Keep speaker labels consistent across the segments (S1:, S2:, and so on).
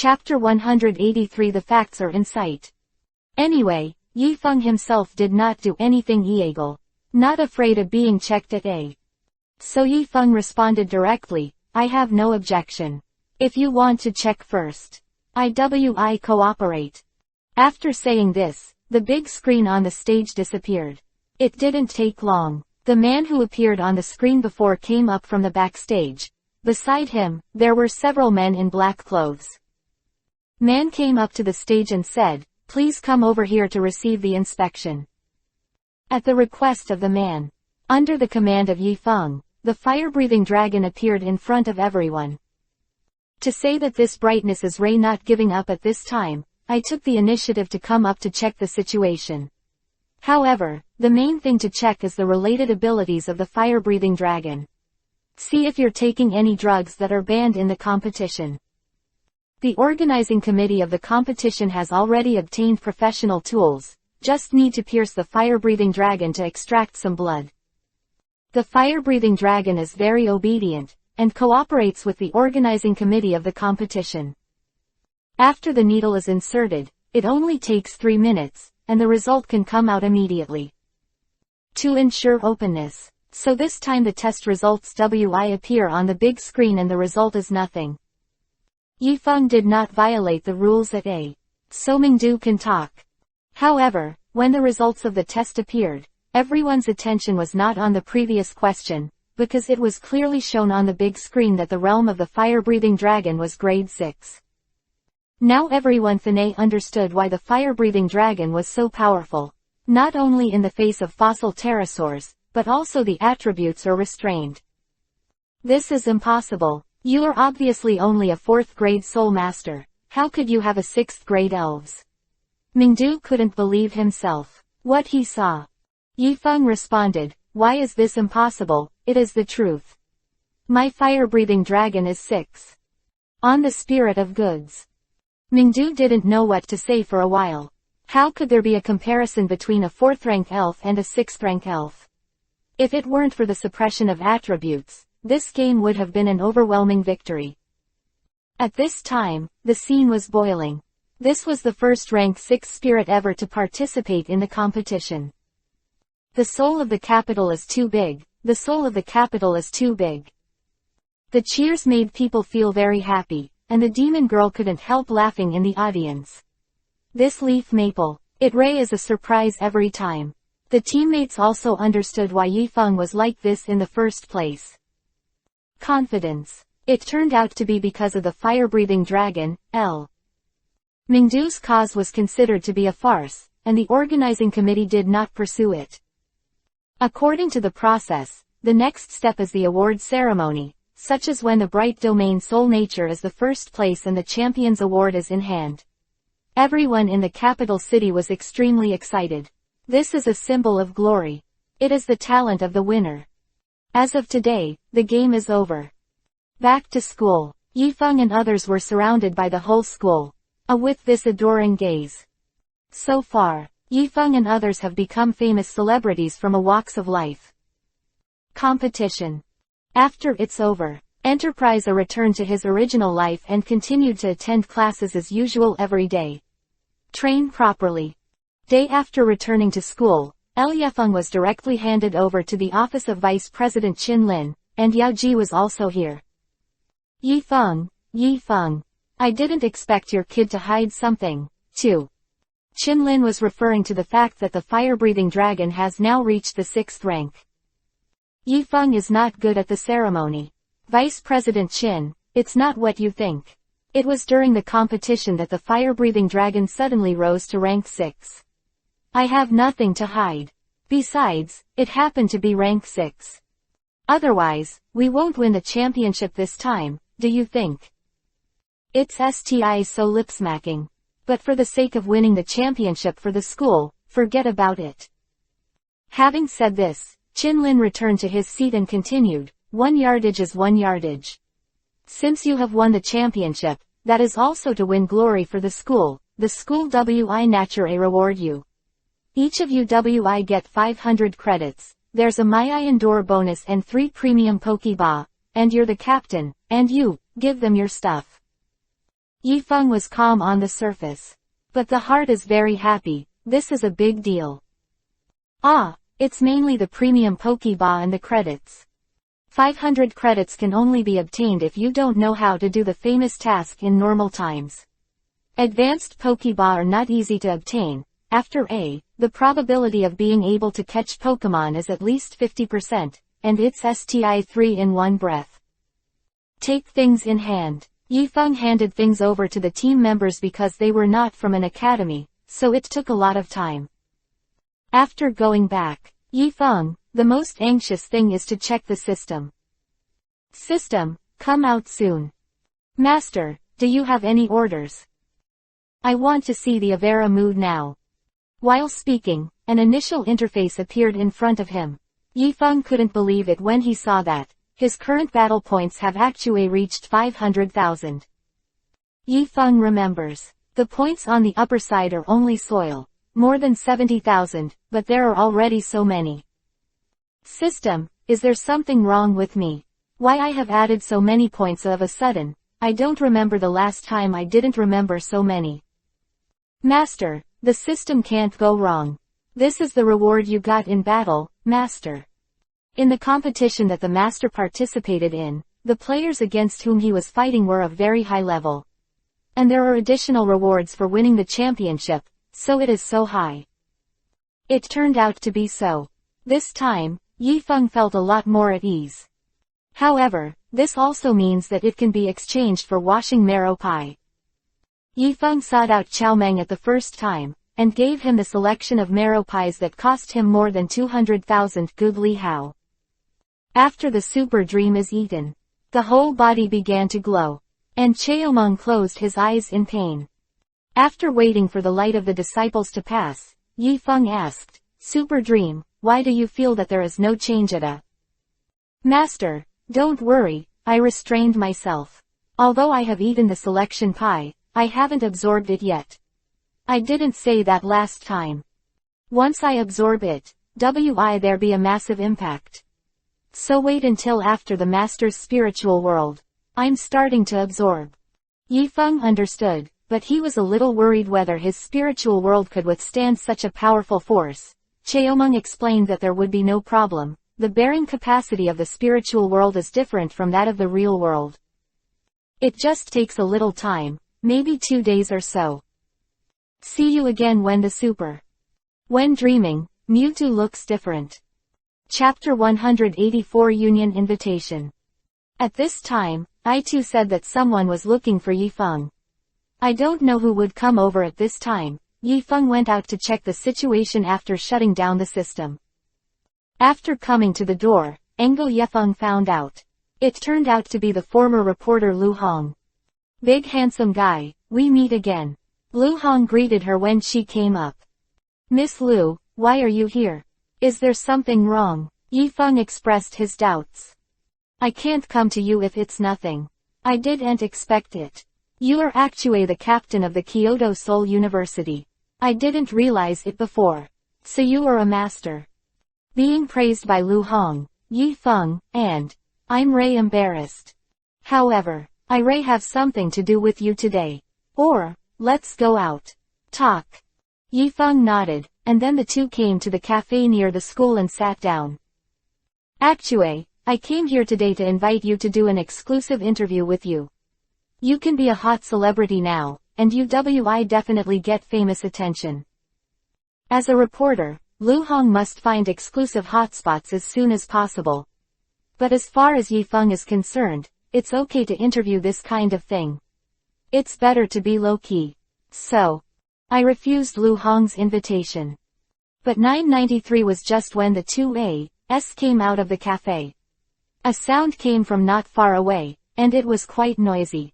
S1: Chapter 183. The facts are in sight. Anyway, Yifeng himself did not do anything illegal. Not afraid of being checked at A. So Yifeng responded directly, I have no objection. If you want to check first. I cooperate. After saying this, the big screen on the stage disappeared. It didn't take long. The man who appeared on the screen before came up from the backstage. Beside him, there were several men in black clothes. Man came up to the stage and said, please come over here to receive the inspection. At the request of the man, under the command of Yifeng, the fire-breathing dragon appeared in front of everyone. To say that this brightness is Ray not giving up at this time, I took the initiative to come up to check the situation. However, the main thing to check is the related abilities of the fire-breathing dragon. See if you're taking any drugs that are banned in the competition. The organizing committee of the competition has already obtained professional tools, just need to pierce the fire-breathing dragon to extract some blood. The fire-breathing dragon is very obedient, and cooperates with the organizing committee of the competition. After the needle is inserted, it only takes 3 minutes, and the result can come out immediately. To ensure openness, so this time the test results appear on the big screen and the result is nothing. Yifeng did not violate the rules at A. So Mingdu can talk. However, when the results of the test appeared, everyone's attention was not on the previous question, because it was clearly shown on the big screen that the realm of the fire-breathing dragon was grade 6. Now everyone understood why the fire-breathing dragon was so powerful, not only in the face of fossil pterosaurs, but also the attributes are restrained. This is impossible. You are obviously only a 4th grade soul master. How could you have a 6th grade elves? Mingdu couldn't believe himself. What he saw. Yifeng responded, why is this impossible? It is the truth. My fire-breathing dragon is 6. On the spirit of goods. Mingdu didn't know what to say for a while. How could there be a comparison between a 4th rank elf and a 6th rank elf? If it weren't for the suppression of attributes, this game would have been an overwhelming victory. At this time, the scene was boiling. This was the first rank 6 spirit ever to participate in the competition. The soul of the capital is too big. The soul of the capital is too big. The cheers made people feel very happy, and the demon girl couldn't help laughing in the audience. This leaf maple, it Ray is a surprise every time. The teammates also understood why Yifeng was like this in the first place. Confidence. It turned out to be because of the fire-breathing dragon, L. Mingdu's cause was considered to be a farce, and the organizing committee did not pursue it. According to the process, the next step is the award ceremony, such as when the Bright Domain Soul Nature is the first place and the Champion's Award is in hand. Everyone in the capital city was extremely excited. This is a symbol of glory. It is the talent of the winner. As of today, the game is over. Back to school. Yifeng and others were surrounded by the whole school. With this adoring gaze. So far, Yifeng and others have become famous celebrities from all walks of life. Competition. After it's over, Enterprise returned to his original life and continued to attend classes as usual every day. Train properly. Day after returning to school, Yifeng was directly handed over to the office of Vice President Qin Lin, and Yao Ji was also here. Yifeng, I didn't expect your kid to hide something, too. Qin Lin was referring to the fact that the fire-breathing dragon has now reached the 6th rank. Yifeng is not good at the ceremony. Vice President Qin, it's not what you think. It was during the competition that the fire-breathing dragon suddenly rose to rank 6. I have nothing to hide. Besides, it happened to be rank 6. Otherwise, we won't win the championship this time, do you think? It's so lip-smacking. But for the sake of winning the championship for the school, forget about it. Having said this, Qin Lin returned to his seat and continued, 1 yardage is 1 yardage. Since you have won the championship, that is also to win glory for the school wi nature reward you. Each of you wi get 500 credits, there's a Mai Endure bonus and 3 premium Pokeball, and you're the captain, and you, give them your stuff. Yifeng was calm on the surface. But the heart is very happy. This is a big deal. Ah, it's mainly the premium Pokéball and the credits. 500 credits can only be obtained if you don't know how to do the famous task in normal times. Advanced Pokéball are not easy to obtain. After the probability of being able to catch Pokémon is at least 50%, and it's STI 3 in one breath. Take things in hand. Yifeng handed things over to the team members because they were not from an academy, so it took a lot of time. After going back, Yifeng, the most anxious thing is to check the system. System, come out soon. Master, do you have any orders? I want to see the Avera mood now. While speaking, an initial interface appeared in front of him. Yifeng couldn't believe it when he saw that. His current battle points have actually reached 500,000. Yifeng remembers. The points on the upper side are only soil. More than 70,000, but there are already so many. System, is there something wrong with me? Why I have added so many points of a sudden? I don't remember the last time I didn't remember so many. Master, the system can't go wrong. This is the reward you got in battle, Master. In the competition that the Master participated in, the players against whom he was fighting were of very high level. And there are additional rewards for winning the championship, so it is so high. It turned out to be so. This time, Yifeng felt a lot more at ease. However, this also means that it can be exchanged for washing marrow pie. Yifeng sought out Xiaomeng at the first time, and gave him the selection of marrow pies that cost him more than 200,000 good li hao. After the super dream is eaten, the whole body began to glow, and Xiaomeng closed his eyes in pain. After waiting for the light of the disciples to pass, Yifeng asked, Super Dream, why do you feel that there is no change at a? Master, don't worry, I restrained myself. Although I have eaten the selection pie, I haven't absorbed it yet. I didn't say that last time. Once I absorb it, there be a massive impact. So wait until after the Master's spiritual world. I'm starting to absorb. Yifeng understood, but he was a little worried whether his spiritual world could withstand such a powerful force. Xiaomeng explained that there would be no problem. The bearing capacity of the spiritual world is different from that of the real world. It just takes a little time, maybe 2 days or so. See you again when the super. When dreaming, Mewtwo looks different. Chapter 184 Union Invitation. At this time, I2 said that someone was looking for Yifeng. I don't know who would come over at this time. Yifeng went out to check the situation after shutting down the system. After coming to the door, Engel Yifeng found out. It turned out to be the former reporter Lu Hong. Big handsome guy, we meet again. Lu Hong greeted her when she came up. Miss Lu, why are you here? Is there something wrong? Yifeng expressed his doubts. I can't come to you if it's nothing. I didn't expect it. You are actually the captain of the Kyoto Seoul University. I didn't realize it before. So you are a master. Being praised by Lu Hong, Yifeng, and I'm Ray embarrassed. However, I Ray have something to do with you today. Or, let's go out. Talk. Yifeng nodded, and then the two came to the cafe near the school and sat down. Actually, I came here today to invite you to do an exclusive interview with you. You can be a hot celebrity now, and you definitely get famous attention. As a reporter, Lu Hong must find exclusive hotspots as soon as possible. But as far as Yifeng is concerned, it's okay to interview this kind of thing. It's better to be low-key. So, I refused Lu Hong's invitation. But 9:93 was just when the two AS came out of the cafe. A sound came from not far away, and it was quite noisy.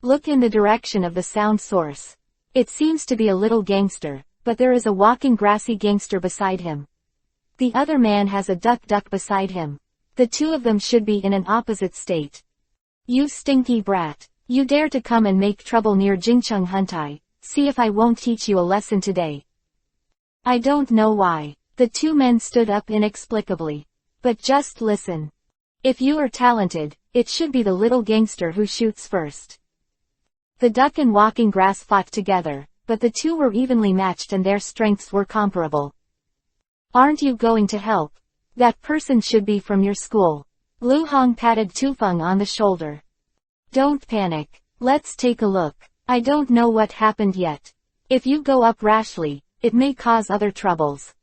S1: Look in the direction of the sound source. It seems to be a little gangster, but there is a walking grassy gangster beside him. The other man has a duck beside him. The two of them should be in an opposite state. You stinky brat. You dare to come and make trouble near Jingcheng Huntai. See if I won't teach you a lesson today. I don't know why. The two men stood up inexplicably. But just listen. If you are talented, it should be the little gangster who shoots first. The duck and walking grass fought together, but the two were evenly matched and their strengths were comparable. Aren't you going to help? That person should be from your school. Lu Hong patted Tufeng on the shoulder. Don't panic. Let's take a look. I don't know what happened yet. If you go up rashly, it may cause other troubles.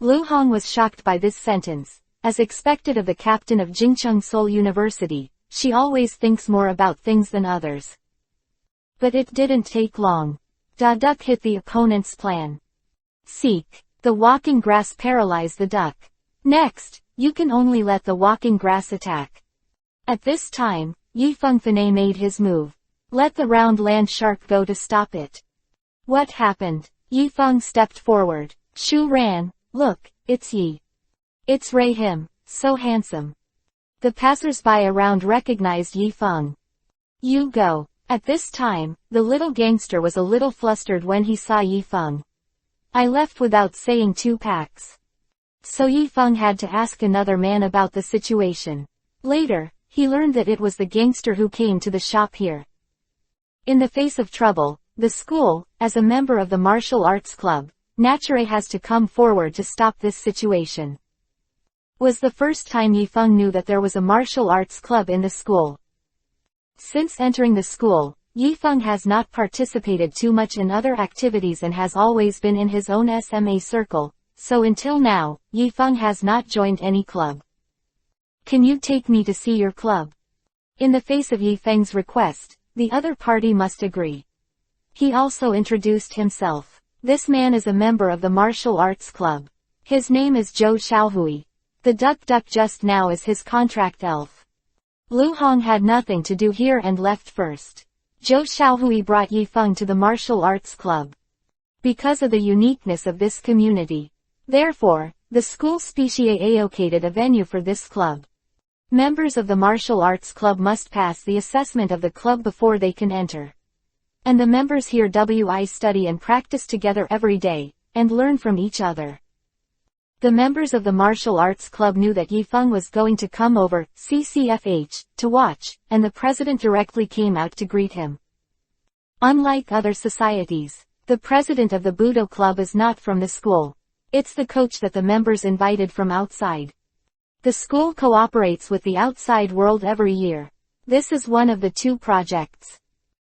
S1: Lu Hong was shocked by this sentence. As expected of the captain of Jingcheng Seoul University, she always thinks more about things than others. But it didn't take long. Da duck hit the opponent's plan. Seek. The walking grass paralyzed the duck. Next, you can only let the walking grass attack. At this time, Yifeng Fanei made his move. Let the round land shark go to stop it. What happened? Yifeng stepped forward. Shu ran. Look, it's Yi. It's Ray him, so handsome. The passers-by around recognized Yifeng. You go. At this time, the little gangster was a little flustered when he saw Yifeng. I left without saying 2 packs. So Yifeng had to ask another man about the situation. Later, he learned that it was the gangster who came to the shop here. In the face of trouble, the school, as a member of the martial arts club, naturally has to come forward to stop this situation. Was the first time Yifeng knew that there was a martial arts club in the school. Since entering the school, Yifeng has not participated too much in other activities and has always been in his own SMA circle, so until now, Yifeng has not joined any club. Can you take me to see your club? In the face of Yifeng's request, the other party must agree. He also introduced himself. This man is a member of the martial arts club. His name is Zhou Xiaohui. The duck just now is his contract elf. Lu Hong had nothing to do here and left first. Zhou Xiaohui brought Yifeng to the martial arts club. Because of the uniqueness of this community. Therefore, the school specially allocated a venue for this club. Members of the martial arts club must pass the assessment of the club before they can enter. And the members here study and practice together every day, and learn from each other. The members of the martial arts club knew that Yifeng was going to come over, CCFH, to watch, and the president directly came out to greet him. Unlike other societies, the president of the Budo club is not from the school. It's the coach that the members invited from outside. The school cooperates with the outside world every year. This is one of the 2 projects.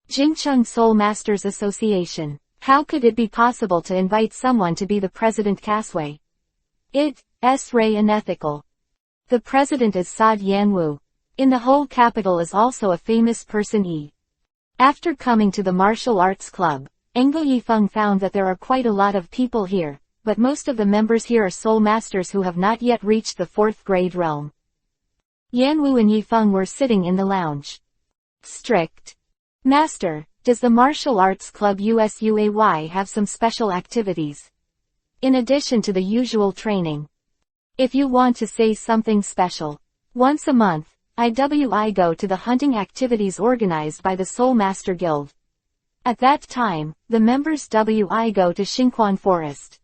S1: Jingcheng Seoul Masters Association. How could it be possible to invite someone to be the president Casway? It's Ray unethical. The president is Saad Yanwu. In the whole capital is also a famous person After coming to the martial arts club, Engo Yifeng found that there are quite a lot of people here, but most of the members here are soul masters who have not yet reached the 4th grade realm. Yanwu and Yifeng were sitting in the lounge. Strict. Master, does the martial arts club USUAY have some special activities? In addition to the usual training. If you want to say something special. Once a month, I go to the hunting activities organized by the Soul Master Guild. At that time, the members go to Xingquan Forest.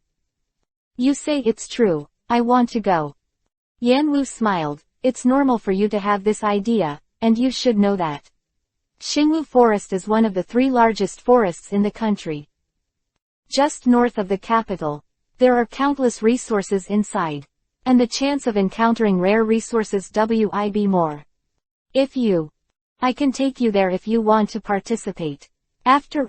S1: You say it's true, I want to go. Yanwu smiled. It's normal for you to have this idea, and you should know that. Xingwu Forest is one of the 3 largest forests in the country. Just north of the capital. There are countless resources inside. And the chance of encountering rare resources more. I can take you there if you want to participate. After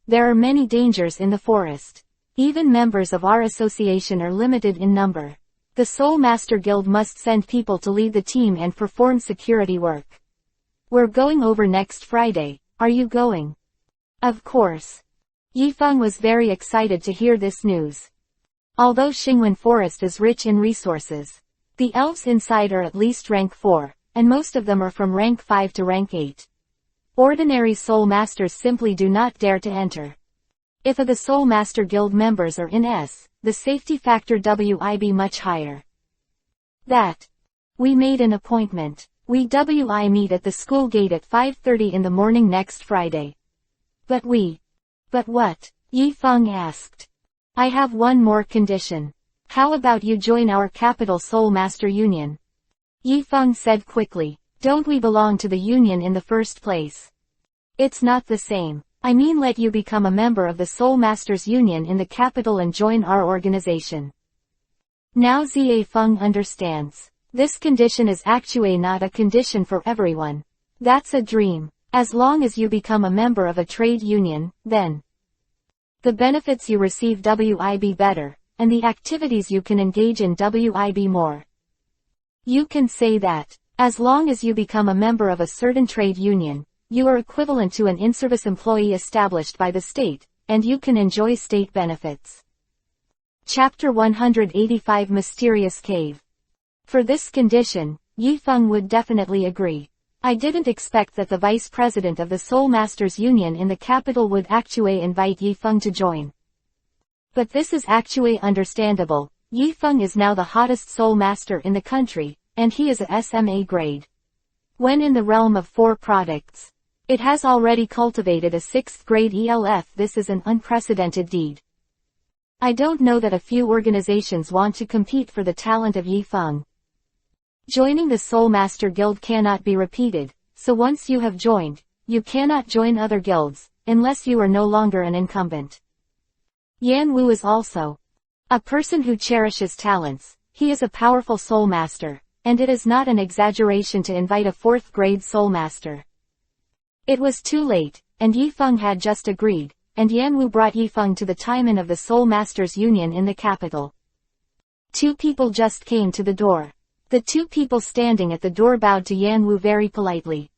S1: there are many dangers in the forest. Even members of our association are limited in number. The Soul Master Guild must send people to lead the team and perform security work. We're going over next Friday. Are you going? Of course. Yifeng was very excited to hear this news. Although Xingwan Forest is rich in resources, the elves inside are at least rank 4, and most of them are from rank 5 to rank 8. Ordinary Soul Masters simply do not dare to enter. If the Soul Master Guild members are in S, the safety factor be much higher. We made an appointment. We meet at the school gate at 5:30 in the morning next Friday. But what? Yifeng asked. I have one more condition. How about you join our capital Soul Master Union? Yifeng said quickly. Don't we belong to the union in the first place? It's not the same. I mean let you become a member of the Soul Masters Union in the capital and join our organization. Now Zia Feng understands. This condition is actually not a condition for everyone. That's a dream. As long as you become a member of a trade union, then the benefits you receive WIB better, and the activities you can engage in WIB more. You can say that, as long as you become a member of a certain trade union, you are equivalent to an in-service employee established by the state, and you can enjoy state benefits. Chapter 185 Mysterious Cave. For this condition, Yifeng would definitely agree. I didn't expect that the vice president of the Soul Masters Union in the capital would actually invite Yifeng to join. But this is actually understandable. Yifeng is now the hottest Soul Master in the country, and he is a SMA grade. When in the realm of 4 products, it has already cultivated a 6th grade ELF. This is an unprecedented deed. I don't know that a few organizations want to compete for the talent of Yifeng. Joining the Soul Master Guild cannot be repeated, so once you have joined, you cannot join other guilds, unless you are no longer an incumbent. Yan Wu is also a person who cherishes talents. He is a powerful Soul Master, and it is not an exaggeration to invite a 4th grade Soul Master. It was too late, and Yifeng had just agreed, and Yan Wu brought Yifeng to the Taimen of the Soul Masters Union in the capital. 2 people just came to the door. The 2 people standing at the door bowed to Yan Wu very politely.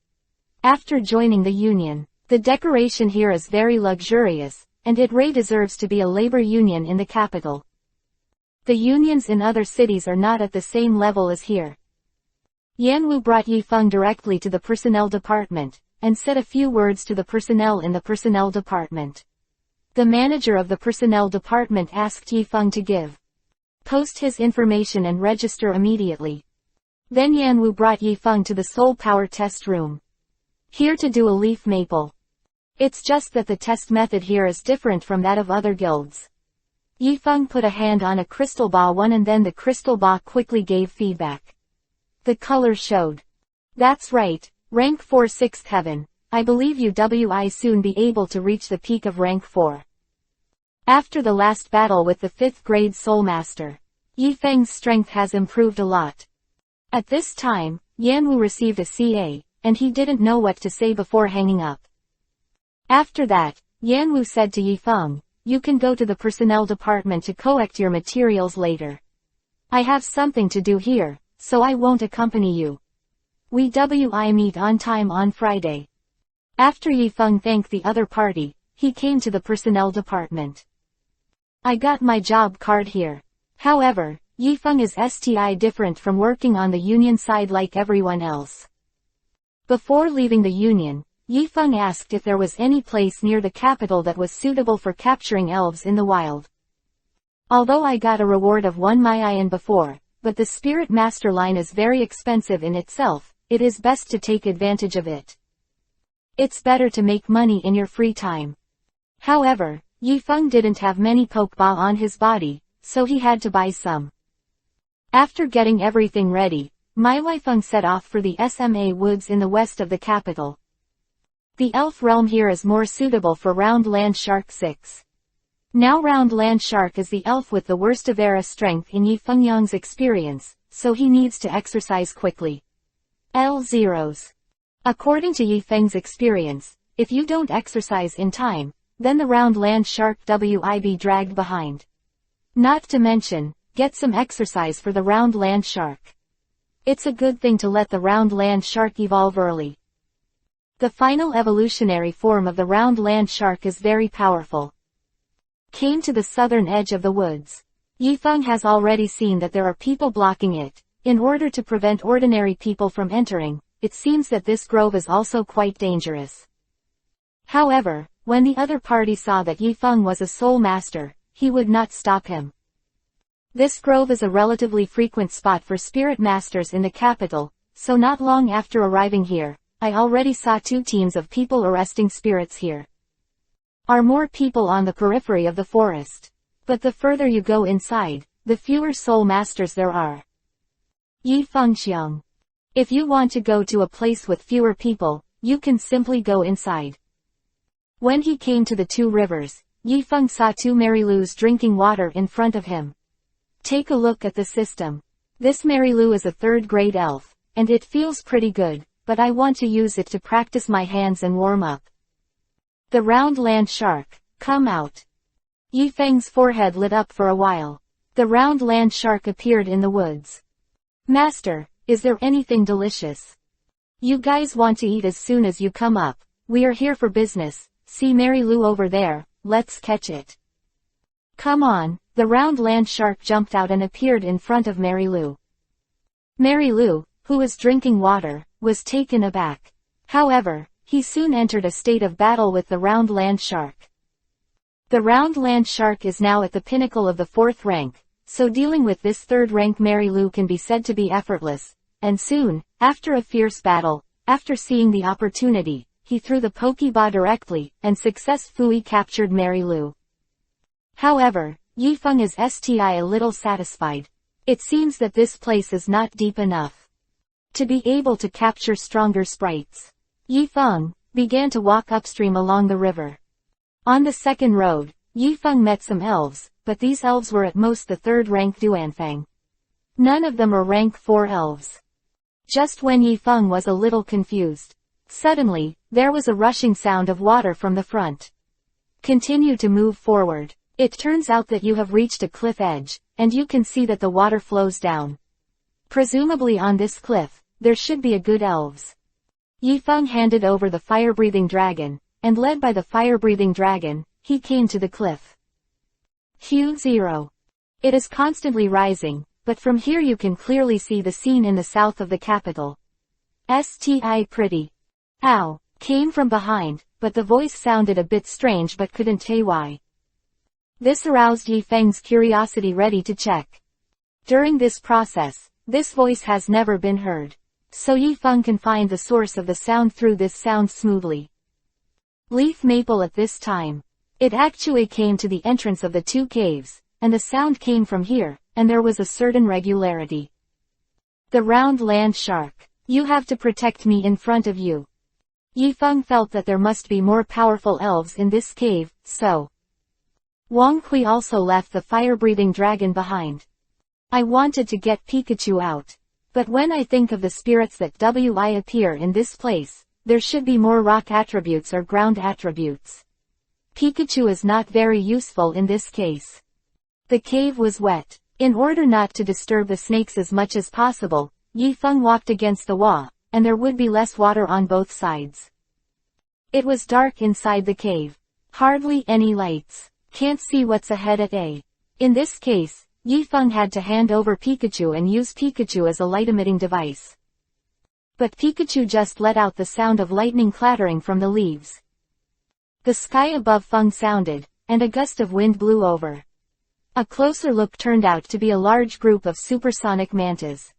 S1: After joining the union, the decoration here is very luxurious, and it really deserves to be a labor union in the capital. The unions in other cities are not at the same level as here. Yan Wu brought Yifeng directly to the personnel department, and said a few words to the personnel in the personnel department. The manager of the personnel department asked Yifeng to post his information and register immediately. Then Yan Wu brought Yifeng to the soul power test room. Here to do a leaf maple. It's just that the test method here is different from that of other guilds. Yifeng put a hand on a crystal ball one and then the crystal ball quickly gave feedback. The color showed. That's right, rank 4 6th heaven. I believe you will soon be able to reach the peak of rank 4. After the last battle with the 5th grade Soul Master, Yifeng's strength has improved a lot. At this time, Yan Wu received a CA, and he didn't know what to say before hanging up. After that, Yan Wu said to Yifeng, you can go to the personnel department to collect your materials later. I have something to do here, so I won't accompany you. We will meet on time on Friday. After Yifeng thanked the other party, he came to the personnel department. I got my job card here. However, Yifeng is different from working on the union side like everyone else. Before leaving the union, Yifeng asked if there was any place near the capital that was suitable for capturing elves in the wild. Although I got a reward of 1 Mayan before, but the Spirit Master line is very expensive in itself, it is best to take advantage of it. It's better to make money in your free time. However, Yifeng didn't have many Pokeball on his body, so he had to buy some. After getting everything ready, Yifeng set off for the SMA woods in the west of the capital. The elf realm here is more suitable for Round Land Shark 6. Now Round Land Shark is the elf with the worst Avera strength in Yifeng Yang's experience, so he needs to exercise quickly. L0s. According to Yifeng's experience, if you don't exercise in time, then the Round Land Shark will be dragged behind. Not to mention, get some exercise for the Round Land Shark. It's a good thing to let the Round Land Shark evolve early. The final evolutionary form of the Round Land Shark is very powerful. Came to the southern edge of the woods. Yifeng has already seen that there are people blocking it. In order to prevent ordinary people from entering, it seems that this grove is also quite dangerous. However, when the other party saw that Yifeng was a soul master, he would not stop him. This grove is a relatively frequent spot for spirit masters in the capital, so not long after arriving here, I already saw 2 teams of people arresting spirits here. Are more people on the periphery of the forest. But the further you go inside, the fewer soul masters there are. Yifeng Xiang. If you want to go to a place with fewer people, you can simply go inside. When he came to the two rivers, Yifeng saw two Marilus drinking water in front of him. Take a look at the system. This Marilu is a third-grade elf, and it feels pretty good, but I want to use it to practice my hands and warm up. The round land shark, come out. Yifeng's forehead lit up for a while. The round land shark appeared in the woods. Master, is there anything delicious? You guys want to eat as soon as you come up. We are here for business. See Marilu over there, let's catch it. Come on, the round land shark jumped out and appeared in front of Marilu. Marilu, who was drinking water, was taken aback. However, he soon entered a state of battle with the round land shark. The round land shark is now at the pinnacle of the 4th rank, so dealing with this 3rd rank Marilu can be said to be effortless, and soon, after a fierce battle, after seeing the opportunity, he threw the Pokeball directly, and successfully captured Marilu. However, Yifeng is a little satisfied. It seems that this place is not deep enough to be able to capture stronger sprites. Yifeng began to walk upstream along the river. On the 2nd road, Yifeng met some elves, but these elves were at most the 3rd rank Duanfang. None of them are rank 4 elves. Just when Yifeng was a little confused, suddenly, there was a rushing sound of water from the front. Continue to move forward. It turns out that you have reached a cliff edge, and you can see that the water flows down. Presumably on this cliff, there should be a good elves. Yifeng handed over the fire-breathing dragon, and led by the fire-breathing dragon, he came to the cliff. Q0. It is constantly rising, but from here you can clearly see the scene in the south of the capital. Pretty. Ow, came from behind, but the voice sounded a bit strange but couldn't say why. This aroused Yifeng's curiosity, ready to check. During this process, this voice has never been heard. So Yifeng can find the source of the sound through this sound smoothly. Leaf maple at this time. It actually came to the entrance of the 2 caves, and the sound came from here, and there was a certain regularity. The round land shark. You have to protect me in front of you. Yifeng felt that there must be more powerful elves in this cave, so Wang Kui also left the fire-breathing dragon behind. I wanted to get Pikachu out. But when I think of the spirits that appear in this place, there should be more rock attributes or ground attributes. Pikachu is not very useful in this case. The cave was wet. In order not to disturb the snakes as much as possible, Yifeng walked against the wall, and there would be less water on both sides. It was dark inside the cave. Hardly any lights. Can't see what's ahead at A. In this case, Yifeng had to hand over Pikachu and use Pikachu as a light-emitting device. But Pikachu just let out the sound of lightning clattering from the leaves. The sky above Feng sounded, and a gust of wind blew over. A closer look turned out to be a large group of supersonic mantas.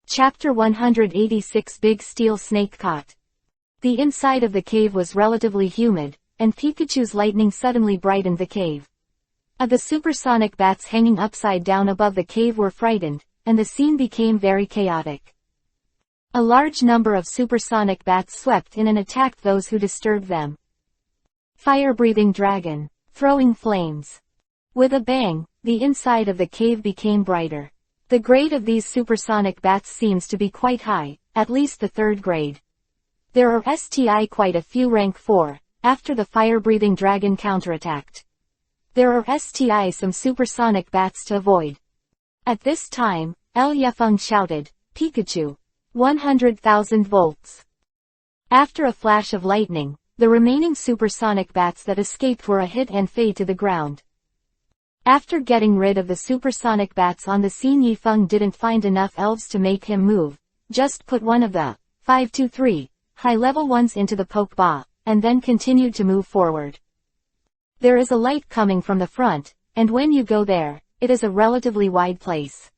S1: Chapter 186 Big Steel Snake Caught. The inside of the cave was relatively humid, and Pikachu's lightning suddenly brightened the cave. The supersonic bats hanging upside down above the cave were frightened, and the scene became very chaotic. A large number of supersonic bats swept in and attacked those who disturbed them. Fire-breathing dragon. Throwing flames. With a bang, the inside of the cave became brighter. The grade of these supersonic bats seems to be quite high, at least the 3rd grade. There are quite a few rank 4, after the fire-breathing dragon counterattacked. There are some supersonic bats to avoid. At this time, Yifeng shouted, Pikachu! 100,000 volts. After a flash of lightning, the remaining supersonic bats that escaped were a hit and fade to the ground. After getting rid of the supersonic bats on the scene, Yifeng didn't find enough elves to make him move, just put one of the 5-3 high-level ones into the Pokeball, and then continued to move forward. There is a light coming from the front, and when you go there, it is a relatively wide place.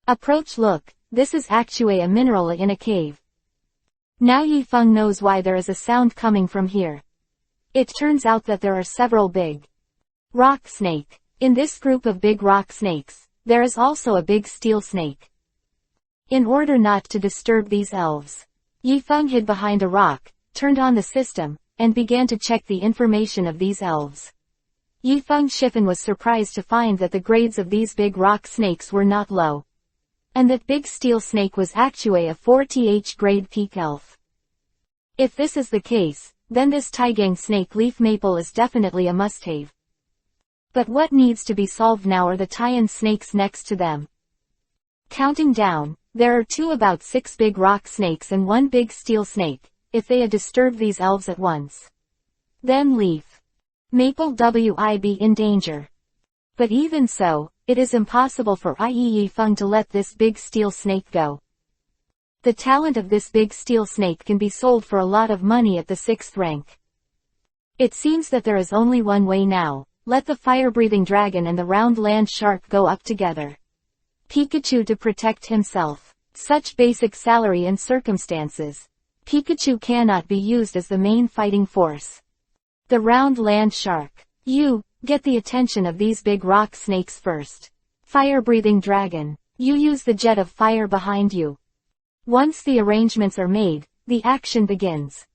S1: Approach. Look, this is actually a mineral in a cave. Now Yifeng knows why there is a sound coming from here. It turns out that there are several big rock snake. In this group of big rock snakes, there is also a big steel snake. In order not to disturb these elves, Yifeng hid behind a rock, turned on the system, and began to check the information of these elves. Yifeng Shifen was surprised to find that the grades of these big rock snakes were not low. And that big steel snake was actually a 4th grade peak elf. If this is the case, then this Taigang snake leaf maple is definitely a must-have. But what needs to be solved now are the Taiyan snakes next to them. Counting down, there are 2 about 6 big rock snakes and 1 big steel snake, if they disturb these elves at once. Then leaf maple would be in danger. But even so, it is impossible for Yifeng to let this big steel snake go. The talent of this big steel snake can be sold for a lot of money at the 6th rank. It seems that there is only one way now. Let the fire-breathing dragon and the round land shark go up together. Pikachu to protect himself. Such basic salary and circumstances. Pikachu cannot be used as the main fighting force. The round land shark. You, get the attention of these big rock snakes first. Fire-breathing dragon. You use the jet of fire behind you. Once the arrangements are made, the action begins.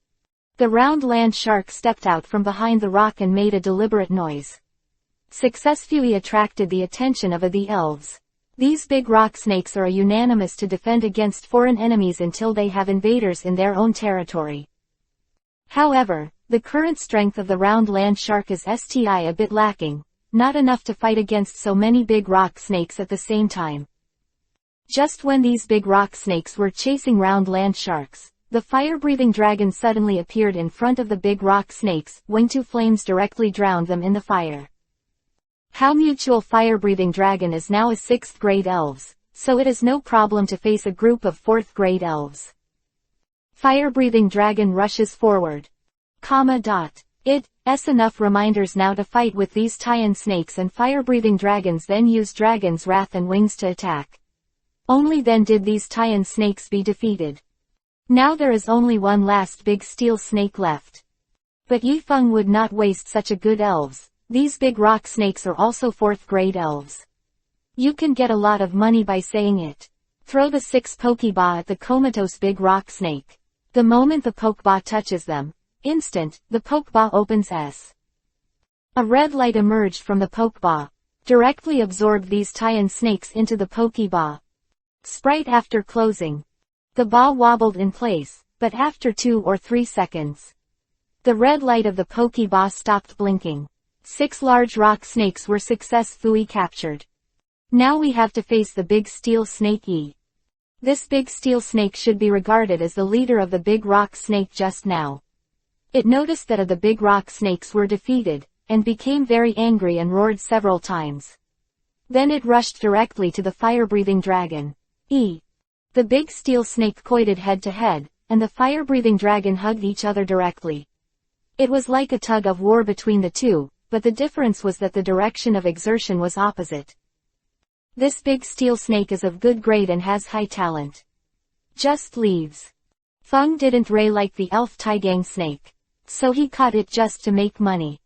S1: The round land shark stepped out from behind the rock and made a deliberate noise. Successfully attracted the attention of the elves. These big rock snakes are unanimous to defend against foreign enemies until they have invaders in their own territory. However, the current strength of the round land shark is a bit lacking, not enough to fight against so many big rock snakes at the same time. Just when these big rock snakes were chasing round land sharks, the fire-breathing dragon suddenly appeared in front of the big rock snakes, when 2 flames directly drowned them in the fire. How mutual fire-breathing dragon is now a 6th grade elves, so it is no problem to face a group of 4th grade elves. Fire-breathing dragon rushes forward. It's enough reminders now to fight with these Taiyan snakes, and fire-breathing dragons then use dragon's wrath and wings to attack. Only then did these Taiyan snakes be defeated. Now there is only one last big steel snake left. But Yifeng would not waste such a good elves. These big rock snakes are also 4th grade elves. You can get a lot of money by saying it. Throw the 6 Pokeball at the comatose big rock snake. The moment the Pokeball touches them, the Pokeball opens S. A red light emerged from the Pokeball. Directly absorbed these Taiyan snakes into the Pokeball. Sprite after closing. The ball wobbled in place, but after 2 or 3 seconds. The red light of the Pokeball stopped blinking. 6 large rock snakes were successfully captured. Now we have to face the big steel snake E. This big steel snake should be regarded as the leader of the big rock snake just now. It noticed that the big rock snakes were defeated, and became very angry and roared several times. Then it rushed directly to the fire-breathing dragon. E. The big steel snake collided head to head, and the fire-breathing dragon hugged each other directly. It was like a tug of war between the two, but the difference was that the direction of exertion was opposite. This big steel snake is of good grade and has high talent. Just leaves. Feng didn't ray like the elf Taigang snake. So he caught it just to make money.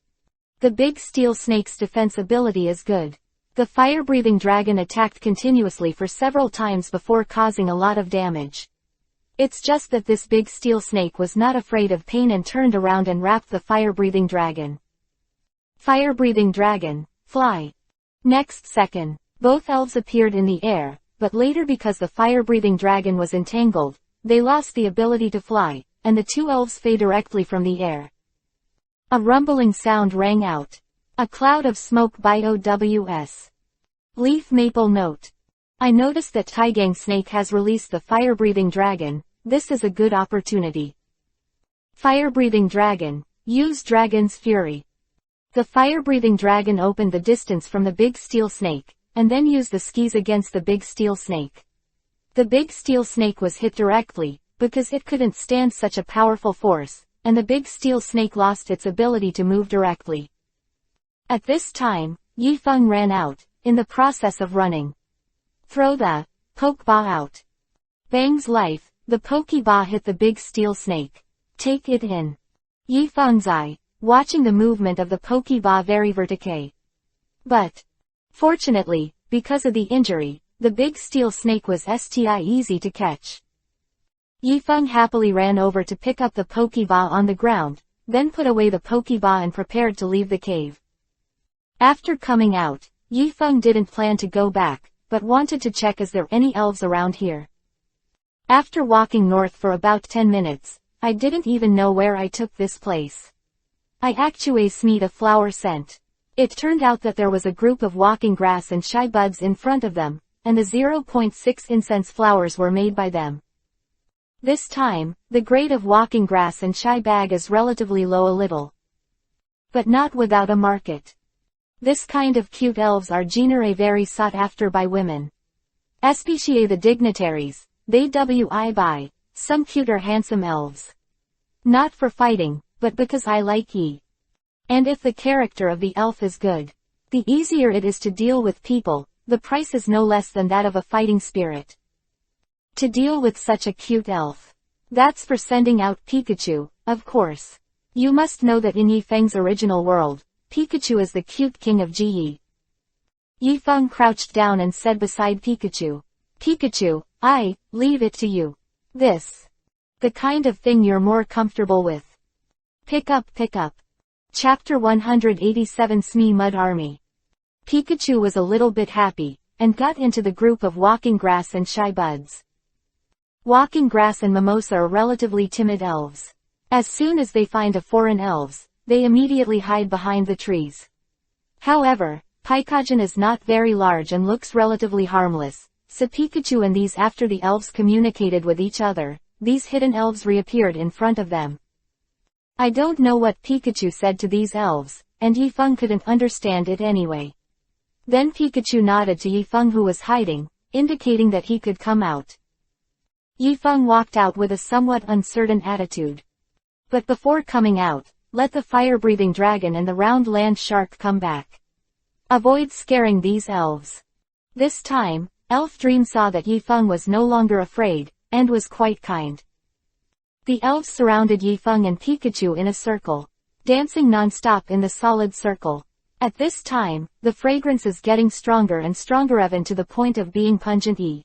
S1: The big steel snake's defense ability is good. The fire-breathing dragon attacked continuously for several times before causing a lot of damage. It's just that this big steel snake was not afraid of pain and turned around and wrapped the fire-breathing dragon. Fire-breathing dragon, fly. Next second, both elves appeared in the air, but later because the fire-breathing dragon was entangled, they lost the ability to fly, and the 2 elves fell directly from the air. A rumbling sound rang out. A cloud of smoke by OWS. Leaf maple note. I noticed that Taigang snake has released the fire-breathing dragon. This is a good opportunity. Fire-breathing dragon, use dragon's fury. The fire-breathing dragon opened the distance from the big steel snake, and then used the skis against the big steel snake. The big steel snake was hit directly, because it couldn't stand such a powerful force, and the big steel snake lost its ability to move directly. At this time, Yifeng ran out, in the process of running. Throw the Pokeball out. Bang's life, the Pokeball hit the big steel snake. Take it in. Yifeng's eye, watching the movement of the Pokeball very vertically. But, fortunately, because of the injury, the big steel snake was easy to catch. Yifeng happily ran over to pick up the Pokeball on the ground, then put away the Pokeball and prepared to leave the cave. After coming out, Yifeng didn't plan to go back, but wanted to check is there any elves around here. After walking north for about 10 minutes, I didn't even know where I took this place. I actually smelled a flower scent. It turned out that there was a group of walking grass and shy buds in front of them, and the 0.6 incense flowers were made by them. This time, the grade of walking grass and shy bag is relatively low a little. But not without a market. This kind of cute elves are generally very sought after by women. Especially the dignitaries, they buy some cute or handsome elves. Not for fighting, but because I like ye. And if the character of the elf is good, the easier it is to deal with people, the price is no less than that of a fighting spirit. To deal with such a cute elf. That's for sending out Pikachu, of course. You must know that in Yifeng's original world, Pikachu is the cute king of Yi. Yifeng crouched down and said beside Pikachu, Pikachu, I leave it to you. This. The kind of thing you're more comfortable with. Pick up. Chapter 187 Smee Mud Army. Pikachu was a little bit happy, and got into the group of walking grass and shy buds. Walking grass and mimosa are relatively timid elves. As soon as they find a foreign elves, they immediately hide behind the trees. However, Pikachu is not very large and looks relatively harmless, so Pikachu and these after the elves communicated with each other, these hidden elves reappeared in front of them. I don't know what Pikachu said to these elves, and Yifeng couldn't understand it anyway. Then Pikachu nodded to Yifeng who was hiding, indicating that he could come out. Yifeng walked out with a somewhat uncertain attitude. But before coming out, let the fire-breathing dragon and the round land shark come back. Avoid scaring these elves. This time, Elf Dream saw that Yifeng was no longer afraid, and was quite kind. The elves surrounded Yifeng and Pikachu in a circle, dancing non-stop in the solid circle. At this time, the fragrance is getting stronger and stronger even to the point of being pungent.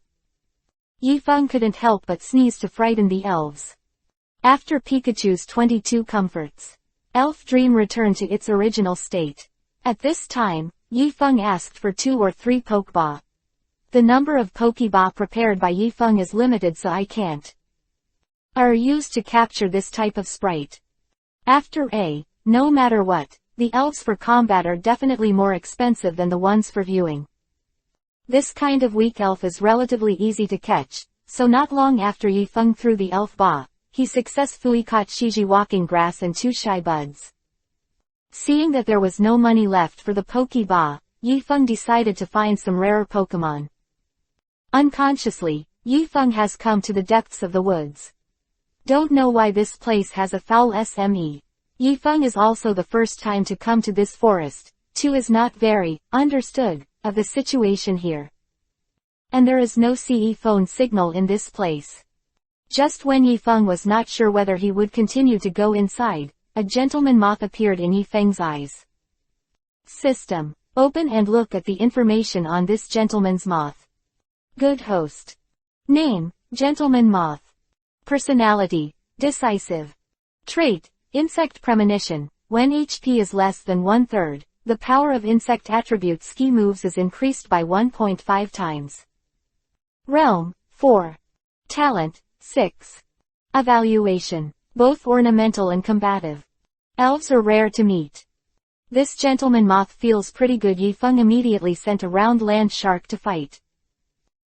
S1: Yifeng couldn't help but sneeze to frighten the elves. After Pikachu's 22 comforts, Elf Dream returned to its original state. At this time, Yifeng asked for 2 or 3 Pokeball. The number of Pokeball prepared by Yifeng is limited so I can't. Are used to capture this type of sprite. After no matter what, the elves for combat are definitely more expensive than the ones for viewing. This kind of weak elf is relatively easy to catch, so not long after Yifeng threw the elf ball, he successfully caught Shiji walking grass and 2 shy buds. Seeing that there was no money left for the Pokeball, Yifeng decided to find some rarer Pokemon. Unconsciously, Yifeng has come to the depths of the woods. Don't know why this place has a foul SME. Yifeng is also the first time to come to this forest, too is not very understood of the situation here. And there is no CE phone signal in this place. Just when Yifeng was not sure whether he would continue to go inside, a gentleman moth appeared in Yifeng's eyes. System. Open and look at the information on this gentleman's moth. Good host. Name, Gentleman Moth. Personality, decisive. Trait, insect premonition. When HP is less than 1/3, the power of insect attribute ski moves is increased by 1.5 times. Realm, 4. Talent, 6. Evaluation, both ornamental and combative. Elves are rare to meet. This gentleman moth feels pretty good. Yifeng immediately sent a round land shark to fight.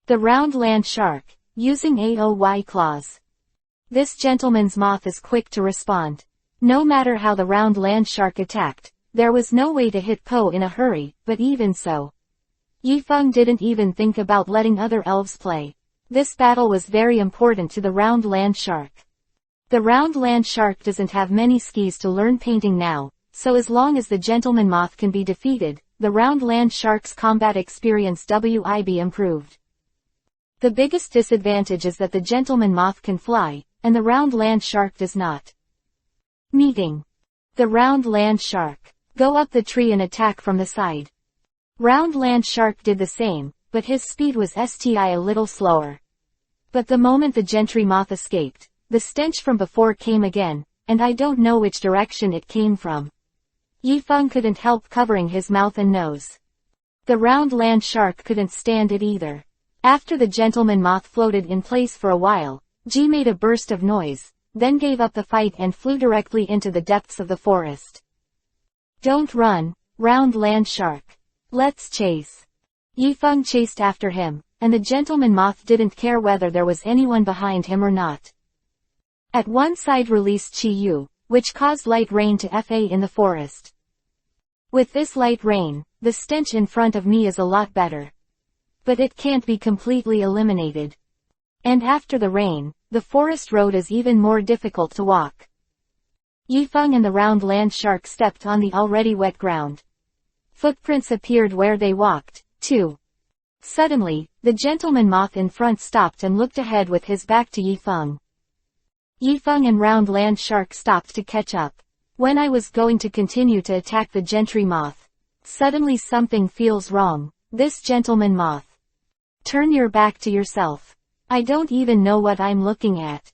S1: The round land shark, using AOY claws. This gentleman's moth is quick to respond. No matter how the round land shark attacked, there was no way to hit Po in a hurry, but even so. Yifeng didn't even think about letting other elves play. This battle was very important to the round land shark. The round land shark doesn't have many skis to learn painting now, so as long as the gentleman moth can be defeated, the round land shark's combat experience will be improved. The biggest disadvantage is that the gentleman moth can fly, and the round land shark does not. Meeting. The round land shark. Go up the tree and attack from the side. Round land shark did the same, but his speed was a little slower. But the moment the gentry moth escaped, the stench from before came again, and I don't know which direction it came from. Yifeng couldn't help covering his mouth and nose. The round land shark couldn't stand it either. After the gentleman moth floated in place for a while, Ji made a burst of noise, then gave up the fight and flew directly into the depths of the forest. Don't run, round land shark. Let's chase. Yifeng chased after him, and the gentleman moth didn't care whether there was anyone behind him or not. At one side released Chi-Yu, which caused light rain to fa in the forest. With this light rain, the stench in front of me is a lot better. But it can't be completely eliminated. And after the rain, the forest road is even more difficult to walk. Yifeng and the round land shark stepped on the already wet ground. Footprints appeared where they walked, too. Suddenly, the gentleman moth in front stopped and looked ahead with his back to Yifeng. Yifeng and round land shark stopped to catch up. When I was going to continue to attack the gentry moth, suddenly something feels wrong. This gentleman moth. Turn your back to yourself. I don't even know what I'm looking at.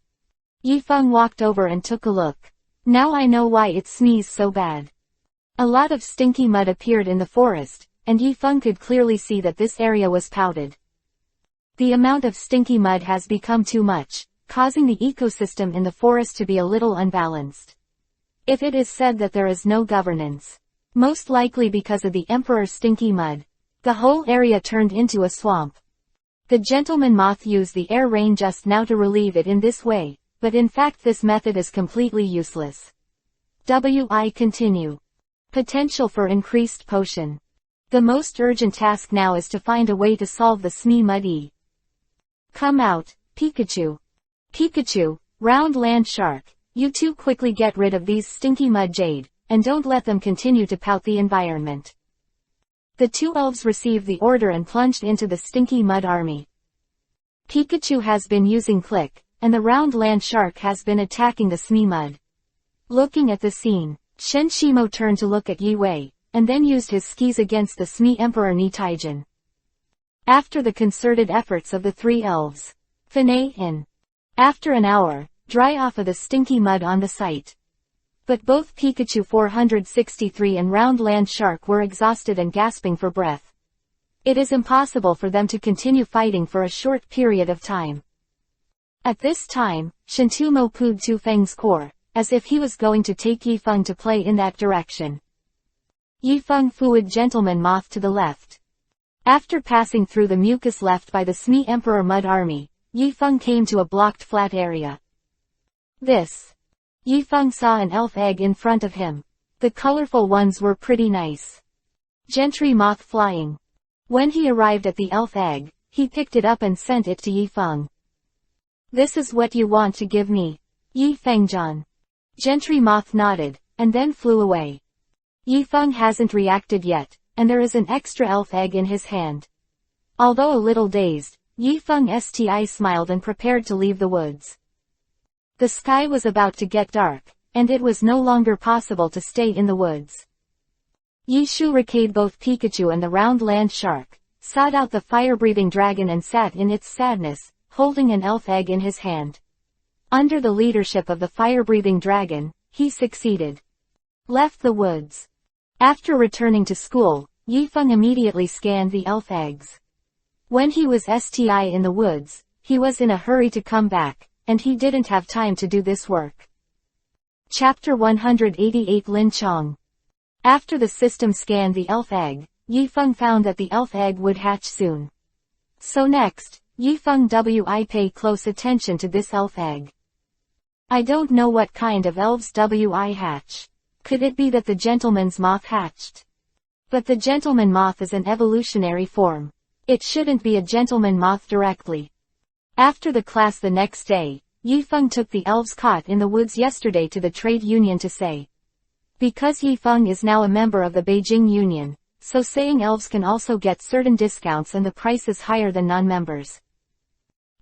S1: Yifeng walked over and took a look. Now I know why it sneezed so bad. A lot of stinky mud appeared in the forest, and Yifeng could clearly see that this area was pouted. The amount of stinky mud has become too much, causing the ecosystem in the forest to be a little unbalanced. If it is said that there is no governance, most likely because of the emperor's stinky mud, the whole area turned into a swamp. The gentleman moth used the air rain just now to relieve it in this way, but in fact this method is completely useless. Continue. Potential for increased potion. The most urgent task now is to find a way to solve the Smee Mud. Come out, Pikachu. Pikachu, round land shark, you two quickly get rid of these stinky mud jade, and don't let them continue to pout the environment. The two elves received the order and plunged into the stinky mud army. Pikachu has been using Click, and the round land shark has been attacking the Smee mud. Looking at the scene, Shen Shimo turned to look at Yi Wei, and then used his skis against the Smee Emperor Nitaijin. After the concerted efforts of the three elves, Finay in. After an hour, dry off of the stinky mud on the site. But both Pikachu 463 and Round Land Shark were exhausted and gasping for breath. It is impossible for them to continue fighting for a short period of time. At this time, Shintumo pulled Tu Feng's core, as if he was going to take Yifeng to play in that direction. Yifeng fluid gentleman moth to the left. After passing through the mucus left by the Smee Emperor Mud Army, Yifeng came to a blocked flat area. Yifeng saw an elf egg in front of him. The colorful ones were pretty nice. Gentry moth flying. When he arrived at the elf egg, he picked it up and sent it to Yifeng. This is what you want to give me, Yifeng-jan. Gentry moth nodded, and then flew away. Yifeng hasn't reacted yet, and there is an extra elf egg in his hand. Although a little dazed, Yifeng smiled and prepared to leave the woods. The sky was about to get dark, and it was no longer possible to stay in the woods. Yishu recade both Pikachu and the round land shark, sought out the fire-breathing dragon and sat in its sadness, holding an elf egg in his hand. Under the leadership of the fire-breathing dragon, he succeeded. Left the woods. After returning to school, Yifeng immediately scanned the elf eggs. When he was in the woods, he was in a hurry to come back, and he didn't have time to do this work. Chapter 188 Lin Chong. After the system scanned the elf egg, Yifeng found that the elf egg would hatch soon. So next, Yifeng pay close attention to this elf egg. I don't know what kind of elves hatch. Could it be that the gentleman's moth hatched? But the gentleman moth is an evolutionary form. It shouldn't be a gentleman moth directly. After the class the next day, Yifeng took the elves caught in the woods yesterday to the trade union to say. Because Yifeng is now a member of the Beijing Union, so saying elves can also get certain discounts and the price is higher than non-members.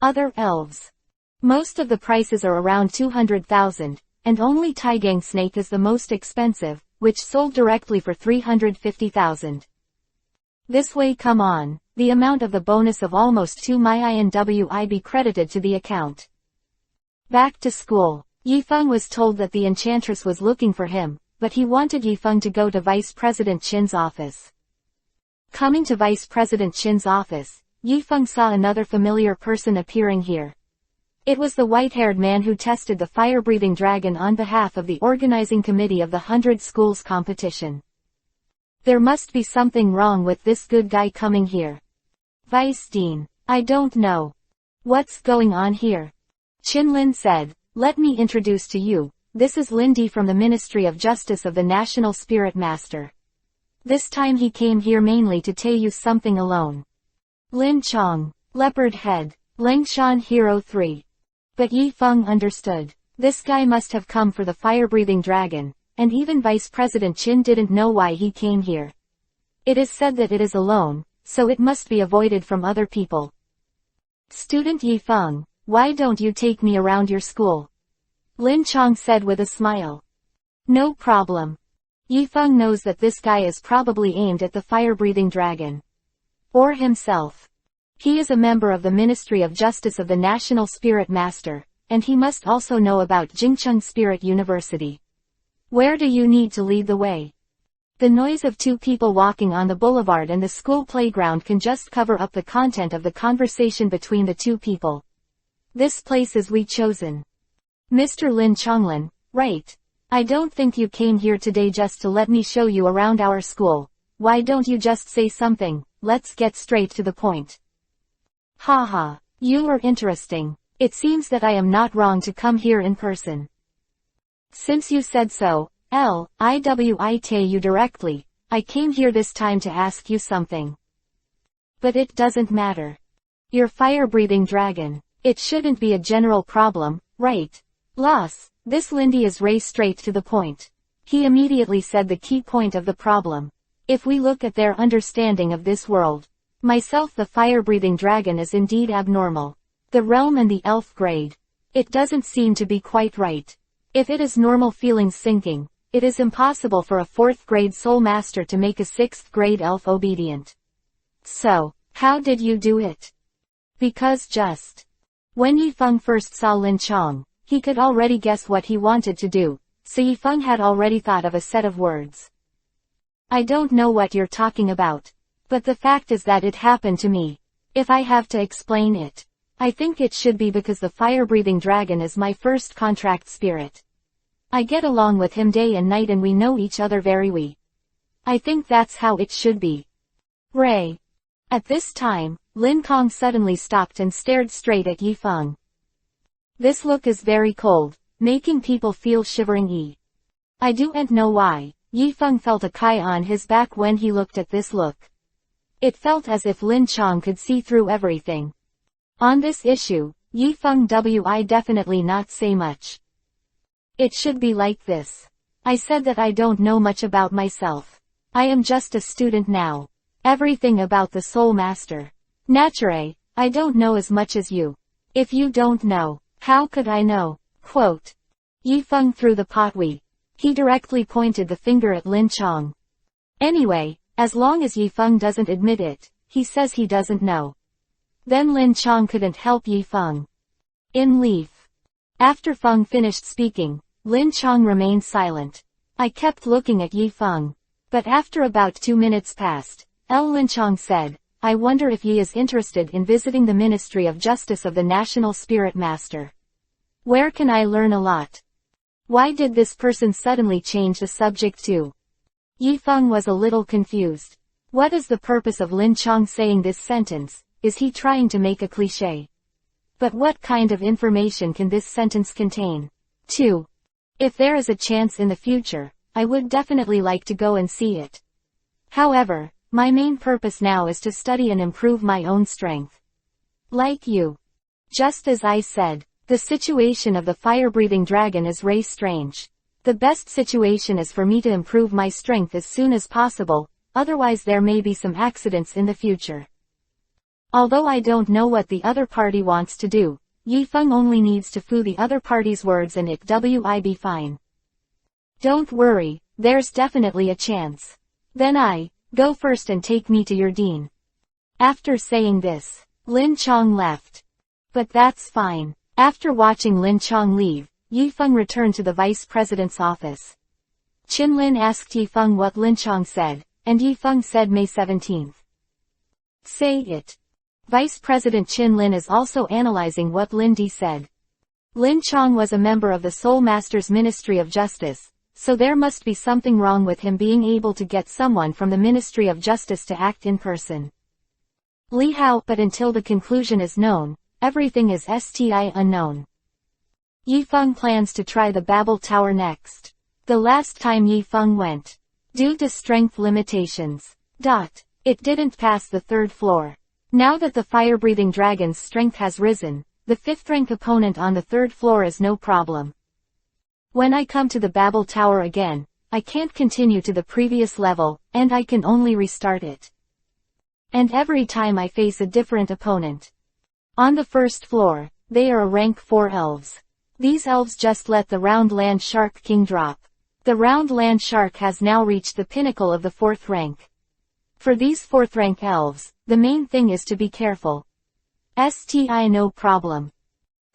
S1: Other elves. Most of the prices are around 200,000, and only Taigang Snake is the most expensive, which sold directly for 350,000. This way come on, the amount of the bonus of almost 2 million be credited to the account. Back to school. Yifeng was told that the enchantress was looking for him, but he wanted Yifeng to go to Vice President Qin's office. Coming to Vice President Qin's office, Yifeng saw another familiar person appearing here. It was the white-haired man who tested the fire-breathing dragon on behalf of the organizing committee of the 100 Schools competition. There must be something wrong with this good guy coming here. Vice Dean, I don't know. What's going on here? Qinlin said, let me introduce to you, this is Lindy from the Ministry of Justice of the National Spirit Master. This time he came here mainly to tell you something alone. Lin Chong, Leopard Head, Lengshan Hero 3. But Yifeng understood. This guy must have come for the fire-breathing dragon, and even Vice President Qin didn't know why he came here. It is said that it is alone, so it must be avoided from other people. Student Yifeng, why don't you take me around your school? Lin Chong said with a smile. No problem. Yifeng knows that this guy is probably aimed at the fire-breathing dragon. Or himself. He is a member of the Ministry of Justice of the National Spirit Master, and he must also know about Jingcheng Spirit University. Where do you need to lead the way? The noise of two people walking on the boulevard and the school playground can just cover up the content of the conversation between the two people. This place is we chosen. Mr. Lin Chonglin, right. I don't think you came here today just to let me show you around our school. Why don't you just say something? Let's get straight to the point. Haha, you are interesting. It seems that I am not wrong to come here in person. Since you said so, I tell you directly, I came here this time to ask you something. But it doesn't matter. Your fire-breathing dragon. It shouldn't be a general problem, right? Loss, this Lindy is raised straight to the point. He immediately said the key point of the problem. If we look at their understanding of this world, myself the fire-breathing dragon is indeed abnormal. The realm and the elf grade. It doesn't seem to be quite right. If it is normal feelings sinking, it is impossible for a 4th grade soul master to make a 6th grade elf obedient. So, how did you do it? Because just when Yifeng first saw Lin Chong, he could already guess what he wanted to do, so Yifeng had already thought of a set of words. I don't know what you're talking about. But the fact is that it happened to me. If I have to explain it, I think it should be because the fire-breathing dragon is my first contract spirit. I get along with him day and night and we know each other very well. I think that's how it should be. Ray. At this time, Lin Kong suddenly stopped and stared straight at Yifeng. This look is very cold, making people feel shivering. I don't know why. Yifeng felt a kai on his back when he looked at this look. It felt as if Lin Chong could see through everything. On this issue, Yifeng wi definitely not say much. It should be like this. I said that I don't know much about myself. I am just a student now. Everything about the Soul Master. Naturally, I don't know as much as you. If you don't know, how could I know? Quote. Yifeng threw the potwi. He directly pointed the finger at Lin Chong. Anyway, as long as Yifeng doesn't admit it, he says he doesn't know. Then Lin Chong couldn't help Yifeng. In leaf. After Feng finished speaking, Lin Chong remained silent. I kept looking at Yifeng. But after about 2 minutes passed, Lin Chong said, I wonder if he is interested in visiting the Ministry of Justice of the National Spirit Master. Where can I learn a lot? Why did this person suddenly change the subject too? Yifeng was a little confused. What is the purpose of Lin Chong saying this sentence? Is he trying to make a cliché? But what kind of information can this sentence contain? 2. If there is a chance in the future, I would definitely like to go and see it. However, my main purpose now is to study and improve my own strength. Like you. Just as I said, the situation of the fire-breathing dragon is very strange. The best situation is for me to improve my strength as soon as possible, otherwise there may be some accidents in the future. Although I don't know what the other party wants to do, Yifeng only needs to foo the other party's words and it will be fine. Don't worry, there's definitely a chance. Then go first and take me to your dean. After saying this, Lin Chong left. But that's fine. After watching Lin Chong leave, Yifeng returned to the vice president's office. Qinlin asked Yifeng what Linchong said, and Yifeng said May 17th. Say it. Vice President Qinlin is also analyzing what Lin Di said. Lin Chong was a member of the Soul Master's Ministry of Justice, so there must be something wrong with him being able to get someone from the Ministry of Justice to act in person. Li Hao, but until the conclusion is known, everything is STI unknown. Yifeng plans to try the Babel Tower next. The last time Yifeng went, due to strength limitations, it didn't pass the 3rd floor. Now that the fire-breathing dragon's strength has risen, the 5th rank opponent on the 3rd floor is no problem. When I come to the Babel Tower again, I can't continue to the previous level, and I can only restart it. And every time I face a different opponent. On the 1st floor, they are a rank 4 elves. These elves just let the Round Land Shark King drop. The Round Land Shark has now reached the pinnacle of the 4th rank. For these 4th rank elves, the main thing is to be careful. STI no problem.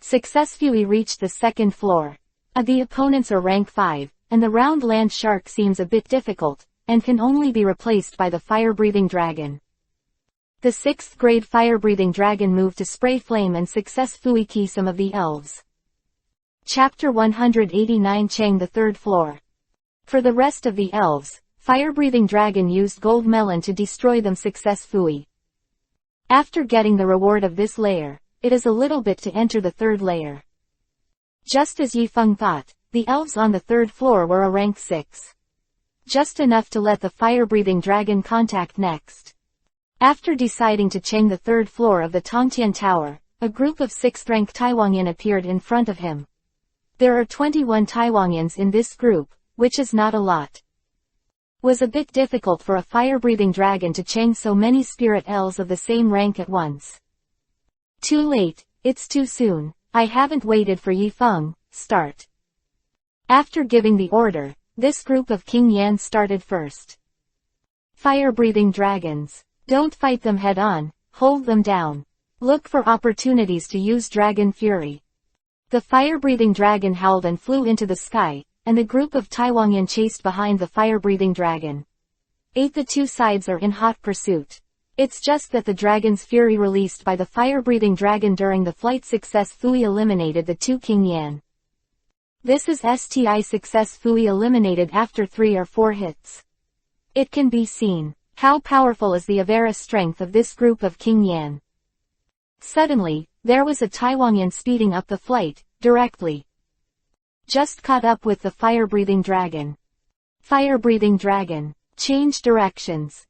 S1: Successfully reached the 2nd floor. The opponents are rank 5, and the Round Land Shark seems a bit difficult, and can only be replaced by the fire-breathing dragon. The 6th grade fire-breathing dragon moved to spray flame and successfully kill some of the elves. Chapter 189 Chang the 3rd floor. For the rest of the elves, fire-breathing dragon used gold melon to destroy them successfully. After getting the reward of this layer, it is a little bit to enter the 3rd layer. Just as Yifeng thought, the elves on the 3rd floor were a rank 6. Just enough to let the fire-breathing dragon contact next. After deciding to Chang the 3rd floor of the Tongtian Tower, a group of 6th rank Taiwangian appeared in front of him. There are 21 Taiwangians in this group, which is not a lot. Was a bit difficult for a fire-breathing dragon to Chang so many spirit elves of the same rank at once. Too late, it's too soon, I haven't waited for Yifeng, start. After giving the order, this group of King Yan started first. Fire-breathing dragons. Don't fight them head-on, hold them down. Look for opportunities to use Dragon Fury. The fire-breathing dragon howled and flew into the sky, and the group of Taiwangian chased behind the fire-breathing dragon. The two sides are in hot pursuit. It's just that the dragon's fury released by the fire-breathing dragon during the flight successfully eliminated the 2 King Yan. This is STI successfully eliminated after 3 or 4 hits. It can be seen how powerful is the Avera strength of this group of King Yan. Suddenly, there was a Taiwangian speeding up the flight, directly. Just caught up with the fire-breathing dragon. Fire-breathing dragon. Change directions.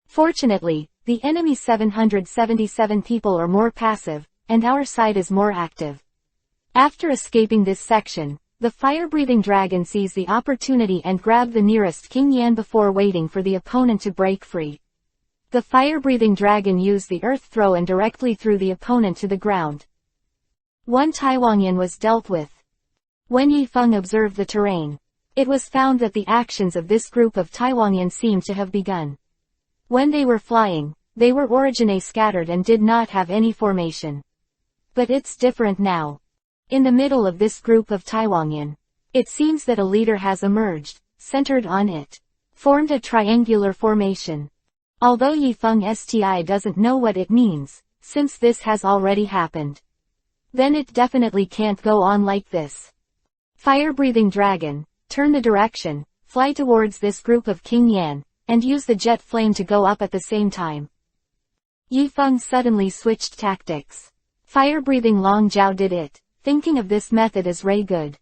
S1: Fortunately, the enemy 777 people are more passive, and our side is more active. After escaping this section, the fire-breathing dragon sees the opportunity and grabbed the nearest King Yan before waiting for the opponent to break free. The fire-breathing dragon used the earth throw and directly threw the opponent to the ground. 1 Taiwangian was dealt with. When Yifeng observed the terrain, it was found that the actions of this group of Taiwangian seemed to have begun. When they were flying, they were origine scattered and did not have any formation. But it's different now. In the middle of this group of Taiwangian, it seems that a leader has emerged, centered on it, formed a triangular formation. Although Yifeng STI doesn't know what it means, since this has already happened. Then it definitely can't go on like this. Fire-breathing dragon, turn the direction, fly towards this group of King Yan, and use the jet flame to go up at the same time. Yifeng suddenly switched tactics. Fire-breathing Long Zhao did it, thinking of this method as Ray good.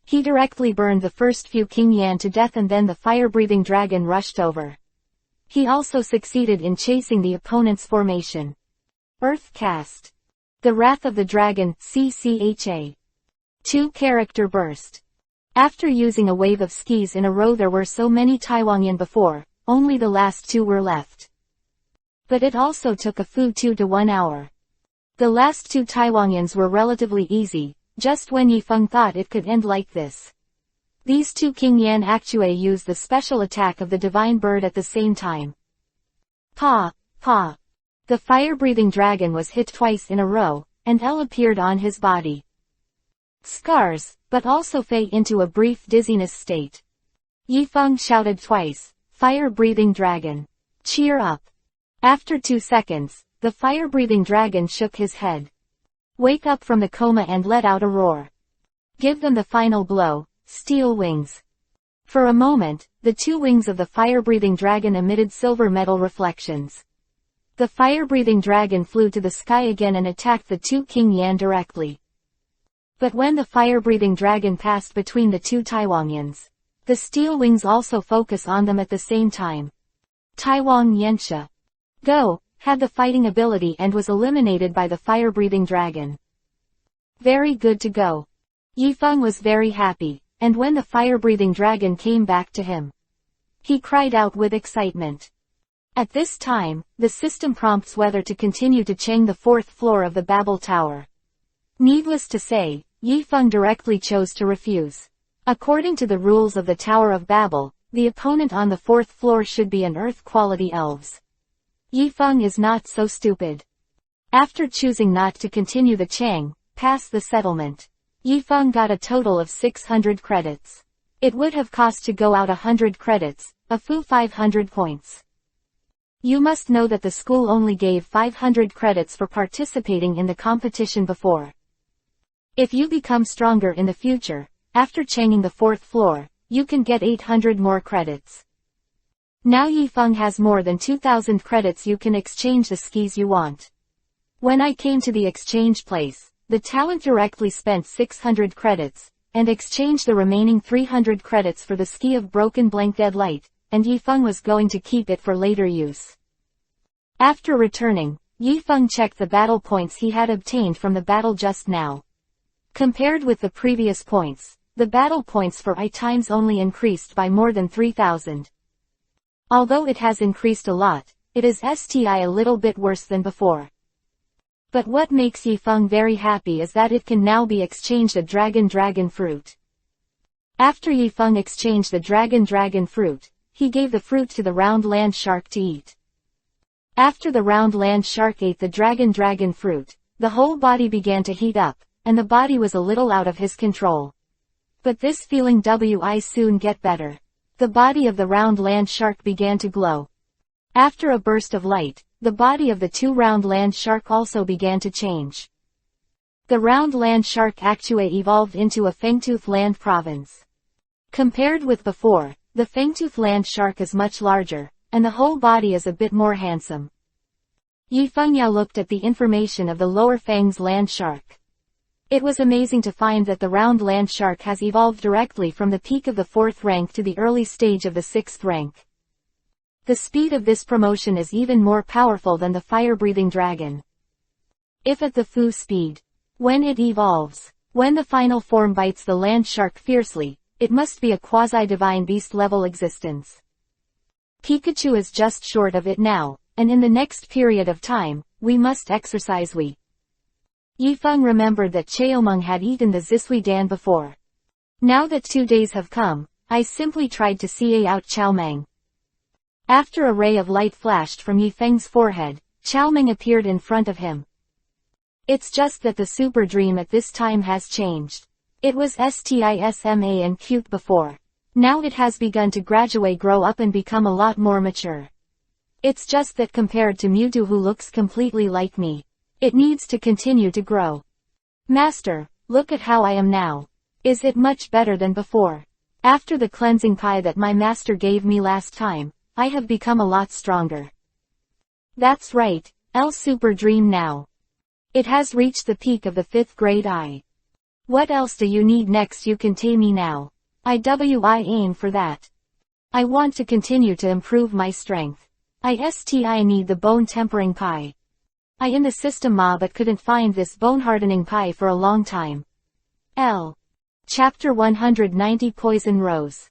S1: He directly burned the first few King Yan to death and then the fire-breathing dragon rushed over. He also succeeded in chasing the opponent's formation. Earth cast. The Wrath of the Dragon, CCHA. 2 character burst. After using a wave of skis in a row, there were so many Taiwangian before, only the last 2 were left. But it also took a full 2 to 1 hour. The last 2 Taiwangians were relatively easy, just when Yifeng thought it could end like this. These 2 King Yan actually used the special attack of the Divine Bird at the same time. Pa! Pa! The fire-breathing dragon was hit twice in a row, and L appeared on his body. Scars, but also fade into a brief dizziness state. Yifeng shouted twice, "Fire-breathing dragon! Cheer up!" After 2 seconds, the fire-breathing dragon shook his head. "Wake up from the coma and let out a roar. Give them the final blow, steel wings." For a moment, the 2 wings of the fire-breathing dragon emitted silver metal reflections. The fire-breathing dragon flew to the sky again and attacked the 2 King Yan directly. But when the fire-breathing dragon passed between the 2 Taiwangyans, the steel wings also focus on them at the same time. Taiwan Yensha Go had the fighting ability and was eliminated by the fire-breathing dragon. Very good to go. Yifeng was very happy, and when the fire-breathing dragon came back to him, he cried out with excitement. At this time, the system prompts whether to continue to Cheng the 4th floor of the Babel Tower. Needless to say, Yifeng directly chose to refuse. According to the rules of the Tower of Babel, the opponent on the 4th floor should be an Earth-quality elves. Yifeng is not so stupid. After choosing not to continue the Cheng, past the settlement, Yifeng got a total of 600 credits. It would have cost to go out 100 credits, a full 500 points. You must know that the school only gave 500 credits for participating in the competition before. If you become stronger in the future, after changing the 4th floor, you can get 800 more credits. Now Yifeng has more than 2,000 credits. You can exchange the skis you want. When I came to the exchange place, the talent directly spent 600 credits, and exchanged the remaining 300 credits for the ski of broken blank dead light, and Yifeng was going to keep it for later use. After returning, Yifeng checked the battle points he had obtained from the battle just now. Compared with the previous points, the battle points for items only increased by more than 3,000. Although it has increased a lot, it is still a little bit worse than before. But what makes Yifeng very happy is that it can now be exchanged a dragon fruit. After Yifeng exchanged the dragon fruit, he gave the fruit to the round land shark to eat. After the round land shark ate the dragon fruit, the whole body began to heat up, and the body was a little out of his control. But this feeling will soon get better. The body of the round land shark began to glow. After a burst of light, the body of the 2 round land shark also began to change. The round land shark actually evolved into a fangtooth land province. Compared with before, the fangtooth land shark is much larger, and the whole body is a bit more handsome. Yifeng Yao looked at the information of the lower fangs land shark. It was amazing to find that the round land shark has evolved directly from the peak of the 4th rank to the early stage of the 6th rank. The speed of this promotion is even more powerful than the fire-breathing dragon. If at the full speed, when it evolves, when the final form bites the land shark fiercely, it must be a quasi-divine beast-level existence. Pikachu is just short of it now, and in the next period of time, we must exercise Yifeng remembered that Cheomeng had eaten the Zisui Dan before. Now that 2 days have come, I simply tried to see out Chaomeng. After a ray of light flashed from Yifeng's forehead, Chaomeng appeared in front of him. It's just that the super dream at this time has changed. It was stisma and cute before. Now it has begun to gradually grow up and become a lot more mature. It's just that compared to Mewtwo, who looks completely like me, it needs to continue to grow. Master, look at how I am now. Is it much better than before? After the cleansing pie that my master gave me last time, I have become a lot stronger. That's right, L Super Dream now. It has reached the peak of the 5th grade I. What else do you need next? You can tame me now. I aim for that. I want to continue to improve my strength. I need the bone tempering pie. I in the system but couldn't find this bone hardening pie for a long time. L. Chapter 190 Poison Rose.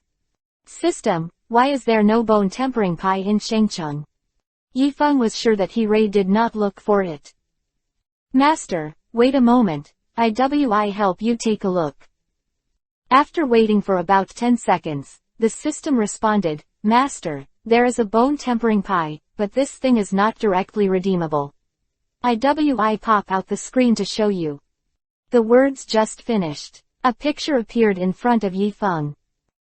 S1: System, why is there no bone tempering pie in Shengcheng? Yifeng was sure that Ray did not look for it. Master, wait a moment, I help you take a look. After waiting for about 10 seconds, the system responded, Master, there is a bone tempering pie, but this thing is not directly redeemable. I pop out the screen to show you. The words just finished. A picture appeared in front of Yi Feng.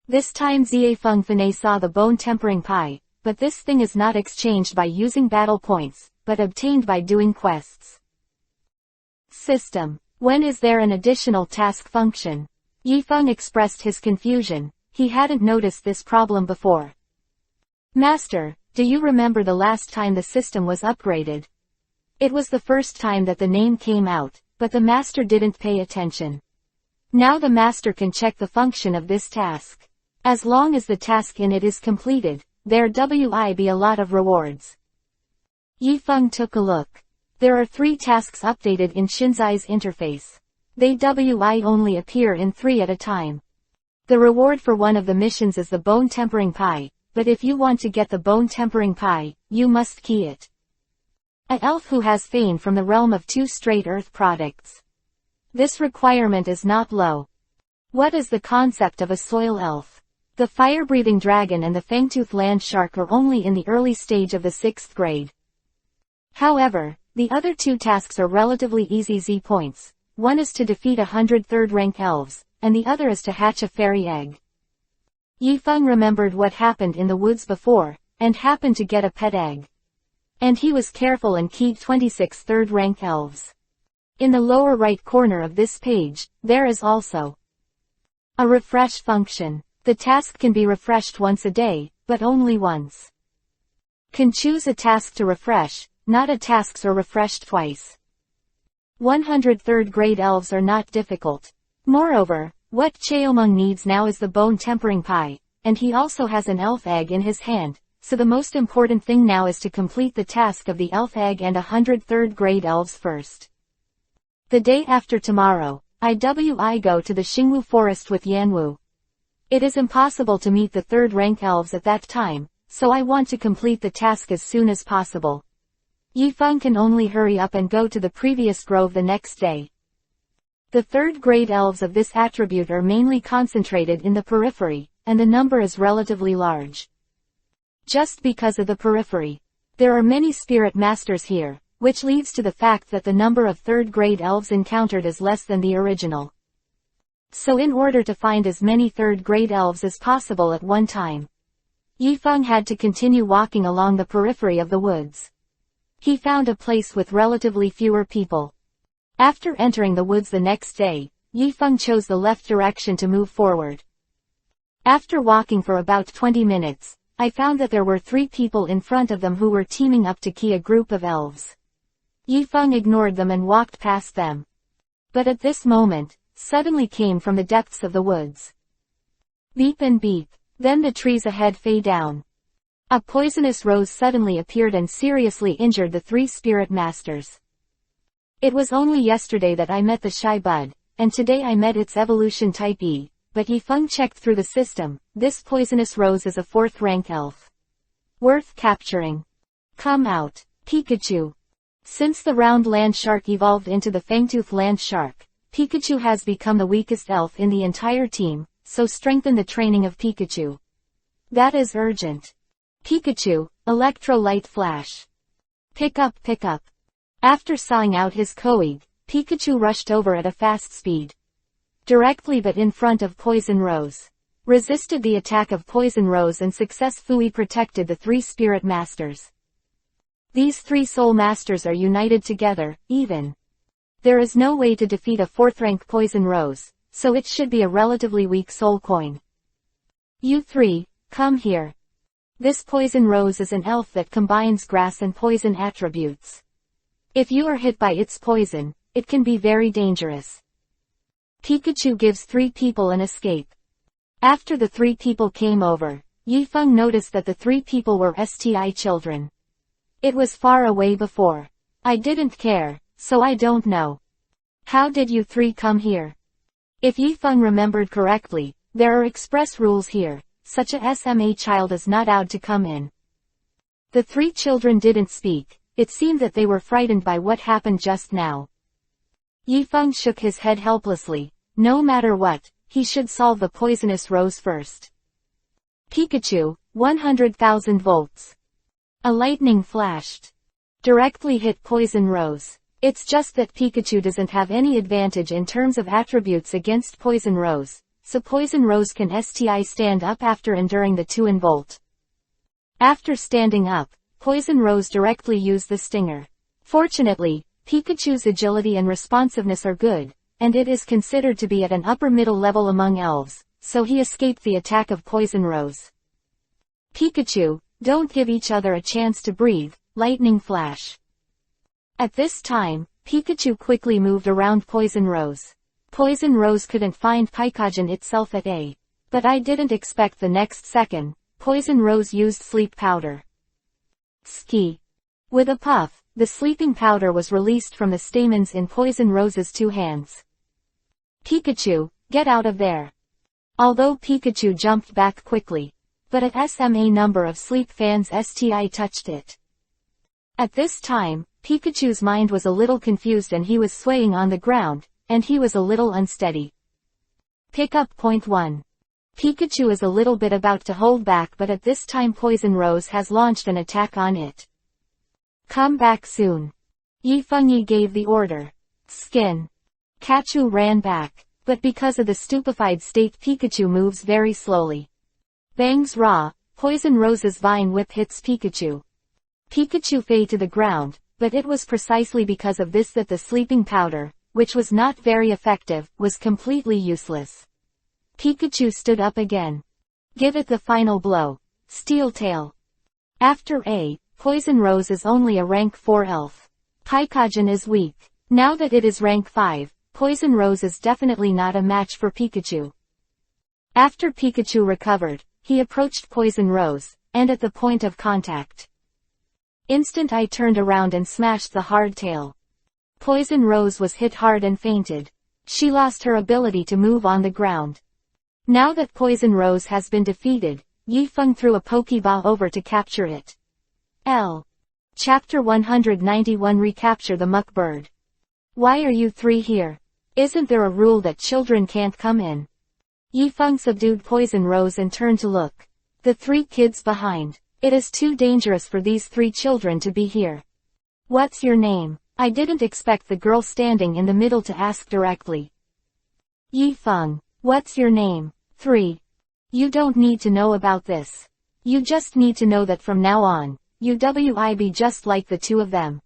S1: This time Xie Feng Fanei saw the bone-tempering pie, but this thing is not exchanged by using battle points, but obtained by doing quests. System. When is there an additional task function? Yi Feng expressed his confusion. He hadn't noticed this problem before. Master, do you remember the last time the system was upgraded? It was the first time that the name came out, but the master didn't pay attention. Now the master can check the function of this task. As long as the task in it is completed, there will be a lot of rewards. Yi Feng took a look. There are 3 tasks updated in Shinzai's interface. They will only appear in 3 at a time. The reward for one of the missions is the bone tempering pie, but if you want to get the bone tempering pie, you must key it. An elf who has fame from the realm of 2 straight earth products. This requirement is not low. What is the concept of a soil elf? The fire-breathing dragon and the fangtooth land shark are only in the early stage of the 6th grade. However, the other 2 tasks are relatively easy Z points. One is to defeat 100 third-rank elves, and the other is to hatch a fairy egg. Yi Feng remembered what happened in the woods before, and happened to get a pet egg. And he was careful and keyed 26 third-rank elves. In the lower right corner of this page, there is also a refresh function. The task can be refreshed once a day, but only once. Can choose a task to refresh, not a tasks are refreshed twice. 100 third-grade elves are not difficult. Moreover, what Cheomeng needs now is the bone tempering pie, and he also has an elf egg in his hand, so the most important thing now is to complete the task of the elf egg and 100 third-grade elves first. The day after tomorrow, I go to the Xingwu forest with Yanwu. It is impossible to meet the third-rank elves at that time, so I want to complete the task as soon as possible. Yi Feng can only hurry up and go to the previous grove the next day. The third-grade elves of this attribute are mainly concentrated in the periphery, and the number is relatively large. Just because of the periphery. There are many spirit masters here, which leads to the fact that the number of third-grade elves encountered is less than the original. So in order to find as many third-grade elves as possible at one time, Yi Feng had to continue walking along the periphery of the woods. He found a place with relatively fewer people. After entering the woods the next day, Yi Feng chose the left direction to move forward. After walking for about 20 minutes, I found that there were 3 people in front of them who were teaming up to key a group of elves. Yi Feng ignored them and walked past them. But at this moment, suddenly came from the depths of the woods. Beep and beep, then the trees ahead fade down. A poisonous rose suddenly appeared and seriously injured the 3 spirit masters. It was only yesterday that I met the shy bud, and today I met its evolution type E, but Yi Feng checked through the system. This poisonous rose is a 4th-rank elf. Worth capturing. Come out, Pikachu. Since the round land shark evolved into the fangtooth land shark, Pikachu has become the weakest elf in the entire team, so strengthen the training of Pikachu. That is urgent. Pikachu, Electro-Light Flash. Pick up. After sawing out his Koeg, Pikachu rushed over at a fast speed. Directly but in front of Poison Rose. Resisted the attack of Poison Rose and successfully protected the 3 spirit masters. These 3 soul masters are united together, even. There is no way to defeat a 4th-rank Poison Rose, so it should be a relatively weak soul coin. You 3, come here. This Poison Rose is an elf that combines grass and poison attributes. If you are hit by its poison, it can be very dangerous. Pikachu gives 3 people an escape. After the 3 people came over, Yi Feng noticed that the 3 people were STI children. It was far away before. I didn't care, so I don't know. How did you 3 come here? If Yi Feng remembered correctly, there are express rules here, such a SMA child is not allowed to come in. The 3 children didn't speak, it seemed that they were frightened by what happened just now. Yi Feng shook his head helplessly. No matter what, he should solve the poisonous rose first. Pikachu, 100,000 volts. A lightning flashed. Directly hit Poison Rose. It's just that Pikachu doesn't have any advantage in terms of attributes against Poison Rose, so Poison Rose can stand up after enduring the 2-in-Volt. After standing up, Poison Rose directly used the Stinger. Fortunately, Pikachu's agility and responsiveness are good, and it is considered to be at an upper middle level among elves, so he escaped the attack of Poison Rose. Pikachu, don't give each other a chance to breathe, Lightning Flash. At this time, Pikachu quickly moved around Poison Rose. Poison Rose couldn't find Pikachu itself at A. But I didn't expect the next second, Poison Rose used Sleep Powder. Ski. With a puff, the sleeping powder was released from the stamens in Poison Rose's 2 hands. Pikachu, get out of there. Although Pikachu jumped back quickly, but a SMA number of sleep fans touched it. At this time, Pikachu's mind was a little confused and he was swaying on the ground, and he was a little unsteady. Pickup point 1. Pikachu is a little bit about to hold back, but at this time Poison Rose has launched an attack on it. Come back soon. Yifeng gave the order. Skin. Kachu ran back, but because of the stupefied state Pikachu moves very slowly. Bangs Raw, Poison Rose's Vine Whip hits Pikachu. Pikachu fell to the ground, but it was precisely because of this that the sleeping powder, which was not very effective, was completely useless. Pikachu stood up again. Give it the final blow. Steel Tail. After A, Poison Rose is only a rank 4 elf. Pikachu is weak. Now that it is rank 5, Poison Rose is definitely not a match for Pikachu. After Pikachu recovered, he approached Poison Rose, and at the point of contact. I turned around and smashed the hardtail. Poison Rose was hit hard and fainted. She lost her ability to move on the ground. Now that Poison Rose has been defeated, Yifeng threw a Pokeball over to capture it. Chapter 191 Recapture the Muck Bird. Why are you 3 here? Isn't there a rule that children can't come in? Yifeng subdued Poison Rose and turned to look. The 3 kids behind. It is too dangerous for these 3 children to be here. What's your name? I didn't expect the girl standing in the middle to ask directly. Yifeng, what's your name? 3. You don't need to know about this. You just need to know that from now on, you will be just like the 2 of them.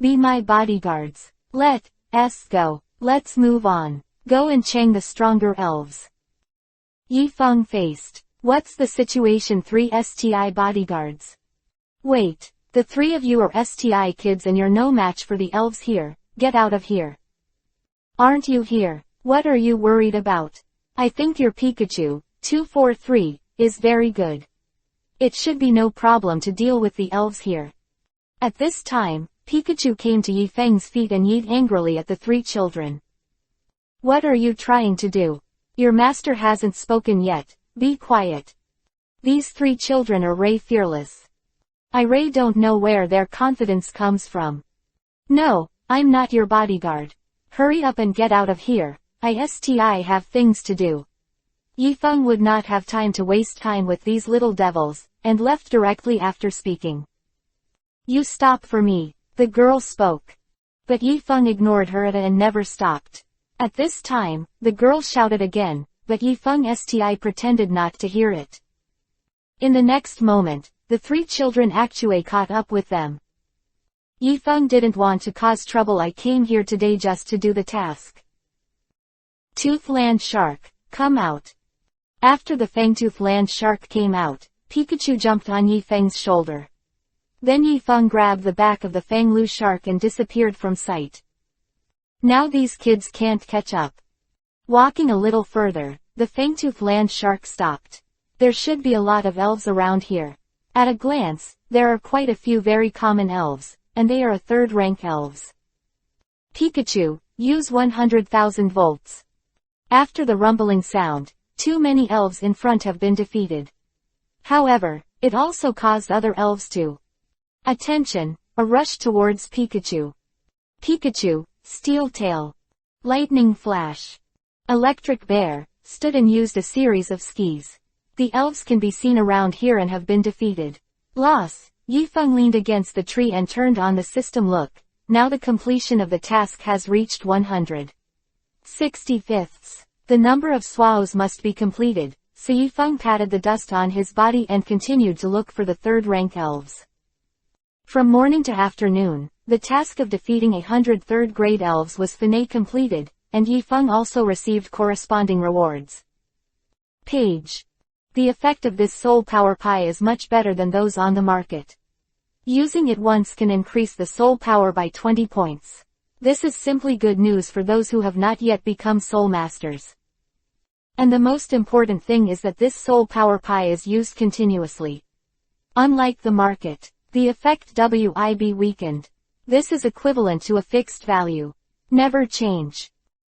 S1: Be my bodyguards. Let's go. Let's move on. Go and chang the stronger elves. Yifeng faced. What's the situation? 3 bodyguards. Wait, the 3 of you are kids and you're no match for the elves here, get out of here. Aren't you here? What are you worried about? I think your Pikachu, 243, is very good. It should be no problem to deal with the elves here. At this time, Pikachu came to Yifeng's feet and yeeted angrily at the 3 children. What are you trying to do? Your master hasn't spoken yet. Be quiet. These 3 children are fearless. I don't know where their confidence comes from. No, I'm not your bodyguard. Hurry up and get out of here. I have things to do. Yifeng would not have time to waste time with these little devils, and left directly after speaking. You stop for me, the girl spoke. But Yifeng ignored her and never stopped. At this time, the girl shouted again, but Yifeng pretended not to hear it. In the next moment, the 3 children actually caught up with them. Yifeng didn't want to cause trouble. I came here today just to do the task. Tooth Land Shark, come out. After the Fangtooth Land Shark came out, Pikachu jumped on Yifeng's shoulder. Then Yifeng grabbed the back of the Fanglu Shark and disappeared from sight. Now these kids can't catch up. Walking a little further, the Fangtooth Land Shark stopped. There should be a lot of elves around here. At a glance, there are quite a few very common elves, and they are a 3rd-rank elves. Pikachu, use 100,000 volts. After the rumbling sound, too many elves in front have been defeated. However, it also caused other elves to attention, a rush towards Pikachu. Pikachu, Steel Tail, Lightning Flash, Electric Bear, stood and used a series of skis. The elves can be seen around here and have been defeated. Loss. Yifeng leaned against the tree and turned on the system. Look, Now the completion of the task has reached 165. The number of swallows must be completed, so Yifeng patted the dust on his body and continued to look for the third-rank elves. From morning to afternoon, the task of defeating 100 third-grade elves was completed, and Yifeng also received corresponding rewards. Page. The effect of this soul power pie is much better than those on the market. Using it once can increase the soul power by 20 points. This is simply good news for those who have not yet become soul masters. And the most important thing is that this soul power pie is used continuously. Unlike the market, the effect WIB weakened. This is equivalent to a fixed value. Never change.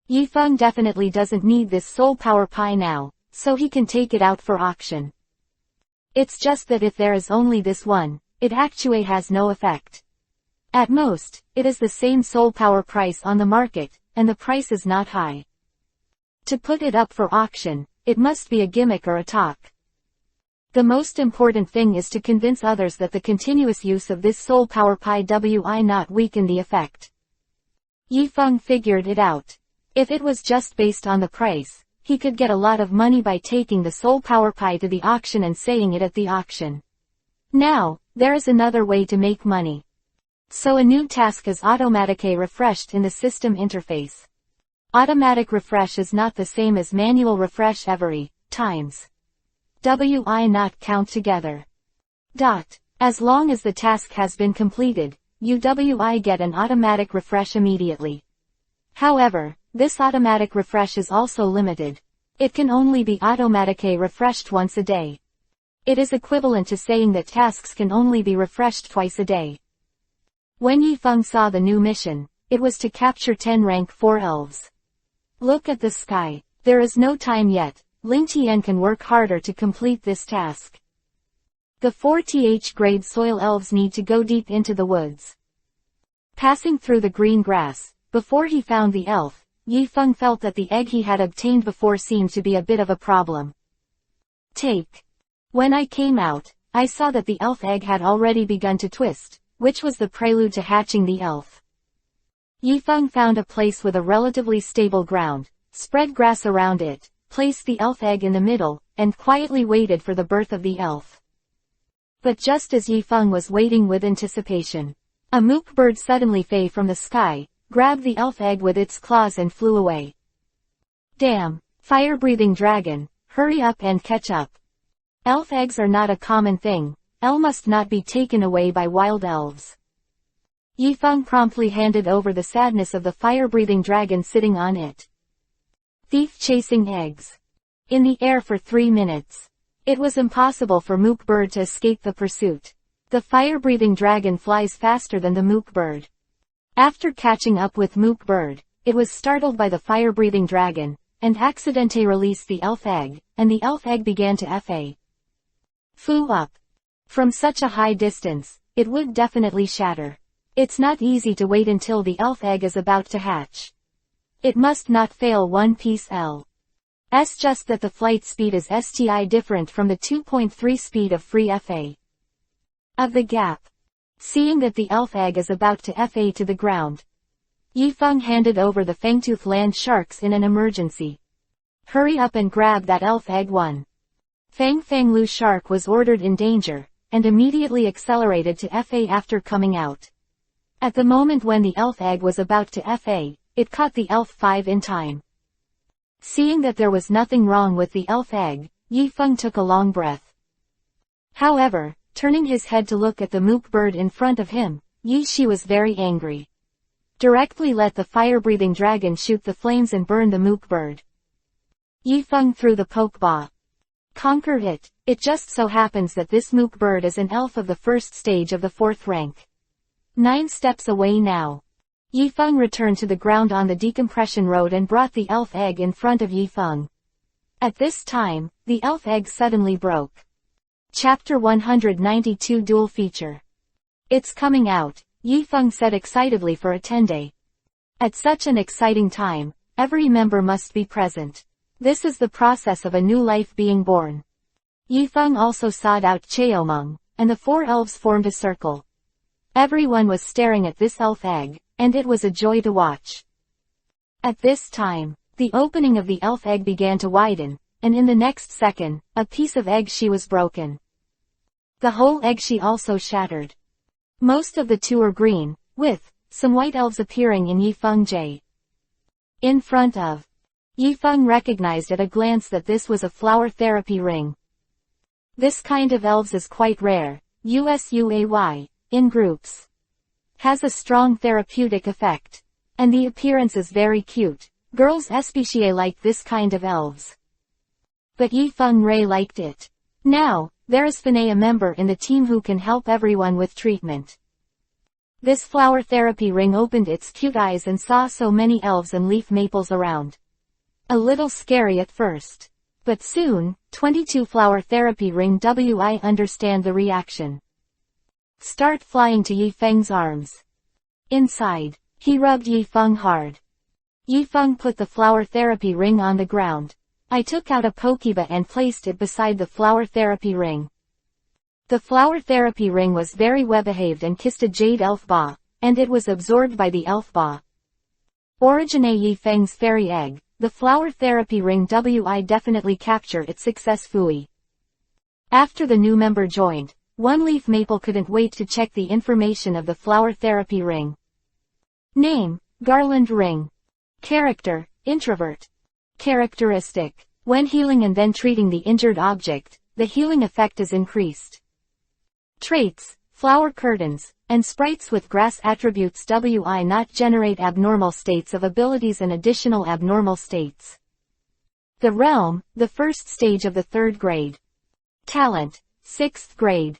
S1: Yifeng definitely doesn't need this soul power pie now, so he can take it out for auction. It's just that if there is only this one, it actually has no effect. At most, it is the same soul power price on the market, and the price is not high. To put it up for auction, it must be a gimmick or a talk. The most important thing is to convince others that the continuous use of this soul power pie will not weaken the effect. Yifeng figured it out. If it was just based on the price, he could get a lot of money by taking the soul power pie to the auction and saying it at the auction. Now, there is another way to make money. So a new task is automatically refreshed in the system interface. Automatic refresh is not the same as manual refresh every times. Not count together. As long as the task has been completed, you get an automatic refresh immediately. However, this automatic refresh is also limited. It can only be automatically refreshed once a day. It is equivalent to saying that tasks can only be refreshed twice a day. When Yifeng saw the new mission, it was to capture 10 rank 4 elves. Look at the sky. There is no time yet. Ling Tian can work harder to complete this task. The 4th grade soil elves need to go deep into the woods. Passing through the green grass, before he found the elf, Yifeng felt that the egg he had obtained before seemed to be a bit of a problem. When I came out, I saw that the elf egg had already begun to twist, which was the prelude to hatching the elf. Yifeng found a place with a relatively stable ground, spread grass around it, placed the elf egg in the middle, and quietly waited for the birth of the elf. But just as Yifeng was waiting with anticipation, a mook bird suddenly fell from the sky, grabbed the elf egg with its claws and flew away. Damn, fire-breathing dragon, hurry up and catch up. Elf eggs are not a common thing. Must not be taken away by wild elves. Yifeng promptly handed over the sadness of the fire-breathing dragon sitting on it. Thief chasing eggs. In the air for 3 minutes. It was impossible for mook bird to escape the pursuit. The fire-breathing dragon flies faster than the mook bird. After catching up with mook bird, it was startled by the fire-breathing dragon, and accidentally released the elf egg, and the elf egg began to flew up. From such a high distance, it would definitely shatter. It's not easy to wait until the elf egg is about to hatch. It must not fail one piece It's just that the flight speed is different from the 2.3 speed of free FA. Of the gap. Seeing that the elf egg is about to FA to the ground, Yifeng handed over the fangtooth land sharks in an emergency. Hurry up and grab that elf egg one. Fang Lu shark was ordered in danger, and immediately accelerated to FA after coming out. At the moment when the elf egg was about to FA, it caught the elf 5 in time. Seeing that there was nothing wrong with the elf egg, Yifeng took a long breath. However, turning his head to look at the mook bird in front of him, Shi was very angry. Directly let the fire-breathing dragon shoot the flames and burn the mook bird. Yifeng threw the pokeball. Conquer it. It just so happens that this mook bird is an elf of the first stage of the 4th rank. 9 steps away now. Yifeng returned to the ground on the decompression road and brought the elf egg in front of Yifeng. At this time, the elf egg suddenly broke. Chapter 192 Dual Feature. It's coming out, Yifeng said excitedly for a 10-day. At such an exciting time, every member must be present. This is the process of a new life being born. Yifeng also sought out Cheomeng, and the 4 elves formed a circle. Everyone was staring at this elf egg, and it was a joy to watch. At this time, the opening of the elf egg began to widen, and in the next second, a piece of egg she was broken. The whole egg she also shattered. Most of the two are green, with some white elves appearing in Yifeng J. in front of. Yifeng recognized at a glance that this was a flower therapy ring. This kind of elves is quite rare, usually, in groups. Has a strong therapeutic effect. And the appearance is very cute. Girls especially like this kind of elves. But Yifeng Ray liked it. Now, there is Fanay, a member in the team who can help everyone with treatment. This flower therapy ring opened its cute eyes and saw so many elves and leaf maples around. A little scary at first. But soon, 22 flower therapy ring I understand the reaction. Start flying to Yifeng's arms. Inside, he rubbed Yifeng hard. Yifeng put the flower therapy ring on the ground. I took out a Pokeba and placed it beside the flower therapy ring. The flower therapy ring was very well-behaved and kissed a jade elf ba, and it was absorbed by the elf ba. Origine Yifeng's fairy egg, the flower therapy ring I definitely capture its success fui. After the new member joined, one leaf maple couldn't wait to check the information of the flower therapy ring. Name, garland ring. Character, introvert. Characteristic. When healing and then treating the injured object, the healing effect is increased. Traits, flower curtains, and sprites with grass attributes I not generate abnormal states of abilities and additional abnormal states. The realm, the first stage of the 3rd grade. Talent, 6th grade.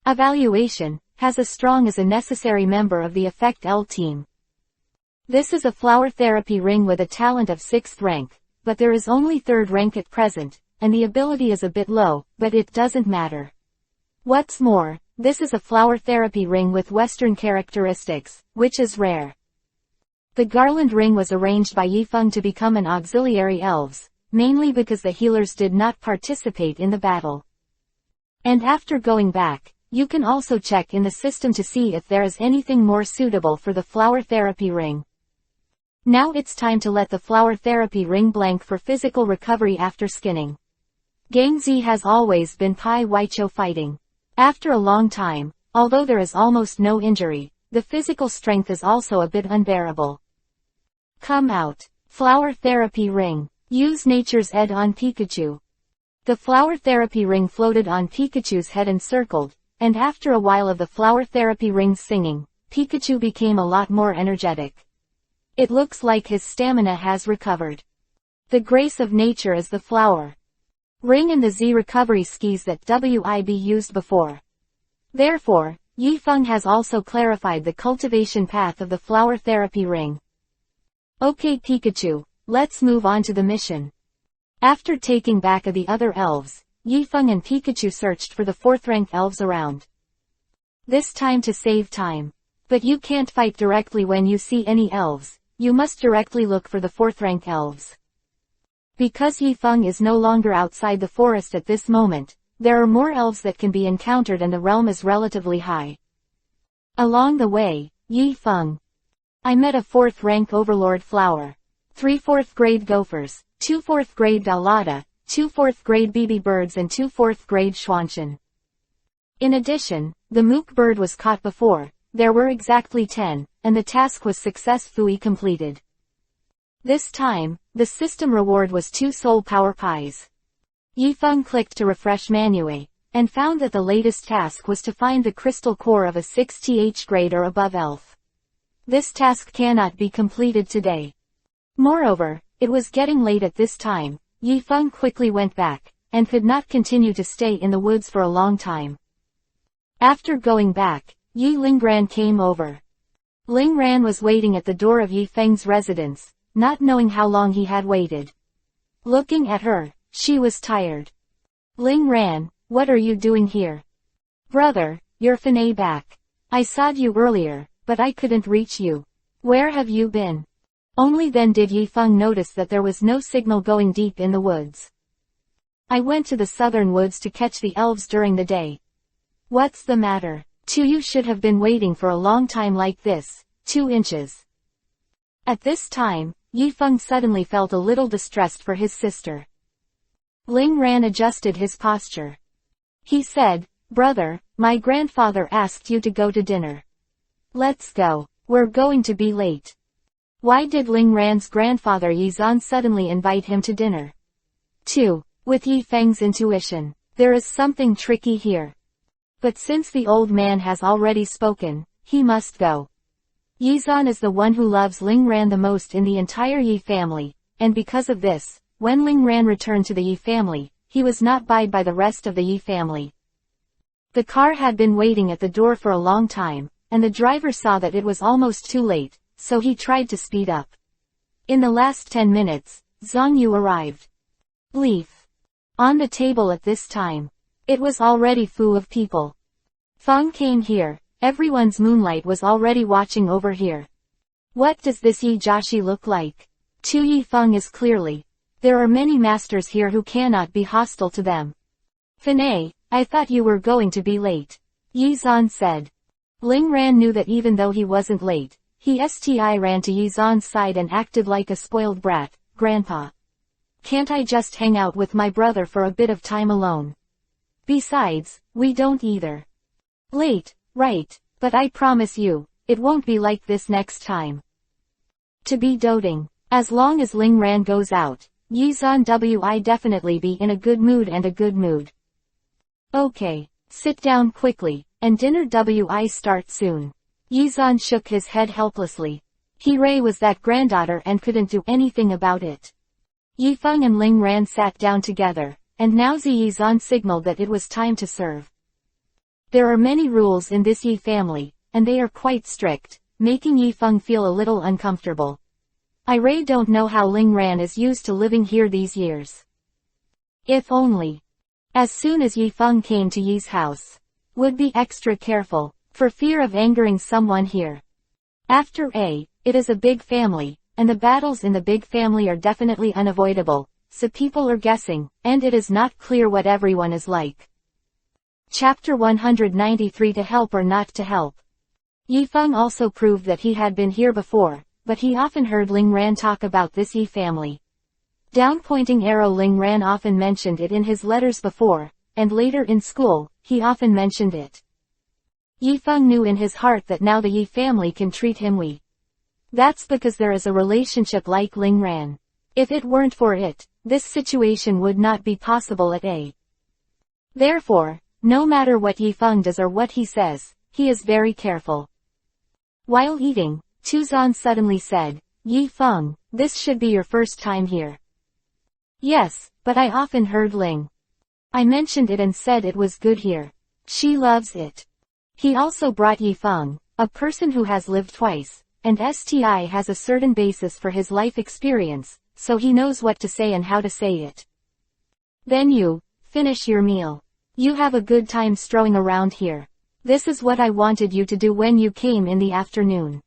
S1: Evaluation, has a strong as a necessary member of the Effect L team. This is a flower therapy ring with a talent of 6th rank, but there is only 3rd rank at present, and the ability is a bit low, but it doesn't matter. What's more, this is a flower therapy ring with Western characteristics, which is rare. The garland ring was arranged by Yifeng to become an auxiliary elves, mainly because the healers did not participate in the battle. And after going back, you can also check in the system to see if there is anything more suitable for the flower therapy ring. Now it's time to let the flower therapy ring blank for physical recovery after skinning. Gangzi has always been Pai Waicho fighting. After a long time, although there is almost no injury, the physical strength is also a bit unbearable. Come out. Flower therapy ring. Use nature's ed on Pikachu. The flower therapy ring floated on Pikachu's head and circled, and after a while of the flower therapy ring's singing, Pikachu became a lot more energetic. It looks like his stamina has recovered. The grace of nature is the flower ring and the Z recovery skis that WIB used before. Therefore, Yifeng has also clarified the cultivation path of the flower therapy ring. Okay Pikachu, let's move on to the mission. After taking back of the other elves, Yifeng and Pikachu searched for the 4th rank elves around. This time to save time. But you can't fight directly when you see any elves, you must directly look for the 4th rank elves. Because Yifeng is no longer outside the forest at this moment, there are more elves that can be encountered and the realm is relatively high. Along the way, Yifeng. I met a 4th rank overlord flower. 3 4th grade gophers, 2 4th grade Dalada, 2 4th grade BB birds and 2 4th grade Schwanshan. In addition, the mook bird was caught before, there were exactly 10, and the task was successfully completed. This time, the system reward was 2 soul power pies. Yifeng clicked to refresh Manue, and found that the latest task was to find the crystal core of a 6th grade or above elf. This task cannot be completed today. Moreover, it was getting late at this time. Yifeng quickly went back, and could not continue to stay in the woods for a long time. After going back, Yi Lingran came over. Lingran was waiting at the door of Yifeng's residence, not knowing how long he had waited. Looking at her, she was tired. Lingran, what are you doing here? Brother, you're Fanay back. I sawed you earlier, but I couldn't reach you. Where have you been? Only then did Yifeng notice that there was no signal going deep in the woods. I went to the southern woods to catch the elves during the day. What's the matter? You should have been waiting for a long time like this. 2 inches. At this time, Yifeng suddenly felt a little distressed for his sister. Ling Ran adjusted his posture. He said, "Brother, my grandfather asked you to go to dinner. Let's go. We're going to be late." Why did Ling Ran's grandfather Yizan suddenly invite him to dinner? 2. With Yifeng's intuition, there is something tricky here. But since the old man has already spoken, he must go. Yizan is the one who loves Ling Ran the most in the entire Yi family, and because of this, when Ling Ran returned to the Yi family, he was not buyed by the rest of the Yi family. The car had been waiting at the door for a long time, and the driver saw that it was almost too late, so he tried to speed up. In the last 10 minutes, Zhang Yu arrived. Leaf. On the table at this time. It was already full of people. Feng came here, everyone's moonlight was already watching over here. What does this Yi Jiaxi look like? To Yifeng is clearly. There are many masters here who cannot be hostile to them. Fanei, I thought you were going to be late. Yizan said. Ling Ran knew that even though he wasn't late, he ran to Yizan's side and acted like a spoiled brat. Grandpa. Can't I just hang out with my brother for a bit of time alone? Besides, we don't either. Late, right, but I promise you, it won't be like this next time. To be doting. As long as Ling Ran goes out, Yizan will definitely be in a good mood and a good mood. Okay, sit down quickly, and dinner will start soon. Yizan shook his head helplessly. He was that granddaughter and couldn't do anything about it. Yifeng and Ling Ran sat down together, and now Yizan signaled that it was time to serve. There are many rules in this Yi family, and they are quite strict, making Yifeng feel a little uncomfortable. I don't know how Ling Ran is used to living here these years. If only. As soon as Yifeng came to Yi's house, would be extra careful, for fear of angering someone here. After it is a big family, and the battles in the big family are definitely unavoidable, so people are guessing, and it is not clear what everyone is like. Chapter 193 To Help or Not to Help. Yifeng also proved that he had been here before, but he often heard Ling Ran talk about this Yi family. Down-pointing arrow Ling Ran often mentioned it in his letters before, and later in school, he often mentioned it. Yifeng knew in his heart that now the Yi family can treat him Wei. That's because there is a relationship like Ling Ran. If it weren't for it, this situation would not be possible at A. Therefore, no matter what Yifeng does or what he says, he is very careful. While eating, Tuzan suddenly said, Yifeng, this should be your first time here. Yes, but I often heard Ling. I mentioned it and said it was good here. She loves it. He also brought Yifeng, a person who has lived twice, and has a certain basis for his life experience, so he knows what to say and how to say it. Then you, finish your meal. You have a good time strolling around here. This is what I wanted you to do when you came in the afternoon.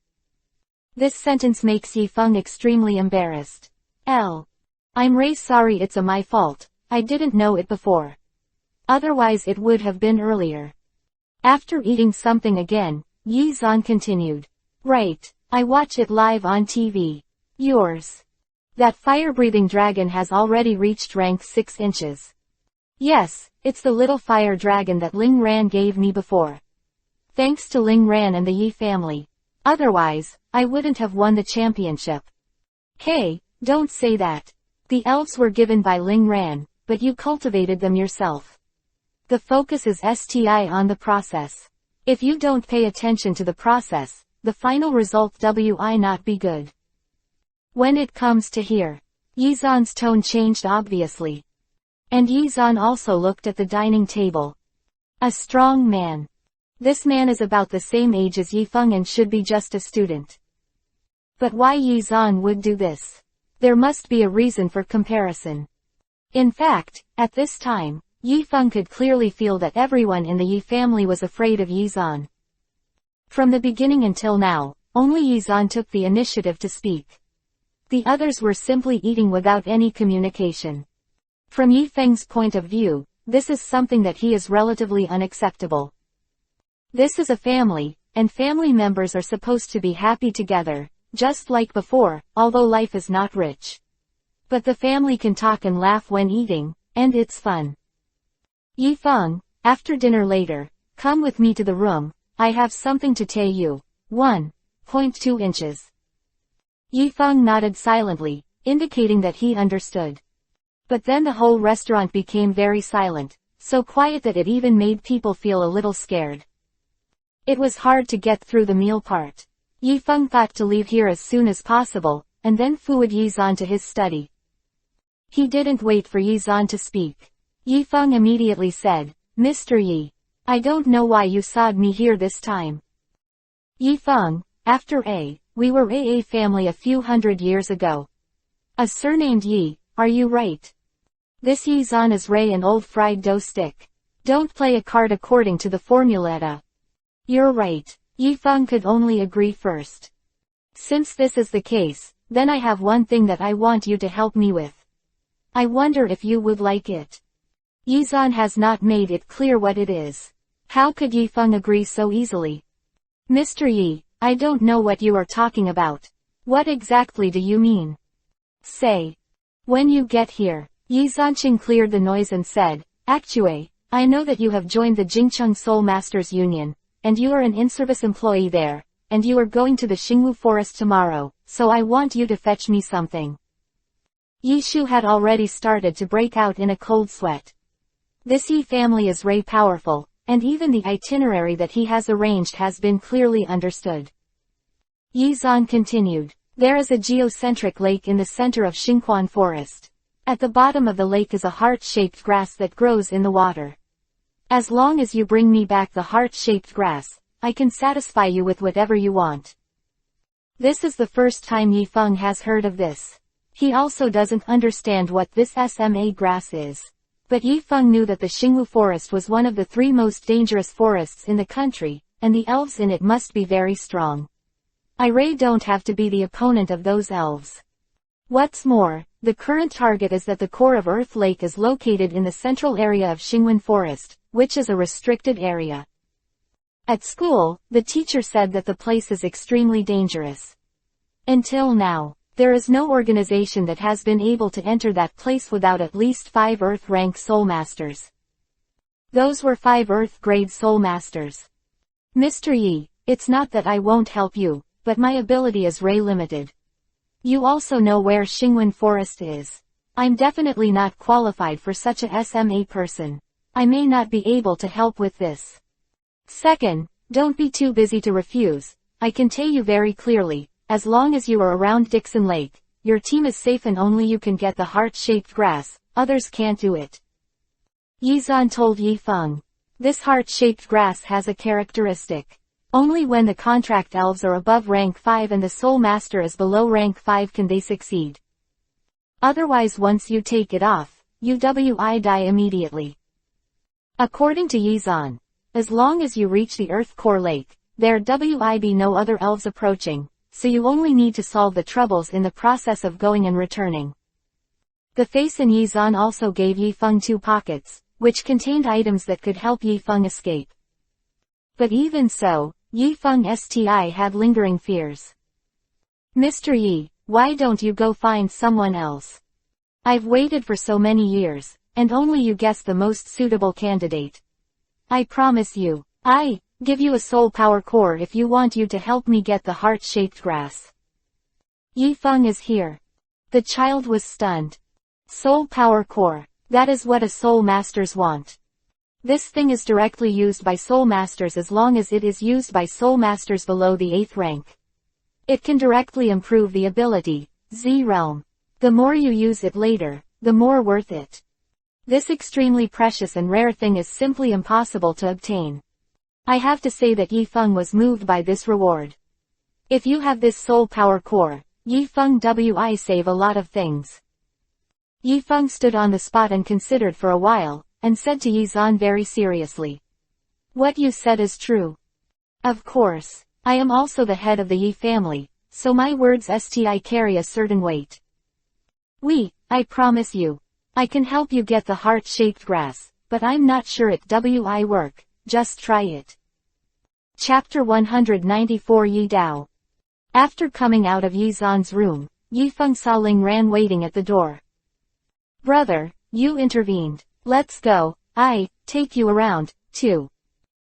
S1: This sentence makes Yifeng extremely embarrassed. I'm sorry, it's my fault. I didn't know it before. Otherwise it would have been earlier. After eating something again, Yizan continued. Right, I watch it live on TV. Yours. That fire-breathing dragon has already reached rank 6 inches. Yes, it's the little fire dragon that Ling Ran gave me before. Thanks to Ling Ran and the Yi family. Otherwise, I wouldn't have won the championship. Hey, don't say that. The elves were given by Ling Ran, but you cultivated them yourself. The focus is on the process. If you don't pay attention to the process, the final result will not be good. When it comes to here, Yizan's tone changed obviously. And Yizan also looked at the dining table. A strong man. This man is about the same age as Yifeng and should be just a student. But why Yizan would do this? There must be a reason for comparison. In fact, at this time, Yifeng could clearly feel that everyone in the Yi family was afraid of Yizan. From the beginning until now, only Yizan took the initiative to speak. The others were simply eating without any communication. From Yifeng's point of view, this is something that he is relatively unacceptable. This is a family, and family members are supposed to be happy together, just like before, although life is not rich. But the family can talk and laugh when eating, and it's fun. Yi Feng, after dinner later, come with me to the room, I have something to tell you. 1.2 inches. Yi Feng nodded silently, indicating that he understood. But then the whole restaurant became very silent, so quiet that it even made people feel a little scared. It was hard to get through the meal part. Yi Feng thought to leave here as soon as possible, and then forward Yi Zhan to his study. He didn't wait for Yi Zhan to speak. Yi Feng immediately said, Mr. Yi, I don't know why you sawed me here this time. Yi Feng, we were a family a few hundred years ago. A surnamed Yi, are you right? This Yi Zhan is an old fried dough stick. Don't play a card according to the formuletta. You're right. Yi Feng could only agree first. Since this is the case, then I have one thing that I want you to help me with. I wonder if you would like it. Yi Zhan has not made it clear what it is. How could Yi Feng agree so easily? Mr. Yi, I don't know what you are talking about. What exactly do you mean? Say. When you get here. Yi Zhanqing cleared the noise and said, Actually, I know that you have joined the Jingcheng Soul Masters Union, and you are an in-service employee there, and you are going to the Xingwu Forest tomorrow, so I want you to fetch me something. Yi Shu had already started to break out in a cold sweat. This Yi family is powerful, and even the itinerary that he has arranged has been clearly understood. Yi Zhan continued, there is a geocentric lake in the center of Xingquan Forest. At the bottom of the lake is a heart-shaped grass that grows in the water. As long as you bring me back the heart-shaped grass, I can satisfy you with whatever you want. This is the first time Yi Feng has heard of this. He also doesn't understand what this SMA grass is. But Yi Feng knew that the Xingwu Forest was one of the 3 most dangerous forests in the country, and the elves in it must be very strong. I don't have to be the opponent of those elves. What's more, the current target is that the core of Earth Lake is located in the central area of Xingwen Forest, which is a restricted area. At school, the teacher said that the place is extremely dangerous. Until now, there is no organization that has been able to enter that place without at least 5 Earth-rank Soul Masters. Those were 5 Earth-grade Soul Masters. Mr. Yi, it's not that I won't help you, but my ability is limited. You also know where Xingwen Forest is. I'm definitely not qualified for such a SMA person. I may not be able to help with this. Second, don't be too busy to refuse. I can tell you very clearly, as long as you are around Dixon Lake, your team is safe and only you can get the heart-shaped grass, others can't do it. Yi Zhan told Yi Feng. This heart-shaped grass has a characteristic. Only when the contract elves are above rank 5 and the Soul Master is below rank 5 can they succeed. Otherwise once you take it off, you die immediately. According to Yi Zhan, as long as you reach the Earth Core Lake, there will be no other elves approaching, so you only need to solve the troubles in the process of going and returning. The face in Yi Zhan also gave Yi Feng 2 pockets, which contained items that could help Yi Feng escape. But even so, Yi Feng had lingering fears. Mr. Yi, why don't you go find someone else? I've waited for so many years, and only you guess the most suitable candidate. I promise you, I give you a soul power core if you want you to help me get the heart-shaped grass. Yi Feng is here. The child was stunned. Soul power core, that is what a soul masters want. This thing is directly used by soul masters as long as it is used by soul masters below the 8th rank. It can directly improve the ability, Z Realm. The more you use it later, the more worth it. This extremely precious and rare thing is simply impossible to obtain. I have to say that Yi Feng was moved by this reward. If you have this soul power core, Yi Feng will save a lot of things. Yi Feng stood on the spot and considered for a while, and said to Yi Zhan very seriously. What you said is true. Of course, I am also the head of the Yi family, so my words carry a certain weight. I promise you. I can help you get the heart-shaped grass, but I'm not sure it will work, just try it. Chapter 194 Yi Dao. After coming out of Yi Zan's room, Yi Feng saw Ling Ran waiting at the door. Brother, you intervened. Let's go, I take you around, too.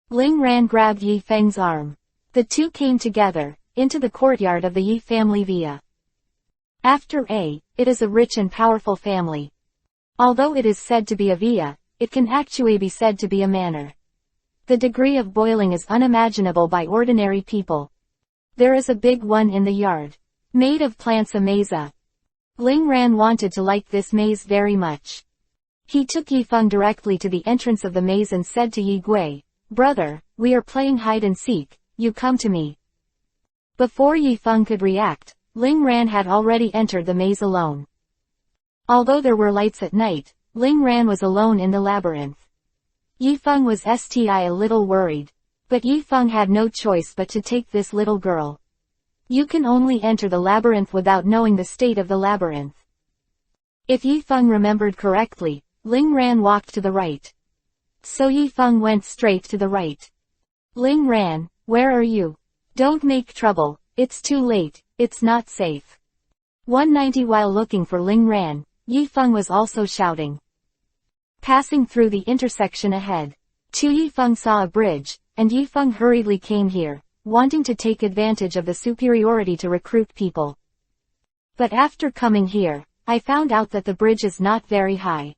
S1: Ling Ran grabbed Yi Feng's arm. The two came together, into the courtyard of the Yi family villa. It is a rich and powerful family. Although it is said to be a villa, it can actually be said to be a manor. The degree of boiling is unimaginable by ordinary people. There is a big one in the yard. Made of plants, a maze. Ling Ran wanted to like this maze very much. He took Yi Feng directly to the entrance of the maze and said to Yi Gui, "Brother, we are playing hide and seek, you come to me." Before Yi Feng could react, Ling Ran had already entered the maze alone. Although there were lights at night, Ling Ran was alone in the labyrinth. Yi Feng was a little worried. But Yi Feng had no choice but to take this little girl. You can only enter the labyrinth without knowing the state of the labyrinth. If Yi Feng remembered correctly, Ling Ran walked to the right. So Yi Feng went straight to the right. Ling Ran, where are you? Don't make trouble, it's too late, it's not safe. 190 While looking for Ling Ran, Yi Feng was also shouting. Passing through the intersection ahead, Yi Feng saw a bridge, and Yi Feng hurriedly came here, wanting to take advantage of the superiority to recruit people. But after coming here, I found out that the bridge is not very high.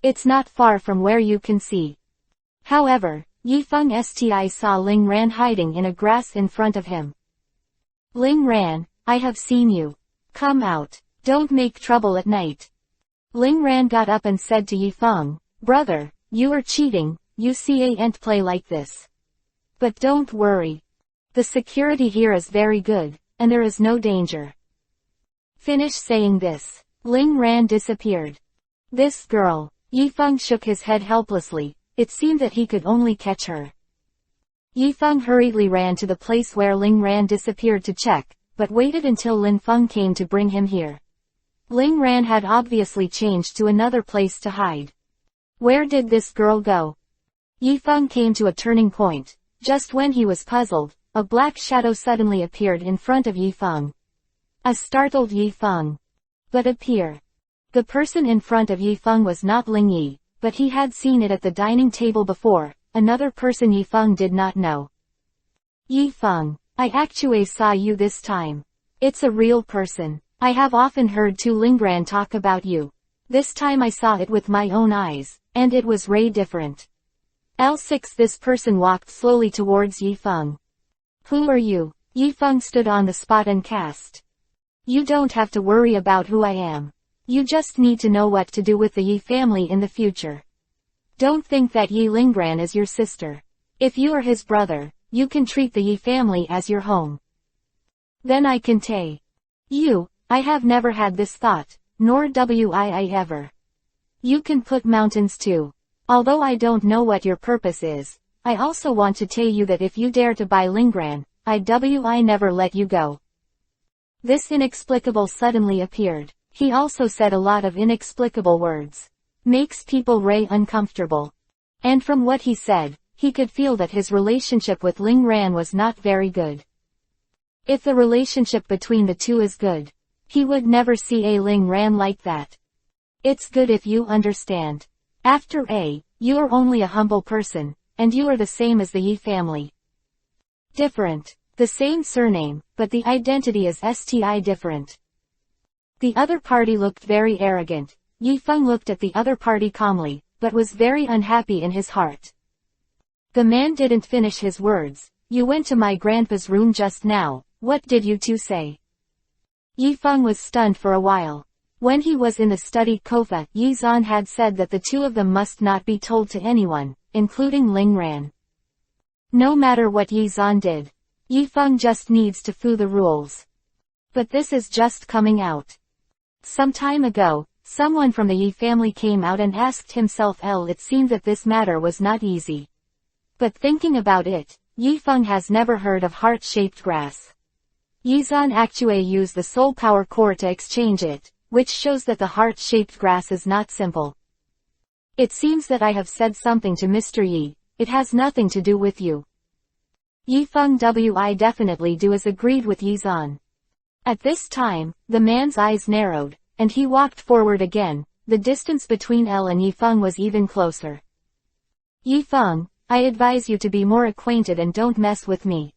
S1: It's not far from where you can see. However, Yi Feng saw Ling Ran hiding in a grass in front of him. Ling Ran, I have seen you. Come out. Don't make trouble at night. Ling Ran got up and said to Yi Feng, Brother, you are cheating, you can't play like this. But don't worry. The security here is very good, and there is no danger. Finish saying this. Ling Ran disappeared. This girl. Yi Feng shook his head helplessly, it seemed that he could only catch her. Yi Feng hurriedly ran to the place where Ling Ran disappeared to check, but waited until Lin Feng came to bring him here. Ling Ran had obviously changed to another place to hide. Where did this girl go? Yi Feng came to a turning point. Just when he was puzzled, a black shadow suddenly appeared in front of Yi Feng. A startled Yi Feng. But appear. The person in front of Yi Feng was not Ling Yi, but he had seen it at the dining table before, another person Yi Feng did not know. Yi Feng, I actually saw you this time. It's a real person. I have often heard Ling Ran talk about you. This time I saw it with my own eyes, and it was way different. L6 This person walked slowly towards Yi Feng. Who are you? Yi Feng stood on the spot and cast. You don't have to worry about who I am. You just need to know what to do with the Yi family in the future. Don't think that Yi Lingran is your sister. If you are his brother, you can treat the Yi family as your home. Then I can take you. I have never had this thought, nor I ever. You can put mountains too. Although I don't know what your purpose is, I also want to tell you that if you dare to buy Lingran, I never let you go. This inexplicable suddenly appeared. He also said a lot of inexplicable words. Makes people uncomfortable. And from what he said, he could feel that his relationship with Ling Ran was not very good. If the relationship between the two is good, he would never see a Ling Ran like that. It's good if you understand. After you are only a humble person, and you are the same as the Yi family. Different. The same surname, but the identity is different. The other party looked very arrogant. Yi Feng looked at the other party calmly, but was very unhappy in his heart. The man didn't finish his words. You went to my grandpa's room just now, what did you two say? Yi Feng was stunned for a while. When he was in the study Kofa, Yi Zan had said that the two of them must not be told to anyone, including Ling Ran. No matter what Yi Zan did, Yi Feng just needs to follow the rules. But this is just coming out. Some time ago, someone from the Yi family came out and asked himself it seemed that this matter was not easy. But thinking about it, Yi Feng has never heard of heart-shaped grass. Yi Zan actually used the soul power core to exchange it, which shows that the heart-shaped grass is not simple. It seems that I have said something to Mr. Yi, it has nothing to do with you. Yifeng Wi definitely do as agreed with Yizan. At this time, the man's eyes narrowed, and he walked forward again. The distance between Elle and Yifeng was even closer. Yifeng, I advise you to be more acquainted and don't mess with me.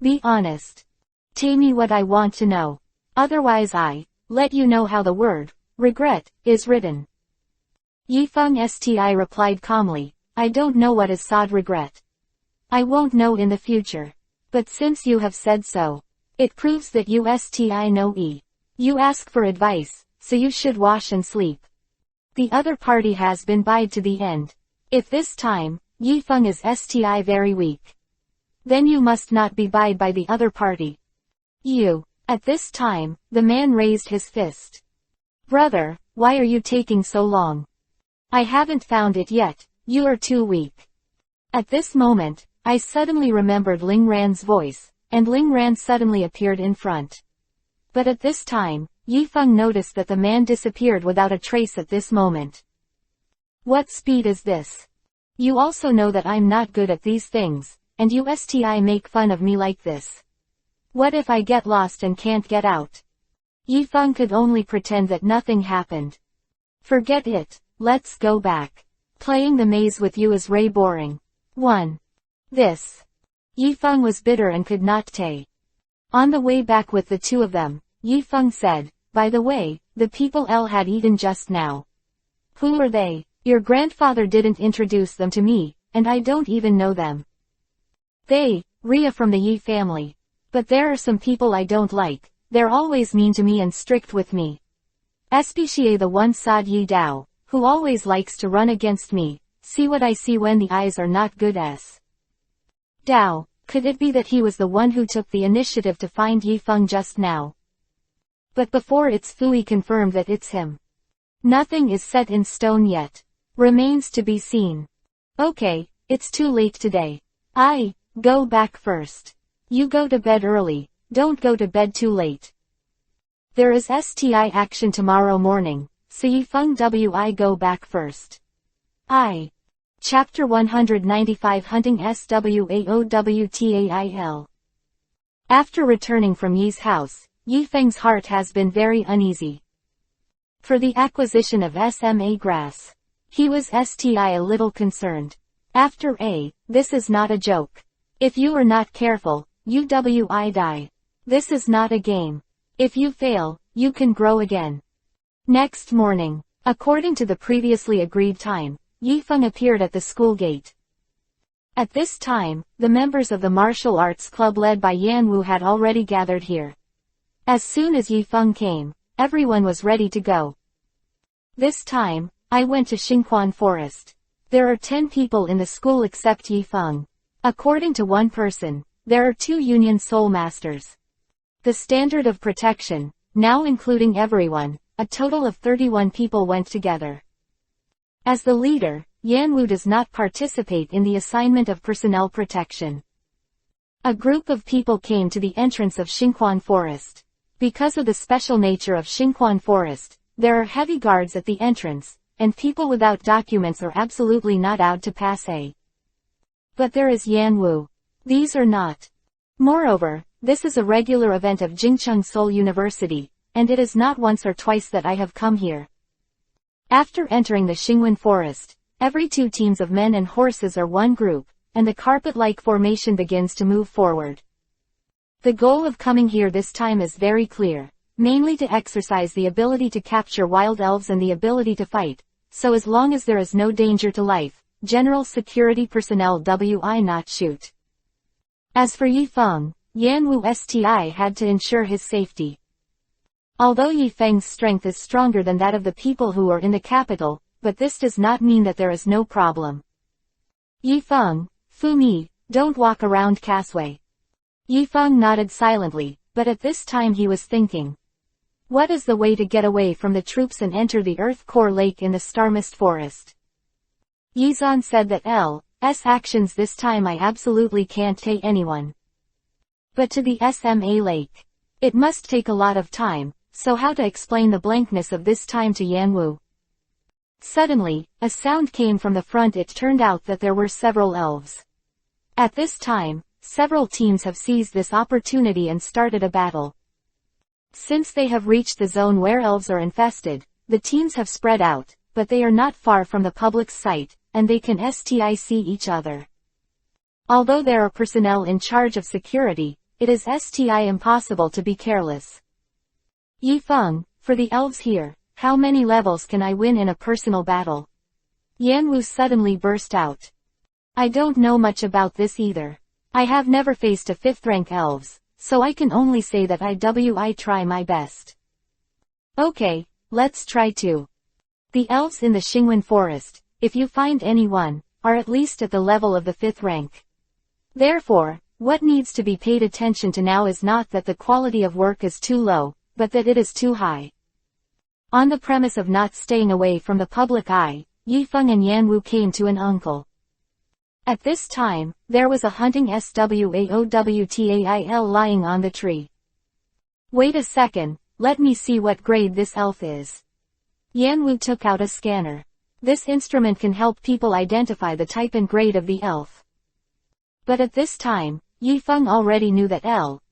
S1: Be honest. Tell me what I want to know. Otherwise I let you know how the word regret is written. Yifeng Sti replied calmly, I don't know what is sad regret. I won't know in the future. But since you have said so, it proves that you sti know e. You ask for advice, so you should wash and sleep. The other party has been bide to the end. If this time, Yifeng is sti very weak, then you must not be bide by the other party. You. At this time, the man raised his fist. Brother, why are you taking so long? I haven't found it yet, you are too weak. At this moment, I suddenly remembered Ling Ran's voice, and Ling Ran suddenly appeared in front. But at this time, Yifeng noticed that the man disappeared without a trace at this moment. What speed is this? You also know that I'm not good at these things, and you sti make fun of me like this. What if I get lost and can't get out? Yifeng could only pretend that nothing happened. Forget it, let's go back. Playing the maze with you is way boring. 1. This. Yifeng was bitter and could not stay. On the way back with the two of them, Yifeng said, by the way, the people Elle had eaten just now. Who are they? Your grandfather didn't introduce them to me, and I don't even know them. They, Ria from the Yi family. But there are some people I don't like, they're always mean to me and strict with me. Especially the one Sad Yi Dao, who always likes to run against me, see what I see when the eyes are not good as. Dao, could it be that he was the one who took the initiative to find Yifeng just now? But before it's Fui confirmed that it's him. Nothing is set in stone yet. Remains to be seen. Okay, it's too late today. I go back first. You go to bed early, don't go to bed too late. There is STI action tomorrow morning, so Yifeng Wi go back first. Chapter 195 Hunting SWAOWTAIL. After returning from Yi's house, Yifeng's heart has been very uneasy. For the acquisition of SMA grass, he was STI a little concerned. After this is not a joke. If you are not careful, you die. This is not a game. If you fail, you can grow again. Next morning, according to the previously agreed time, Yifeng appeared at the school gate. At this time, the members of the martial arts club led by Yanwu had already gathered here. As soon as Yifeng came, everyone was ready to go. This time, I went to Xingquan Forest. There are 10 people in the school except Yifeng. According to one person, there are 2 Union Soul Masters. The standard of protection, now including everyone, a total of 31 people went together. As the leader, Yanwu does not participate in the assignment of personnel protection. A group of people came to the entrance of Xingquan Forest. Because of the special nature of Xingquan Forest, there are heavy guards at the entrance, and people without documents are absolutely not allowed to pass. But there is Yanwu. These are not. Moreover, this is a regular event of Jingcheng Seoul University, and it is not once or twice that I have come here. After entering the Xingwen Forest, every 2 teams of men and horses are one group, and the carpet-like formation begins to move forward. The goal of coming here this time is very clear, mainly to exercise the ability to capture wild elves and the ability to fight, so as long as there is no danger to life, general security personnel will not shoot. As for Yifeng, Yanwu Sti had to ensure his safety. Although Yifeng's strength is stronger than that of the people who are in the capital, but this does not mean that there is no problem. Yifeng, Fumi, don't walk around Casway. Yifeng nodded silently, but at this time he was thinking. What is the way to get away from the troops and enter the Earth Core Lake in the Starmist Forest? Yizan said that L's actions this time I absolutely can't take anyone. But to the SMA Lake. It must take a lot of time, so how to explain the blankness of this time to Yanwu? Suddenly, a sound came from the front. It turned out that there were several elves. At this time, several teams have seized this opportunity and started a battle. Since they have reached the zone where elves are infested, the teams have spread out, but they are not far from the public's sight, and they can see each other. Although there are personnel in charge of security, it is impossible to be careless. Yifeng, for the elves here, how many levels can I win in a personal battle? Yanwu suddenly burst out. I don't know much about this either. I have never faced a 5th rank elves, so I can only say that I try my best. Okay, let's try to. The elves in the Xingwen forest, if you find anyone, are at least at the level of the 5th rank. Therefore, what needs to be paid attention to now is not that the quality of work is too low, but that it is too high. On the premise of not staying away from the public eye, Yifeng and Yanwu came to an uncle. At this time, there was a hunting SWAOWTAIL lying on the tree. Wait a second, let me see what grade this elf is. Yanwu took out a scanner. This instrument can help people identify the type and grade of the elf. But at this time, Yifeng already knew that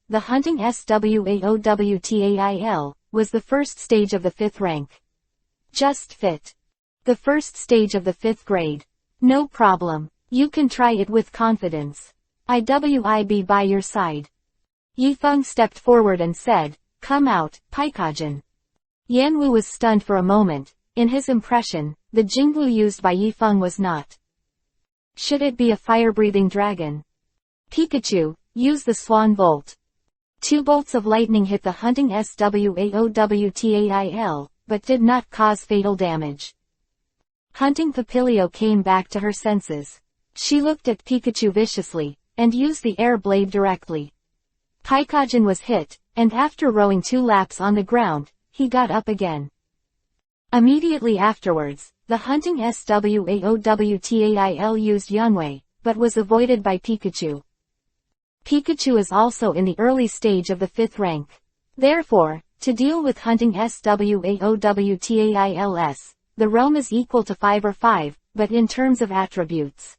S1: the hunting SWAOWTAIL, was the first stage of the 5th rank. Just fit. The first stage of the 5th grade. No problem. You can try it with confidence. IWIB by your side. Yifeng stepped forward and said, come out, Paikajin. Yanwu was stunned for a moment. In his impression, the Jinglu used by Yifeng was not. Should it be a fire-breathing dragon? Pikachu, use the Swan Bolt. 2 bolts of lightning hit the hunting SWAOWTAIL, but did not cause fatal damage. Hunting Papilio came back to her senses. She looked at Pikachu viciously, and used the air blade directly. Paikajin was hit, and after rowing 2 laps on the ground, he got up again. Immediately afterwards, the hunting SWAOWTAIL used Yunwei, but was avoided by Pikachu. Pikachu is also in the early stage of the 5th rank. Therefore, to deal with hunting SWAOWTAILs, the realm is equal to 5 or 5, but in terms of attributes,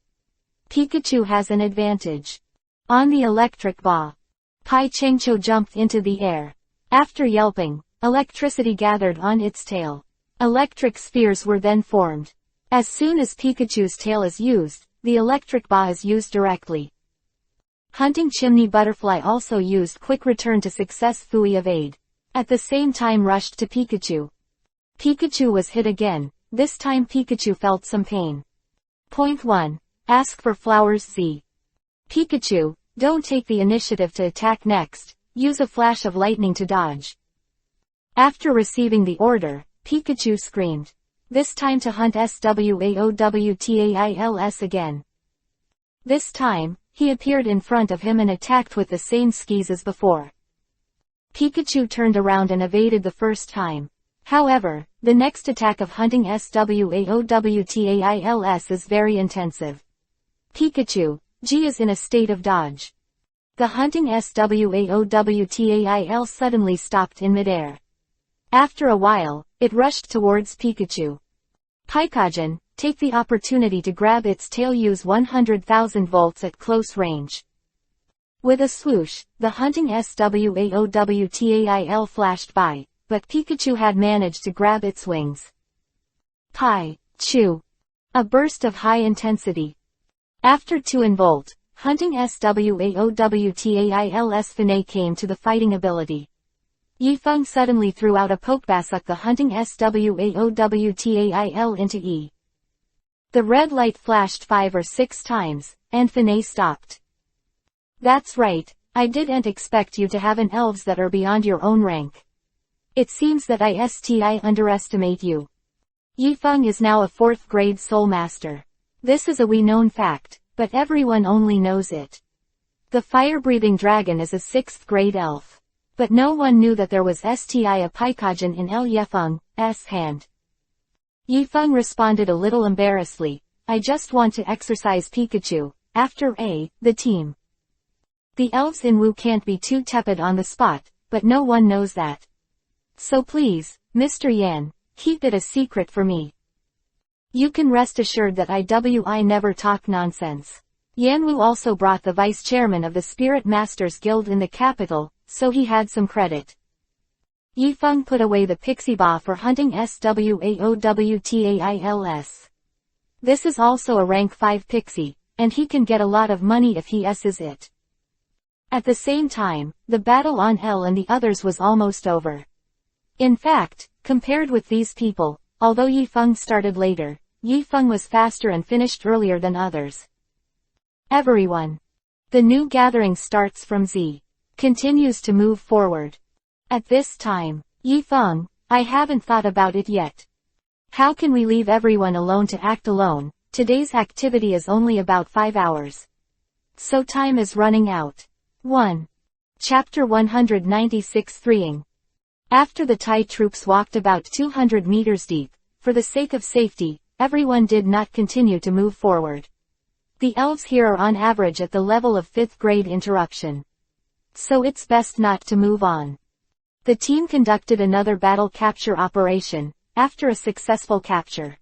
S1: Pikachu has an advantage. On the electric ba, Pai Chengqiu jumped into the air. After yelping, electricity gathered on its tail. Electric spheres were then formed. As soon as Pikachu's tail is used, the electric ba is used directly. Hunting Chimney Butterfly also used Quick Return to Success Fui Evade. At the same time rushed to Pikachu. Pikachu was hit again. This time Pikachu felt some pain. Point 1. Ask for flowers Z. Pikachu, don't take the initiative to attack next, use a flash of lightning to dodge. After receiving the order, Pikachu screamed. This time to hunt SWAOWTAILs again. This time, he appeared in front of him and attacked with the same skis as before. Pikachu turned around and evaded the first time. However, the next attack of hunting SWAOWTAILs is very intensive. Pikachu, G is in a state of dodge. The hunting SWAOWTAIL suddenly stopped in midair. After a while, it rushed towards Pikachu. Paikajin, take the opportunity to grab its tail, use 100,000 volts at close range. With a swoosh, the hunting SWAOWTAIL flashed by, but Pikachu had managed to grab its wings. Pai, Chu. A burst of high intensity. After 2 in volt, hunting SWAOWTAIL's Finay came to the fighting ability. Yifeng suddenly threw out a pokebasuk the hunting SWAOWTAIL into E. The red light flashed 5 or 6 times, and Finay stopped. That's right, I didn't expect you to have an elves that are beyond your own rank. It seems that I underestimate you. Yifeng is now a 4th grade soul master. This is a we-known fact, but everyone only knows it. The fire-breathing dragon is a 6th grade elf. But no one knew that there was a Paikajin in Yifeng's hand. Yifeng responded a little embarrassedly, I just want to exercise Pikachu, after the team. The elves in Wu can't be too tepid on the spot, but no one knows that. So please, Mr. Yan, keep it a secret for me. You can rest assured that I never talk nonsense. Yanwu also brought the vice-chairman of the Spirit Masters Guild in the capital, so he had some credit. Yifeng put away the pixie ba for hunting SWAOWTAILS. This is also a rank 5 pixie, and he can get a lot of money if he S's it. At the same time, the battle on L and the others was almost over. In fact, compared with these people, although Yifeng started later, Yifeng was faster and finished earlier than others. Everyone. The new gathering starts from Z. Continues to move forward. At this time, Yifeng, I haven't thought about it yet. How can we leave everyone alone to act alone? Today's activity is only about 5 hours. So time is running out. 1. Chapter 196 Freeing. After the Thai troops walked about 200 meters deep, for the sake of safety, everyone did not continue to move forward. The elves here are on average at the level of 5th grade interruption. So it's best not to move on. The team conducted another battle capture operation, after a successful capture.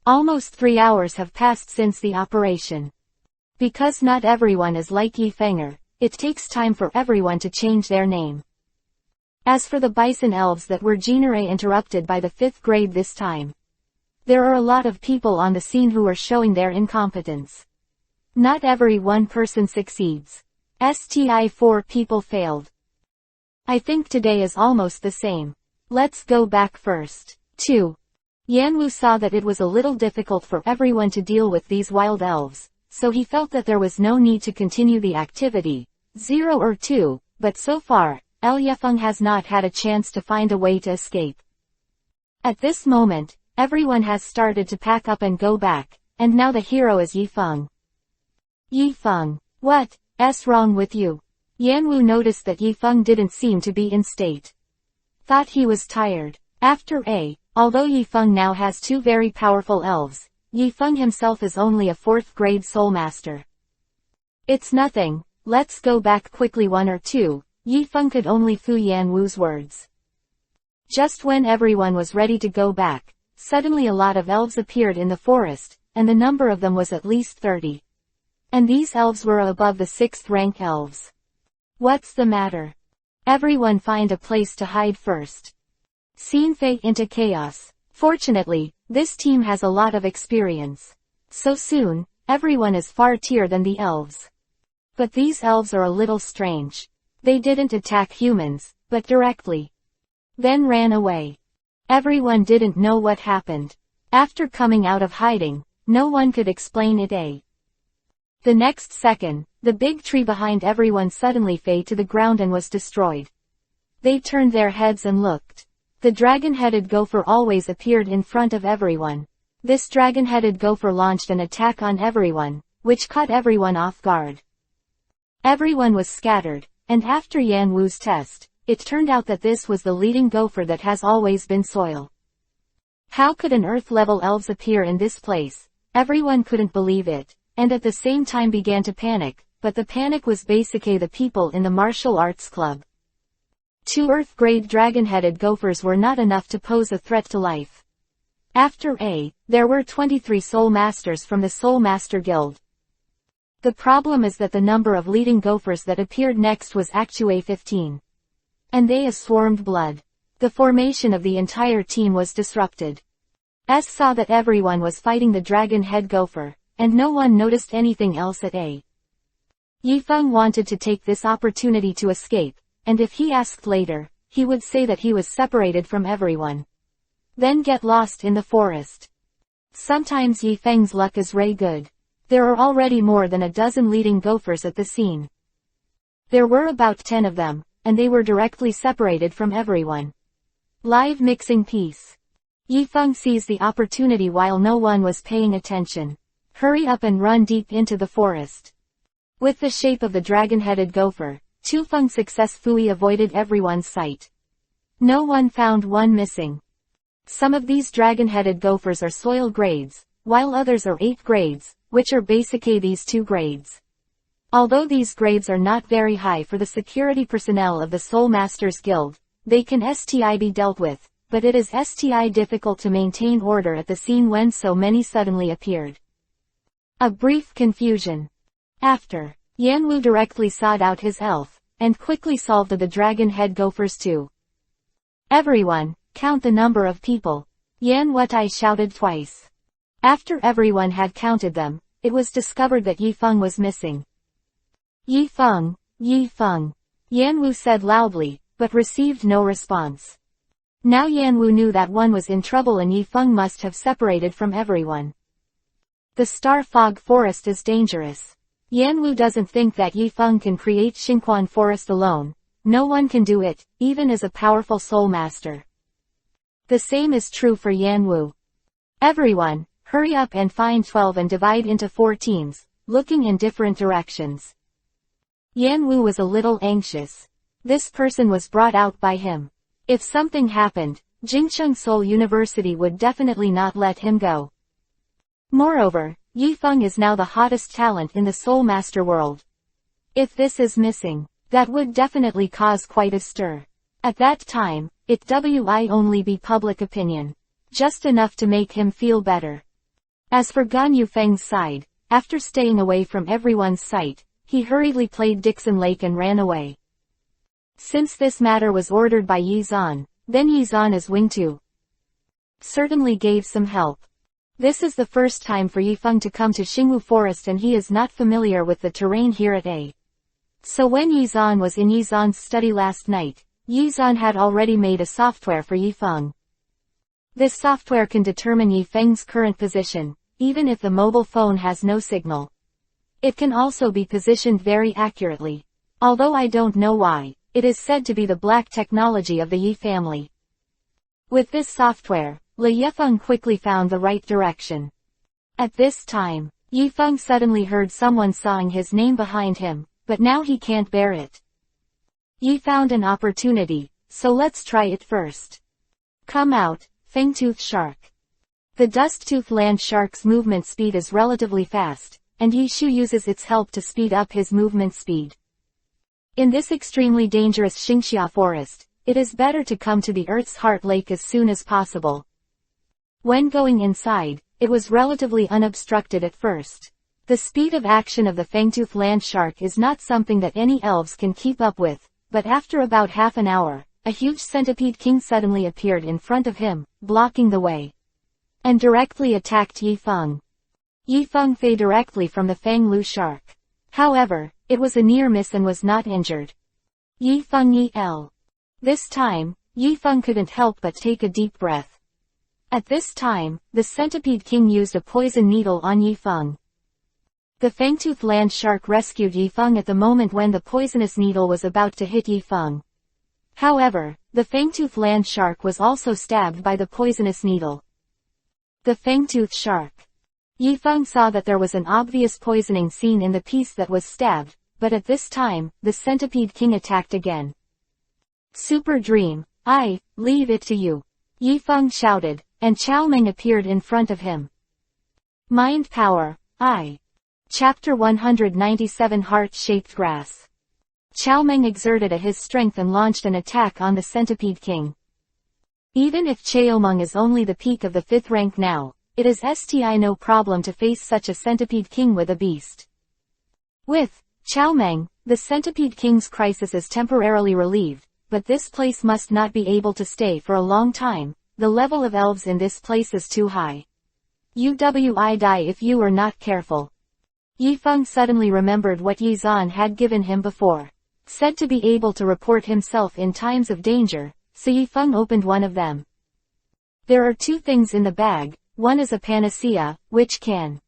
S1: Almost 3 hours have passed since the operation. Because not everyone is like Yifenger, it takes time for everyone to change their name. As for the bison elves that were generally interrupted by the 5th grade this time, there are a lot of people on the scene who are showing their incompetence. Not every one person succeeds. 4 people failed. I think today is almost the same. Let's go back first. 2. Yanwu saw that it was a little difficult for everyone to deal with these wild elves, so he felt that there was no need to continue the activity, 0 or 2, but so far, Yifeng has not had a chance to find a way to escape. At this moment, everyone has started to pack up and go back, and now the hero is Yifeng. Yifeng, what's wrong with you? Yanwu noticed that Yifeng didn't seem to be in state. Thought he was tired. Although Yifeng now has 2 very powerful elves, Yifeng himself is only a 4th grade soul master. It's nothing, let's go back quickly 1 or 2, Yifeng could only fu Yanwu's words. Just when everyone was ready to go back, suddenly a lot of elves appeared in the forest, and the number of them was at least 30. And these elves were above the 6th rank elves. What's the matter? Everyone find a place to hide first. Scene fade into chaos. Fortunately, this team has a lot of experience. So soon, everyone is far tier than the elves. But these elves are a little strange. They didn't attack humans, but directly. Then ran away. Everyone didn't know what happened. After coming out of hiding, no one could explain it. The next second, the big tree behind everyone suddenly fell to the ground and was destroyed. They turned their heads and looked. The dragon-headed gopher always appeared in front of everyone. This dragon-headed gopher launched an attack on everyone, which caught everyone off guard. Everyone was scattered, and after Yanwu's test, it turned out that this was the leading gopher that has always been soil. How could an Earth-level elves appear in this place? Everyone couldn't believe it, and at the same time began to panic, but the panic was basically the people in the martial arts club. 2 Earth-grade dragon-headed gophers were not enough to pose a threat to life. After there were 23 Soul Masters from the Soul Master Guild. The problem is that the number of leading gophers that appeared next was actually 15. And they swarmed blood. The formation of the entire team was disrupted. Saw that everyone was fighting the dragon-head gopher, and no one noticed anything else at Yifeng wanted to take this opportunity to escape, and if he asked later, he would say that he was separated from everyone. Then get lost in the forest. Sometimes Yifeng's luck is good. There are already more than a dozen leading gophers at the scene. There were about 10 of them, and they were directly separated from everyone. Live mixing piece. Yifeng seized the opportunity while no one was paying attention. Hurry up and run deep into the forest. With the shape of the dragon-headed gopher, Tufeng successfully avoided everyone's sight. No one found one missing. Some of these dragon-headed gophers are soil grades, while others are 8 grades, which are basically these 2 grades. Although these grades are not very high for the security personnel of the Soul Masters Guild, they can be dealt with, but it is difficult to maintain order at the scene when so many suddenly appeared. A brief confusion. After, Yanwu directly sought out his elf, and quickly solved the dragon head gophers too. Everyone, count the number of people. Yan Wutai shouted twice. After everyone had counted them, it was discovered that Yifeng was missing. Yifeng, Yifeng. Yanwu said loudly, but received no response. Now Yanwu knew that one was in trouble and Yifeng must have separated from everyone. The star fog forest is dangerous. Yanwu doesn't think that Yifeng can create Xingquan forest alone. No one can do it, even as a powerful soul master. The same is true for Yanwu. Everyone, hurry up and find 12 and divide into 4 teams, looking in different directions. Yanwu was a little anxious. This person was brought out by him. If something happened, Jingcheng Seoul University would definitely not let him go. Moreover, Yifeng is now the hottest talent in the Soul Master world. If this is missing, that would definitely cause quite a stir. At that time, it would only be public opinion. Just enough to make him feel better. As for Gan Yufeng's side, after staying away from everyone's sight, he hurriedly played Dixon Lake and ran away. Since this matter was ordered by Yizan, then Yizan as Wing Tu certainly gave some help. This is the first time for Yifeng to come to Xingwu Forest and he is not familiar with the terrain here at A. So when Yizan was in Yizan's study last night, Yizan had already made a software for Yifeng. This software can determine Yifeng's current position, even if the mobile phone has no signal. It can also be positioned very accurately. Although I don't know why, it is said to be the black technology of the Yi family. With this software, Li Yifeng quickly found the right direction. At this time, Yifeng suddenly heard someone sawing his name behind him, but now he can't bear it. Yi found an opportunity, so let's try it first. Come out, Fangtooth Shark. The Dust-Tooth Land Shark's movement speed is relatively fast, and Yi Shu uses its help to speed up his movement speed. In this extremely dangerous Xingxia forest, it is better to come to the Earth's Heart Lake as soon as possible. When going inside, it was relatively unobstructed at first. The speed of action of the Fangtooth Land Shark is not something that any elves can keep up with, but after about half an hour, a huge centipede king suddenly appeared in front of him, blocking the way, and directly attacked Yifeng. Yifeng fell directly from the Fang Lu shark. However, it was a near miss and was not injured. Yifeng El. This time, Yifeng couldn't help but take a deep breath. At this time, the centipede king used a poison needle on Yifeng. The Fangtooth Land Shark rescued Yifeng at the moment when the poisonous needle was about to hit Yifeng. However, the Fangtooth Land Shark was also stabbed by the poisonous needle. The Fangtooth Shark. Yifeng saw that there was an obvious poisoning seen in the piece that was stabbed, but at this time, the centipede king attacked again. Super Dream, I leave it to you. Yifeng shouted, and Chao Meng appeared in front of him. Mind Power, I. Chapter 197 Heart-Shaped Grass. Chao Meng exerted his strength and launched an attack on the Centipede King. Even if Chao Meng is only the peak of the 5th rank now, it is no problem to face such a Centipede King with a beast. With Chao Meng, the Centipede King's crisis is temporarily relieved, but this place must not be able to stay for a long time. The level of elves in this place is too high. You will die if you are not careful. Yifeng suddenly remembered what Yizan had given him before. Said to be able to report himself in times of danger, so Yifeng opened one of them. There are 2 things in the bag, one is a panacea, which can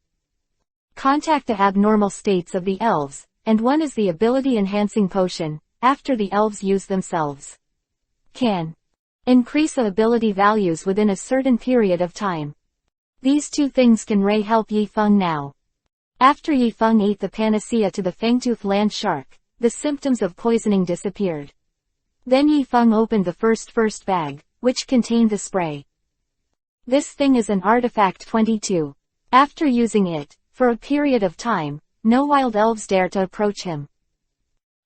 S1: contact the abnormal states of the elves, and one is the ability-enhancing potion, after the elves use themselves. Can increase the ability values within a certain period of time. These 2 things can help Yifeng now. After Yifeng ate the panacea to the Fangtooth Land Shark, the symptoms of poisoning disappeared. Then Yifeng opened the first bag, which contained the spray. This thing is an artifact 22. After using it, for a period of time, no wild elves dare to approach him.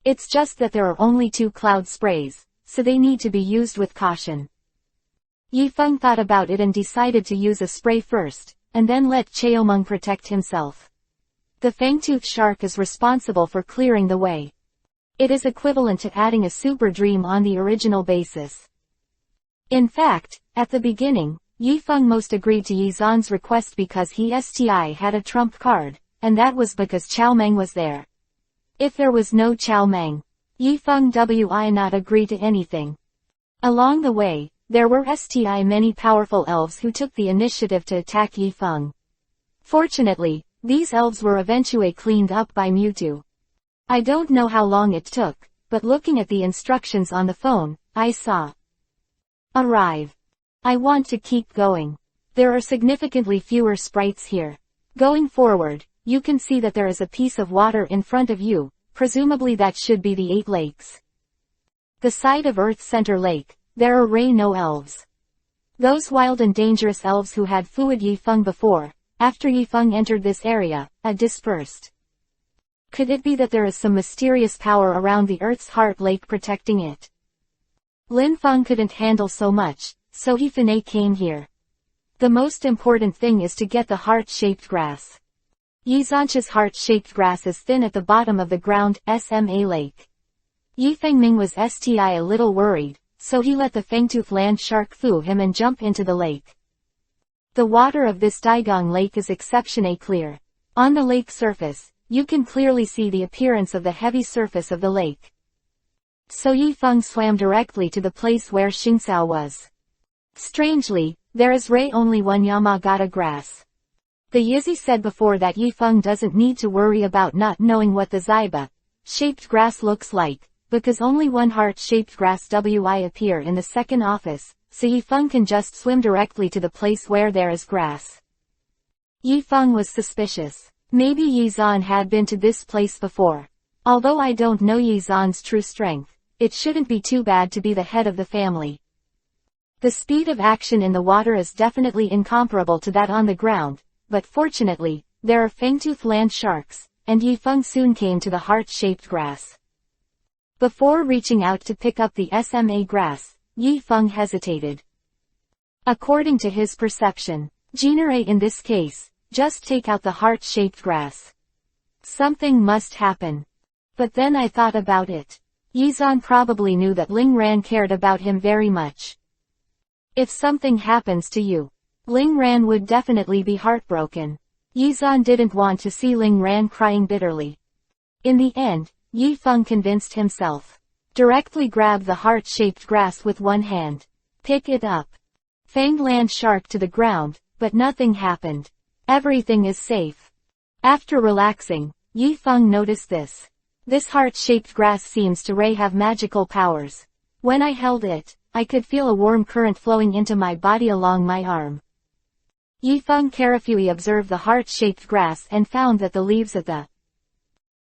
S1: It's just that there are only 2 cloud sprays, so they need to be used with caution. Yifeng thought about it and decided to use a spray first, and then let Chao Meng protect himself. The fangtooth shark is responsible for clearing the way. It is equivalent to adding a super dream on the original basis. In fact, at the beginning, Yifeng most agreed to Yizan's request because he had a trump card, and that was because Chao Meng was there. If there was no Chao Meng, Yifeng would not agree to anything. Along the way, there were many powerful elves who took the initiative to attack Yifeng. Fortunately, these elves were eventually cleaned up by Mewtwo. I don't know how long it took, but looking at the instructions on the phone, I saw arrive. I want to keep going. There are significantly fewer sprites here. Going forward, you can see that there is a piece of water in front of you, presumably that should be the 8 lakes. The side of Earth's center lake, there are no elves. Those wild and dangerous elves who had fooled Yifeng before, after Yifeng entered this area, dispersed. Could it be that there is some mysterious power around the Earth's heart lake protecting it? Lin Feng couldn't handle so much, so he came here. The most important thing is to get the heart-shaped grass. Yizan's heart-shaped grass is thin at the bottom of the ground, SMA lake. Yifeng Ming was a little worried, so he let the fangtooth land shark fool him and jump into the lake. The water of this Daigong lake is exceptionally clear. On the lake surface, you can clearly see the appearance of the heavy surface of the lake. So Yifeng swam directly to the place where Xingxiao was. Strangely, there is only one Yamagata grass. The Yizi said before that Yifeng doesn't need to worry about not knowing what the Zaiba-shaped grass looks like, because only one heart-shaped grass appear in the second office, so Yifeng can just swim directly to the place where there is grass. Yifeng was suspicious. Maybe Yizan had been to this place before. Although I don't know Yizan's true strength, it shouldn't be too bad to be the head of the family. The speed of action in the water is definitely incomparable to that on the ground, but fortunately, there are fangtooth land sharks, and Yifeng soon came to the heart-shaped grass. Before reaching out to pick up the SMA grass, Yifeng hesitated. According to his perception, genere in this case, just take out the heart-shaped grass. Something must happen. But then I thought about it. Yizan probably knew that Ling Ran cared about him very much. If something happens to you, Ling Ran would definitely be heartbroken. Yizan didn't want to see Ling Ran crying bitterly. In the end, Yifeng convinced himself. Directly grab the heart-shaped grass with one hand. Pick it up. Fanged land shark to the ground, but nothing happened. Everything is safe. After relaxing, Yifeng noticed this. This heart-shaped grass seems to have magical powers. When I held it, I could feel a warm current flowing into my body along my arm. Yifeng carefully observed the heart-shaped grass and found that the leaves of the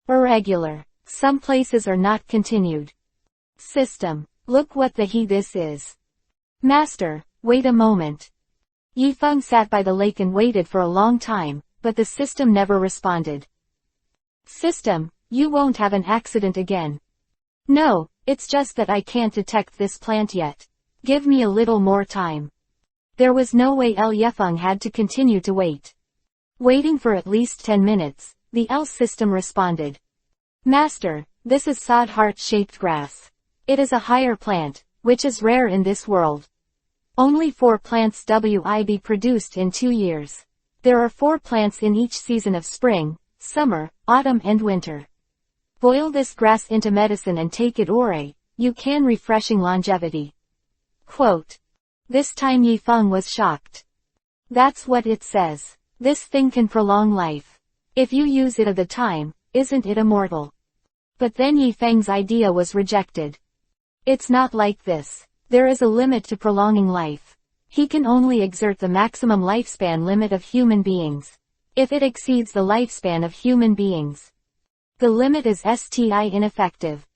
S1: irregular. Some places are not continued. System. Look what this is. Master, wait a moment. Yifeng sat by the lake and waited for a long time, but the system never responded. System, you won't have an accident again. No, it's just that I can't detect this plant yet. Give me a little more time. There was no way Yifeng had to continue to wait. Waiting for at least 10 minutes, the else system responded. Master, this is sod heart-shaped grass. It is a higher plant, which is rare in this world. Only 4 plants will be produced in 2 years. There are 4 plants in each season of spring, summer, autumn and winter. Boil this grass into medicine and take it you can refreshing longevity. Quote. This time Yifeng was shocked. That's what it says. This thing can prolong life. If you use it at the time, isn't it immortal? But then Yifeng's idea was rejected. It's not like this. There is a limit to prolonging life. He can only exert the maximum lifespan limit of human beings. If it exceeds the lifespan of human beings, the limit is ineffective.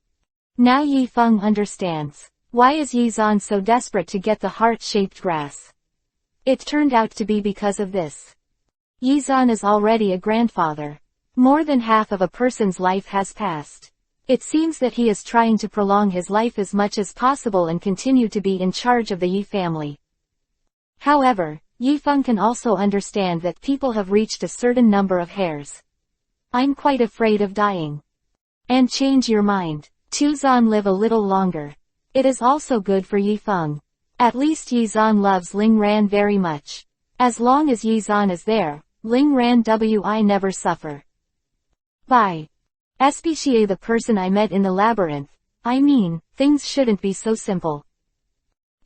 S1: Now Yifeng understands. Why is Yizan so desperate to get the heart-shaped grass? It turned out to be because of this. Yizan is already a grandfather. More than half of a person's life has passed. It seems that he is trying to prolong his life as much as possible and continue to be in charge of the Yi family. However, Yifeng can also understand that people have reached a certain number of hairs. I'm quite afraid of dying. And change your mind. Tuzan live a little longer. It is also good for Yifeng. At least Yizan loves Ling Ran very much. As long as Yizan is there, Ling Ran wi never suffer. Bye. Especially the person I met in the labyrinth. I mean, things shouldn't be so simple.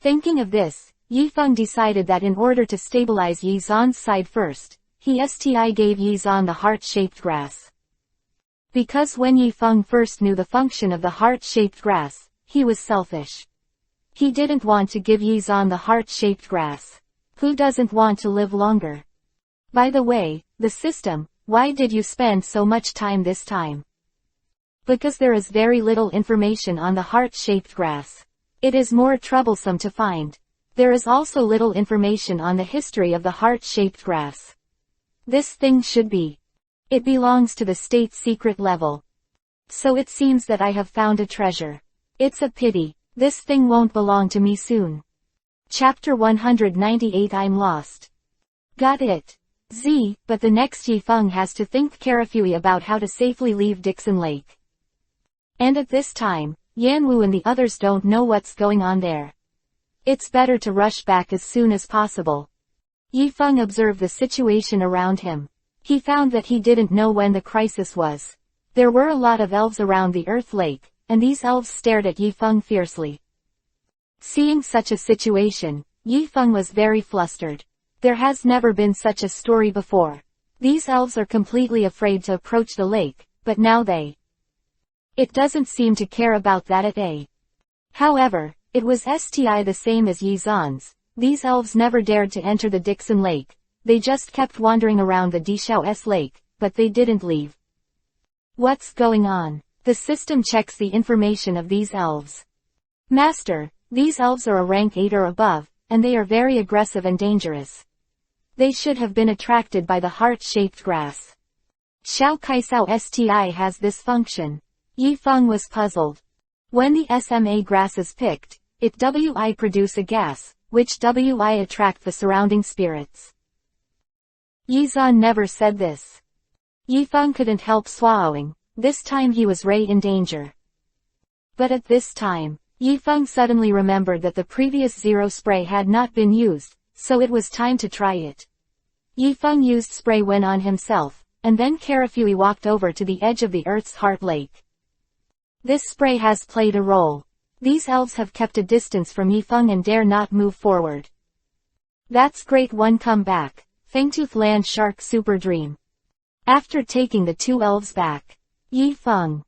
S1: Thinking of this, Yifeng decided that in order to stabilize Yizan's side first, he gave Yizan the heart-shaped grass. Because when Yifeng first knew the function of the heart-shaped grass, he was selfish. He didn't want to give Yizan the heart-shaped grass. Who doesn't want to live longer? By the way, the system, why did you spend so much time this time? Because there is very little information on the heart-shaped grass. It is more troublesome to find. There is also little information on the history of the heart-shaped grass. This thing should be. It belongs to the state secret level. So it seems that I have found a treasure. It's a pity. This thing won't belong to me soon. Chapter 198 I'm lost. Got it. But the next Yifeng has to think carefully about how to safely leave Dixon Lake. And at this time, Yanwu and the others don't know what's going on there. It's better to rush back as soon as possible. Yifeng observed the situation around him. He found that he didn't know when the crisis was. There were a lot of elves around the Earth Lake, and these elves stared at Yifeng fiercely. Seeing such a situation, Yifeng was very flustered. There has never been such a story before. These elves are completely afraid to approach the lake, but now It doesn't seem to care about that at all. However, it was the same as Yizan's. These elves never dared to enter the Dixon Lake. They just kept wandering around the Dishao's lake, but they didn't leave. What's going on? The system checks the information of these elves. Master, these elves are a rank 8 or above, and they are very aggressive and dangerous. They should have been attracted by the heart-shaped grass. Xiao Kaisao sti has this function. Yifeng was puzzled. When the SMA grass is picked, it produce a gas, which attract the surrounding spirits. Yizan never said this. Yifeng couldn't help swallowing. This time he was in danger. But at this time, Yifeng suddenly remembered that the previous zero spray had not been used, so it was time to try it. Yifeng used spray when on himself, and then carefully walked over to the edge of the Earth's heart lake. This spray has played a role. These elves have kept a distance from Yifeng and dare not move forward. That's great. One come back. Fangtooth Land Shark Super Dream. After taking the two elves back, Yifeng,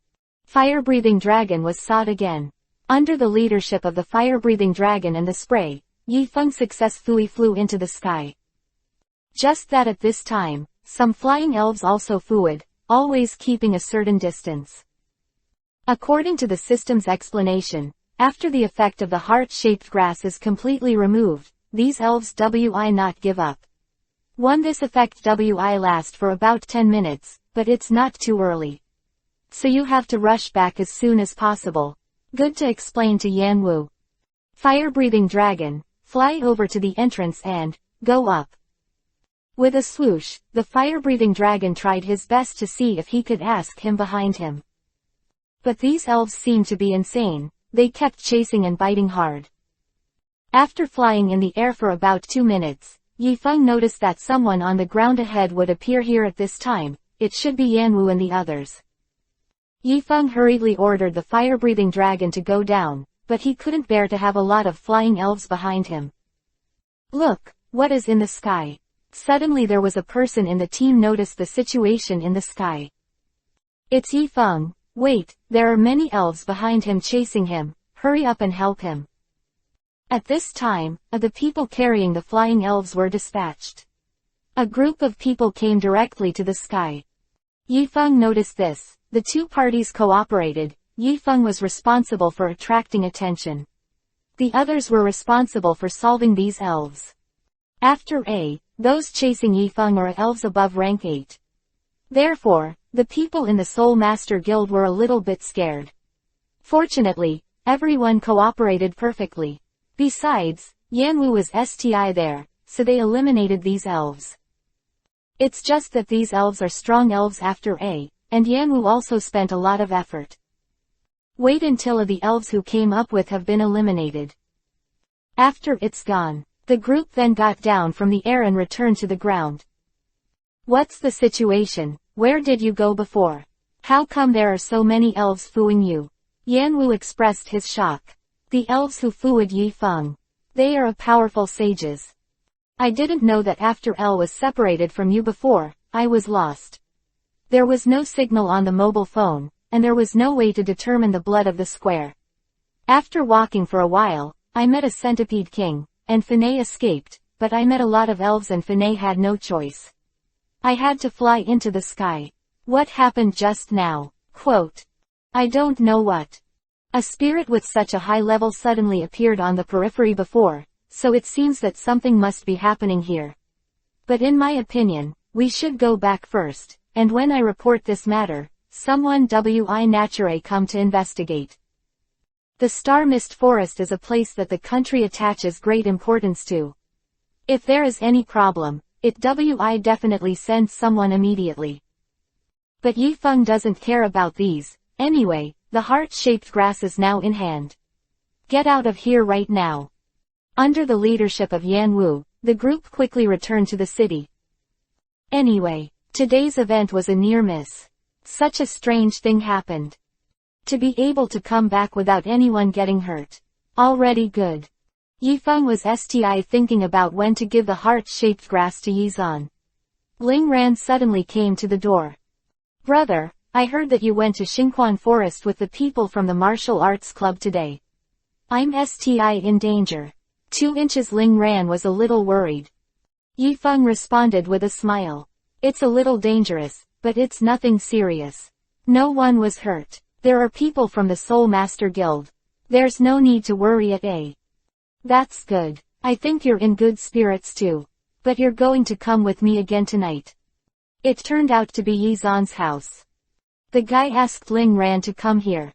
S1: fire-breathing dragon was sought again. Under the leadership of the fire-breathing dragon and the spray, Yifeng successfully flew into the sky. Just that at this time, some flying elves also flew, always keeping a certain distance. According to the system's explanation, after the effect of the heart-shaped grass is completely removed, these elves not give up. This effect last for about 10 minutes, but it's not too early. So you have to rush back as soon as possible. Good to explain to Yanwu. Fire-breathing dragon, fly over to the entrance and go up. With a swoosh, the fire-breathing dragon tried his best to see if he could ask him behind him. But these elves seemed to be insane. They kept chasing and biting hard. After flying in the air for about 2 minutes, Yifeng noticed that someone on the ground ahead would appear here at this time. It should be Yanwu and the others. Yifeng hurriedly ordered the fire-breathing dragon to go down, but he couldn't bear to have a lot of flying elves behind him. Look, what is in the sky? Suddenly there was a person in the team noticed the situation in the sky. It's Yifeng. Wait, there are many elves behind him chasing him. Hurry up and help him. At this time, the people carrying the flying elves were dispatched. A group of people came directly to the sky. Yifeng noticed this. The two parties cooperated. Yifeng was responsible for attracting attention. The others were responsible for solving these elves. After those chasing Yifeng are elves above rank 8. Therefore, the people in the Soul Master Guild were a little bit scared. Fortunately, everyone cooperated perfectly. Besides, Yanwu was there, so they eliminated these elves. It's just that these elves are strong elves after A, and Yanwu also spent a lot of effort. Wait until the elves who came up with have been eliminated. After it's gone, the group then got down from the air and returned to the ground. What's the situation? Where did you go before? How come there are so many elves fooling you? Yanwu expressed his shock. The elves who fooled Yi Feng. They are powerful sages. I didn't know that after L was separated from you before, I was lost. There was no signal on the mobile phone, and there was no way to determine the blood of the square. After walking for a while, I met a centipede king, and Finay escaped, but I met a lot of elves and Finay had no choice. I had to fly into the sky. What happened just now? Quote. I don't know what. A spirit with such a high level suddenly appeared on the periphery before, so it seems that something must be happening here. But in my opinion, we should go back first, and when I report this matter, someone wi nature come to investigate. The Star Mist Forest is a place that the country attaches great importance to. If there is any problem, it wi definitely sends someone immediately. But Yi Feng doesn't care about these. Anyway, the heart-shaped grass is now in hand. Get out of here right now. Under the leadership of Yanwu, the group quickly returned to the city. Anyway, today's event was a near miss. Such a strange thing happened. To be able to come back without anyone getting hurt. Already good. Yi Feng was thinking about when to give the heart-shaped grass to Yizan. Ling Ran suddenly came to the door. Brother, I heard that you went to Xingquan Forest with the people from the martial arts club today. I'm in danger. 2 inches. Ling Ran was a little worried. Yi Feng responded with a smile. It's a little dangerous, but it's nothing serious. No one was hurt. There are people from the Soul Master Guild. There's no need to worry at A. That's good. I think you're in good spirits too. But you're going to come with me again tonight. It turned out to be Yizan's house. The guy asked Ling Ran to come here.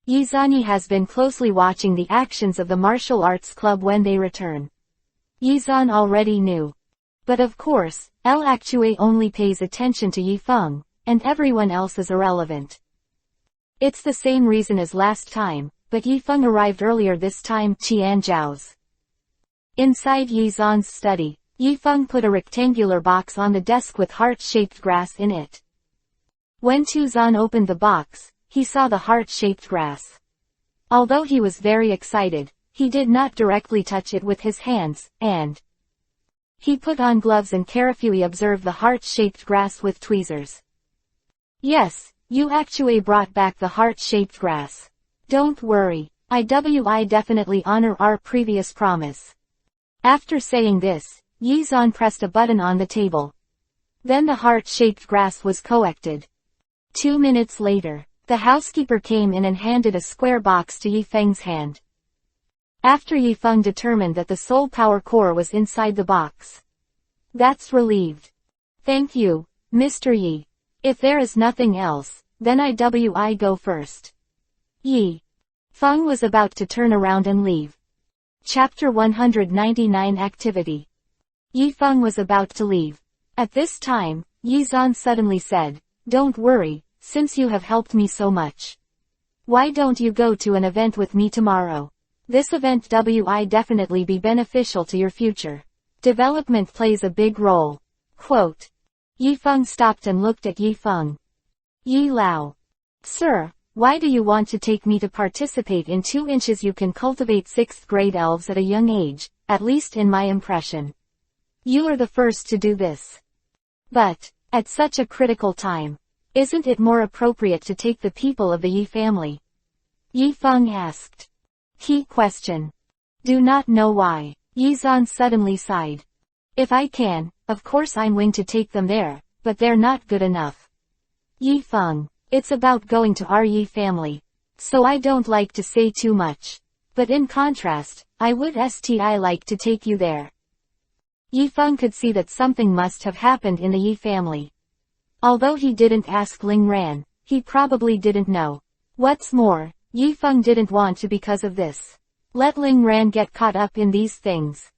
S1: Yizani has been closely watching the actions of the martial arts club when they return. Yizan already knew. But of course, El Actue only pays attention to Yi Feng, and everyone else is irrelevant. It's the same reason as last time, but Yi Feng arrived earlier this time. Qian Zhao's. Inside Yizan's study, Yi Feng put a rectangular box on the desk with heart-shaped grass in it. When Tuzan opened the box, he saw the heart-shaped grass. Although he was very excited, he did not directly touch it with his hands, and he put on gloves and carefully observed the heart-shaped grass with tweezers. Yes, you actually brought back the heart-shaped grass. Don't worry, I definitely honor our previous promise. After saying this, Yizan pressed a button on the table. Then the heart-shaped grass was collected. 2 minutes later, the housekeeper came in and handed a square box to Yi Feng's hand. After Yi Feng determined that the soul power core was inside the box. That's relieved. Thank you, Mr. Yi. If there is nothing else, then I go first. Yi Feng was about to turn around and leave. Chapter 199 Activity. Yi Feng was about to leave. At this time, Yizan suddenly said, Don't worry, since you have helped me so much. Why don't you go to an event with me tomorrow? This event will definitely be beneficial to your future. Development plays a big role. Quote. Yi Feng stopped and looked at Yi Feng. Yi Lao. Sir, why do you want to take me to participate in 2 inches? You can cultivate 6th grade elves at a young age, at least in my impression. You are the first to do this. But, at such a critical time, isn't it more appropriate to take the people of the Yi family? Yi Feng asked. Key question. Do not know why. Yizan suddenly sighed. If I can, of course I'm willing to take them there, but they're not good enough. Yi Feng, it's about going to our Yi family. So I don't like to say too much. But in contrast, I would like to take you there. Yi Feng could see that something must have happened in the Yi family. Although he didn't ask Ling Ran, he probably didn't know. What's more, Yi Feng didn't want to because of this. Let Ling Ran get caught up in these things.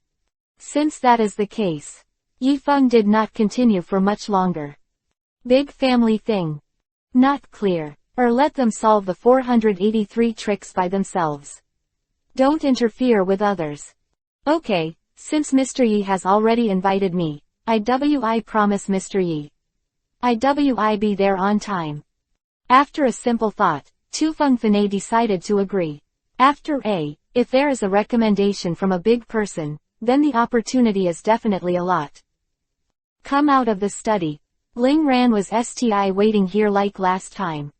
S1: Since that is the case, Yifeng did not continue for much longer. Big family thing. Not clear. Or let them solve the 483 tricks by themselves. Don't interfere with others. Okay, since Mr. Yi has already invited me, I promise Mr. Yi. I be there on time. After a simple thought, Tu Fengfanei decided to agree. If there is a recommendation from a big person, then the opportunity is definitely a lot. Come out of the study. Ling Ran was waiting here like last time.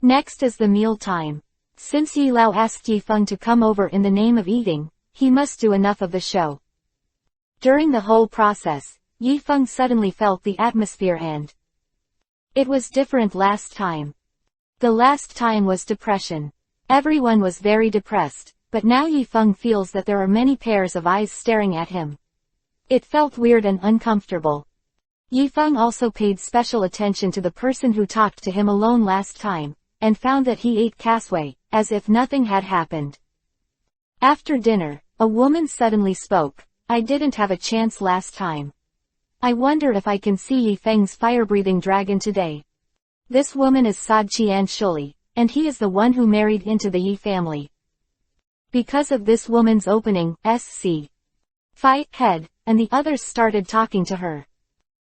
S1: Next is the meal time. Since Yi Lao asked Yifeng to come over in the name of eating, he must do enough of the show. During the whole process, Yifeng suddenly felt the atmosphere and it was different last time. The last time was depression. Everyone was very depressed, but now Yifeng feels that there are many pairs of eyes staring at him. It felt weird and uncomfortable. Yifeng also paid special attention to the person who talked to him alone last time, and found that he ate cassoulet, as if nothing had happened. After dinner, a woman suddenly spoke. I didn't have a chance last time. I wonder if I can see Yifeng's fire-breathing dragon today. This woman is Sad Qian Shuli, and he is the one who married into the Yi family. Because of this woman's opening, SC. Fight head, and the others started talking to her.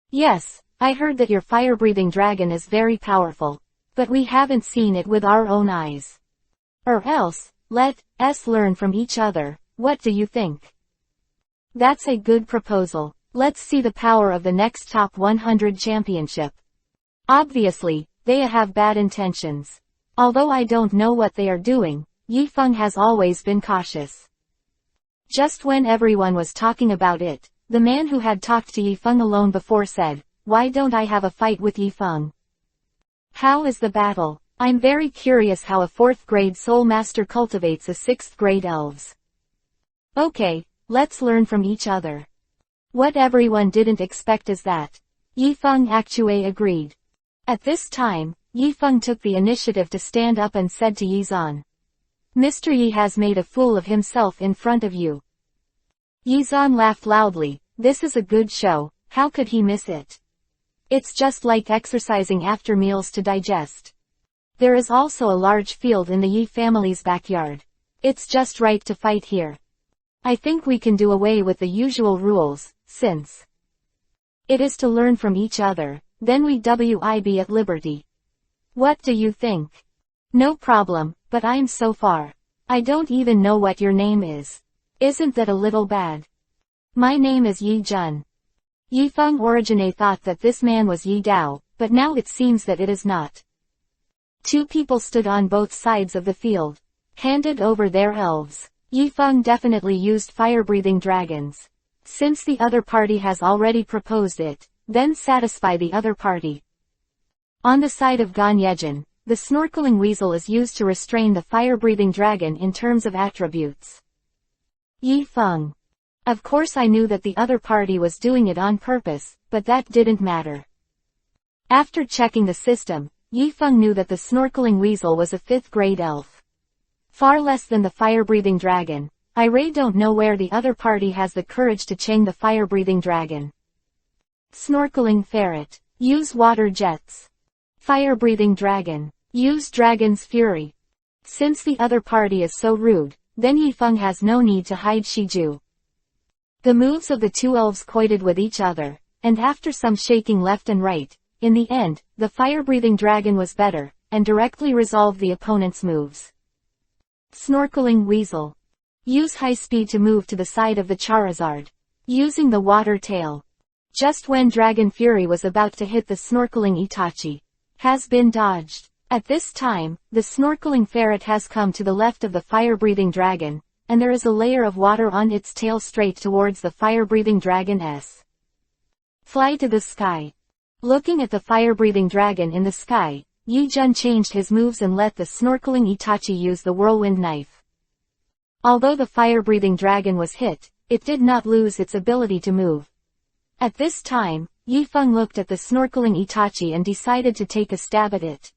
S1: Yes, I heard that your fire-breathing dragon is very powerful, but we haven't seen it with our own eyes. Or else, let us learn from each other. What do you think? That's a good proposal. Let's see the power of the next top 100 championship. Obviously, they have bad intentions. Although I don't know what they are doing, Yifeng has always been cautious. Just when everyone was talking about it, the man who had talked to Yifeng alone before said, why don't I have a fight with Yifeng? How is the battle? I'm very curious how a 4th grade soul master cultivates a 6th grade elves. Okay, let's learn from each other. What everyone didn't expect is that Yifeng actually agreed. At this time, Yifeng took the initiative to stand up and said to Yizan. Mr. Yi has made a fool of himself in front of you. Yizan laughed loudly. This is a good show, how could he miss it? It's just like exercising after meals to digest. There is also a large field in the Yi family's backyard. It's just right to fight here. I think we can do away with the usual rules, since it is to learn from each other, then we be at liberty. What do you think? No problem, but I'm so far. I don't even know what your name is. Isn't that a little bad? My name is Yi Jun. Yifeng originally thought that this man was Yi Dao, but now it seems that it is not. Two people stood on both sides of the field, handed over their elves. Yifeng definitely used fire-breathing dragons. Since the other party has already proposed it, then satisfy the other party. On the side of Gan Yejin, the snorkeling weasel is used to restrain the fire-breathing dragon in terms of attributes. Yifeng. Of course I knew that the other party was doing it on purpose, but that didn't matter. After checking the system, Yifeng knew that the snorkeling weasel was a 5th grade elf. Far less than the fire-breathing dragon. I really don't know where the other party has the courage to chain the fire-breathing dragon. Snorkeling ferret. Use water jets. Fire-breathing dragon. Use dragon's fury. Since the other party is so rude, then Yifeng has no need to hide Shiju. The moves of the two elves collided with each other, and after some shaking left and right, in the end, the fire-breathing dragon was better, and directly resolved the opponent's moves. Snorkeling weasel. Use high speed to move to the side of the Charizard. Using the water tail. Just when Dragon Fury was about to hit the snorkeling Itachi. Has been dodged. At this time, the snorkeling ferret has come to the left of the fire-breathing dragon, and there is a layer of water on its tail straight towards the fire-breathing dragon's. Fly to the sky. Looking at the fire-breathing dragon in the sky, Yi Jun changed his moves and let the snorkeling Itachi use the whirlwind knife. Although the fire-breathing dragon was hit, it did not lose its ability to move. At this time, Yifeng looked at the snorkeling Itachi and decided to take a stab at it.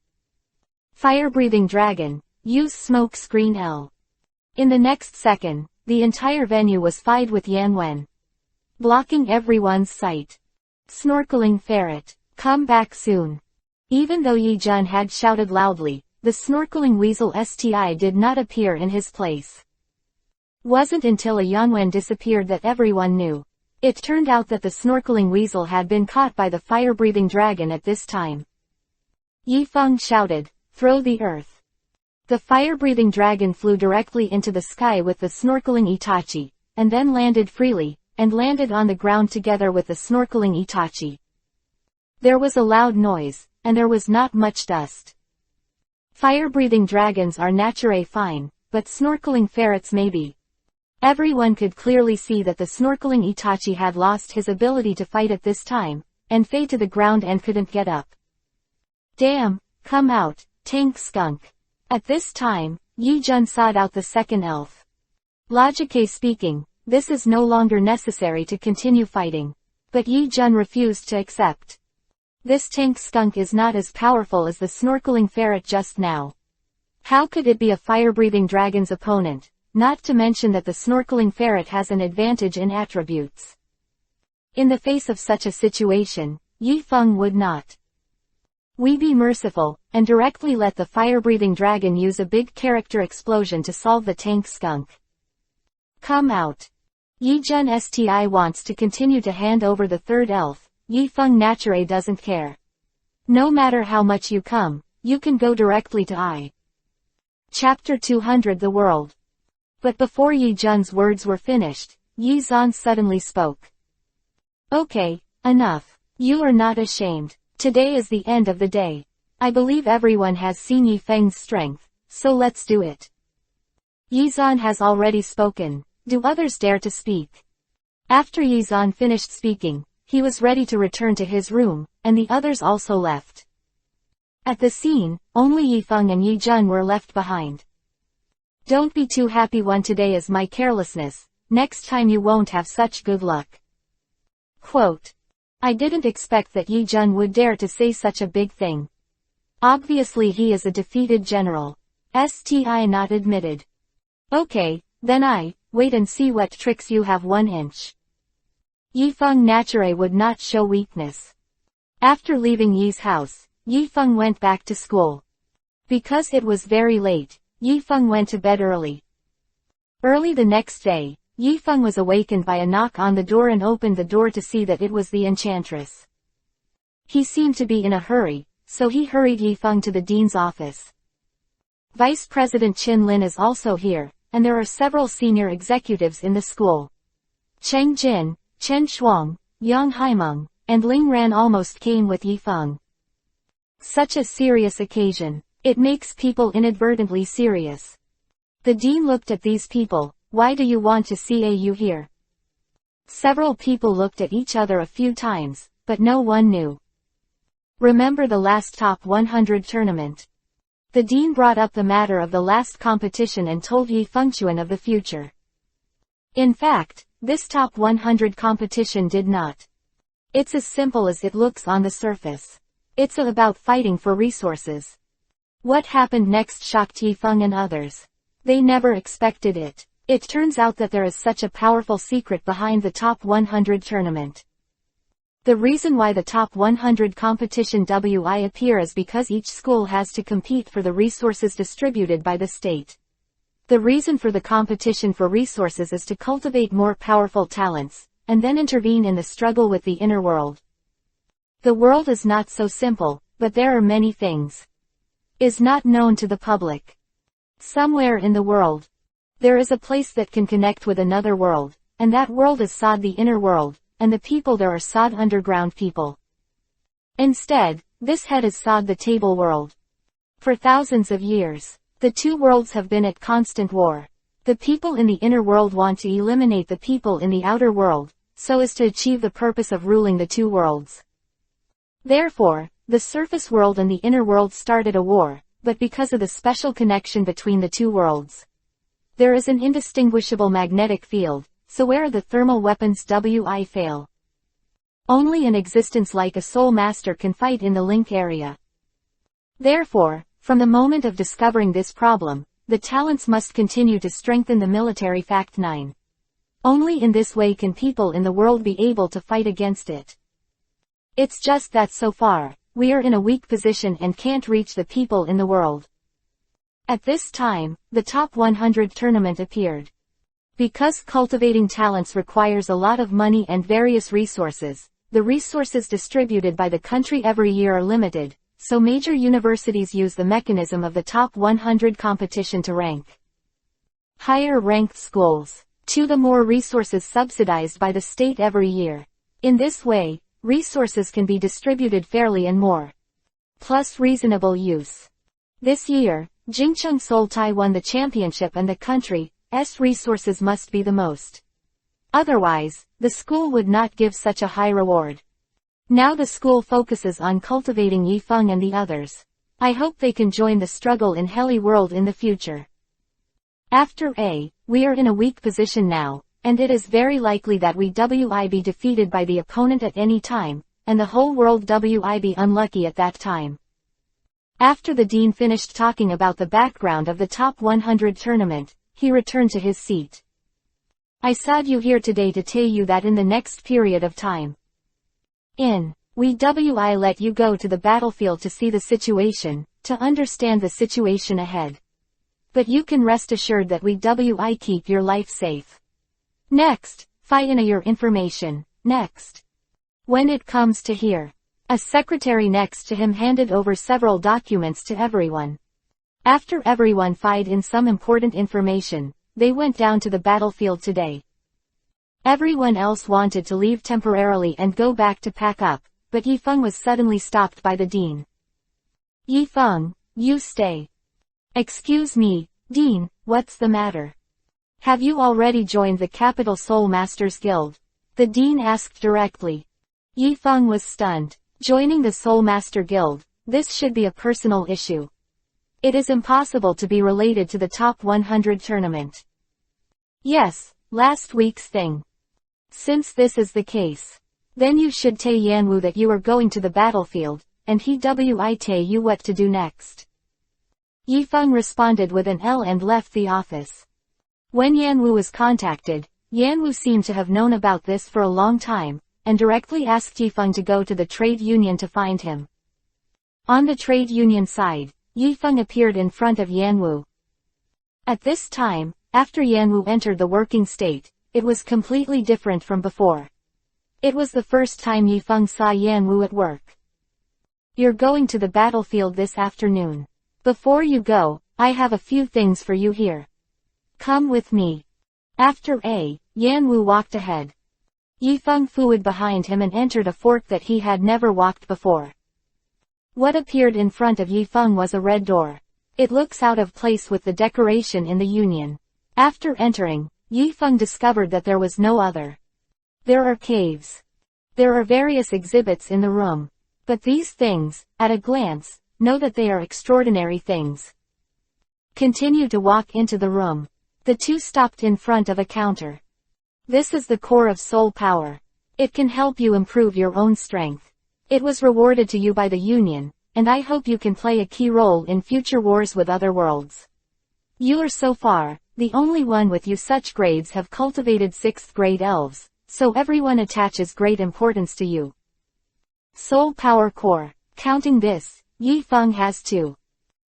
S1: Fire-breathing dragon, use smoke screen L. In the next second, the entire venue was filled with Yan Wen. blocking everyone's sight. Snorkeling ferret, come back soon. Even though Yi Jun had shouted loudly, the snorkeling weasel STI did not appear in his place. Wasn't until a Yanwen disappeared that everyone knew. It turned out that the snorkeling weasel had been caught by the fire-breathing dragon at this time. Yi Feng shouted, throw the earth. The fire-breathing dragon flew directly into the sky with the snorkeling Itachi, and then landed freely, and landed on the ground together with the snorkeling Itachi. There was a loud noise, and there was not much dust. Fire-breathing dragons are naturally fine, but snorkeling ferrets may be. Everyone could clearly see that the snorkeling Itachi had lost his ability to fight at this time, and fell to the ground and couldn't get up. Damn, come out, tank skunk. At this time, Yi Jun sought out the second elf. Logically speaking, this is no longer necessary to continue fighting. But Yi Jun refused to accept. This tank skunk is not as powerful as the snorkeling ferret just now. How could it be a fire-breathing dragon's opponent? Not to mention that the snorkeling ferret has an advantage in attributes. In the face of such a situation, Yi Feng would not. We be merciful, and directly let the fire-breathing dragon use a big character explosion to solve the tank skunk. Come out. Yi Jun STI wants to continue to hand over the third elf. Yi Feng naturally doesn't care. No matter how much you come, you can go directly to I. Chapter 200 The World. But before Yi Jun's words were finished, Yi Zan suddenly spoke. Okay, enough. You are not ashamed. Today is the end of the day. I believe everyone has seen Yi Feng's strength, so let's do it. Yi Zan has already spoken. Do others dare to speak? After Yi Zan finished speaking, he was ready to return to his room, and the others also left. At the scene, only Yi Feng and Yi Jun were left behind. Don't be too happy one today is my carelessness, next time you won't have such good luck. Quote. I didn't expect that Yi Jun would dare to say such a big thing. Obviously he is a defeated general. STI not admitted. Okay, then wait and see what tricks you have 1 inch. Yi Feng naturally would not show weakness. After leaving Yi's house, Yi Feng went back to school. Because it was very late, Yi Feng went to bed early. Early the next day, Yi Feng was awakened by a knock on the door and opened the door to see that it was the enchantress. He seemed to be in a hurry, so he hurried Yi Feng to the dean's office. Vice President Qin Lin is also here, and there are several senior executives in the school. Cheng Jin, Chen Shuang, Yang Haimeng, and Ling Ran almost came with Yi Feng. Such a serious occasion. It makes people inadvertently serious. The dean looked at these people. Why do you want to see you here? Several people looked at each other a few times, but no one knew. Remember the last top 100 tournament? The dean brought up the matter of the last competition and told Yi Fengchuan of the future. In fact, this top 100 competition did not. It's as simple as it looks on the surface. It's about fighting for resources. What happened next shocked Yi Feng and others. They never expected it. It turns out that there is such a powerful secret behind the top 100 tournament. The reason why the top 100 competition WI appear is because each school has to compete for the resources distributed by the state. The reason for the competition for resources is to cultivate more powerful talents, and then intervene in the struggle with the inner world. The world is not so simple, but there are many things. Is not known to the public. Somewhere in the world, there is a place that can connect with another world, and that world is Sod the inner world, and the people there are Sod underground people. Instead, this head is Sod the table world. For thousands of years, the two worlds have been at constant war. The people in the inner world want to eliminate the people in the outer world, so as to achieve the purpose of ruling the two worlds. Therefore, the surface world and the inner world started a war, but because of the special connection between the two worlds, there is an indistinguishable magnetic field, so where the thermal weapons WI fail, only an existence like a soul master can fight in the link area. Therefore, from the moment of discovering this problem, the talents must continue to strengthen the military. Fact 9. Only in this way can people in the world be able to fight against it. It's just that so far, we are in a weak position and can't reach the people in the world. At this time, the top 100 tournament appeared. Because cultivating talents requires a lot of money and various resources, the resources distributed by the country every year are limited, so major universities use the mechanism of the top 100 competition to rank higher-ranked schools to the more resources subsidized by the state every year. In this way, resources can be distributed fairly and more plus reasonable use. This year, Jingcheng Soltai won the championship and the country's resources must be the most. Otherwise, the school would not give such a high reward. Now the school focuses on cultivating Yifeng and the others. I hope they can join the struggle in Heli World in the future. After we are in a weak position now, and it is very likely that we will be defeated by the opponent at any time, and the whole world will be unlucky at that time. After the dean finished talking about the background of the top 100 tournament, he returned to his seat. I saw you here today to tell you that in the next period of time, we will let you go to the battlefield to see the situation, to understand the situation ahead. But you can rest assured that we will keep your life safe. Next, find your information. Next. When it comes to here, a secretary next to him handed over several documents to everyone. After everyone filled in some important information, they went down to the battlefield today. Everyone else wanted to leave temporarily and go back to pack up, but Yifeng was suddenly stopped by the dean. Yifeng, you stay. Excuse me, Dean, what's the matter? Have you already joined the Capital Soul Masters Guild? The dean asked directly. Yifeng was stunned. Joining the Soul Master Guild, this should be a personal issue. It is impossible to be related to the top 100 tournament. Yes, last week's thing. Since this is the case, then you should tell Yanwu that you are going to the battlefield, and he will tell you what to do next. Yifeng responded with an L and left the office. When Yanwu was contacted, Yanwu seemed to have known about this for a long time, and directly asked Yifeng to go to the trade union to find him. On the trade union side, Yifeng appeared in front of Yanwu. At this time, after Yanwu entered the working state, it was completely different from before. It was the first time Yifeng saw Yanwu at work. You're going to the battlefield this afternoon. Before you go, I have a few things for you here. Come with me. After Yanwu walked ahead. Yifeng followed behind him and entered a fort that he had never walked before. What appeared in front of Yifeng was a red door. It looks out of place with the decoration in the union. After entering, Yifeng discovered that there was no other. There are caves. There are various exhibits in the room. But these things, at a glance, know that they are extraordinary things. Continue to walk into the room. The two stopped in front of a counter. This is the core of soul power. It can help you improve your own strength. It was rewarded to you by the Union, and I hope you can play a key role in future wars with other worlds. You are so far, the only one with you such grades have cultivated 6th grade elves, so everyone attaches great importance to you. Soul Power Core. Counting this, Yifeng has too.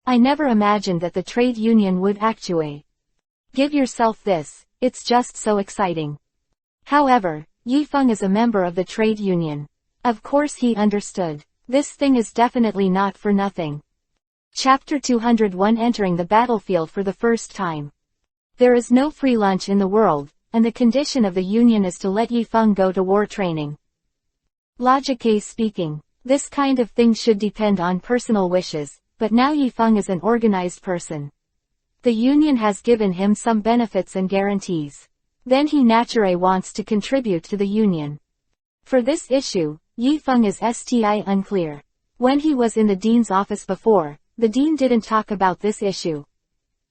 S1: I never imagined that the trade union would actuate. Give yourself this, it's just so exciting. However, Yifeng is a member of the trade union. Of course he understood. This thing is definitely not for nothing. Chapter 201 Entering the battlefield for the first time. There is no free lunch in the world, and the condition of the union is to let Yifeng go to war training. Logically speaking, this kind of thing should depend on personal wishes, but now Yifeng is an organized person. The union has given him some benefits and guarantees. Then he naturally wants to contribute to the union. For this issue, Yifeng is unclear. When he was in the dean's office before, the dean didn't talk about this issue.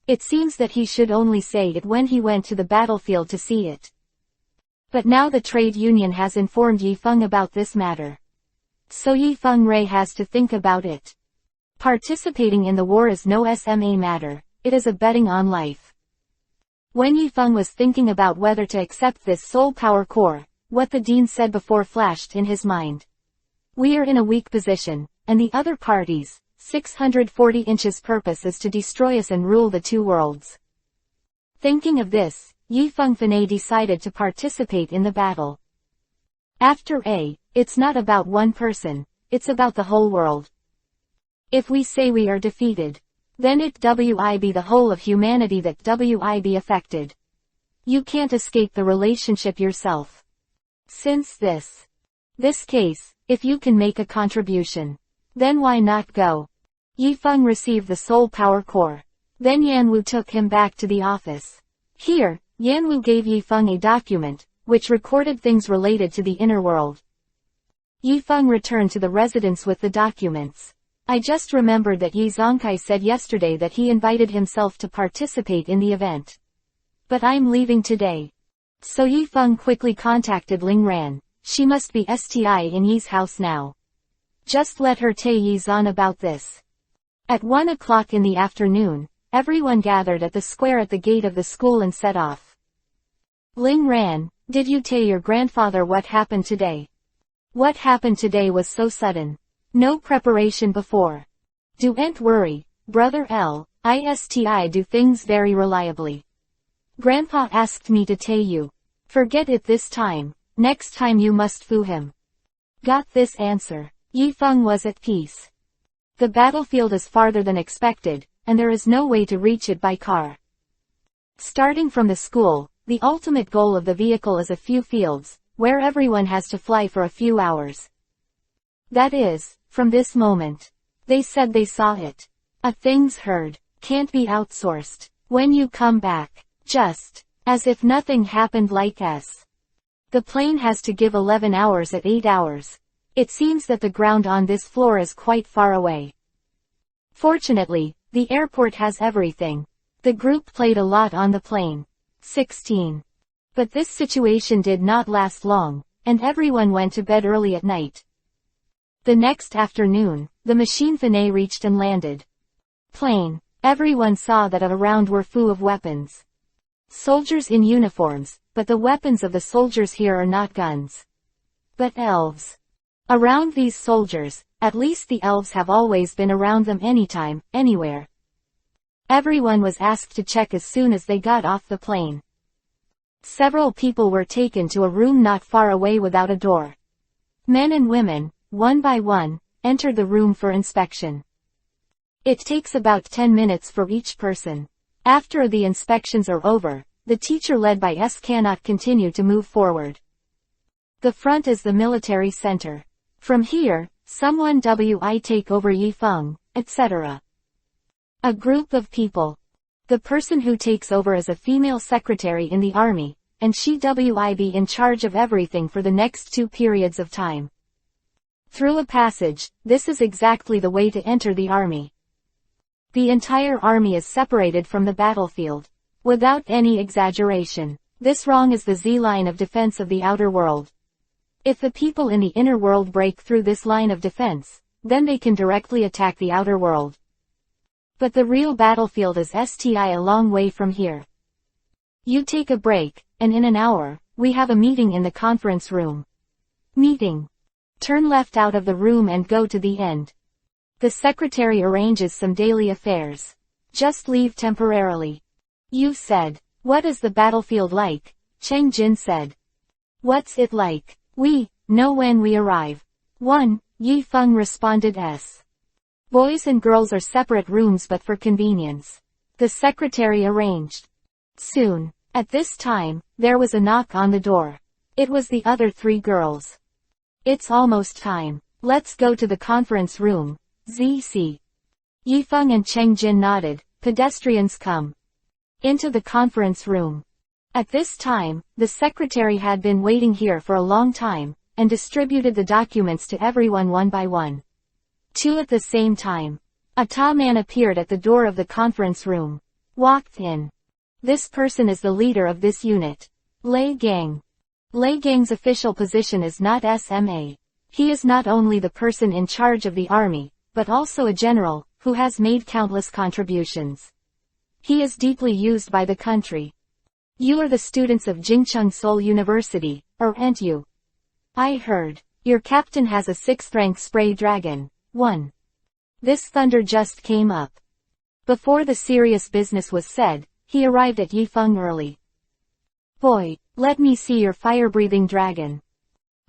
S1: It seems that he should only say it when he went to the battlefield to see it. But now the trade union has informed Yifeng about this matter. So Yifeng Ray has to think about it. Participating in the war is no SMA matter, it is a betting on life. When Yifeng was thinking about whether to accept this soul power core, what the dean said before flashed in his mind. We are in a weak position, and the other party's 640 inches purpose is to destroy us and rule the two worlds. Thinking of this, Yifeng Fanei decided to participate in the battle. After all, it's not about one person, it's about the whole world. If we say we are defeated, then it will be the whole of humanity that will be affected. You can't escape the relationship yourself. Since this case, if you can make a contribution, then why not go? Yifeng received the soul power core. Then Yanwu took him back to the office. Here, Yanwu gave Yifeng a document, which recorded things related to the inner world. Yifeng returned to the residence with the documents. I just remembered that Yi Zongkai said yesterday that he invited himself to participate in the event. But I'm leaving today. So Yifeng quickly contacted Ling Ran. She must be in Yi's house now. Just let her tell Yi Zan about this. At 1 o'clock in the afternoon, everyone gathered at the square at the gate of the school and set off. Ling Ran, did you tell your grandfather what happened today? What happened today was so sudden. No preparation before. Don't worry, brother Isti do things very reliably. Grandpa asked me to tell you. Forget it this time, next time you must fool him. Got this answer. Yifeng was at peace. The battlefield is farther than expected, and there is no way to reach it by car. Starting from the school, the ultimate goal of the vehicle is a few fields, where everyone has to fly for a few hours. That is, from this moment. They said they saw it. A things heard, can't be outsourced. When you come back, just, as if nothing happened like us. The plane has to give 11 hours at 8 hours. It seems that the ground on this floor is quite far away. Fortunately, the airport has everything. The group played a lot on the plane. 16. But this situation did not last long, and everyone went to bed early at night. The next afternoon, the machine Fanei reached and landed. Plane. Everyone saw that around were full of weapons. Soldiers in uniforms, but the weapons of the soldiers here are not guns. But elves. Around these soldiers, at least the elves have always been around them anytime, anywhere. Everyone was asked to check as soon as they got off the plane. Several people were taken to a room not far away without a door. Men and women, one by one, entered the room for inspection. It takes about 10 minutes for each person. After the inspections are over, the teacher led by S cannot continue to move forward. The front is the military center. From here, someone will take over Yifeng, etc. A group of people. The person who takes over is a female secretary in the army, and she will be in charge of everything for the next 2 periods of time. Through a passage, this is exactly the way to enter the army. The entire army is separated from the battlefield. Without any exaggeration, this rong is the Z line of defense of the outer world. If the people in the inner world break through this line of defense, then they can directly attack the outer world. But the real battlefield is a long way from here. You take a break, and in an hour, we have a meeting in the conference room. Meeting. Turn left out of the room and go to the end. The secretary arranges some daily affairs. Just leave temporarily. You said, what is the battlefield like? Cheng Jin said. What's it like? We know when we arrive. 1. Yifeng responded S. Boys and girls are separate rooms but for convenience. The secretary arranged. Soon. At this time, there was a knock on the door. It was the other 3 girls. It's almost time. Let's go to the conference room. ZC. Yifeng and Cheng Jin nodded. Pedestrians come into the conference room. At this time, the secretary had been waiting here for a long time, and distributed the documents to everyone one by one. 2 at the same time. A tall man appeared at the door of the conference room. Walked in. This person is the leader of this unit. Lei Gang. Lei Gang's official position is not SMA. He is not only the person in charge of the army, but also a general, who has made countless contributions. He is deeply used by the country. You are the students of Jingcheng Seoul University, aren't you? I heard. Your captain has a 6th rank spray dragon. 1. This thunder just came up. Before the serious business was said, he arrived at Yifeng early. Boy, let me see your fire-breathing dragon.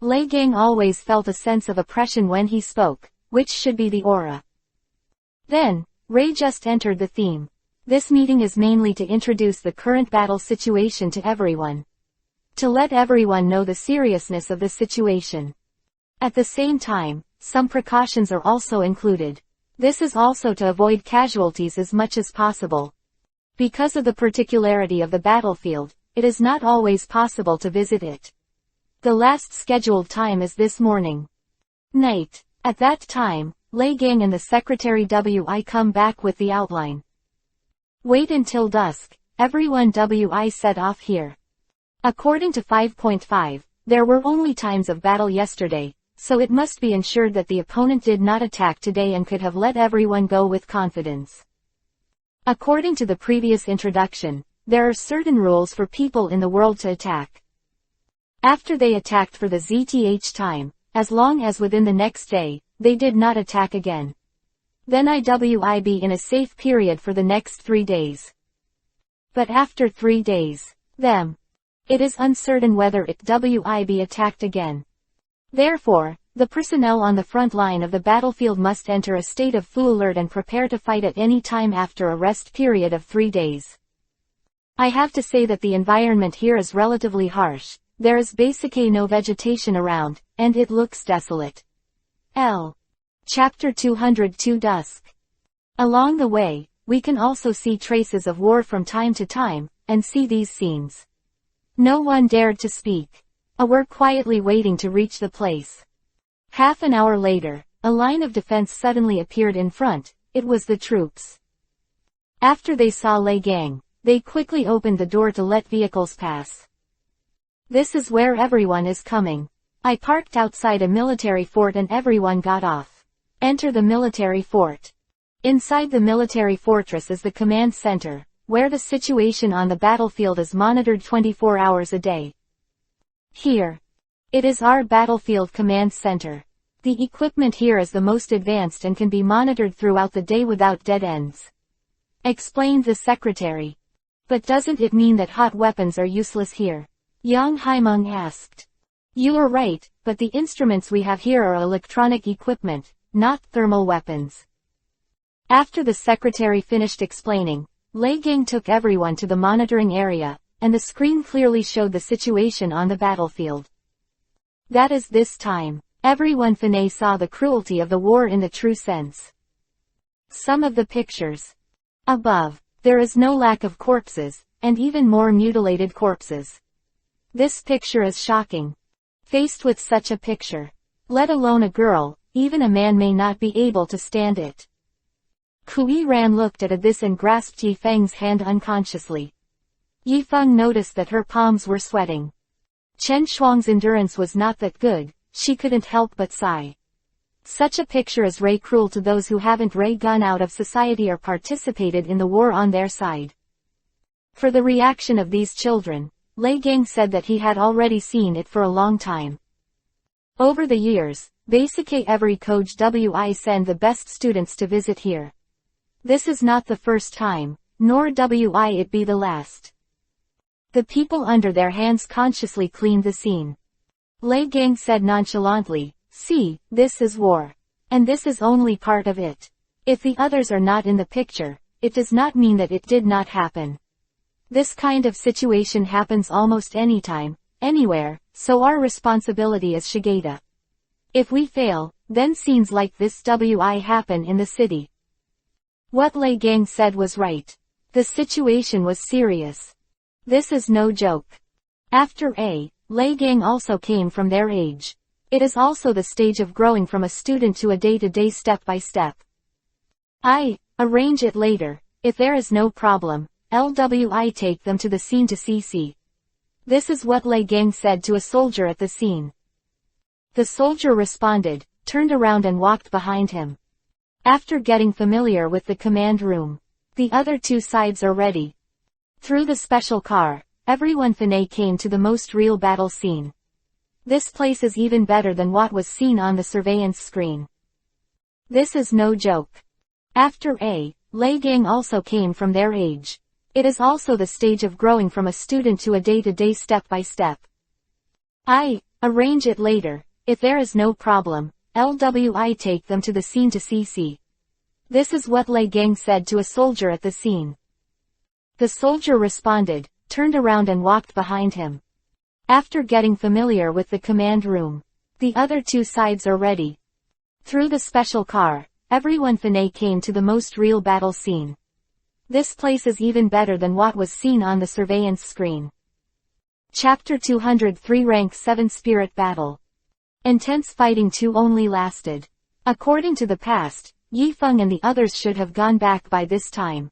S1: Lei Gang always felt a sense of oppression when he spoke, which should be the aura. Then, Ray just entered the theme. This meeting is mainly to introduce the current battle situation to everyone. To let everyone know the seriousness of the situation. At the same time, some precautions are also included. This is also to avoid casualties as much as possible. Because of the particularity of the battlefield, it is not always possible to visit it. The last scheduled time is this morning. Night. At that time, Lei Gang and the Secretary Wi come back with the outline. Wait until dusk, everyone Wi set off here. According to 5.5, there were only times of battle yesterday, so it must be ensured that the opponent did not attack today and could have let everyone go with confidence. According to the previous introduction, there are certain rules for people in the world to attack. After they attacked for the ZTH time, as long as within the next day, they did not attack again. Then IWI be in a safe period for the next 3 days. But after 3 days, it is uncertain whether it WI be attacked again. Therefore, the personnel on the front line of the battlefield must enter a state of full alert and prepare to fight at any time after a rest period of 3 days. I have to say that the environment here is relatively harsh. There is basically no vegetation around, and it looks desolate. Chapter 202 Dusk. Along the way, we can also see traces of war from time to time, and see these scenes. No one dared to speak. Were quietly waiting to reach the place. Half an hour later, a line of defense suddenly appeared in front. It was the troops. After they saw Lei Gang, they quickly opened the door to let vehicles pass. This is where everyone is coming. I parked outside a military fort and everyone got off. Enter the military fort. Inside the military fortress is the command center, where the situation on the battlefield is monitored 24 hours a day. Here. It is our battlefield command center. The equipment here is the most advanced and can be monitored throughout the day without dead ends. Explained the secretary. But doesn't it mean that hot weapons are useless here? Yang Haimeng asked. You are right, but the instruments we have here are electronic equipment, not thermal weapons. After the secretary finished explaining, Lei Gang took everyone to the monitoring area, and the screen clearly showed the situation on the battlefield. That is this time, everyone Fanay saw the cruelty of the war in the true sense. Some of the pictures. Above, there is no lack of corpses, and even more mutilated corpses. This picture is shocking. Faced with such a picture, let alone a girl, even a man may not be able to stand it. Kui Ran looked at this and grasped Yi Feng's hand unconsciously. Yi Feng noticed that her palms were sweating. Chen Shuang's endurance was not that good, she couldn't help but sigh. Such a picture is Ray cruel to those who haven't Ray gone out of society or participated in the war on their side. For the reaction of these children, Lei Gang said that he had already seen it for a long time. Over the years, basically every coach Wi send the best students to visit here. This is not the first time, nor Wi it be the last. The people under their hands consciously cleaned the scene. Lei Gang said nonchalantly, see, this is war. And this is only part of it. If the others are not in the picture, it does not mean that it did not happen. This kind of situation happens almost anytime, anywhere, so our responsibility is Shigeta. If we fail, then scenes like this Wi happen in the city. What Lei Gang said was right. The situation was serious. This is no joke. After Lei Gang also came from their age. It is also the stage of growing from a student to a day-to-day step-by-step. I arrange it later, if there is no problem, LWI take them to the scene to CC. This is what Lei Gang said to a soldier at the scene. The soldier responded, turned around and walked behind him. After getting familiar with the command room, the other two sides are ready. Through the special car, everyone finally came to the most real battle scene. This place is even better than what was seen on the surveillance screen. This is no joke. After Lei Gang also came from their age. It is also the stage of growing from a student to a day-to-day step-by-step. I arrange it later, if there is no problem. LWI take them to the scene to CC. This is what Lei Gang said to a soldier at the scene. The soldier responded, turned around and walked behind him. After getting familiar with the command room, the other two sides are ready. Through the special car, everyone finally came to the most real battle scene. This place is even better than what was seen on the surveillance screen. Chapter 203 Rank 7 Spirit Battle. Intense fighting too only lasted. According to the past, Yifeng and the others should have gone back by this time.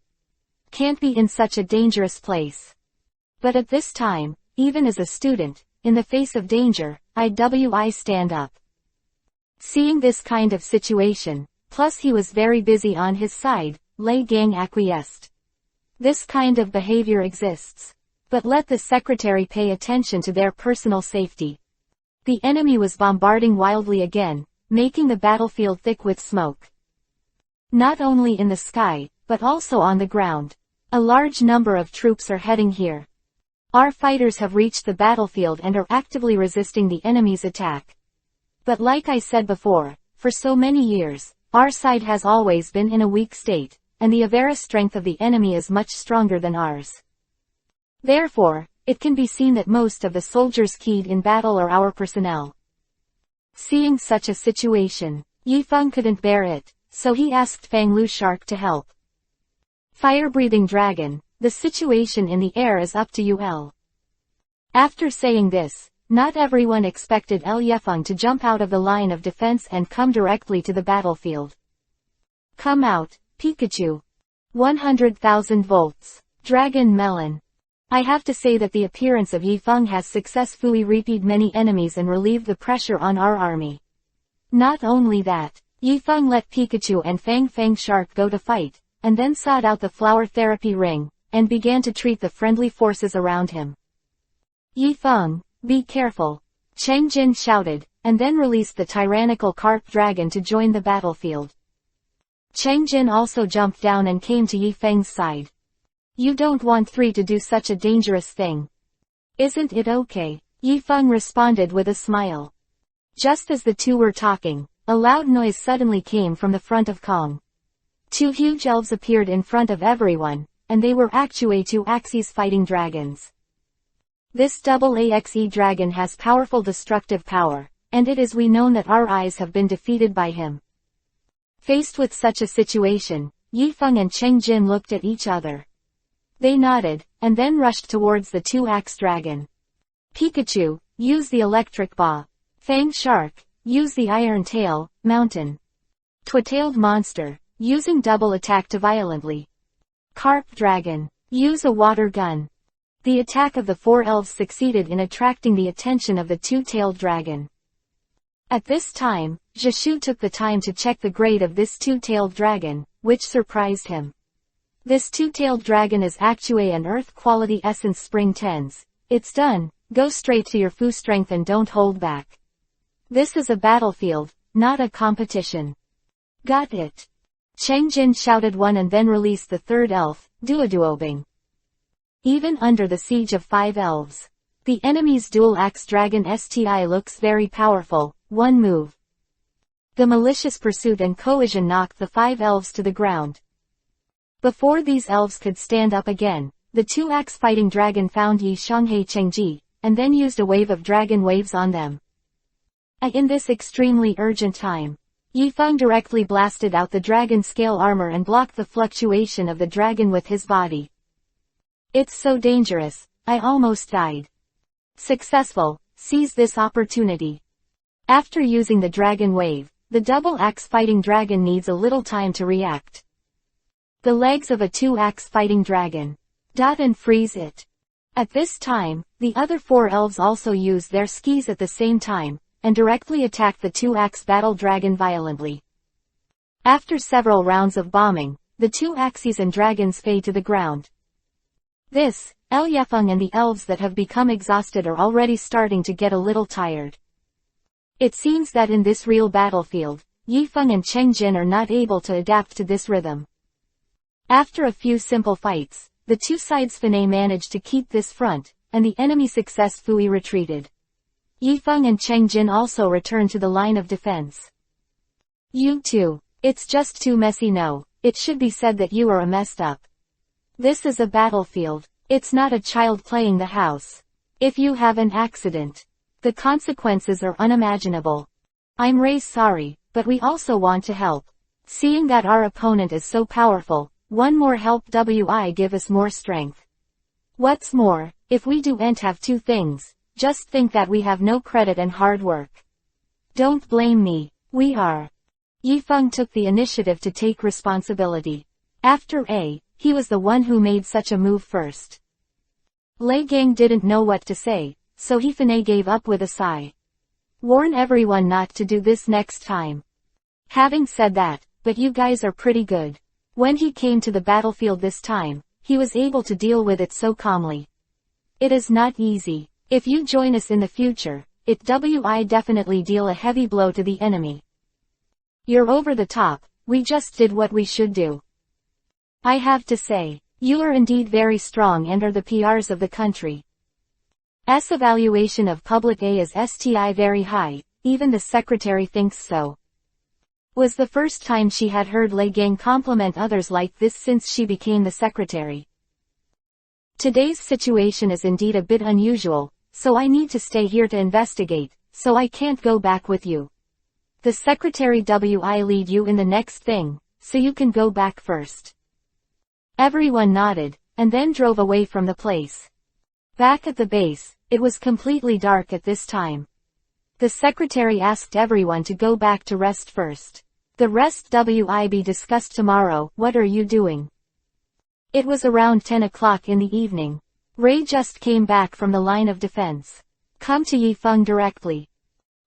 S1: Can't be in such a dangerous place. But at this time, even as a student, in the face of danger, I stand up. Seeing this kind of situation, plus he was very busy on his side, Lei Gang acquiesced. This kind of behavior exists. But let the secretary pay attention to their personal safety. The enemy was bombarding wildly again, making the battlefield thick with smoke. Not only in the sky, but also on the ground. A large number of troops are heading here. Our fighters have reached the battlefield and are actively resisting the enemy's attack. But like I said before, for so many years, our side has always been in a weak state, and the Avera strength of the enemy is much stronger than ours. Therefore, it can be seen that most of the soldiers keyed in battle are our personnel. Seeing such a situation, Yifeng couldn't bear it, so he asked Fang Lu Shark to help. Fire-breathing dragon, the situation in the air is up to you L. After saying this, not everyone expected L Yifeng to jump out of the line of defense and come directly to the battlefield. Come out, Pikachu. 100,000 volts. Dragon Melon. I have to say that the appearance of Yifeng has successfully repelled many enemies and relieved the pressure on our army. Not only that, Yifeng let Pikachu and Fang Shark go to fight, and then sought out the flower therapy ring, and began to treat the friendly forces around him. Yifeng, be careful. Cheng Jin shouted, and then released the tyrannical carp dragon to join the battlefield. Cheng Jin also jumped down and came to Yifeng's side. You don't want three to do such a dangerous thing. Isn't it okay? Yifeng responded with a smile. Just as the two were talking, a loud noise suddenly came from the front of Kong. Two huge elves appeared in front of everyone, and they were actually two Axes fighting dragons. This double AXE dragon has powerful destructive power, and it is known that our eyes have been defeated by him. Faced with such a situation, Yifeng and Cheng Jin looked at each other. They nodded, and then rushed towards the two-axe dragon. Pikachu, use the electric paw. Fang Shark, use the iron tail, mountain. Twatailed monster, using double attack to violently. Carp dragon, use a water gun. The attack of the four elves succeeded in attracting the attention of the two-tailed dragon. At this time, Jashu took the time to check the grade of this two-tailed dragon, which surprised him. This two-tailed dragon is actually an Earth quality essence Spring 10s. It's done, go straight to your full strength and don't hold back. This is a battlefield, not a competition. Got it. Cheng Jin shouted one and then released the third elf, Duoduobing. Even under the siege of 5 elves, the enemy's dual-axe dragon STI looks very powerful, one move. The malicious pursuit and cohesion knocked the 5 elves to the ground. Before these elves could stand up again, the two-axe fighting dragon found Yi Shanghai Chengji, and then used a wave of dragon waves on them. In this extremely urgent time, Yifeng directly blasted out the dragon scale armor and blocked the fluctuation of the dragon with his body. It's so dangerous, I almost died. Successful, seize this opportunity. After using the dragon wave, the double-axe fighting dragon needs a little time to react. The legs of a two-axe fighting dragon. And freeze it. At this time, the other 4 elves also used their skis at the same time, and directly attacked the two-axe battle dragon violently. After several rounds of bombing, the two axes and dragons fell to the ground. This Yifeng and the elves that have become exhausted are already starting to get a little tired. It seems that in this real battlefield, Yifeng and Cheng Jin are not able to adapt to this rhythm. After a few simple fights, the two sides finally managed to keep this front, and the enemy successfully retreated. Yifeng and Cheng Jin also returned to the line of defense. You two. It's just too messy. No, it should be said that you are a messed up. This is a battlefield. It's not a child playing the house. If you have an accident, the consequences are unimaginable. I'm really sorry, but we also want to help. Seeing that our opponent is so powerful, one more help wi give us more strength. What's more, if we don't have two things, just think that we have no credit and hard work. Don't blame me, we are. Yifeng took the initiative to take responsibility. After he was the one who made such a move first. Lei Gang didn't know what to say, so he finally gave up with a sigh. Warn everyone not to do this next time. Having said that, but you guys are pretty good. When he came to the battlefield this time, he was able to deal with it so calmly. It is not easy. If you join us in the future, it will definitely deal a heavy blow to the enemy. You're over the top, we just did what we should do. I have to say, you are indeed very strong and are the PRs of the country. S evaluation of public A is STI very high, even the secretary thinks so. Was the first time she had heard Lei Gang compliment others like this since she became the secretary. Today's situation is indeed a bit unusual, so I need to stay here to investigate, so I can't go back with you. The secretary will lead you in the next thing, so you can go back first. Everyone nodded, and then drove away from the place. Back at the base, it was completely dark at this time. The secretary asked everyone to go back to rest first. The rest will be discussed tomorrow. What are you doing? It was around 10 o'clock in the evening. Ray just came back from the line of defense. Come to Yifeng directly.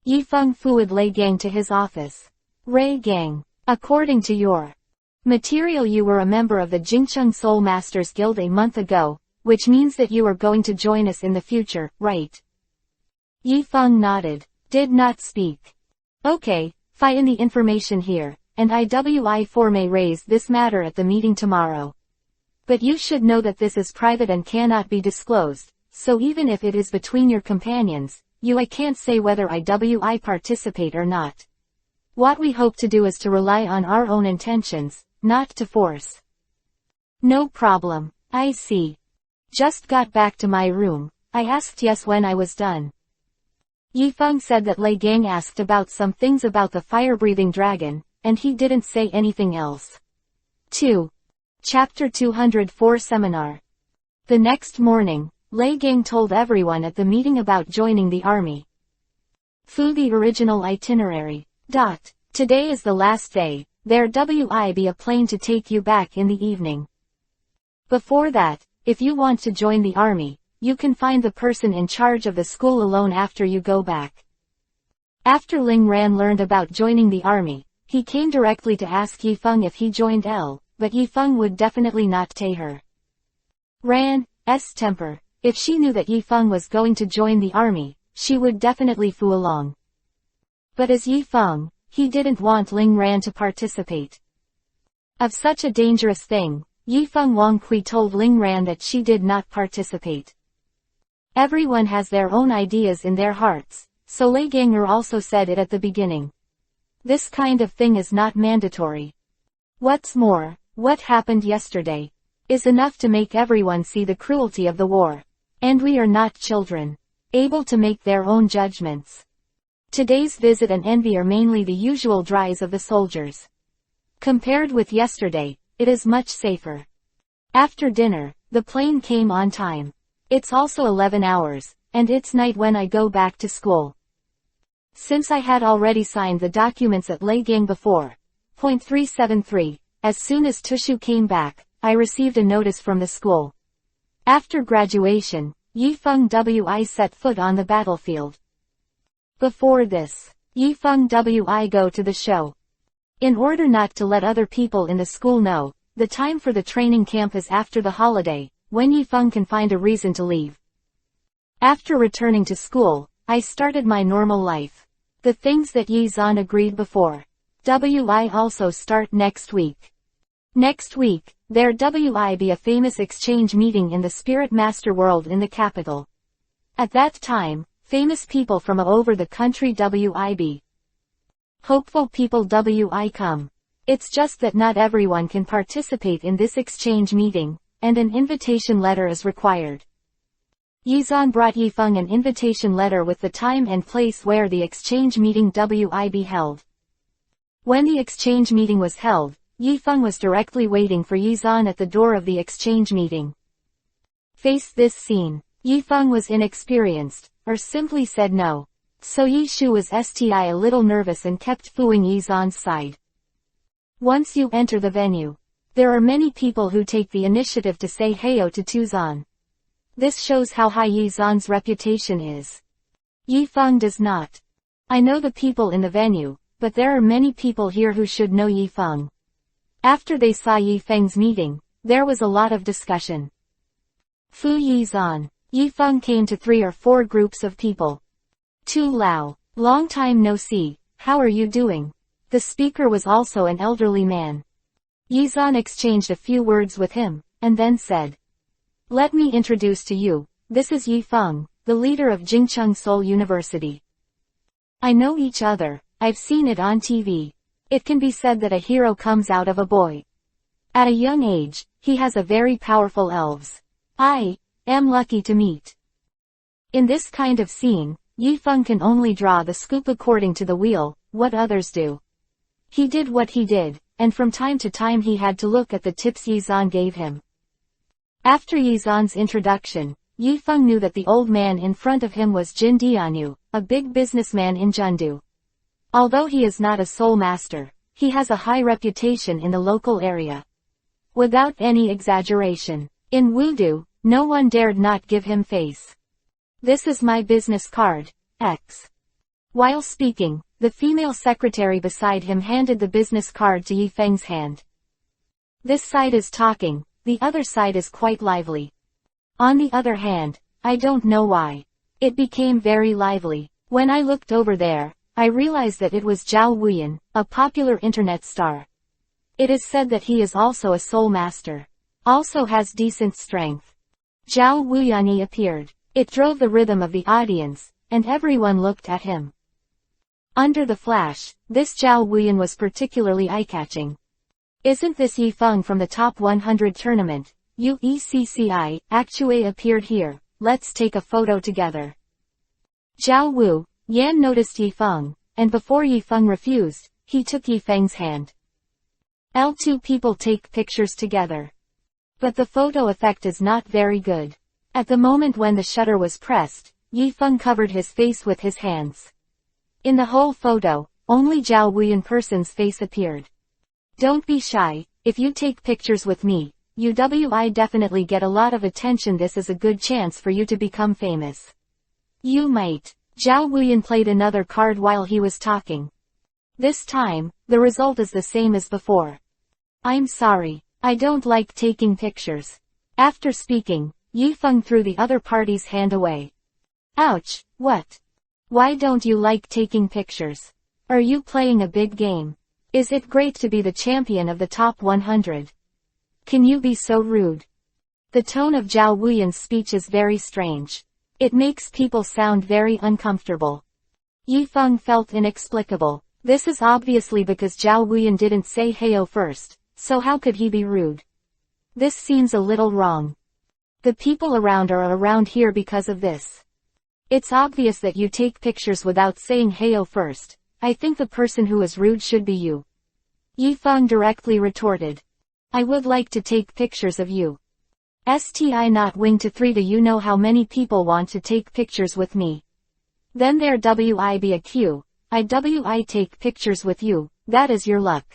S1: Yifeng followed Lei Gang to his office. Ray Gang, according to your material, you were a member of the Jingcheng Soul Masters Guild a month ago, which means that you are going to join us in the future, right? Yifeng nodded, did not speak. Okay, find the information here, and IWI4 may raise this matter at the meeting tomorrow. But you should know that this is private and cannot be disclosed, so even if it is between your companions, I can't say whether IWI participate or not. What we hope to do is to rely on our own intentions, not to force. No problem, I see. Just got back to my room, I asked yes when I was done. Yifeng said that Lei Gang asked about some things about the fire-breathing dragon, and he didn't say anything else. 2. Chapter 204 Seminar. The next morning, Lei Gang told everyone at the meeting about joining the army. Through the original itinerary. Today is the last day, there will be a plane to take you back in the evening. Before that, if you want to join the army, you can find the person in charge of the school alone after you go back. After Ling Ran learned about joining the army, he came directly to ask Yifeng if he joined but Yifeng would definitely not take her. Ran's temper. If she knew that Yifeng was going to join the army, she would definitely follow along. But as Yifeng, he didn't want Ling Ran to participate. Of such a dangerous thing, Yifeng Wangqi told Ling Ran that she did not participate. Everyone has their own ideas in their hearts, so Lei Ganger also said it at the beginning. This kind of thing is not mandatory. What's more, what happened yesterday is enough to make everyone see the cruelty of the war. And we are not children, able to make their own judgments. Today's visit and envy are mainly the usual drives of the soldiers. Compared with yesterday, it is much safer. After dinner, the plane came on time. It's also 11 hours, and it's night when I go back to school. Since I had already signed the documents at Lei Gang before, point 373, as soon as Tushu came back, I received a notice from the school. After graduation, Yifeng Wi set foot on the battlefield. Before this, Yifeng Wi go to the show. In order not to let other people in the school know, the time for the training camp is after the holiday, when Yifeng can find a reason to leave. After returning to school, I started my normal life. The things that Yizan agreed before. I also start next week. Next week, there will be a famous exchange meeting in the Spirit Master world in the capital. At that time, famous people from all over the country will be. Hopeful people will come. It's just that not everyone can participate in this exchange meeting, and an invitation letter is required. Yizan brought Yifeng an invitation letter with the time and place where the exchange meeting will be held. When the exchange meeting was held, Yifeng was directly waiting for Yizan at the door of the exchange meeting. Face this scene. Yifeng was inexperienced, or simply said no. So Yishu was a little nervous and kept fooing Yizan's side. Once you enter the venue, there are many people who take the initiative to say heyo to Tuzan. This shows how high Yizan's reputation is. Yifeng does not. I know the people in the venue, but there are many people here who should know Yifeng. After they saw Yifeng's meeting, there was a lot of discussion. Fu Yizan. Yifeng came to 3 or 4 groups of people. Tu Lao. Long time no see, how are you doing? The speaker was also an elderly man. Yizan exchanged a few words with him, and then said, "Let me introduce to you, this is Yifeng, the leader of Jingcheng Seoul University. I know each other, I've seen it on TV. It can be said that a hero comes out of a boy. At a young age, he has a very powerful elves. I am lucky to meet." In this kind of scene, Yifeng can only draw the scoop according to the wheel, what others do. He did what he did, and from time to time he had to look at the tips Yizan gave him. After Yizan's introduction, Yifeng knew that the old man in front of him was Jin Dianyu, a big businessman in Chengdu. Although he is not a soul master, he has a high reputation in the local area. Without any exaggeration, in Wudu, no one dared not give him face. "This is my business card, X." While speaking, the female secretary beside him handed the business card to Yifeng's hand. This side is talking, the other side is quite lively. On the other hand, I don't know why. It became very lively. When I looked over there, I realized that it was Zhao Wuyan, a popular internet star. It is said that he is also a soul master. Also has decent strength. Zhao Wuyan appeared. It drove the rhythm of the audience, and everyone looked at him. Under the flash, this Zhao Wuyan was particularly eye-catching. "Isn't this Yifeng from the top 100 tournament? UECCI, Actuate appeared here, let's take a photo together." Zhao Wu Yan noticed Yifeng, and before Yifeng refused, he took Yifeng's hand. Two people take pictures together. But the photo effect is not very good. At the moment when the shutter was pressed, Yifeng covered his face with his hands. In the whole photo, only Zhao Wuyan person's face appeared. "Don't be shy, if you take pictures with me, you will definitely get a lot of attention. This is a good chance for you to become famous. You might." Zhao Wuyan played another card while he was talking. This time, the result is the same as before. "I'm sorry, I don't like taking pictures." After speaking, Yifeng threw the other party's hand away. "Ouch, what? Why don't you like taking pictures? Are you playing a big game? Is it great to be the champion of the top 100? Can you be so rude?" The tone of Zhao Wuyan's speech is very strange. It makes people sound very uncomfortable. Yifeng felt inexplicable. This is obviously because Zhao Wuyan didn't say heyo first, so how could he be rude? This seems a little wrong. The people around are around here because of this. It's obvious that you take pictures without saying heyo first. I think the person who is rude should be you. Yifeng directly retorted. "I would like to take pictures of you. Not wing to 3. Do you know how many people want to take pictures with me? Then there will be a queue. I take pictures with you, that is your luck."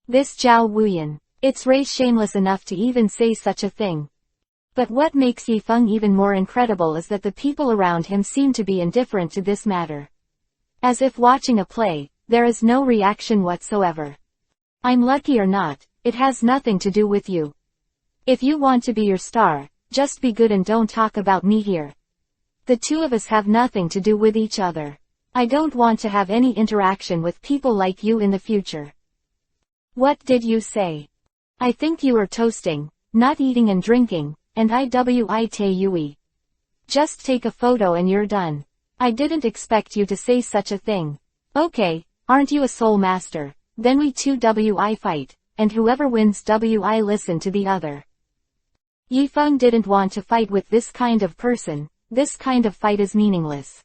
S1: This Zhao Wuyan. It's shameless enough to even say such a thing. But what makes Yifeng even more incredible is that the people around him seem to be indifferent to this matter. As if watching a play, there is no reaction whatsoever. "I'm lucky or not, it has nothing to do with you. If you want to be your star, just be good and don't talk about me here. The two of us have nothing to do with each other. I don't want to have any interaction with people like you in the future. What did you say? I think you were toasting, not eating and drinking, and IWITUE. Just take a photo and you're done. I didn't expect you to say such a thing. Okay, aren't you a soul master? Then we two WI fight, and whoever wins WI listen to the other. Yifeng didn't want to fight with this kind of person. This kind of fight is meaningless.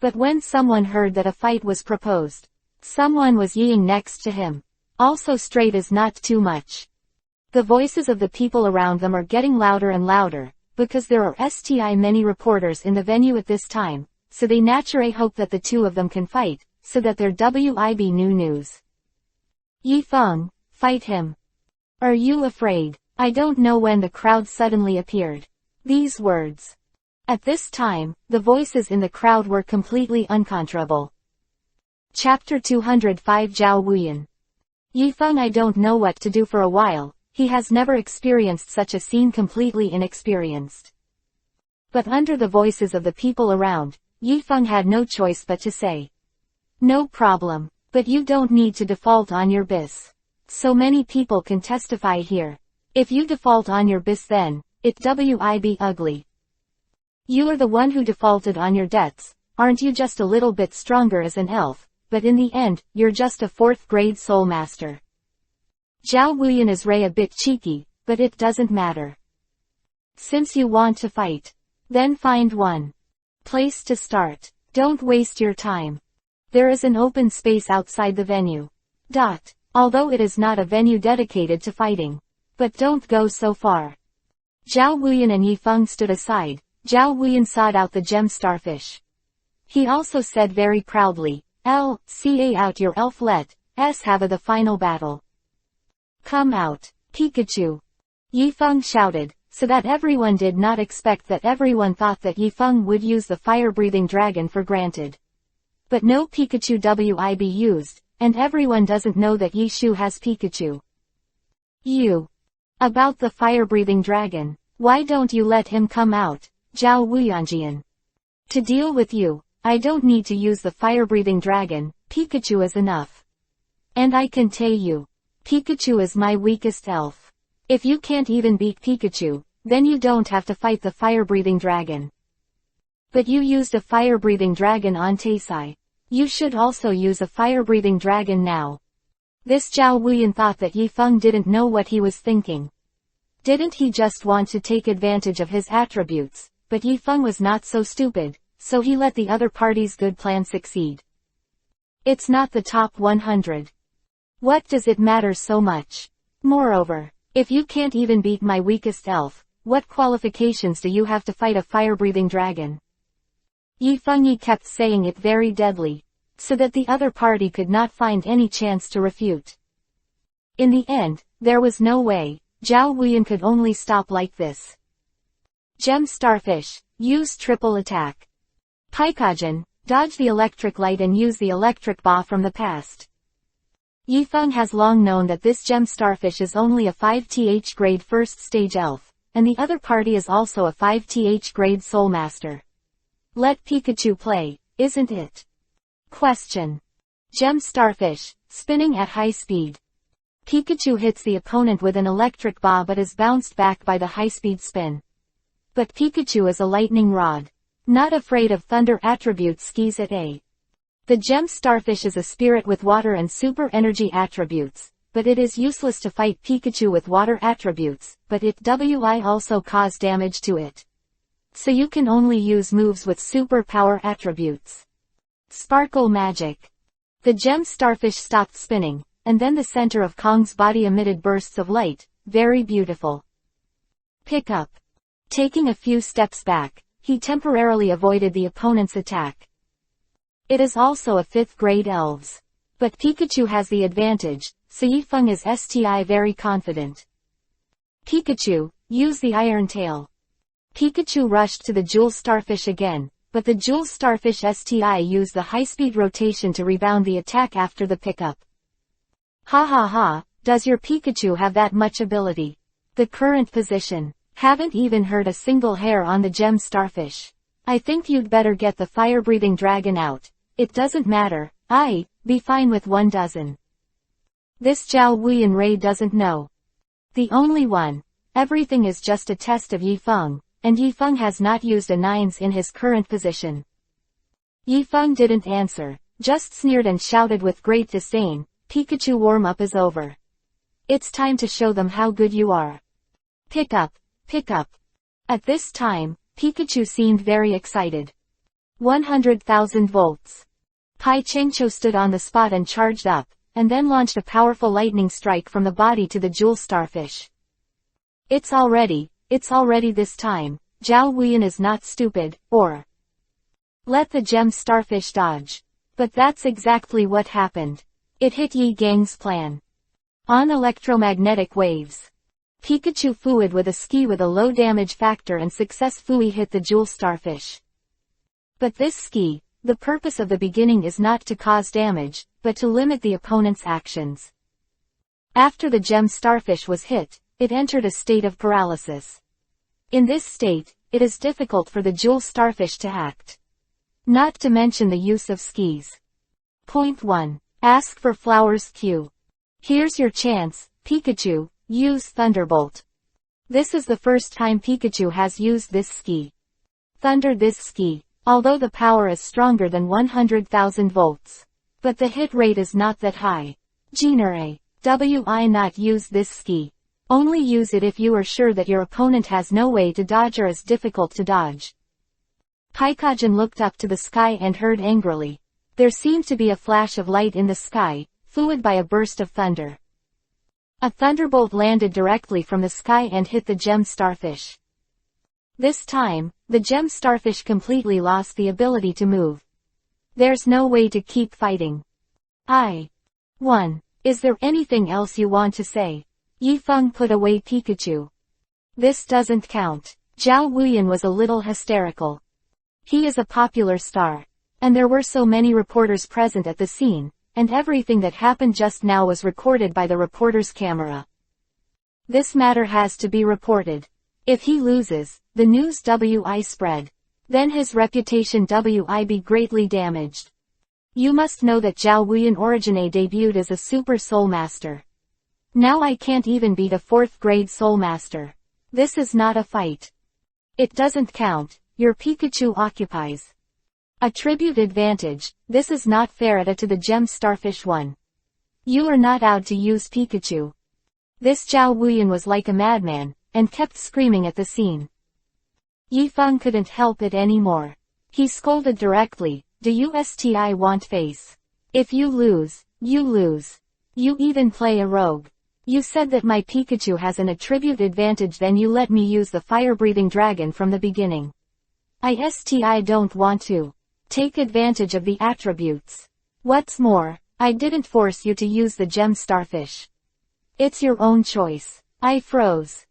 S1: But when someone heard that a fight was proposed, someone was yeeing next to him. Also straight is not too much. The voices of the people around them are getting louder and louder, because there are many reporters in the venue at this time, so they naturally hope that the two of them can fight, so that their WIB new news. Yifeng, fight him. Are you afraid? I don't know when the crowd suddenly appeared. These words. At this time, the voices in the crowd were completely uncontrollable. Chapter 205 Zhao Wuyan. Yifeng I don't know what to do for a while, he has never experienced such a scene completely inexperienced. But under the voices of the people around, Yifeng had no choice but to say. No problem, but you don't need to default on your bis. So many people can testify here. If you default on your bis then, it WIB ugly. You are the one who defaulted on your debts, aren't you just a little bit stronger as an elf, but in the end, you're just a 4th grade soul master. Zhao Wuyan is a bit cheeky, but it doesn't matter. Since you want to fight, then find one place to start. Don't waste your time. There is an open space outside the venue. Although it is not a venue dedicated to fighting. But don't go so far. Zhao Wuyan and Yifeng stood aside. Zhao Wuyan sought out the gem starfish. He also said very proudly, "Ca out your elf, let's have the final battle. Come out, Pikachu." Yifeng shouted, so that everyone did not expect that everyone thought that Yifeng would use the fire-breathing dragon for granted. But no Pikachu WIB used, and everyone doesn't know that Yishu has Pikachu. About the fire-breathing dragon, why don't you let him come out? Zhao Wuyanjian. To deal with you, I don't need to use the fire-breathing dragon, Pikachu is enough. And I can tell you, Pikachu is my weakest elf. If you can't even beat Pikachu, then you don't have to fight the fire-breathing dragon. But you used a fire-breathing dragon on Taisai. You should also use a fire-breathing dragon now. This Zhao Wuyan thought that Yifeng didn't know what he was thinking. Didn't he just want to take advantage of his attributes? But Yifeng was not so stupid, so he let the other party's good plan succeed. It's not the top 100. What does it matter so much? Moreover, if you can't even beat my weakest elf, what qualifications do you have to fight a fire-breathing dragon? Yifeng kept saying it very deadly, so that the other party could not find any chance to refute. In the end, there was no way. Zhao Wuyan could only stop like this. Gem Starfish, use triple attack. Paikajin, dodge the electric light and use the electric ba from the past. Yifeng has long known that this Gem Starfish is only a 5th grade first stage elf, and the other party is also a 5th grade soul master. Let Pikachu play, isn't it? Question. Gem Starfish, spinning at high speed. Pikachu hits the opponent with an electric ba but is bounced back by the high-speed spin. But Pikachu is a lightning rod. Not afraid of thunder attributes skis at A. The Gem Starfish is a spirit with water and super energy attributes, but it is useless to fight Pikachu with water attributes, but it will also cause damage to it. So you can only use moves with super power attributes. Sparkle Magic. The Gem Starfish stopped spinning, and then the center of Kong's body emitted bursts of light, very beautiful. Pick up. Taking a few steps back, he temporarily avoided the opponent's attack. It is also a 5th grade elves. But Pikachu has the advantage, so Yifeng is very confident. Pikachu, use the Iron Tail. Pikachu rushed to the Jewel Starfish again, but the Jewel Starfish used the high-speed rotation to rebound the attack after the pickup. Ha ha ha, does your Pikachu have that much ability? The current position. Haven't even heard a single hair on the gem starfish. I think you'd better get the fire-breathing dragon out. It doesn't matter. Be fine with 1 dozen. This Zhao Wuyan Ray doesn't know. The only one. Everything is just a test of Yifeng, and Yifeng has not used a 9s in his current position. Yifeng didn't answer, just sneered and shouted with great disdain, Pikachu warm-up is over. It's time to show them how good you are. Pick up. Pick up. At this time, Pikachu seemed very excited. 100,000 volts. Pai Chengcho stood on the spot and charged up, and then launched a powerful lightning strike from the body to the jewel starfish. It's already this time. Zhao Wuyan is not stupid, or let the gem starfish dodge. But that's exactly what happened. It hit Yi Gang's plan. On electromagnetic waves. Pikachu fooed with a ski with a low damage factor and successfully hit the jewel starfish. But this ski, the purpose of the beginning is not to cause damage, but to limit the opponent's actions. After the gem starfish was hit, it entered a state of paralysis. In this state, it is difficult for the jewel starfish to act. Not to mention the use of skis. Point 1. Ask for flowers Q. Here's your chance, Pikachu. Use Thunderbolt. This is the first time Pikachu has used this ski. Thunder this ski, although the power is stronger than 100,000 volts. But the hit rate is not that high. Genere. Why not use this ski? Only use it if you are sure that your opponent has no way to dodge or is difficult to dodge. Paikajin looked up to the sky and heard angrily. There seemed to be a flash of light in the sky, followed by a burst of thunder. A thunderbolt landed directly from the sky and hit the gem starfish. This time, the gem starfish completely lost the ability to move. There's no way to keep fighting. 1. Is there anything else you want to say? Yifeng put away Pikachu. This doesn't count. Zhao Wuyan was a little hysterical. He is a popular star. And there were so many reporters present at the scene, and everything that happened just now was recorded by the reporter's camera. This matter has to be reported. If he loses, the news will spread. Then his reputation will be greatly damaged. You must know that Zhao Wuyan Origine debuted as a Super Soul Master. Now I can't even beat a 4th grade Soul Master. This is not a fight. It doesn't count. Your Pikachu occupies a tribute advantage. This is not fair to the gem starfish one. You are not out to use Pikachu. This Zhao Wuyan was like a madman, and kept screaming at the scene. Yifeng couldn't help it anymore. He scolded directly, do you want face? If you lose, you lose. You even play a rogue. You said that my Pikachu has an attribute advantage, then you let me use the fire-breathing dragon from the beginning. I don't want to take advantage of the attributes. What's more, I didn't force you to use the gem starfish. It's your own choice. I froze.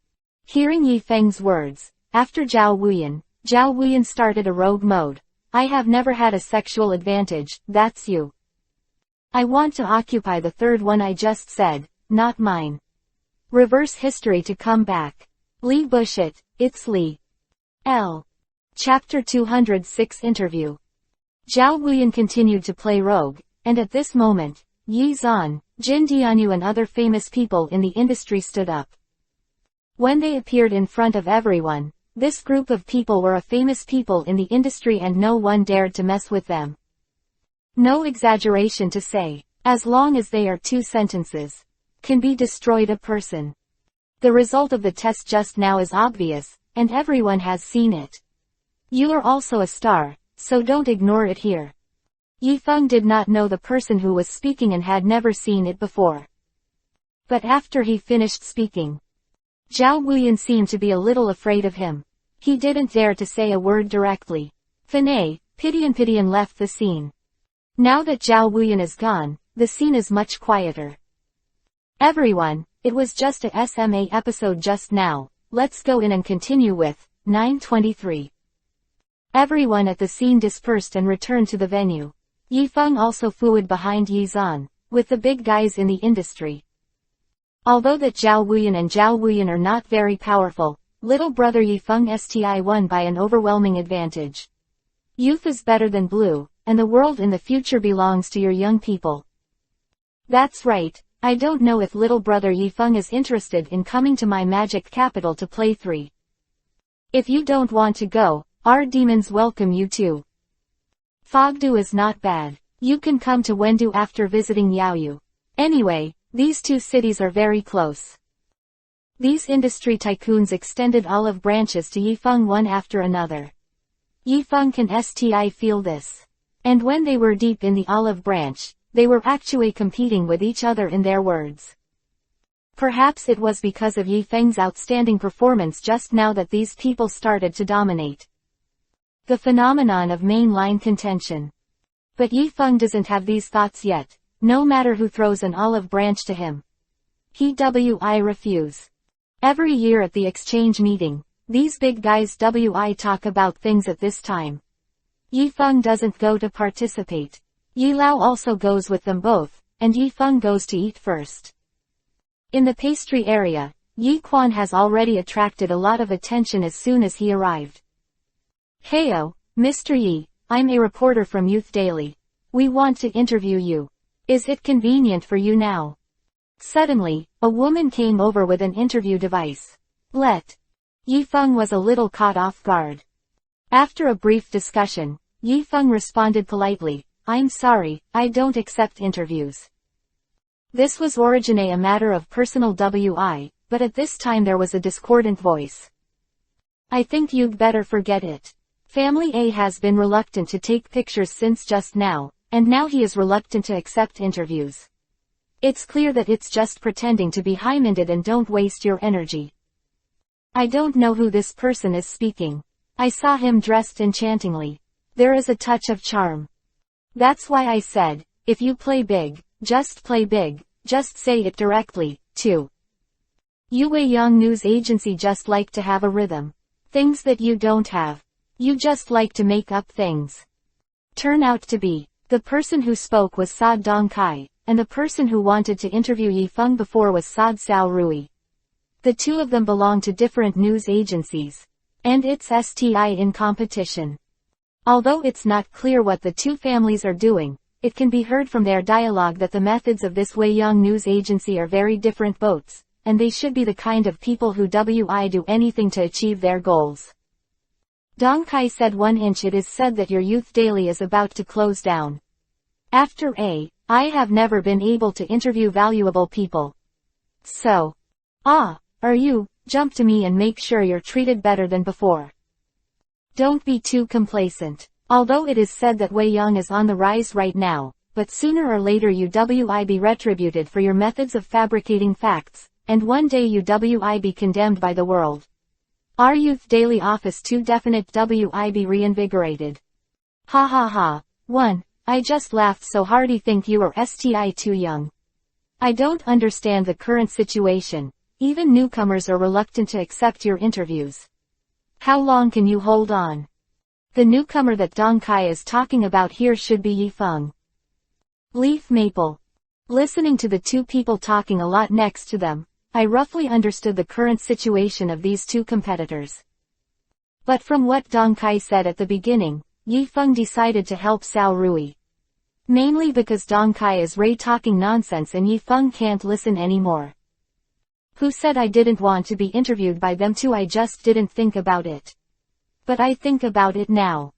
S1: Hearing Yifeng's words, after Zhao Wuyan started a rogue mode. I have never had a sexual advantage, that's you. I want to occupy the 3rd one I just said, not mine. Reverse history to come back. Lee Bushit, it's Lee. L. Chapter 206 Interview. Zhao Wuyan continued to play rogue, and at this moment, Yi Zan, Jin Dianyu and other famous people in the industry stood up. When they appeared in front of everyone, this group of people were a famous people in the industry and no one dared to mess with them. No exaggeration to say, as long as they are 2 sentences, can be destroyed a person. The result of the test just now is obvious, and everyone has seen it. You are also a star, so don't ignore it here. Yifeng did not know the person who was speaking and had never seen it before. But after he finished speaking, Zhao Wuyan seemed to be a little afraid of him. He didn't dare to say a word directly. Fanay, Pidian left the scene. Now that Zhao Wuyan is gone, the scene is much quieter. Everyone, it was just a SMA episode just now. Let's go in and continue with 923. Everyone at the scene dispersed and returned to the venue. Yifeng also fooed behind Yi Zan, with the big guys in the industry. Although that Zhao Wuyan and Zhao Wuyan are not very powerful, little brother Yifeng Sti won by an overwhelming advantage. Youth is better than blue, and the world in the future belongs to your young people. That's right, I don't know if little brother Yifeng is interested in coming to my magic capital to play 3. If you don't want to go, our demons welcome you too. Fogdu is not bad. You can come to Wendu after visiting Yaoyu. Anyway, these two cities are very close. These industry tycoons extended olive branches to Yifeng one after another. Yifeng can feel this. And when they were deep in the olive branch, they were actually competing with each other in their words. Perhaps it was because of Yifeng's outstanding performance just now that these people started to dominate. The phenomenon of mainline contention. But Yifeng doesn't have these thoughts yet, no matter who throws an olive branch to him. He refuse. Every year at the exchange meeting, these big guys talk about things at this time. Yifeng doesn't go to participate. Yi Lao also goes with them both, and Yifeng goes to eat first. In the pastry area, Yi Quan has already attracted a lot of attention as soon as he arrived. Heyo, Mr. Yi, I'm a reporter from Youth Daily. We want to interview you. Is it convenient for you now? Suddenly, a woman came over with an interview device. Yifeng was a little caught off guard. After a brief discussion, Yifeng responded politely, I'm sorry, I don't accept interviews. This was originally a matter of personal but at this time there was a discordant voice. I think you'd better forget it. Family A has been reluctant to take pictures since just now, and now he is reluctant to accept interviews. It's clear that it's just pretending to be high-minded and don't waste your energy. I don't know who this person is speaking. I saw him dressed enchantingly. There is a touch of charm. That's why I said, if you play big, just play big, just say it directly, too. You a young news agency just like to have a rhythm. Things that you don't have. You just like to make up things. Turn out to be. The person who spoke was Saad Dongkai, and the person who wanted to interview Yifeng before was Saad Sao Rui. The two of them belong to different news agencies. And it's in competition. Although it's not clear what the two families are doing, it can be heard from their dialogue that the methods of this Weiyang news agency are very different boats, and they should be the kind of people who do anything to achieve their goals. Dongkai said it is said that your Youth Daily is about to close down. After I have never been able to interview valuable people. So. Are you, jump to me and make sure you're treated better than before. Don't be too complacent. Although it is said that Weiyang is on the rise right now, but sooner or later you be retributed for your methods of fabricating facts, and one day you be condemned by the world. Our Youth Daily office too definite be reinvigorated. Ha ha ha. 1. I just laughed so hard I think you are too young. I don't understand the current situation. Even newcomers are reluctant to accept your interviews. How long can you hold on? The newcomer that Dongkai is talking about here should be Yifeng. Leaf Maple. Listening to the two people talking a lot next to them, I roughly understood the current situation of these two competitors. But from what Dongkai said at the beginning, Yifeng decided to help Sao Rui. Mainly because Dongkai is talking nonsense and Yifeng can't listen anymore. Who said I didn't want to be interviewed by them too? I just didn't think about it. But I think about it now.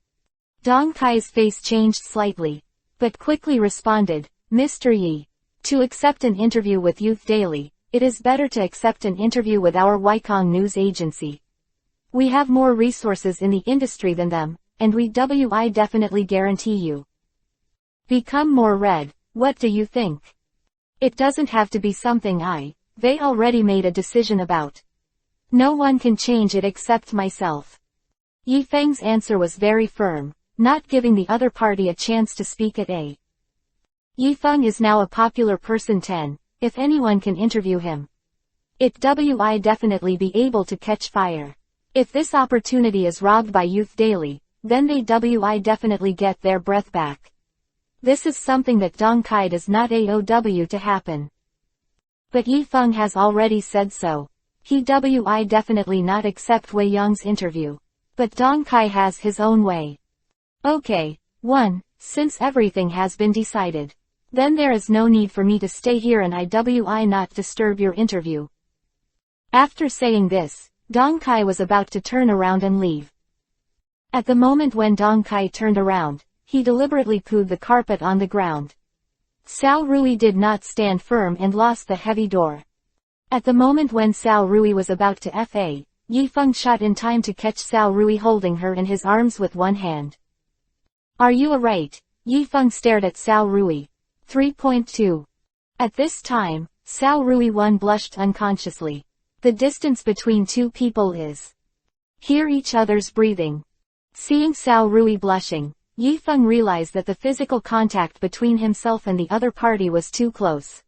S1: Dongkai's face changed slightly, but quickly responded, Mr. Yi. To accept an interview with Youth Daily, it is better to accept an interview with our Weikong news agency. We have more resources in the industry than them, and we definitely guarantee you. Become more red, what do you think? It doesn't have to be something they already made a decision about. No one can change it except myself. Yifeng's answer was very firm, not giving the other party a chance to speak at a. Yifeng is now a popular person 10, if anyone can interview him. It definitely be able to catch fire. If this opportunity is robbed by Youth Daily, then they definitely get their breath back. This is something that Dongkai does not allow to happen. But Yifeng has already said so. He will definitely not accept Wei Yang's interview. But Dong Kai has his own way. Okay. 1. Since everything has been decided. Then there is no need for me to stay here and I will not disturb your interview. After saying this, Dong Kai was about to turn around and leave. At the moment when Dong Kai turned around, he deliberately pooed the carpet on the ground. Cao Rui did not stand firm and lost the heavy door. At the moment when Cao Rui was about to fa, Yifeng shot in time to catch Cao Rui holding her in his arms with one hand. Are you alright? Yifeng stared at Cao Rui. 3.2. At this time, Cao Rui 1 blushed unconsciously. The distance between two people is. Hear each other's breathing. Seeing Cao Rui blushing, Yifeng realized that the physical contact between himself and the other party was too close.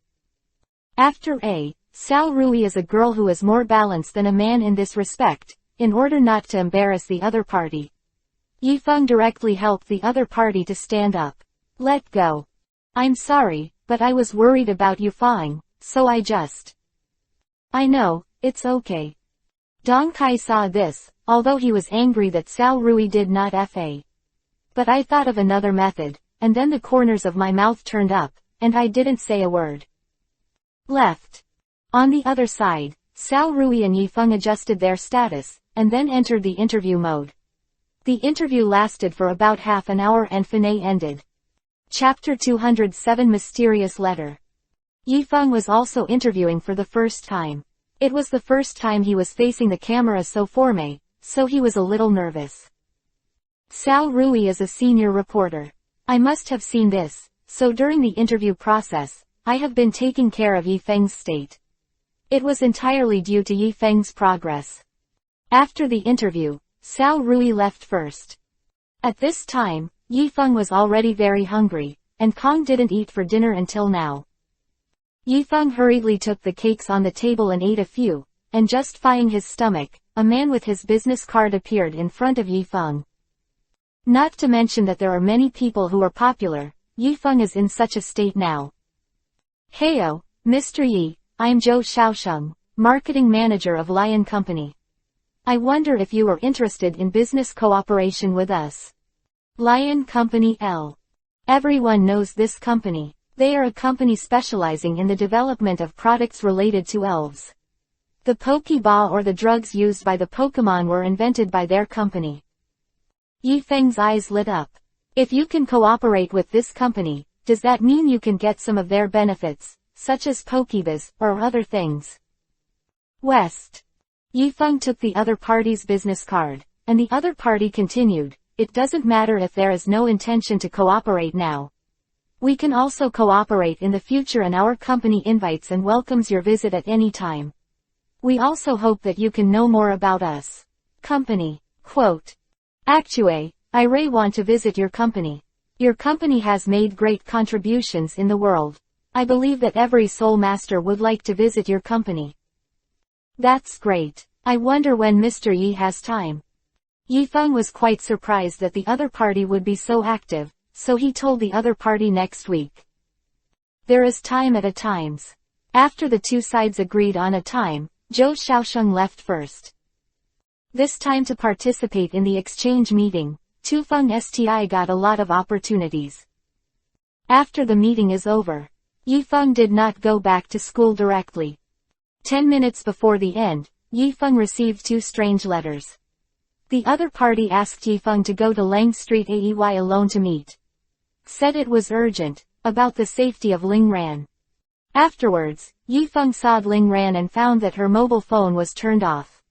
S1: After Cao Rui is a girl who is more balanced than a man in this respect, in order not to embarrass the other party. Yifeng directly helped the other party to stand up. Let go. I'm sorry, but I was worried about you falling, so I just. I know, it's okay. Dong Kai saw this, although he was angry that Cao Rui did not fa. But I thought of another method, and then the corners of my mouth turned up, and I didn't say a word. Left. On the other side, Cao Rui and Yifeng adjusted their status, and then entered the interview mode. The interview lasted for about half an hour and finale ended. Chapter 207 Mysterious Letter. Yifeng was also interviewing for the first time. It was the first time he was facing the camera so he was a little nervous. Cao Rui is a senior reporter. I must have seen this, so during the interview process, I have been taking care of Yifeng's state. It was entirely due to Yifeng's progress. After the interview, Cao Rui left first. At this time, Yifeng was already very hungry, and Kong didn't eat for dinner until now. Yifeng hurriedly took the cakes on the table and ate a few, and just filling his stomach, a man with his business card appeared in front of Yifeng. Not to mention that there are many people who are popular, Yifeng is in such a state now. Heyo, Mr. Yi, I'm Zhou Shaosheng, marketing manager of Lion Company. I wonder if you are interested in business cooperation with us. Lion Company L. Everyone knows this company. They are a company specializing in the development of products related to elves. The Pokeball or the drugs used by the Pokemon were invented by their company. Yifeng's eyes lit up. If you can cooperate with this company, does that mean you can get some of their benefits, such as Pokeballs, or other things? West. Yifeng took the other party's business card, and the other party continued, it doesn't matter if there is no intention to cooperate now. We can also cooperate in the future and our company invites and welcomes your visit at any time. We also hope that you can know more about us. Company. Quote. Actually, I really want to visit your company. Your company has made great contributions in the world. I believe that every soul master would like to visit your company. That's great. I wonder when Mr. Yi has time. Yifeng was quite surprised that the other party would be so active, so he told the other party next week. There is time at a times. After the two sides agreed on a time, Zhou Shaosheng left first. This time to participate in the exchange meeting, Tufeng Sti got a lot of opportunities. After the meeting is over, Yifeng did not go back to school directly. 10 minutes before the end, Yifeng received two strange letters. The other party asked Yifeng to go to Lang Street AEY alone to meet. Said it was urgent, about the safety of Ling Ran. Afterwards, Yifeng saw Ling Ran and found that her mobile phone was turned off.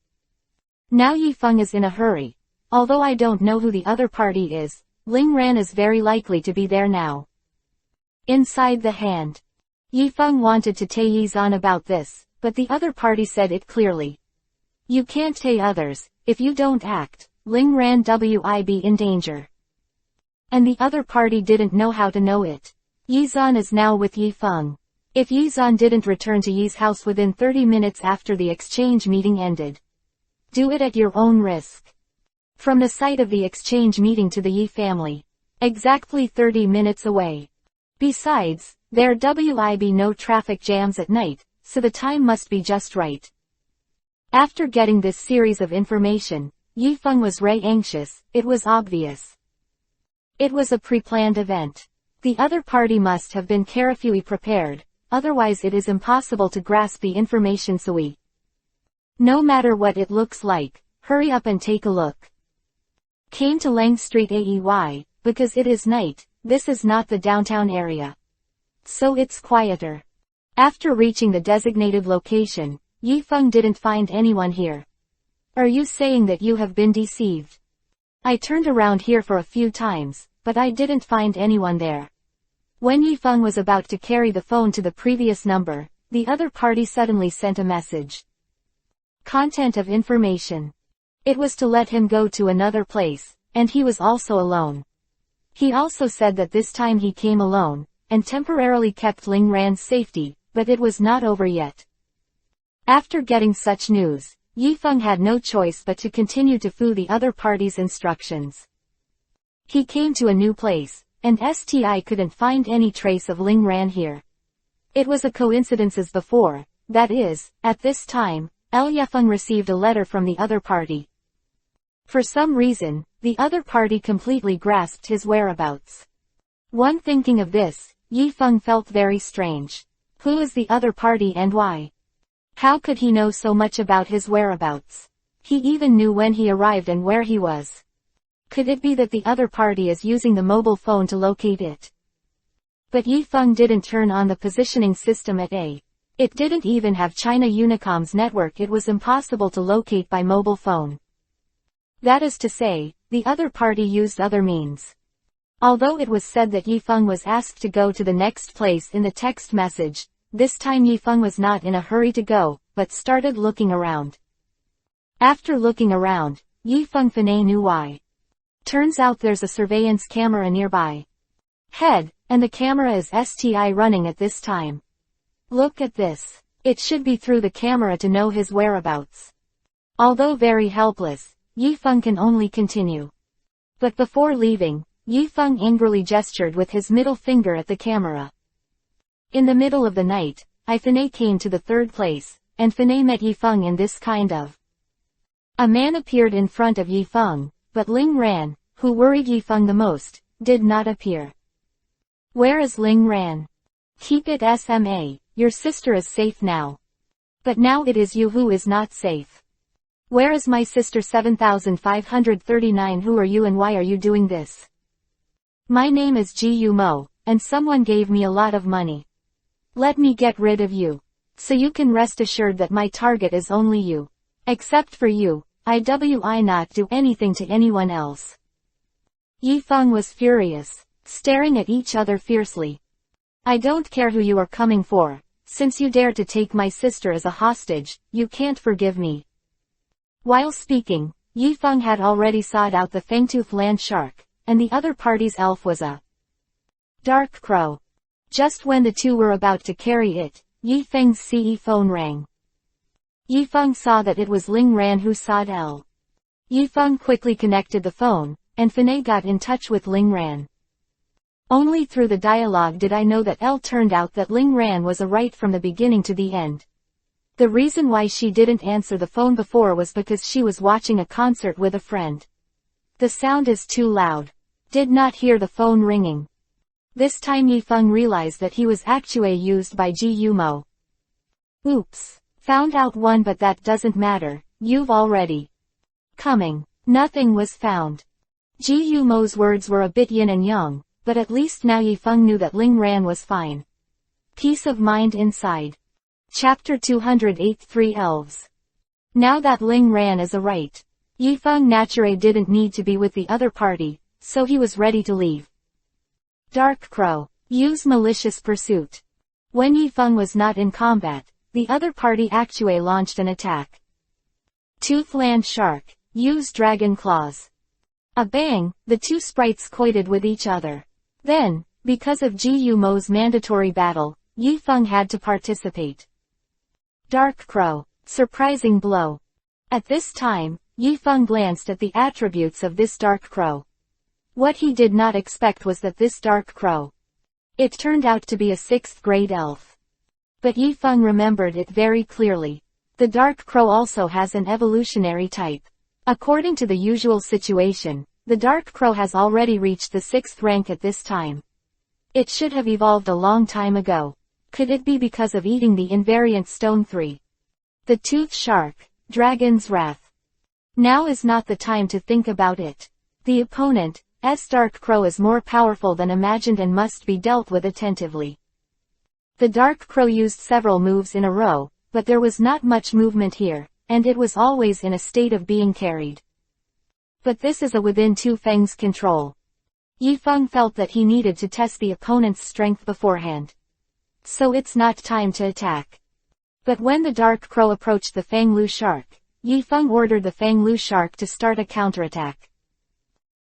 S1: Now Yifeng is in a hurry. Although I don't know who the other party is, Ling Ran is very likely to be there now. Inside the hand. Yifeng wanted to tell Yizan about this, but the other party said it clearly. You can't tell others, if you don't act, Ling Ran will be in danger. And the other party didn't know how to know it. Yizan is now with Yifeng. If Yizan didn't return to Yi's house within 30 minutes after the exchange meeting ended. Do it at your own risk. From the site of the exchange meeting to the Yi family. Exactly 30 minutes away. Besides, there will be no traffic jams at night, so the time must be just right. After getting this series of information, Yifeng was very anxious. It was obvious. It was a pre-planned event. The other party must have been carefully prepared, otherwise it is impossible to grasp the information so no matter what it looks like, hurry up and take a look. Came to Lang Street AEY, because it is night, this is not the downtown area. So it's quieter. After reaching the designated location, Yifeng didn't find anyone here. Are you saying that you have been deceived? I turned around here for a few times, but I didn't find anyone there. When Yifeng was about to carry the phone to the previous number, the other party suddenly sent a message. Content of information. It was to let him go to another place, and he was also alone. He also said that this time he came alone, and temporarily kept Ling Ran's safety, but it was not over yet. After getting such news, Yifeng had no choice but to continue to follow the other party's instructions. He came to a new place, and STI couldn't find any trace of Ling Ran here. It was a coincidence as before, that is, at this time, Yifeng received a letter from the other party. For some reason, the other party completely grasped his whereabouts. When thinking of this, Yifeng felt very strange. Who is the other party and why? How could he know so much about his whereabouts? He even knew when he arrived and where he was. Could it be that the other party is using the mobile phone to locate it? But Yifeng didn't turn on the positioning system at A. It didn't even have China Unicom's network. It was impossible to locate by mobile phone. That is to say, the other party used other means. Although it was said that Yifeng was asked to go to the next place in the text message, this time Yifeng was not in a hurry to go, but started looking around. After looking around, Yifeng finally knew why. Turns out there's a surveillance camera nearby. And the camera is STI running at this time. Look at this. It should be through the camera to know his whereabouts. Although very helpless, Yifeng can only continue. But before leaving, Yifeng angrily gestured with his middle finger at the camera. In the middle of the night, I finally came to the third place, and finally met Yifeng in this kind of. A man appeared in front of Yifeng, but Ling Ran, who worried Yifeng the most, did not appear. Where is Ling Ran? Keep it SMA, your sister is safe now. But now it is you who is not safe. Where is my sister 7539? Who are you and why are you doing this? My name is Gu Mo, and someone gave me a lot of money. Let me get rid of you. So you can rest assured that my target is only you. Except for you, I not do anything to anyone else. Yifeng was furious, staring at each other fiercely. I don't care who you are coming for. Since you dare to take my sister as a hostage, you can't forgive me. While speaking, Yifeng had already sought out the fangtooth land shark, and the other party's elf was a dark crow. Just when the two were about to carry it, Yifeng's CE phone rang. Yifeng saw that it was Ling Ran who sought L. Yifeng quickly connected the phone, and finally got in touch with Ling Ran. Only through the dialogue did I know that L turned out that Ling Ran was a right from the beginning to the end. The reason why she didn't answer the phone before was because she was watching a concert with a friend. The sound is too loud. Did not hear the phone ringing. This time Yifeng realized that he was actually used by Gu Mo. Oops. Found out one, but that doesn't matter. You've already coming. Nothing was found. Gu Mo's words were a bit yin and yang, but at least now Yifeng knew that Ling Ran was fine. Peace of mind inside. Chapter 208 3 Elves. Now that Ling Ran is a right, Yifeng naturally didn't need to be with the other party, so he was ready to leave. Dark Crow. Use malicious pursuit. When Yifeng was not in combat, the other party actually launched an attack. Toothland Shark. Use Dragon Claws. A bang, the two sprites collided with each other. Then, because of Gu Mo's mandatory battle, Yifeng had to participate. Dark Crow. Surprising blow. At this time, Yifeng glanced at the attributes of this Dark Crow. What he did not expect was that this Dark Crow. It turned out to be a 6th grade elf. But Yi Feng remembered it very clearly. The dark crow also has an evolutionary type. According to the usual situation, the dark crow has already reached the 6th rank at this time. It should have evolved a long time ago. Could it be because of eating the invariant stone 3? The toothed shark, Dragon's Wrath. Now is not the time to think about it. The opponent's dark crow is more powerful than imagined and must be dealt with attentively. The dark crow used several moves in a row, but there was not much movement here, and it was always in a state of being carried. But this is within Two Feng's control. Yi Feng felt that he needed to test the opponent's strength beforehand. So it's not time to attack. But when the dark crow approached the Fang Lu shark, Yi Feng ordered the Fang Lu shark to start a counterattack.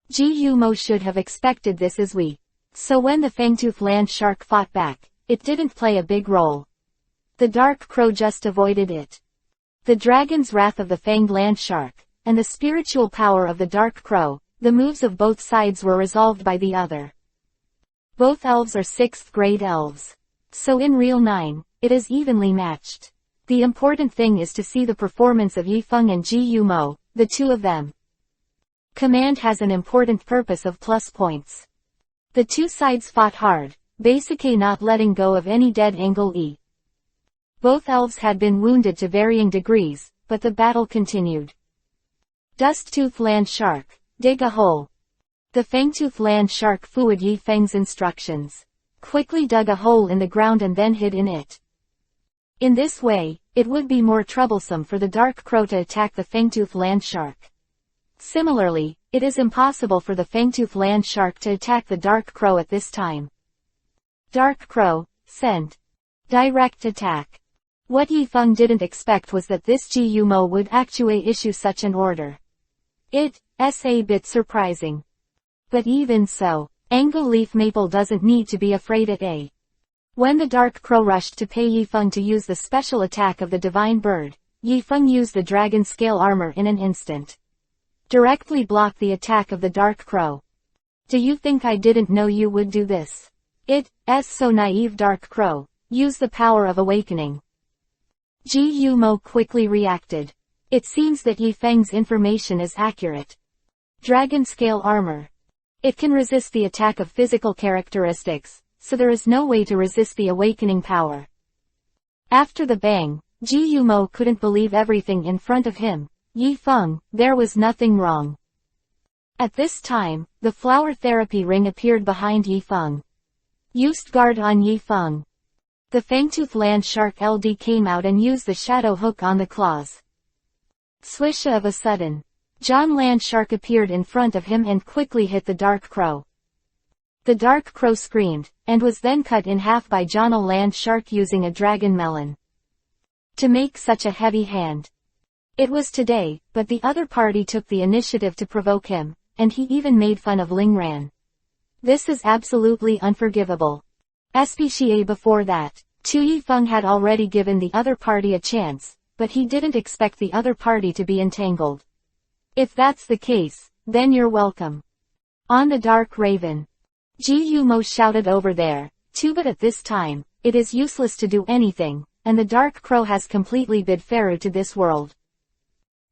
S1: Ji Mo should have expected this as we. So when the Fangtooth land shark fought back, it didn't play a big role. The dark crow just avoided it. The dragon's wrath of the fanged land shark, and the spiritual power of the dark crow, the moves of both sides were resolved by the other. Both elves are 6th grade elves. So in Real 9, it is evenly matched. The important thing is to see the performance of Yi Feng and Ji Mo, the two of them. Command has an important purpose of plus points. The two sides fought hard, basically not letting go of any dead angle E. Both elves had been wounded to varying degrees, but the battle continued. Dust-tooth land shark, dig a hole. The fangtooth land shark followed Yi Feng's instructions. Quickly dug a hole in the ground and then hid in it. In this way, it would be more troublesome for the dark crow to attack the fangtooth land shark. Similarly, it is impossible for the fangtooth land shark to attack the dark crow at this time. Dark crow, send. Direct attack. What Yi Feng didn't expect was that this Ji Mo would actually issue such an order. It's a bit surprising. But even so, Angle Leaf Maple doesn't need to be afraid at A. When the dark crow rushed to pay Yi Feng to use the special attack of the divine bird, Yi Feng used the dragon scale armor in an instant. Directly blocked the attack of the dark crow. Do you think I didn't know you would do this? It's so naive dark crow, use the power of awakening. Ji Mo quickly reacted. It seems that Yi Feng's information is accurate. Dragon scale armor. It can resist the attack of physical characteristics, so there is no way to resist the awakening power. After the bang, Ji Mo couldn't believe everything in front of him. Yi Feng, there was nothing wrong. At this time, the flower therapy ring appeared behind Yi Feng. Used guard on Yi Feng. The fangtooth land shark LD came out and used the shadow hook on the claws. Swish of a sudden, John land shark appeared in front of him and quickly hit the dark crow. The dark crow screamed, and was then cut in half by John land shark using a dragon melon. To make such a heavy hand. It was today, but the other party took the initiative to provoke him, and he even made fun of Ling Ran. This is absolutely unforgivable. Especially before that, Yi Feng had already given the other party a chance, but he didn't expect the other party to be entangled. If that's the case, then you're welcome. On the dark raven. Ji Mo shouted over there, too, but at this time, it is useless to do anything, and the dark crow has completely bid farewell to this world.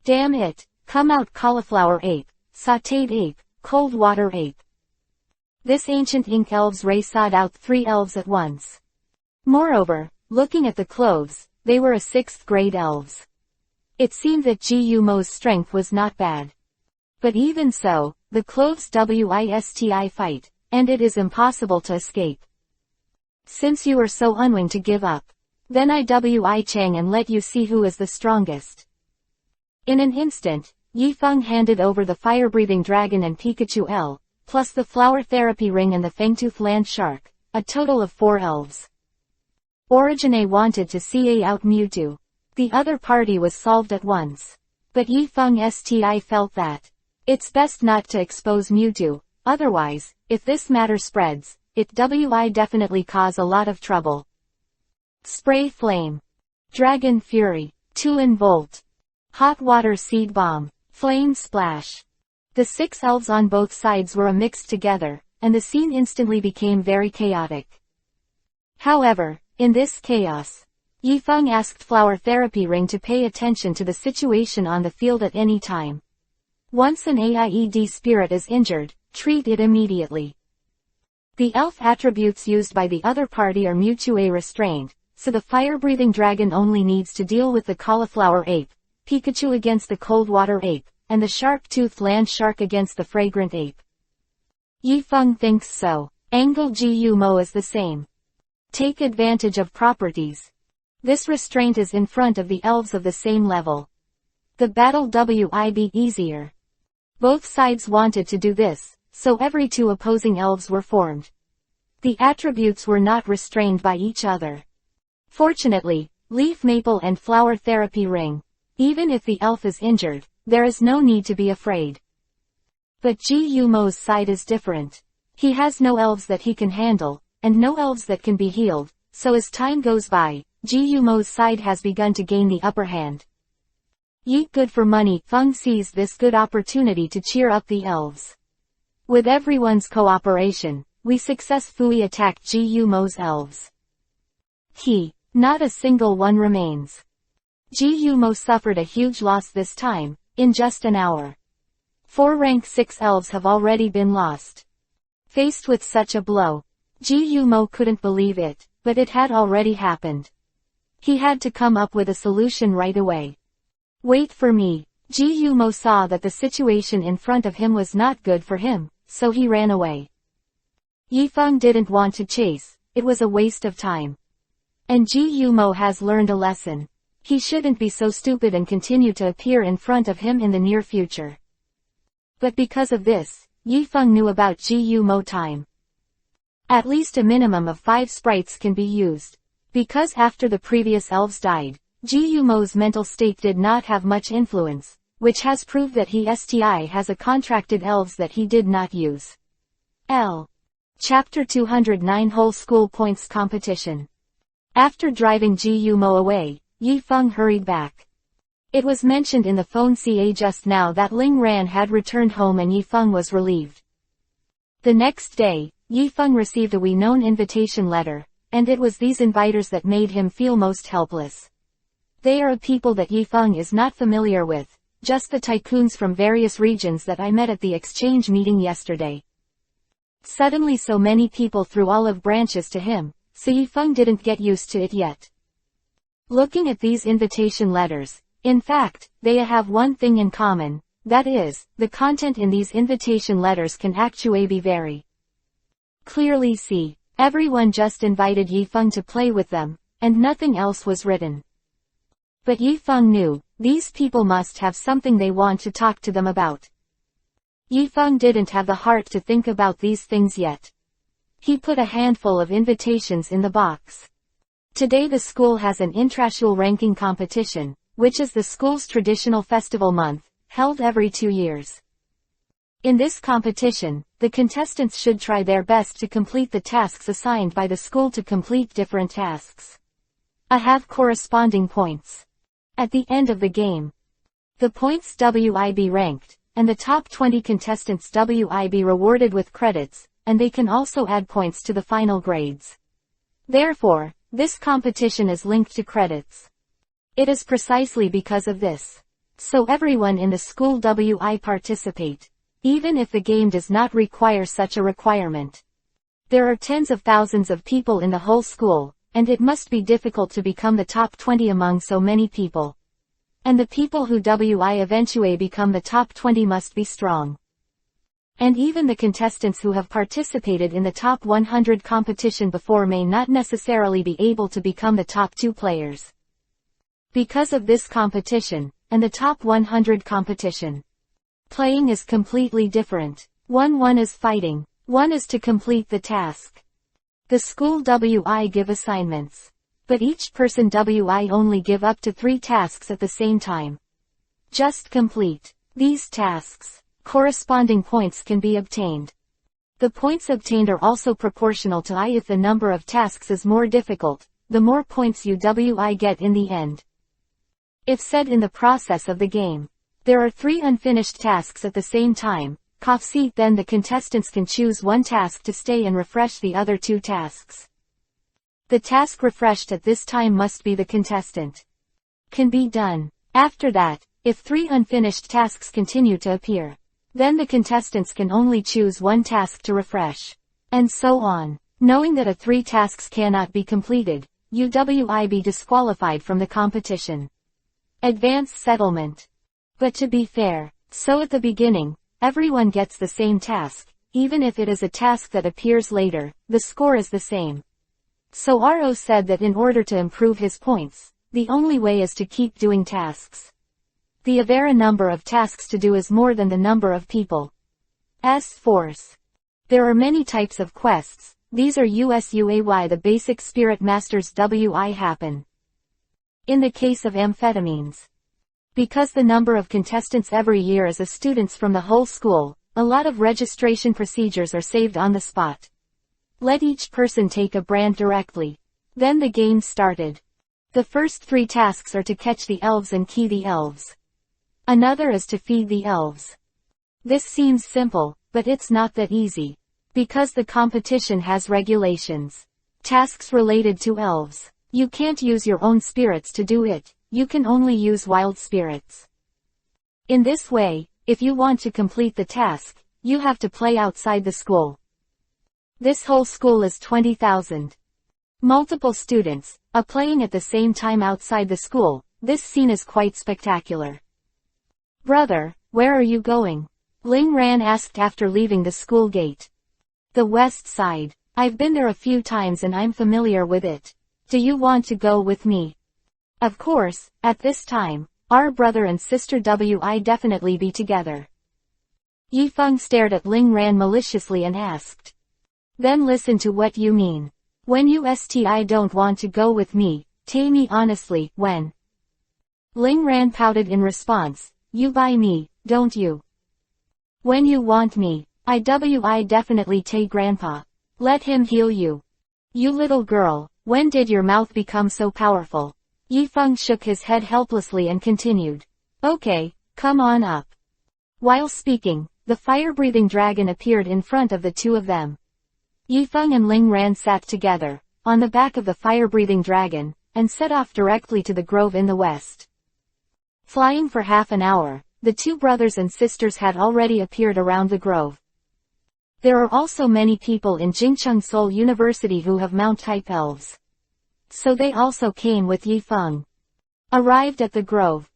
S1: Damn it, come out cauliflower ape, sautéed ape, cold water ape. This ancient ink elves race sawed out 3 elves at once. Moreover, looking at the clothes, they were a 6th grade elves. It seemed that Ji Mo's strength was not bad. But even so, the clothes WISTI fight, and it is impossible to escape. Since you are so unwilling to give up, then I Chang and let you see who is the strongest. In an instant, Yi Feng handed over the fire-breathing dragon and Pikachu L, plus the flower therapy ring and the fangtooth land shark, a total of 4 elves. Origine wanted to see out Mewtwo. The other party was solved at once. But Yi Feng felt that it's best not to expose Mewtwo, otherwise, if this matter spreads, it definitely cause a lot of trouble. Spray Flame. Dragon Fury. 2-in-Volt. Hot Water Seed Bomb. Flame Splash. The 6 elves on both sides were mixed together, and the scene instantly became very chaotic. However, in this chaos, Yifeng asked Flower Therapy Ring to pay attention to the situation on the field at any time. Once an AIED spirit is injured, treat it immediately. The elf attributes used by the other party are mutually restrained, so the fire-breathing dragon only needs to deal with the cauliflower ape, Pikachu against the cold water ape, and the sharp-toothed land shark against the fragrant ape. Yifeng thinks so. Angle Gu Mo is the same. Take advantage of properties. This restraint is in front of the elves of the same level. The battle WIB easier. Both sides wanted to do this, so every two opposing elves were formed. The attributes were not restrained by each other. Fortunately, Leaf Maple and Flower Therapy Ring. Even if the elf is injured, there is no need to be afraid. But Gu Mo's side is different. He has no elves that he can handle, and no elves that can be healed, so as time goes by, Gu Mo's side has begun to gain the upper hand. Yeet good for money. Feng seized this good opportunity to cheer up the elves. With everyone's cooperation, we successfully attacked Gu Mo's elves. Not a single one remains. Gu Mo suffered a huge loss this time, in just an hour. 4 rank 6 elves have already been lost. Faced with such a blow, Gu Mo couldn't believe it, but it had already happened. He had to come up with a solution right away. Wait for me. Gu Mo saw that the situation in front of him was not good for him, so he ran away. Yifeng didn't want to chase, it was a waste of time. And Gu Mo has learned a lesson. He shouldn't be so stupid and continue to appear in front of him in the near future. But because of this, Yifeng knew about Gu Mo time. At least a minimum of 5 sprites can be used. Because after the previous elves died, Gu Mo's mental state did not have much influence, which has proved that he has a contracted elves that he did not use. Chapter 209 Whole School Points Competition. After driving Gu Mo away, Yifeng hurried back. It was mentioned in the phone CA just now that Ling Ran had returned home and Yifeng was relieved. The next day, Yifeng received a we-known invitation letter, and it was these inviters that made him feel most helpless. They are a people that Yifeng is not familiar with, just the tycoons from various regions that I met at the exchange meeting yesterday. Suddenly so many people threw olive branches to him, so Yifeng didn't get used to it yet. Looking at these invitation letters, in fact, they have one thing in common, that is, the content in these invitation letters can actually be very clearly see. Everyone just invited Yifeng to play with them, and nothing else was written. But Yifeng knew, these people must have something they want to talk to them about. Yifeng didn't have the heart to think about these things yet. He put a handful of invitations in the box. Today the school has an intraschool ranking competition, which is the school's traditional festival month, held every 2 years. In this competition, the contestants should try their best to complete the tasks assigned by the school to complete different tasks. Have corresponding points. At the end of the game, the points WIB ranked, and the top 20 contestants WIB rewarded with credits, and they can also add points to the final grades. Therefore, this competition is linked to credits. It is precisely because of this. So everyone in the school WI participate, even if the game does not require such a requirement. There are tens of thousands of people in the whole school, and it must be difficult to become the top 20 among so many people. And the people who WI eventually become the top 20 must be strong. And even the contestants who have participated in the top 100 competition before may not necessarily be able to become the top 2 players. Because of this competition, and the top 100 competition, playing is completely different. One is fighting, one is to complete the task. The school WI give assignments. But each person WI only give up to 3 tasks at the same time. Just complete these tasks. Corresponding points can be obtained. The points obtained are also proportional to I. If the number of tasks is more difficult, the more points you WI get in the end. If said in the process of the game, there are 3 unfinished tasks at the same time, then the contestants can choose one task to stay and refresh the other 2 tasks. The task refreshed at this time must be the contestant. Can be done. After that, if 3 unfinished tasks continue to appear, then the contestants can only choose one task to refresh. And so on. Knowing that a 3 tasks cannot be completed, you will be disqualified from the competition. Advance settlement. But to be fair, so at the beginning, everyone gets the same task, even if it is a task that appears later, the score is the same. So RO said that in order to improve his points, the only way is to keep doing tasks. The Avera number of tasks to do is more than the number of people. Force. There are many types of quests, these are USUAY the basic spirit masters WI happen. In the case of amphetamines. Because the number of contestants every year is as students from the whole school, a lot of registration procedures are saved on the spot. Let each person take a brand directly. Then the game started. The first 3 tasks are to catch the elves and key the elves. Another is to feed the elves. This seems simple, but it's not that easy. Because the competition has regulations. Tasks related to elves. You can't use your own spirits to do it, you can only use wild spirits. In this way, if you want to complete the task, you have to play outside the school. This whole school is 20,000. Multiple students, playing at the same time outside the school, this scene is quite spectacular. Brother, where are you going? Ling Ran asked after leaving the school gate. The west side. I've been there a few times and I'm familiar with it. Do you want to go with me? Of course, at this time, our brother and sister will definitely be together. Yifeng stared at Ling Ran maliciously and asked. Then listen to what you mean. When you don't want to go with me, tell me honestly, when? Ling Ran pouted in response, you buy me, don't you? When you want me, I definitely take grandpa. Let him heal you. You little girl, when did your mouth become so powerful? Yifeng shook his head helplessly and continued. Okay, come on up. While speaking, the fire-breathing dragon appeared in front of the 2 of them. Yifeng and Ling Ran sat together, on the back of the fire-breathing dragon, and set off directly to the grove in the west. Flying for half an hour, the 2 brothers and sisters had already appeared around the grove. There are also many people in Jingcheng Seoul University who have Mount-type elves. So they also came with Yifeng. Arrived at the grove.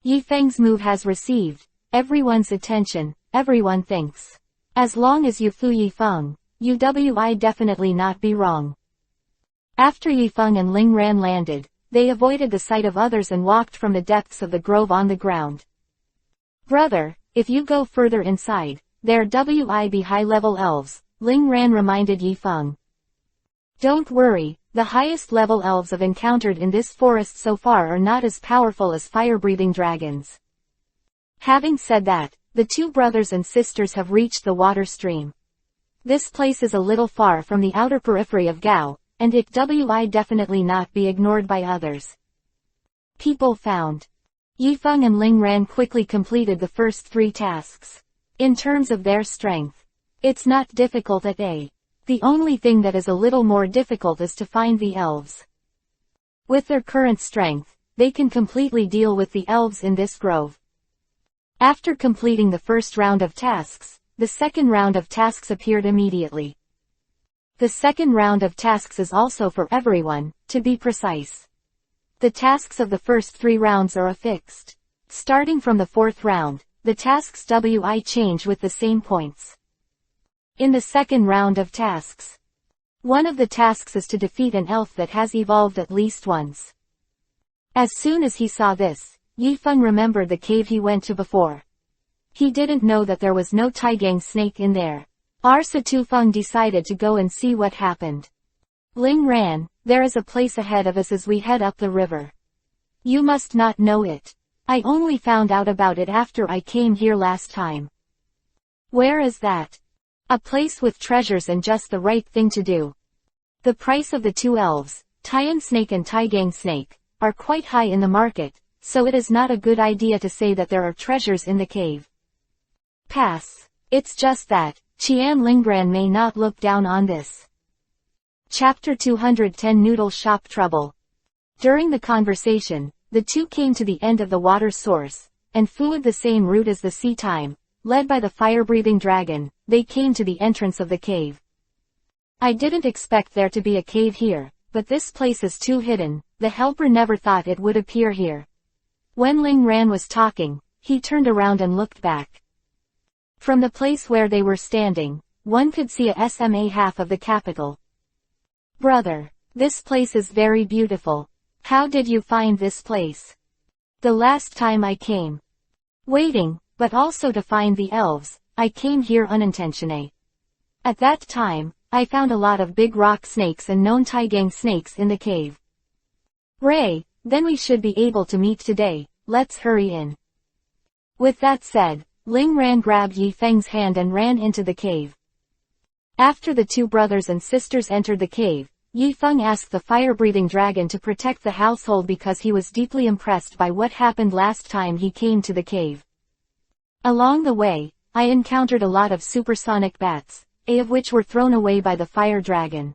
S1: Yifeng's move has received everyone's attention, everyone thinks. As long as you flew Yifeng, you will definitely not be wrong. After Yifeng and Ling Ran landed, they avoided the sight of others and walked from the depths of the grove on the ground. Brother, if you go further inside, there will be high-level elves, Ling Ran reminded Yifeng. Don't worry, the highest level elves I've encountered in this forest so far are not as powerful as fire-breathing dragons. Having said that, the 2 brothers and sisters have reached the water stream. This place is a little far from the outer periphery of Gao, and it will definitely not be ignored by others. People found. Yifeng and Ling Ran quickly completed the first 3 tasks. In terms of their strength, it's not difficult at A. The only thing that is a little more difficult is to find the elves. With their current strength, they can completely deal with the elves in this grove. After completing the first round of tasks, the second round of tasks appeared immediately. The second round of tasks is also for everyone, to be precise. The tasks of the first 3 rounds are affixed. Starting from the 4th round, the tasks will change with the same points. In the second round of tasks, one of the tasks is to defeat an elf that has evolved at least once. As soon as he saw this, Yifeng remembered the cave he went to before. He didn't know that there was no Taigang snake in there. Tufeng decided to go and see what happened. Ling Ran, there is a place ahead of us as we head up the river. You must not know it. I only found out about it after I came here last time. Where is that? A place with treasures and just the right thing to do. The price of the 2 elves, Taiyan snake and Taigang snake, are quite high in the market, so it is not a good idea to say that there are treasures in the cave. Pass. It's just that, Qian Lingran may not look down on this. Chapter 210 Noodle Shop Trouble. During the conversation, the two came to the end of the water source, and followed the same route as the sea time. Led by the fire-breathing dragon, they came to the entrance of the cave. I didn't expect there to be a cave here, but this place is too hidden. The helper never thought it would appear here. When Ling Ran was talking, he turned around and looked back. From the place where they were standing, one could see a SMA half of the capital. Brother, this place is very beautiful. How did you find this place? The last time I came. Waiting, but also to find the elves, I came here unintentionally. At that time, I found a lot of big rock snakes and known Taigang snakes in the cave. Ray, then we should be able to meet today, let's hurry in. With that said, Ling Ran grabbed Yi Feng's hand and ran into the cave. After the two brothers and sisters entered the cave, Yi Feng asked the fire-breathing dragon to protect the household because he was deeply impressed by what happened last time he came to the cave. Along the way, I encountered a lot of supersonic bats, of which were thrown away by the fire dragon.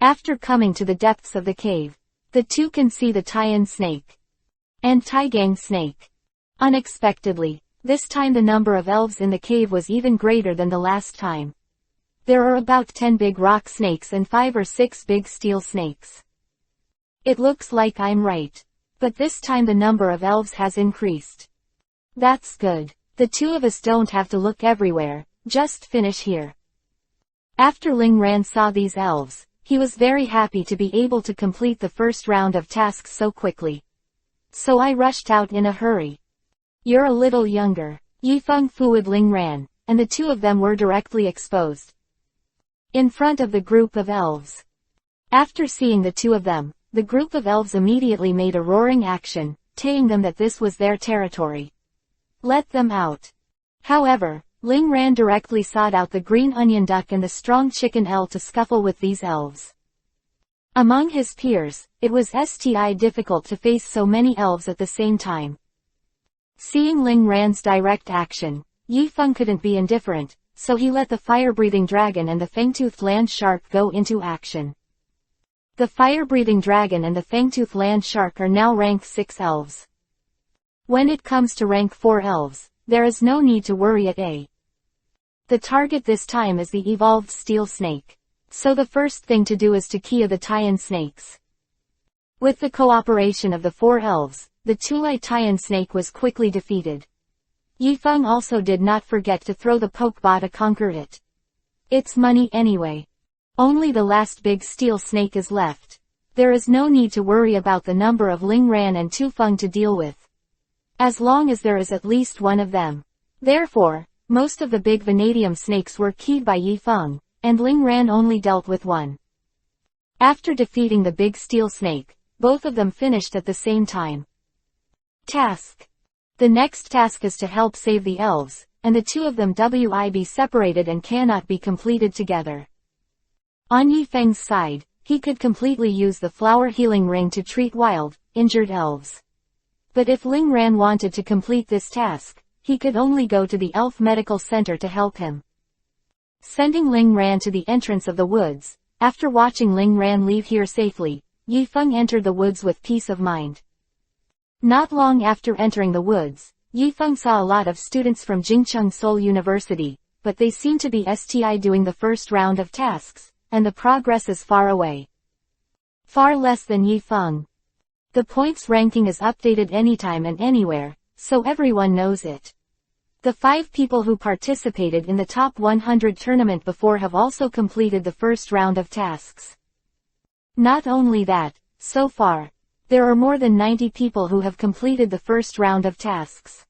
S1: After coming to the depths of the cave, the two can see the Taiyan snake and Taigang snake. Unexpectedly, this time the number of elves in the cave was even greater than the last time. There are about 10 big rock snakes and 5 or 6 big steel snakes. It looks like I'm right. But this time the number of elves has increased. That's good. The two of us don't have to look everywhere, just finish here. After Ling Ran saw these elves, he was very happy to be able to complete the first round of tasks so quickly. So I rushed out in a hurry. You're a little younger. Yi Feng fooled Ling Ran, and the two of them were directly exposed in front of the group of elves. After seeing the two of them, the group of elves immediately made a roaring action, telling them that this was their territory. Let them out. However, Ling Ran directly sought out the green onion duck and the strong chicken L to scuffle with these elves. Among his peers, it was difficult to face so many elves at the same time. Seeing Ling Ran's direct action, Yi Feng couldn't be indifferent, so he let the fire-breathing dragon and the fang-toothed land shark go into action. The fire-breathing dragon and the fang-toothed land shark are now rank 6 elves. When it comes to rank 4 elves, there is no need to worry at A. The target this time is the evolved steel snake. So the first thing to do is to kill the Taiyan snakes. With the cooperation of the 4 elves, the Tulai Taiyan snake was quickly defeated. Yi Feng also did not forget to throw the pokeball to conquer it. It's money anyway. Only the last big steel snake is left. There is no need to worry about the number of Ling Ran and Tu Feng to deal with. As long as there is at least one of them. Therefore, most of the big vanadium snakes were keyed by Yi Feng, and Ling Ran only dealt with one. After defeating the big steel snake, both of them finished at the same time. Task. The next task is to help save the elves, and the two of them will be separated and cannot be completed together. On Yi Feng's side, he could completely use the flower healing ring to treat wild, injured elves. But if Ling Ran wanted to complete this task, he could only go to the elf medical center to help him. Sending Ling Ran to the entrance of the woods, after watching Ling Ran leave here safely, Yi Feng entered the woods with peace of mind. Not long after entering the woods, Yi Feng saw a lot of students from Jingcheng Seoul University, but they seem to be doing the first round of tasks, and the progress is far away. Far less than Yi Feng. The points ranking is updated anytime and anywhere, so everyone knows it. The 5 people who participated in the top 100 tournament before have also completed the first round of tasks. Not only that, so far, there are more than 90 people who have completed the first round of tasks.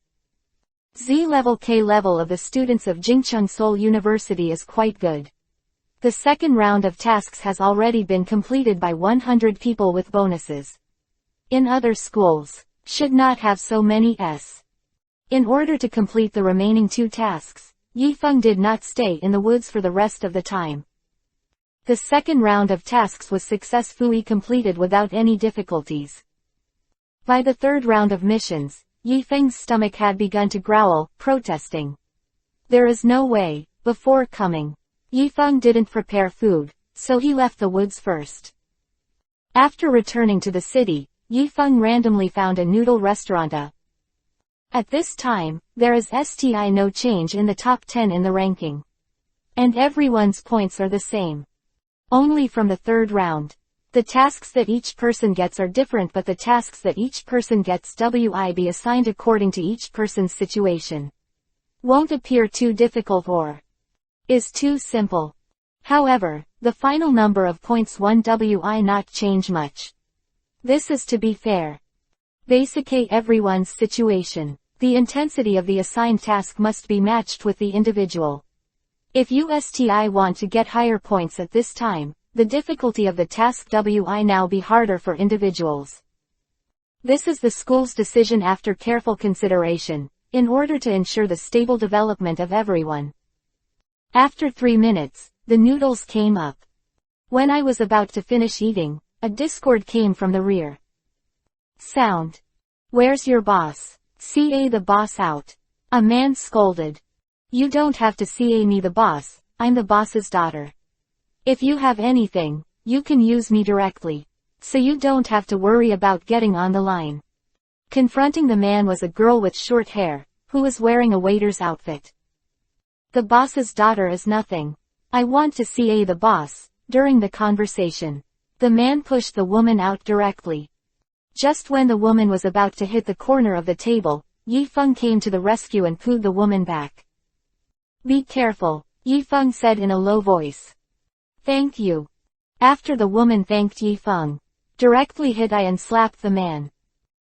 S1: Z-level K-level of the students of Jingcheng Seoul University is quite good. The second round of tasks has already been completed by 100 people with bonuses. In other schools, should not have so many S. In order to complete the remaining 2 tasks, Yi Feng did not stay in the woods for the rest of the time. The second round of tasks was successfully completed without any difficulties. By the third round of missions, Yi Feng's stomach had begun to growl, protesting. There is no way, before coming. Yi Feng didn't prepare food, so he left the woods first. After returning to the city, Yifeng randomly found a noodle restaurant. At this time, there is no change in the top 10 in the ranking. And everyone's points are the same. Only from the third round. The tasks that each person gets are different, but the tasks that each person gets will be assigned according to each person's situation. Won't appear too difficult or is too simple. However, the final number of points will not change much. This is to be fair. Basically everyone's situation. The intensity of the assigned task must be matched with the individual. If you want to get higher points at this time, the difficulty of the task will now be harder for individuals. This is the school's decision after careful consideration, in order to ensure the stable development of everyone. After 3 minutes, the noodles came up. When I was about to finish eating, a discord came from the rear. Sound. Where's your boss? CA the boss out. A man scolded. You don't have to CA me the boss, I'm the boss's daughter. If you have anything, you can use me directly. So you don't have to worry about getting on the line. Confronting the man was a girl with short hair, who was wearing a waiter's outfit. The boss's daughter is nothing. I want to CA the boss. During the conversation, the man pushed the woman out directly. Just when the woman was about to hit the corner of the table, Yifeng came to the rescue and pulled the woman back. Be careful, Yifeng said in a low voice. Thank you. After the woman thanked Yifeng, directly hit and slapped the man.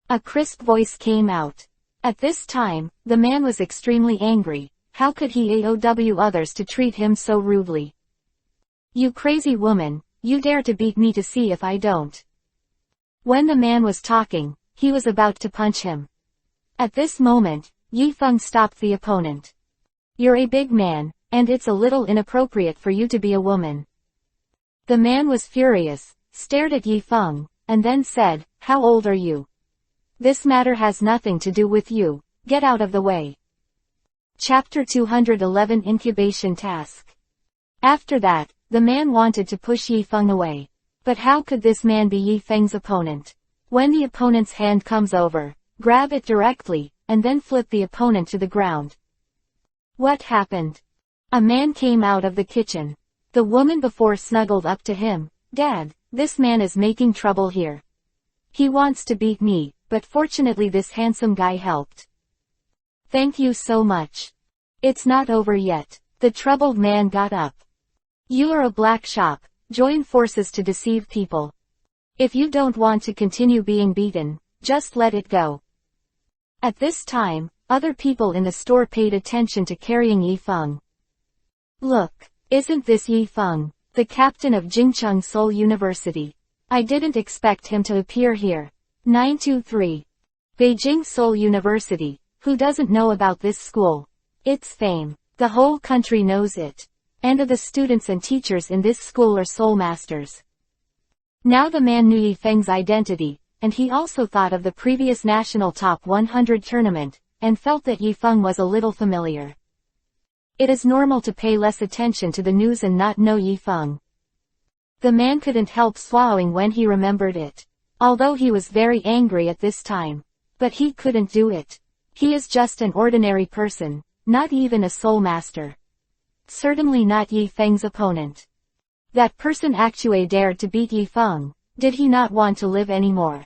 S1: A crisp voice came out. At this time, the man was extremely angry. How could he AOW others to treat him so rudely? You crazy woman, you dare to beat me to see if I don't. When the man was talking, he was about to punch him. At this moment, Yifeng stopped the opponent. You're a big man, and it's a little inappropriate for you to be a woman. The man was furious, stared at Yifeng, and then said, How old are you? This matter has nothing to do with you, get out of the way. Chapter 211 Incubation Task. After that, the man wanted to push Yifeng away. But how could this man be Yifeng's opponent? When the opponent's hand comes over, grab it directly, and then flip the opponent to the ground. What happened? A man came out of the kitchen. The woman before snuggled up to him. Dad, this man is making trouble here. He wants to beat me, but fortunately this handsome guy helped. Thank you so much. It's not over yet. The troubled man got up. You are a black shop, join forces to deceive people. If you don't want to continue being beaten, just let it go. At this time, other people in the store paid attention to carrying Yifeng. Look, isn't this Yifeng, the captain of Jingcheng Seoul University? I didn't expect him to appear here. 923. Beijing Seoul University, who doesn't know about this school? Its fame. The whole country knows it. And the students and teachers in this school are Seoul masters. Now the man knew Yifeng's identity, and he also thought of the previous national top 100 tournament, and felt that Yifeng was a little familiar. It is normal to pay less attention to the news and not know Yifeng. The man couldn't help swallowing when he remembered it. Although he was very angry at this time. But he couldn't do it. He is just an ordinary person, not even a soul master. Certainly not Yifeng's opponent. That person actually dared to beat Yifeng. Did he not want to live anymore?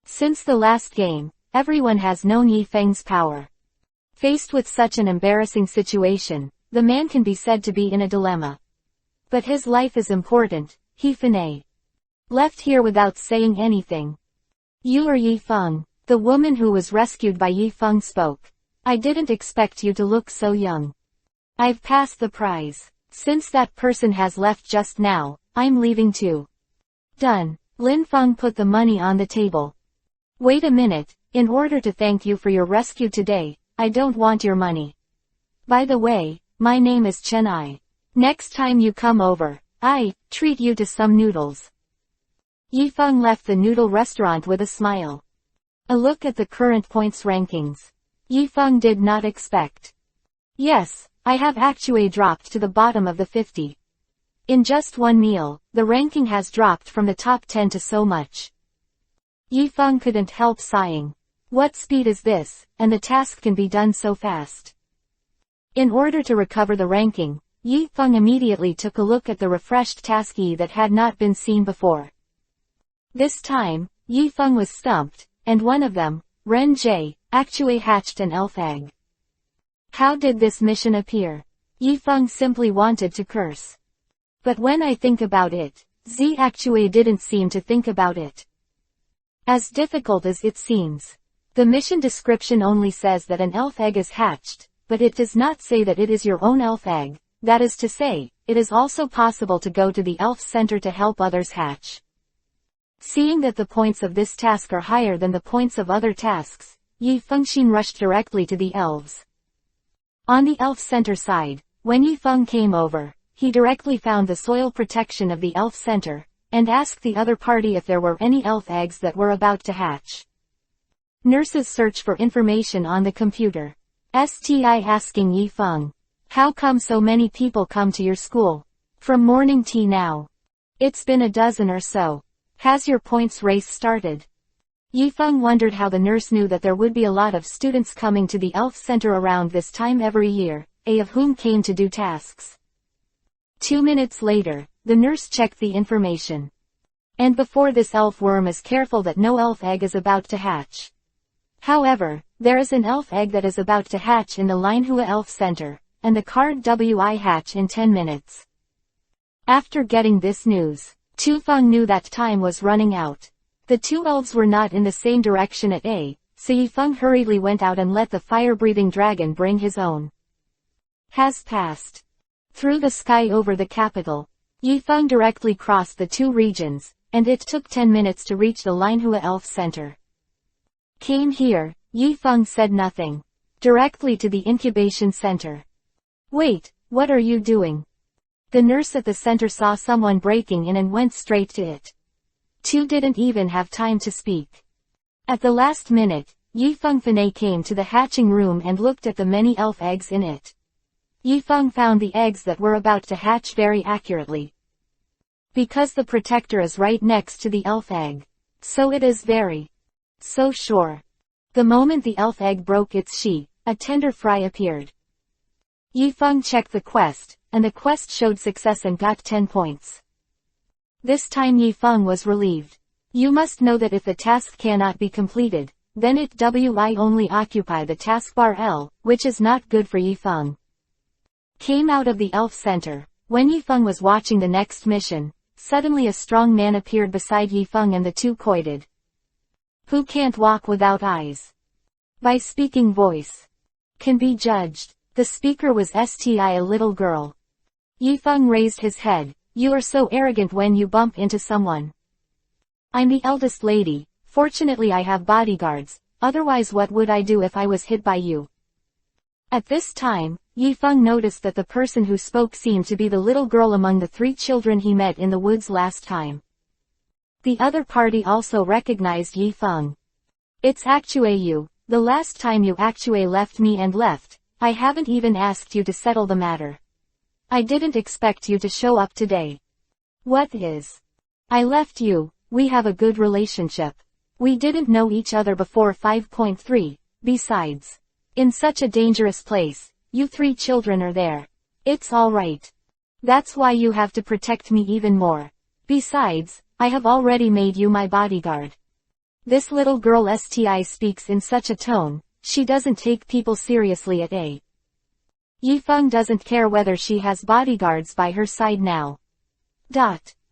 S1: Since the last game, everyone has known Yifeng's power. Faced with such an embarrassing situation, the man can be said to be in a dilemma. But his life is important, Yifeng. Left here without saying anything. You are Yifeng, the woman who was rescued by Yifeng spoke. I didn't expect you to look so young. I've passed the prize. Since that person has left just now, I'm leaving too. Done. Lin Feng put the money on the table. Wait a minute, in order to thank you for your rescue today, I don't want your money. By the way, my name is Chen Ai. Next time you come over, I treat you to some noodles. Yifeng left the noodle restaurant with a smile. A look at the current points rankings. Yifeng did not expect. Yes, I have actually dropped to the bottom of the 50. In just one meal, the ranking has dropped from the top 10 to so much. Yifeng couldn't help sighing. What speed is this, and the task can be done so fast. In order to recover the ranking, Yifeng immediately took a look at the refreshed task E that had not been seen before. This time, Yifeng was stumped, and one of them, Ren Jie, actually hatched an elf egg. How did this mission appear? Yifeng simply wanted to curse. But when I think about it, Z actually didn't seem to think about it. As difficult as it seems. The mission description only says that an elf egg is hatched, but it does not say that it is your own elf egg. That is to say, it is also possible to go to the elf center to help others hatch. Seeing that the points of this task are higher than the points of other tasks, Yifeng rushed directly to the elves. On the elf center side, when Yifeng came over, he directly found the soil protection of the elf center, and asked the other party if there were any elf eggs that were about to hatch. Nurses search for information on the computer. STI asking Yifeng. How come so many people come to your school? From morning tea now. It's been a dozen or so. Has your points race started? Yifeng wondered how the nurse knew that there would be a lot of students coming to the elf center around this time every year, of whom came to do tasks. 2 minutes later, the nurse checked the information. And before this elf worm is careful that no elf egg is about to hatch. However, there is an elf egg that is about to hatch in the Linhua Elf Center, and the card WI hatch in 10 minutes. After getting this news, Tufeng knew that time was running out. The two elves were not in the same direction at A, so Yifeng hurriedly went out and let the fire-breathing dragon bring his own. Has passed. Through the sky over the capital, Yifeng directly crossed the two regions, and it took 10 minutes to reach the Linhua Elf Center. Came here, Yifeng said nothing. Directly to the incubation center. Wait, what are you doing? The nurse at the center saw someone breaking in and went straight to it. Two didn't even have time to speak. At the last minute, Yifeng Fanei came to the hatching room and looked at the many elf eggs in it. Yifeng found the eggs that were about to hatch very accurately. Because the protector is right next to the elf egg. So it is very. So sure. The moment the elf egg broke its shell, a tender fry appeared. Yifeng checked the quest, and the quest showed success and got 10 points. This time Yifeng was relieved. You must know that if the task cannot be completed, then it WI only occupy the taskbar L, which is not good for Yifeng. Came out of the elf center. When Yifeng was watching the next mission, suddenly a strong man appeared beside Yifeng and the two coited. Who can't walk without eyes? By speaking voice. Can be judged. The speaker was STI a little girl. Yifeng raised his head. You are so arrogant when you bump into someone. I'm the eldest lady. Fortunately I have bodyguards, otherwise what would I do if I was hit by you? At this time, Yifeng noticed that the person who spoke seemed to be the little girl among the 3 children he met in the woods last time. The other party also recognized Yifeng. It's actually you. The last time you actually left me and left, I haven't even asked you to settle the matter. I didn't expect you to show up today. What is? I left you. We have a good relationship. We didn't know each other before 5.3, besides. In such a dangerous place, you 3 children are there. It's alright. That's why you have to protect me even more. Besides, I have already made you my bodyguard. This little girl STI speaks in such a tone, she doesn't take people seriously at A. Yifeng doesn't care whether she has bodyguards by her side now.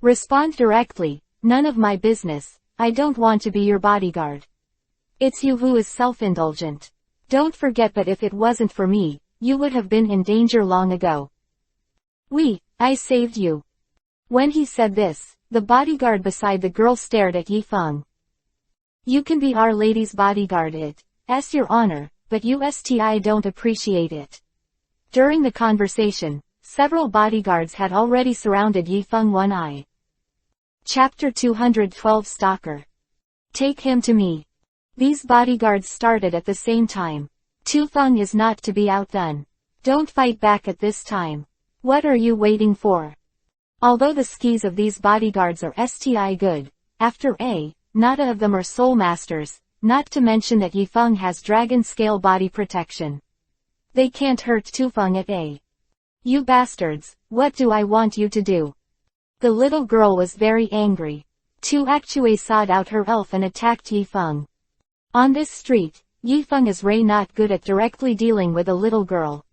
S1: Respond directly, none of my business, I don't want to be your bodyguard. It's you who is self-indulgent. Don't forget that if it wasn't for me, you would have been in danger long ago. I saved you. When he said this, the bodyguard beside the girl stared at Yifeng. You can be Our Lady's bodyguard it's your honor, but you STI don't appreciate it. During the conversation, several bodyguards had already surrounded Yifeng one eye. Chapter 212 Stalker. Take him to me. These bodyguards started at the same time. Tufeng is not to be outdone. Don't fight back at this time. What are you waiting for? Although the skis of these bodyguards are sti good, after A, not a of them are soul masters, not to mention that Yifeng has dragon scale body protection. They can't hurt Tufeng at A. You bastards, what do I want you to do? The little girl was very angry. Tu Actue sawed out her elf and attacked Yifeng. On this street, Yifeng is not good at directly dealing with a little girl.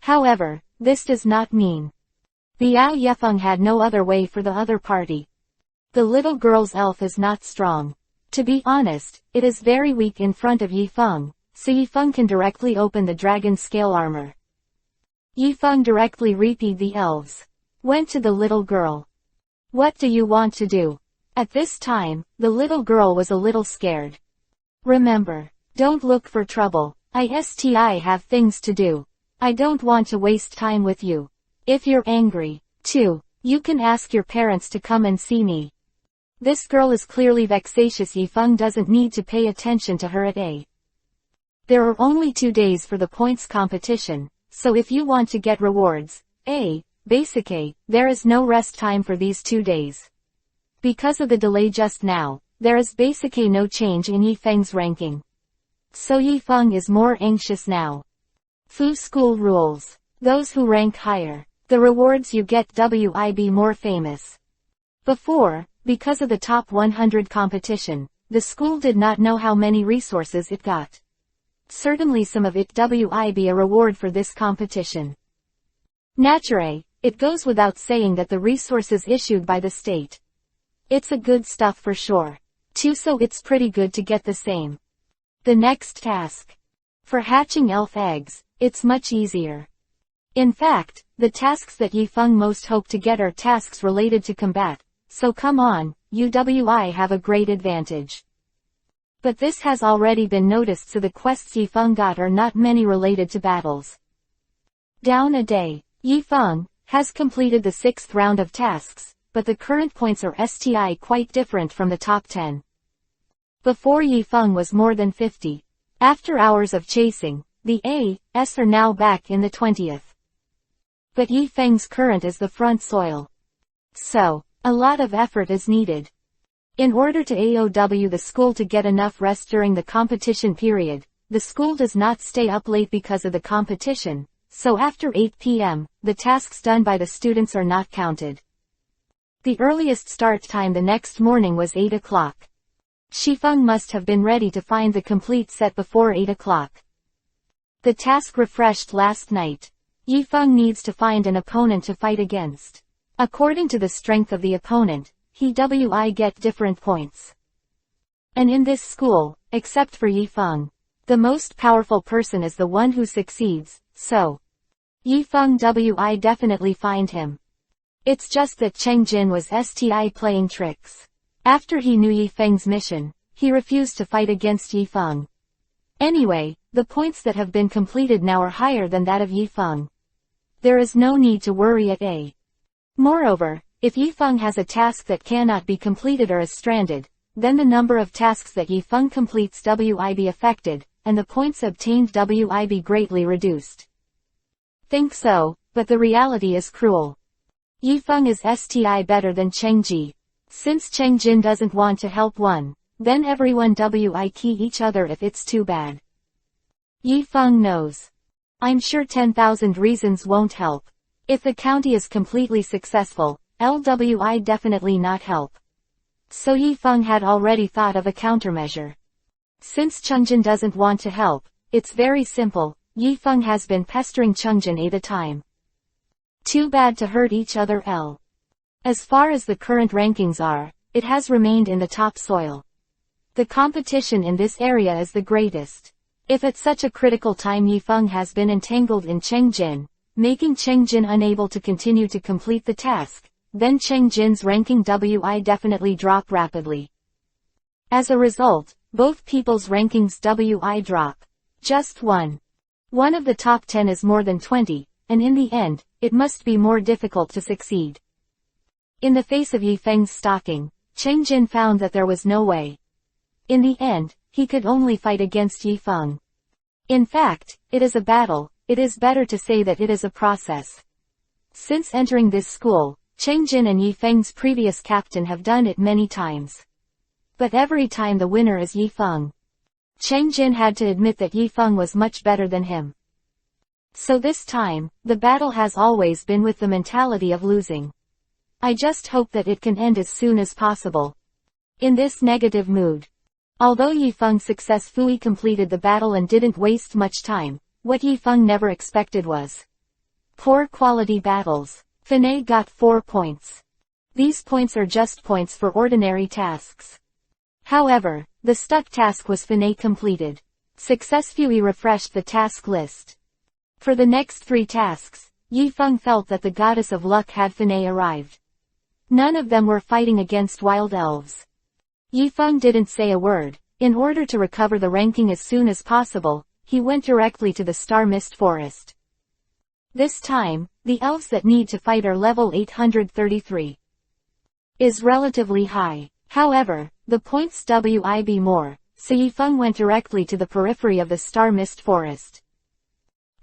S1: However, this does not mean Biao Yifeng had no other way for the other party. The little girl's elf is not strong. To be honest, it is very weak in front of Yifeng, so Yifeng can directly open the dragon scale armor. Yifeng directly repeated the elves. Went to the little girl. What do you want to do? At this time, the little girl was a little scared. Remember, don't look for trouble. I have things to do. I don't want to waste time with you. If you're angry, too, you can ask your parents to come and see me. This girl is clearly vexatious. Yifeng doesn't need to pay attention to her at A. There are only 2 days for the points competition, so if you want to get rewards, A, Basic A, there is no rest time for these 2 days. Because of the delay just now, there is Basic A no change in Yifeng's ranking. So Yifeng is more anxious now. Fu School rules. Those who rank higher, the rewards you get WIB more famous. Before, because of the top 100 competition, the school did not know how many resources it got. Certainly some of it WIB a reward for this competition. Naturally, it goes without saying that the resources issued by the state. It's a good stuff for sure. Too, so it's pretty good to get the same. The next task. For hatching elf eggs, it's much easier. In fact, the tasks that Yifeng most hope to get are tasks related to combat, so come on, UWI have a great advantage. But this has already been noticed, so the quests Yifeng got are not many related to battles. Down a day, Yifeng has completed the 6th round of tasks, but the current points are quite different from the top 10. Before Yifeng was more than 50. After hours of chasing, the A.S are now back in the 20th. But Yifeng's current is the front soil. So, a lot of effort is needed. In order to AOW the school to get enough rest during the competition period, the school does not stay up late because of the competition, so after 8 p.m., the tasks done by the students are not counted. The earliest start time the next morning was 8 o'clock. Yifeng must have been ready to find the complete set before 8 o'clock. The task refreshed last night. Yifeng needs to find an opponent to fight against. According to the strength of the opponent, he get different points. And in this school, except for Yifeng, the most powerful person is the one who succeeds, so Yifeng definitely find him. It's just that Cheng Jin was playing tricks. After he knew Yifeng's mission, he refused to fight against Yifeng. Anyway, the points that have been completed now are higher than that of Yifeng. There is no need to worry at A. Moreover, if Yifeng has a task that cannot be completed or is stranded, then the number of tasks that Yifeng completes WIB affected, and the points obtained WIB greatly reduced. Think so, but the reality is cruel. Yifeng is better than Cheng Ji. Since Cheng Jin doesn't want to help one, then everyone key each other if it's too bad. Yifeng knows. I'm sure 10,000 reasons won't help. If the county is completely successful, LWI definitely not help. So Yifeng had already thought of a countermeasure. Since Chungjin doesn't want to help, it's very simple, Yifeng has been pestering Chungjin at the time. Too bad to hurt each other L. As far as the current rankings are, it has remained in the top soil. The competition in this area is the greatest. If at such a critical time Yifeng has been entangled in Cheng Jin, making Cheng Jin unable to continue to complete the task, then Cheng Jin's ranking definitely drop rapidly. As a result, both people's rankings drop. Just one. One of the top 10 is more than 20, and in the end, it must be more difficult to succeed. In the face of Yifeng's stalking, Cheng Jin found that there was no way. In the end, he could only fight against Yifeng. In fact, it is a battle, it is better to say that it is a process. Since entering this school, Cheng Jin and Yi Feng's previous captain have done it many times. But every time the winner is Yi Feng. Cheng Jin had to admit that Yi Feng was much better than him. So this time, the battle has always been with the mentality of losing. I just hope that it can end as soon as possible. In this negative mood. Although Yi Feng successfully completed the battle and didn't waste much time, what Yi Feng never expected was poor quality battles. Fanei got 4 points. These points are just points for ordinary tasks. However, the stuck task was Fanei completed. Successfully refreshed the task list. For the next 3 tasks, Yi Feng felt that the goddess of luck had Fanei arrived. None of them were fighting against wild elves. Yi Feng didn't say a word. In order to recover the ranking as soon as possible, he went directly to the Star Mist Forest. This time, the elves that need to fight are level 833. Is relatively high. However, the points WIB more, so Yi Feng went directly to the periphery of the Star Mist Forest.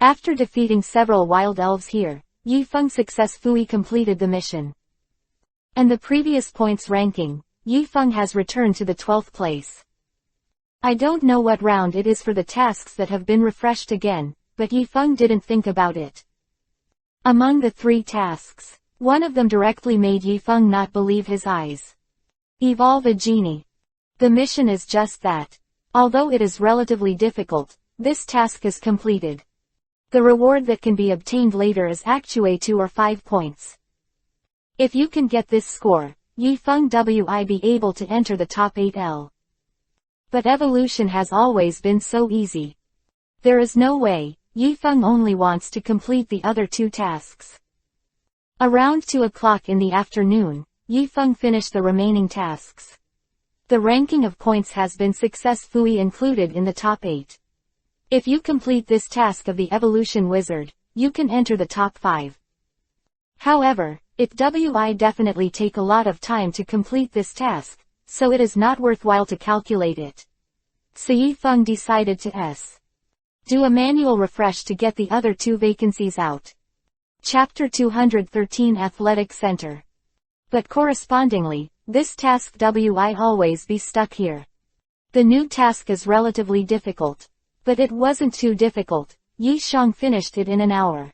S1: After defeating several wild elves here, Yi Feng successfully completed the mission. And the previous points ranking, Yi Feng has returned to the 12th place. I don't know what round it is for the tasks that have been refreshed again, but Yi Feng didn't think about it. Among the 3 tasks, one of them directly made Yi Feng not believe his eyes. Evolve a genie. The mission is just that. Although it is relatively difficult, this task is completed. The reward that can be obtained later is actually 2 or 5 points. If you can get this score, Yi Feng will be able to enter the top 8L. But evolution has always been so easy. There is no way. Yi Feng only wants to complete the other 2 tasks. Around 2 o'clock in the afternoon, Yi Feng finished the remaining tasks. The ranking of points has been successfully included in the top 8. If you complete this task of the Evolution Wizard, you can enter the top 5. However, it will definitely take a lot of time to complete this task, so it is not worthwhile to calculate it. So Yi Feng decided to do a manual refresh to get the other 2 vacancies out. Chapter 213 Athletic Center. But correspondingly, this task will always be stuck here. The new task is relatively difficult. But it wasn't too difficult. Yi Shang finished it in an hour.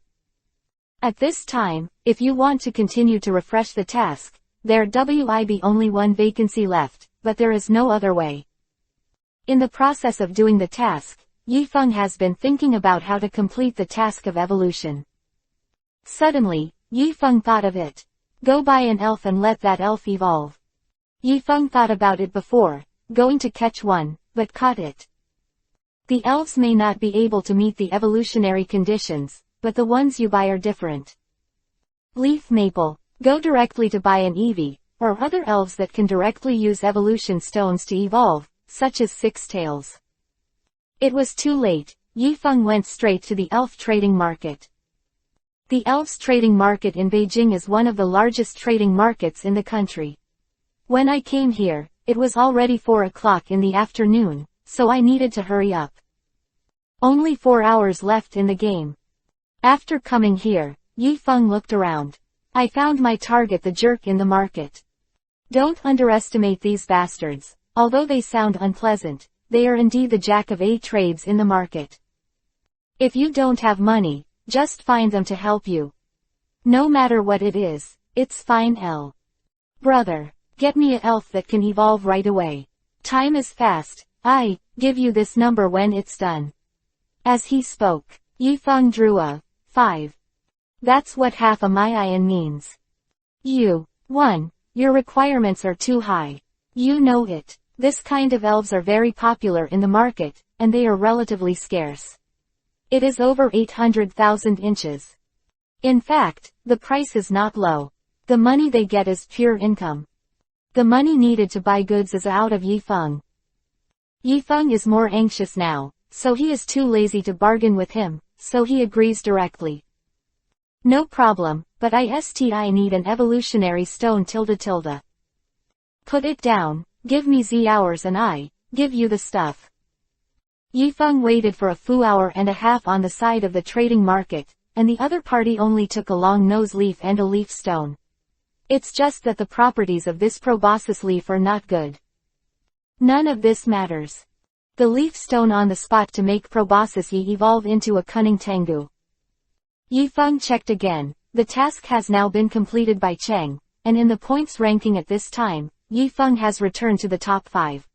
S1: At this time, if you want to continue to refresh the task, there will be only 1 vacancy left, but there is no other way. In the process of doing the task, Yi Feng has been thinking about how to complete the task of evolution. Suddenly, Yi Feng thought of it. Go buy an elf and let that elf evolve. Yi Feng thought about it before, going to catch one, but caught it. The elves may not be able to meet the evolutionary conditions, but the ones you buy are different. Leaf Maple. Go directly to buy an Eevee, or other elves that can directly use evolution stones to evolve, such as Six Tails. It was too late. Yi Feng went straight to the elf trading market. The elves trading market in Beijing is one of the largest trading markets in the country. When I came here, it was already 4 o'clock in the afternoon, so I needed to hurry up. Only 4 hours left in the game. After coming here, Yi Feng looked around. I found my target, the jerk in the market. Don't underestimate these bastards. Although they sound unpleasant, they are indeed the jack of all trades in the market. If you don't have money, just find them to help you. No matter what it is, it's fine. Brother, get me a elf that can evolve right away. Time is fast. I give you this number when it's done. As he spoke, Yi Feng drew a 5. That's what half a Mayan means. 1. Your requirements are too high. You know it. This kind of elves are very popular in the market, and they are relatively scarce. It is over 800,000 inches. In fact, the price is not low. The money they get is pure income. The money needed to buy goods is out of Yi Feng. Yi Feng is more anxious now, so he is too lazy to bargain with him, so he agrees directly. No problem, but I need an evolutionary stone ... Put it down, give me Z hours and I give you the stuff. Yi Feng waited for a full hour and a half on the side of the trading market, and the other party only took a long nose leaf and a leaf stone. It's just that the properties of this proboscis leaf are not good. None of this matters. The leaf stone on the spot to make proboscis Yi evolve into a cunning Tengu. Yifeng checked again. The task has now been completed by Cheng, and in the points ranking at this time, Yifeng has returned to the top 5.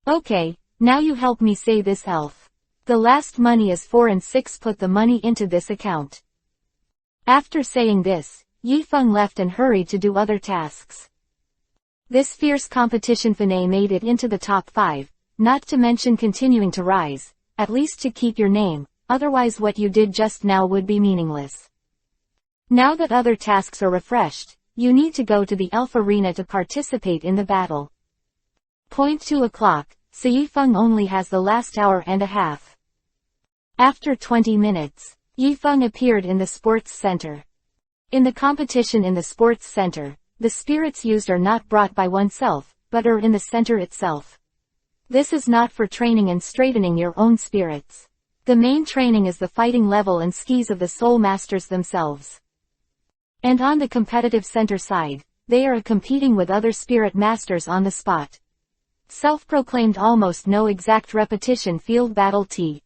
S1: Okay, now you help me say this elf. The last money is 4 and 6. Put the money into this account. After saying this, Yifeng left and hurried to do other tasks. This fierce competition finale made it into the top 5, not to mention continuing to rise, at least to keep your name, otherwise what you did just now would be meaningless. Now that other tasks are refreshed, you need to go to the elf arena to participate in the battle. 2 o'clock, so Yifeng only has the last hour and a half. After 20 minutes, Yifeng appeared in the sports center. In the competition in the sports center, the spirits used are not brought by oneself, but are in the center itself. This is not for training and straightening your own spirits. The main training is the fighting level and skis of the soul masters themselves. And on the competitive center side, they are competing with other spirit masters on the spot. Self-proclaimed almost no exact repetition field battle T.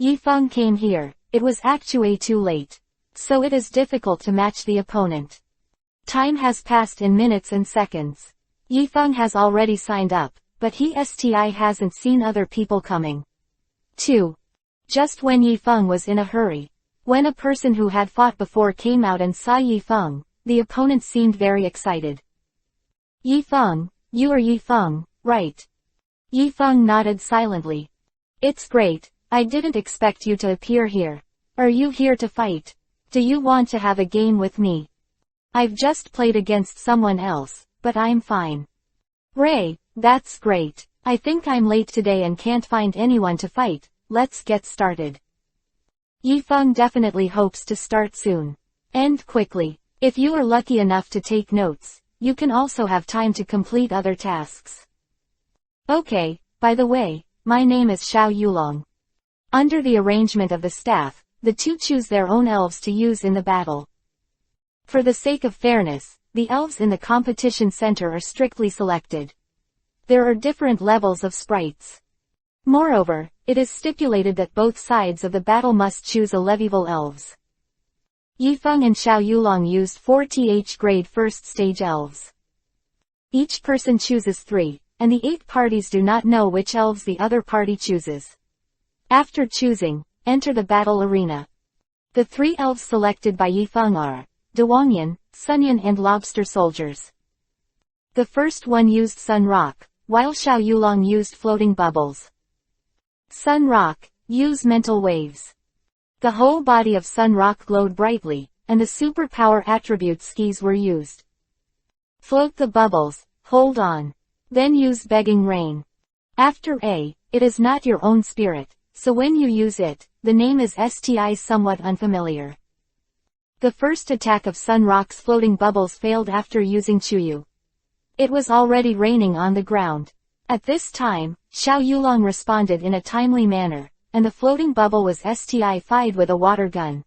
S1: Yifeng came here. It was actually too late. So it is difficult to match the opponent. Time has passed in minutes and seconds. Yifeng has already signed up, but he hasn't seen other people coming. 2. Just when Yifeng was in a hurry. When a person who had fought before came out and saw Yifeng, the opponent seemed very excited. Yifeng, you are Yifeng, right? Yifeng nodded silently. It's great, I didn't expect you to appear here. Are you here to fight? Do you want to have a game with me? I've just played against someone else, but I'm fine. Ray, that's great. I think I'm late today and can't find anyone to fight. Let's get started. Yifeng definitely hopes to start soon. And quickly. If you are lucky enough to take notes, you can also have time to complete other tasks. Okay, by the way, my name is Xiao Yulong. Under the arrangement of the staff, the two choose their own elves to use in the battle. For the sake of fairness, the elves in the competition center are strictly selected. There are different levels of sprites. Moreover, it is stipulated that both sides of the battle must choose 11 elves. Yifeng and Xiao Yulong used 4th grade first stage elves. Each person chooses 3, and the 8 parties do not know which elves the other party chooses. After choosing, enter the battle arena. The 3 elves selected by Yifeng are Dewangyan, Sunyan and Lobster Soldiers. The first one used Sun Rock, while Xiao Yulong used Floating Bubbles. Sun Rock, use Mental Waves. The whole body of Sun Rock glowed brightly, and the superpower attribute skis were used. Float the bubbles, hold on. Then use Begging Rain. After A, it is not your own spirit, so when you use it, the name is somewhat unfamiliar. The first attack of Sun Rock's floating bubbles failed after using Chuyu. It was already raining on the ground. At this time, Xiao Yulong responded in a timely manner, and the floating bubble was fired with a water gun.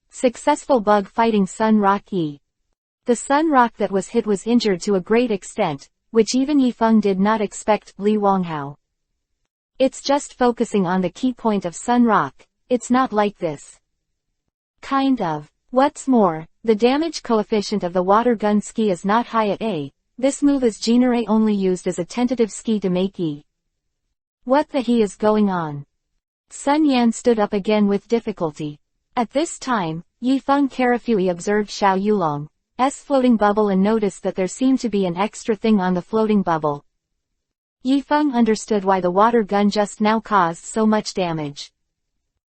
S1: Successful bug fighting Sun Rock E. The Sun Rock that was hit was injured to a great extent, which even Yifeng did not expect. Li Wanghao. It's just focusing on the key point of Sun Rock, it's not like this. Kind of. What's more, the damage coefficient of the water gun ski is not high at A. This move is generally only used as a tentative ski to make E. What the he is going on? Sun Yan stood up again with difficulty. At this time, Yifeng carefully observed Xiao Yulong's floating bubble and noticed that there seemed to be an extra thing on the floating bubble. Yifeng understood why the water gun just now caused so much damage.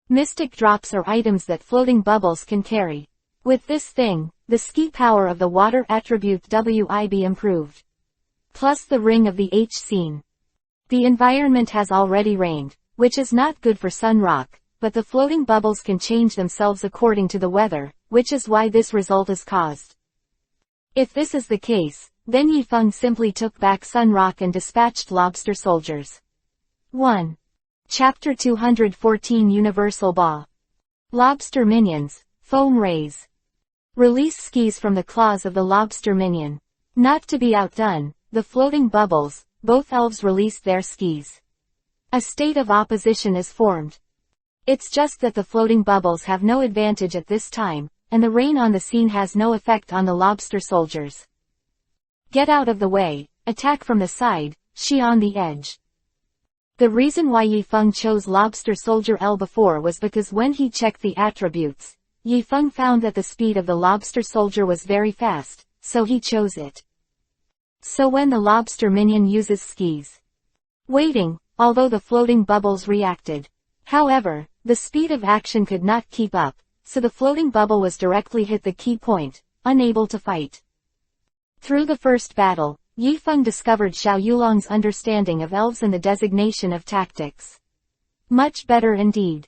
S1: Mystic drops are items that floating bubbles can carry. With this thing, the ski power of the water attribute WIB improved. Plus the ring of the H scene. The environment has already rained, which is not good for Sun Rock, but the floating bubbles can change themselves according to the weather, which is why this result is caused. If this is the case, then Yifeng simply took back Sun Rock and dispatched Lobster Soldiers. 1. Chapter 214 Universal Ba. Lobster Minions, Foam Rays. Release skis from the claws of the lobster minion. Not to be outdone, the floating bubbles, both elves released their skis. A state of opposition is formed. It's just that the floating bubbles have no advantage at this time, and the rain on the scene has no effect on the lobster soldiers. Get out of the way, attack from the side, she on the edge. The reason why Yifeng chose Lobster Soldier L before was because when he checked the attributes, Yifeng found that the speed of the Lobster Soldier was very fast, so he chose it. So when the lobster minion uses skis, waiting, although the floating bubbles reacted. However, the speed of action could not keep up, so the floating bubble was directly hit the key point, unable to fight. Through the first battle, Yifeng discovered Xiao Yulong's understanding of elves and the designation of tactics. Much better indeed.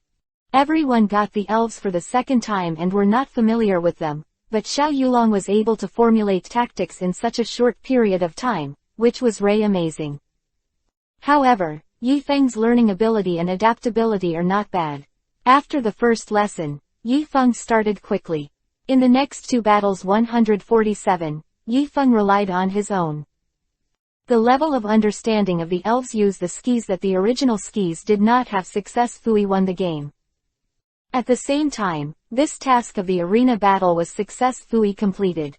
S1: Everyone got the elves for the second time and were not familiar with them, but Xiao Yulong was able to formulate tactics in such a short period of time, which was really amazing. However, Yifeng's learning ability and adaptability are not bad. After the first lesson, Yifeng started quickly. In the next two battles 147, Yifeng relied on his own. The level of understanding of the elves used the skis that the original skis did not have successfully won the game. At the same time, this task of the arena battle was successfully completed.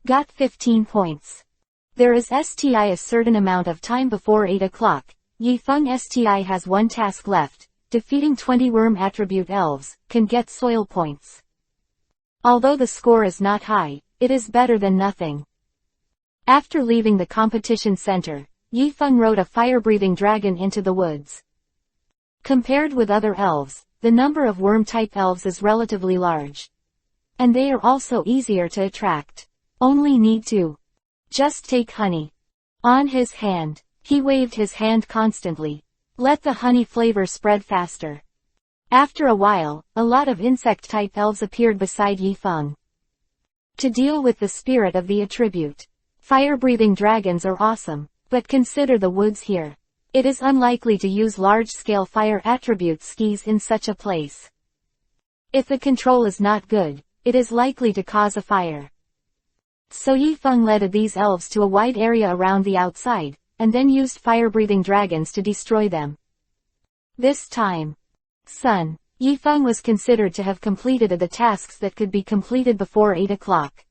S1: Got 15 points. There is STI a certain amount of time before 8 o'clock. Yifeng STI has one task left. Defeating 20 worm attribute elves can get soil points. Although the score is not high, it is better than nothing. After leaving the competition center, Yifeng rode a fire-breathing dragon into the woods. Compared with other elves, the number of worm-type elves is relatively large. And they are also easier to attract. Only need to just take honey. On his hand, he waved his hand constantly. Let the honey flavor spread faster. After a while, a lot of insect-type elves appeared beside Yifeng. To deal with the spirit of the attribute. Fire-breathing dragons are awesome, but consider the woods here. It is unlikely to use large-scale fire attribute skis in such a place. If the control is not good, it is likely to cause a fire. So Yifeng led these elves to a wide area around the outside, and then used fire-breathing dragons to destroy them. This time, Yifeng was considered to have completed the tasks that could be completed before 8 o'clock.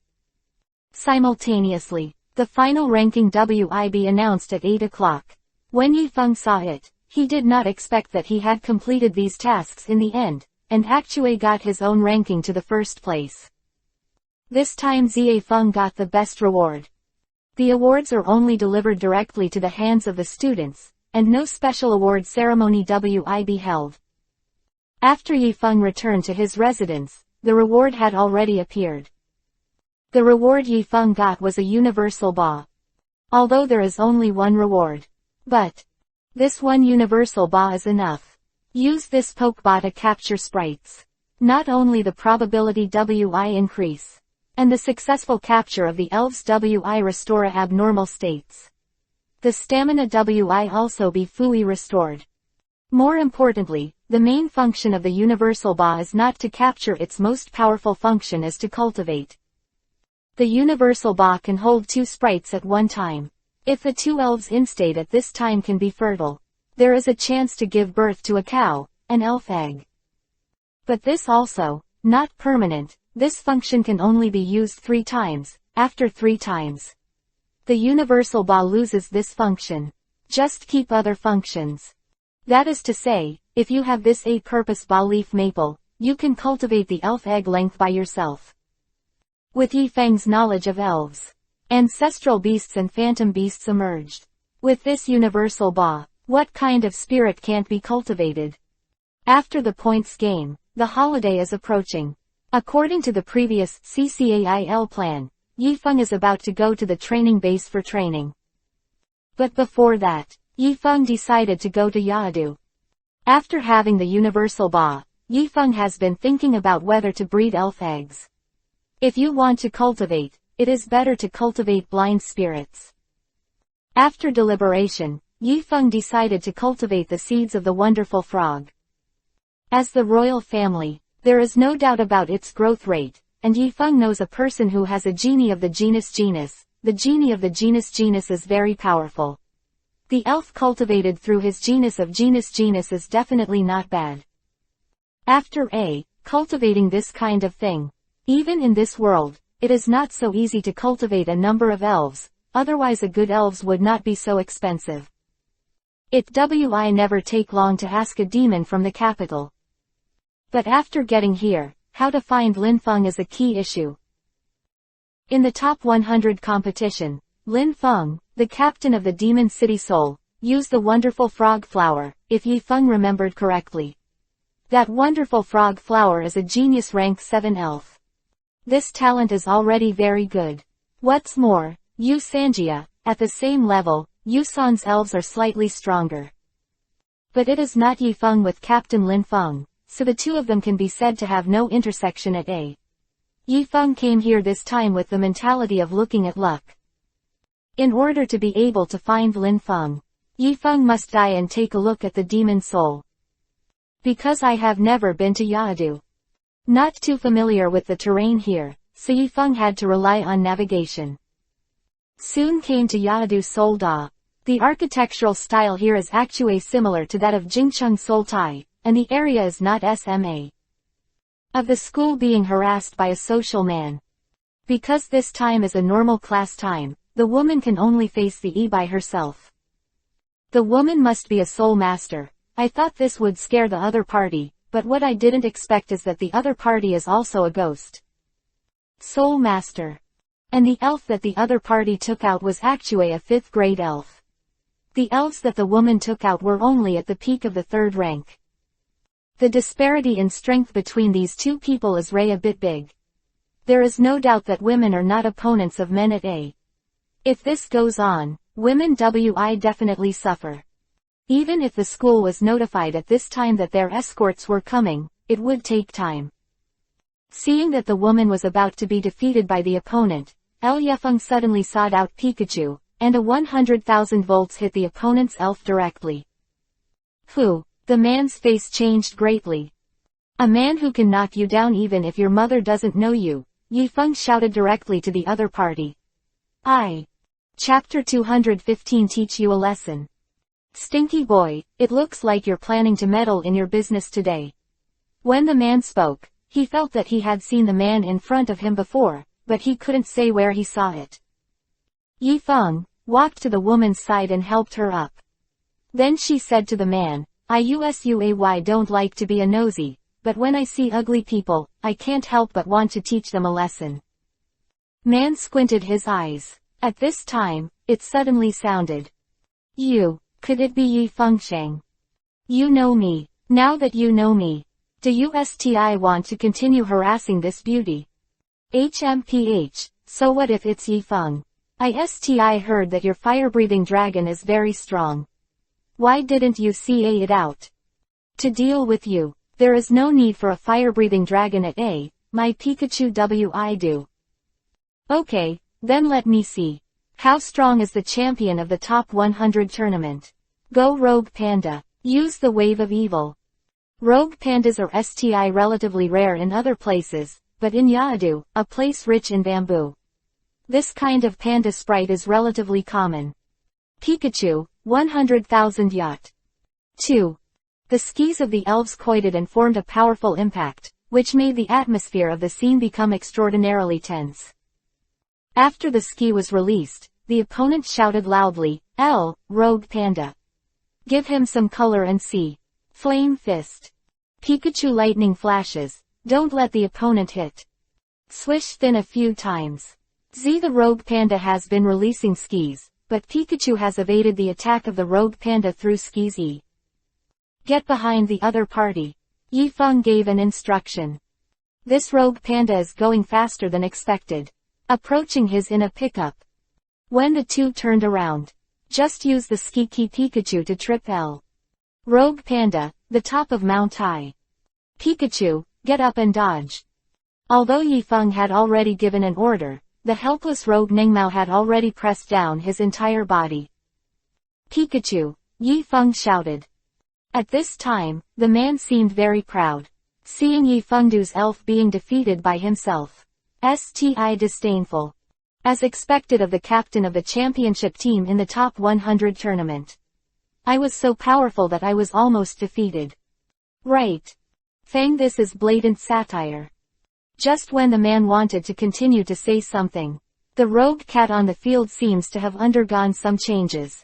S1: Simultaneously, the final ranking WIB announced at 8 o'clock. When Yifeng saw it, he did not expect that he had completed these tasks in the end, and actually got his own ranking to the first place. This time Zia Feng got the best reward. The awards are only delivered directly to the hands of the students, and no special award ceremony WIB held. After Yifeng returned to his residence, the reward had already appeared. The reward Yifeng got was a universal ba. Although there is only one reward. But this one universal ba is enough. Use this Pokeba to capture sprites. Not only the probability WI increase, and the successful capture of the elves WI restore abnormal states. The stamina WI also be fully restored. More importantly, the main function of the universal ba is not to capture, its most powerful function is to cultivate. The universal ba can hold 2 sprites at one time. If the 2 elves instate at this time can be fertile, there is a chance to give birth to a cow, an elf egg. But this also, not permanent, this function can only be used 3 times, after 3 times. The universal ba loses this function. Just keep other functions. That is to say, if you have this 8-purpose ba leaf maple, you can cultivate the elf egg length by yourself. With Yifeng's knowledge of elves, ancestral beasts and phantom beasts emerged. With this universal ba, what kind of spirit can't be cultivated? After the points game, the holiday is approaching. According to the previous CCAIL plan, Yifeng is about to go to the training base for training. But before that, Yifeng decided to go to Yaodu. After having the universal ba, Yifeng has been thinking about whether to breed elf eggs. If you want to cultivate, it is better to cultivate blind spirits. After deliberation, Yifeng decided to cultivate the seeds of the wonderful frog. As the royal family, there is no doubt about its growth rate, and Yifeng knows a person who has a genie of the genus genus. The genie of the genus genus is very powerful. The elf cultivated through his genus of genus genus is definitely not bad. After cultivating this kind of thing. Even in this world, it is not so easy to cultivate a number of elves, otherwise a good elves would not be so expensive. It would never take long to ask a demon from the capital. But after getting here, how to find Lin Feng is a key issue. In the top 100 competition, Lin Feng, the captain of the Demon City Soul, used the wonderful frog flower, if Yifeng remembered correctly. That wonderful frog flower is a genius rank 7 elf. This talent is already very good. What's more, Yu Sanjia, at the same level, Yu San's elves are slightly stronger. But it is not Yifeng with Captain Lin Feng, so the two of them can be said to have no intersection at A. Yifeng came here this time with the mentality of looking at luck. In order to be able to find Lin Feng, Yifeng must die and take a look at the demon soul. Because I have never been to Yadu. Not too familiar with the terrain here, so Yifeng had to rely on navigation. Soon came to Yadu Seoul Da. The architectural style here is actually similar to that of Jingcheng Seoul Tai, and the area is not SMA. Of the school being harassed by a social man. Because this time is a normal class time, the woman can only face the E by herself. The woman must be a soul master. I thought this would scare the other party, but what I didn't expect is that the other party is also a ghost. Soul master. And the elf that the other party took out was actually a 5th grade elf. The elves that the woman took out were only at the peak of the 3rd rank. The disparity in strength between these two people is a bit big. There is no doubt that women are not opponents of men at A. If this goes on, women will definitely suffer. Even if the school was notified at this time that their escorts were coming, it would take time. Seeing that the woman was about to be defeated by the opponent, Yifeng suddenly sought out Pikachu, and a 100,000 volts hit the opponent's elf directly. Phew, the man's face changed greatly. A man who can knock you down even if your mother doesn't know you, Yifeng shouted directly to the other party. Chapter 215 Teach you a lesson. Stinky boy, it looks like you're planning to meddle in your business today. When the man spoke, he felt that he had seen the man in front of him before, but he couldn't say where he saw it. Yifeng walked to the woman's side and helped her up. Then she said to the man, I don't like to be a nosy, but when I see ugly people, I can't help but want to teach them a lesson. Man squinted his eyes. At this time, it suddenly sounded. Could it be Yifeng Sheng? You know me. Now that you know me, do you want to continue harassing this beauty? So what if it's Yifeng? I heard that your fire-breathing dragon is very strong. Why didn't you see it out? To deal with you, there is no need for a fire-breathing dragon at A, my Pikachu do. Okay, then let me see. How strong is the champion of the top 100 tournament? Go Rogue Panda. Use the wave of evil. Rogue pandas are relatively rare in other places, but in Yadu, a place rich in bamboo, this kind of panda sprite is relatively common. Pikachu, 100,000 yacht. 2. The skis of the elves collided and formed a powerful impact, which made the atmosphere of the scene become extraordinarily tense. After the ski was released, the opponent shouted loudly, Rogue Panda. Give him some color and see. Flame Fist. Pikachu lightning flashes. Don't let the opponent hit. Swish thin a few times. The Rogue Panda has been releasing skis, but Pikachu has evaded the attack of the Rogue Panda through skis E. Get behind the other party. Yifeng gave an instruction. This Rogue Panda is going faster than expected. Approaching his in a pickup. When the two turned around, just use the ski key Pikachu to trip L. Rogue Panda, the top of Mount High. Pikachu, get up and dodge. Although Yifeng had already given an order, the helpless Rogue Ningmao had already pressed down his entire body. Pikachu, Yifeng shouted. At this time, the man seemed very proud. Seeing Yifengdu's elf being defeated by himself. sti disdainful. As expected of the captain of the championship team in the top 100 tournament. I was so powerful that I was almost defeated. Right. Fang, this is blatant satire. Just when the man wanted to continue to say something, the rogue cat on the field seems to have undergone some changes.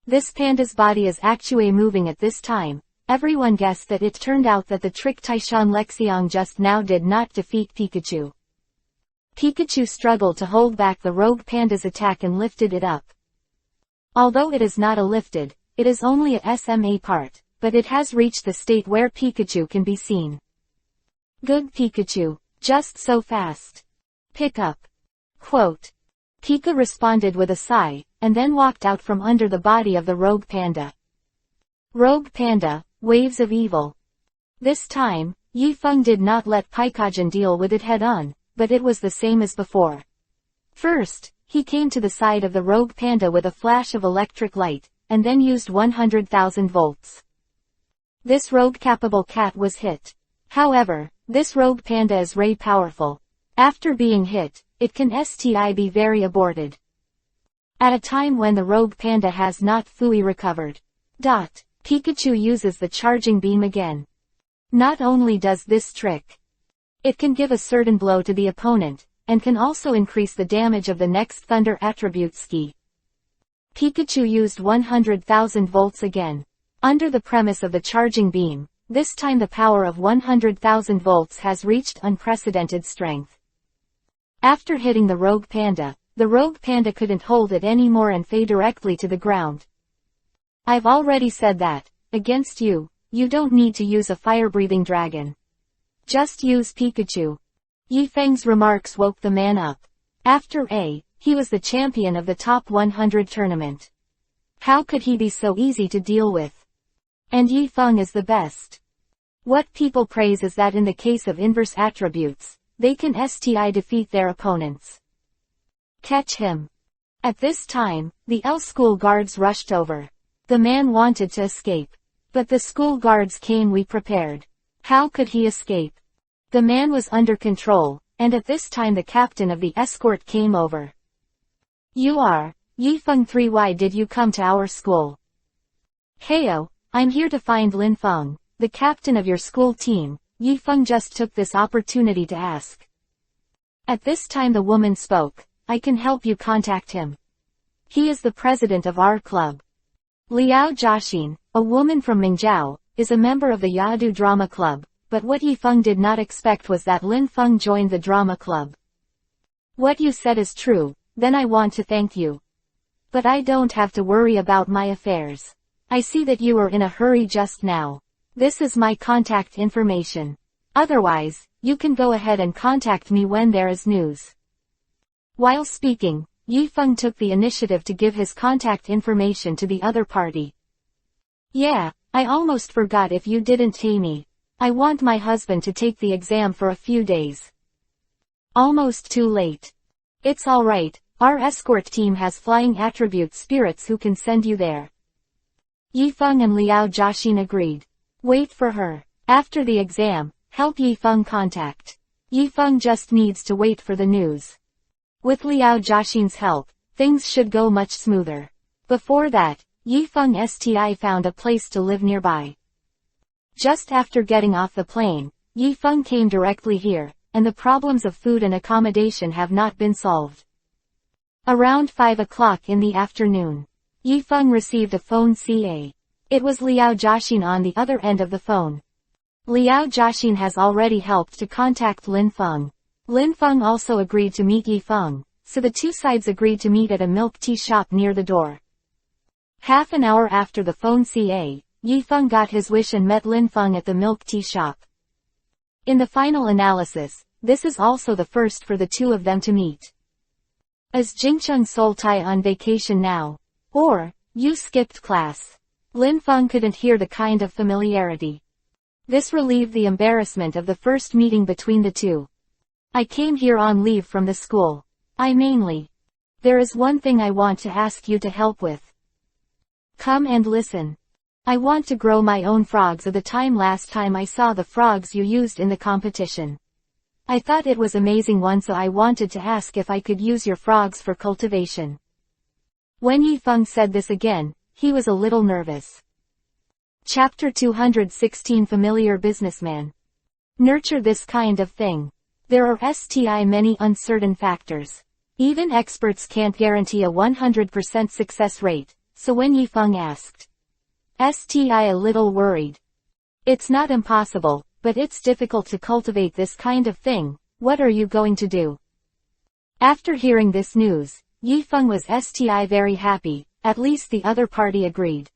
S1: This panda's body is actually moving at this time. Everyone guessed that it turned out that the trick Taishan Lexiong just now did not defeat Pikachu. Pikachu struggled to hold back the rogue panda's attack and lifted it up. Although it is not a lifted, it is only a SMA part, but it has reached the state where Pikachu can be seen. Good Pikachu, just so fast. Pick up. Quote. Pika responded with a sigh, and then walked out from under the body of the rogue panda. Rogue panda, waves of evil. This time, Yifeng did not let Paikajin deal with it head on, but it was the same as before. First, he came to the side of the rogue panda with a flash of electric light, and then used 100,000 volts. This rogue-capable cat was hit. However, this rogue panda is ray powerful. After being hit, it can be very aborted. At a time when the rogue panda has not fully recovered. Pikachu uses the charging beam again. Not only does this trick, it can give a certain blow to the opponent, and can also increase the damage of the next Thunder attribute ski. Pikachu used 100,000 volts again. Under the premise of the charging beam, this time the power of 100,000 volts has reached unprecedented strength. After hitting the rogue panda couldn't hold it anymore and fell directly to the ground. I've already said that, against you, you don't need to use a fire-breathing dragon. Just use Pikachu. Yifeng's remarks woke the man up. After he was the champion of the top 100 tournament. How could he be so easy to deal with? And Yifeng is the best. What people praise is that in the case of inverse attributes, they can defeat their opponents. Catch him. At this time, the L school guards rushed over. The man wanted to escape. But the school guards came prepared. How could he escape? The man was under control, and at this time the captain of the escort came over. You are, Yifeng 3, why did you come to our school? Heyo, I'm here to find Lin Feng, the captain of your school team. Yifeng just took this opportunity to ask. At this time the woman spoke, I can help you contact him. He is the president of our club. Liao Jiaxin, a woman from Mingzhou, is a member of the Yadu Drama Club, but what Yifeng did not expect was that Lin Feng joined the drama club. What you said is true, then I want to thank you. But I don't have to worry about my affairs. I see that you were in a hurry just now. This is my contact information. Otherwise, you can go ahead and contact me when there is news. While speaking, Yifeng took the initiative to give his contact information to the other party. Yeah, I almost forgot if you didn't pay me. I want my husband to take the exam for a few days. Almost too late. It's alright, our escort team has flying attribute spirits who can send you there. Yifeng and Liao Jiaxin agreed. Wait for her. After the exam, help Yifeng contact. Yifeng just needs to wait for the news. With Liao Jiaxin's help, things should go much smoother. Before that, Yifeng found a place to live nearby. Just after getting off the plane, Yifeng came directly here, and the problems of food and accommodation have not been solved. Around 5 o'clock in the afternoon, Yifeng received a phone call. It was Liao Jiaxin on the other end of the phone. Liao Jiaxin has already helped to contact Lin Feng. Lin Feng also agreed to meet Yifeng, so the two sides agreed to meet at a milk tea shop near the door. Half an hour after the phone call, Yifeng got his wish and met Lin Feng at the milk tea shop. In the final analysis, this is also the first for the two of them to meet. Is Jingcheng Soltai on vacation now? Or, you skipped class? Lin Feng couldn't hear the kind of familiarity. This relieved the embarrassment of the first meeting between the two. I came here on leave from the school. There is one thing I want to ask you to help with. Come and listen. I want to grow my own frogs of the time last time I saw the frogs you used in the competition. I thought it was amazing one, so I wanted to ask if I could use your frogs for cultivation. When Yifeng said this again, he was a little nervous. Chapter 216 Familiar Businessman. Nurture this kind of thing. There are many uncertain factors. Even experts can't guarantee a 100% success rate, so when Yifeng asked, a little worried. It's not impossible, but it's difficult to cultivate this kind of thing. What are you going to do? After hearing this news, Yifeng was very happy, at least the other party agreed.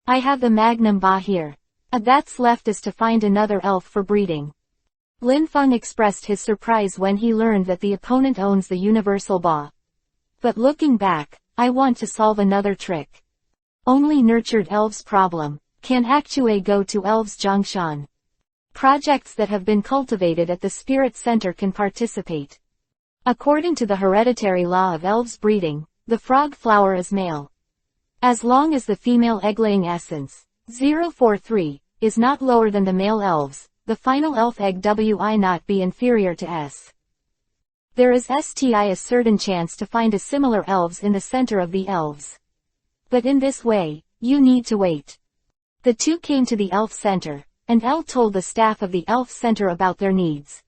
S1: I have the Magnum Ba here. That's left is to find another elf for breeding. Lin Feng expressed his surprise when he learned that the opponent owns the universal Ba. But looking back, I want to solve another trick. Only nurtured elves problem can actually go to elves Zhongshan. Projects that have been cultivated at the Spirit Center can participate. According to the hereditary law of elves breeding, the frog flower is male. As long as the female egg-laying essence, 043, is not lower than the male elves, the final elf egg will not be inferior to S. There is a certain chance to find a similar elves in the center of the elves. But in this way, you need to wait. The two came to the elf center, and El told the staff of the elf center about their needs.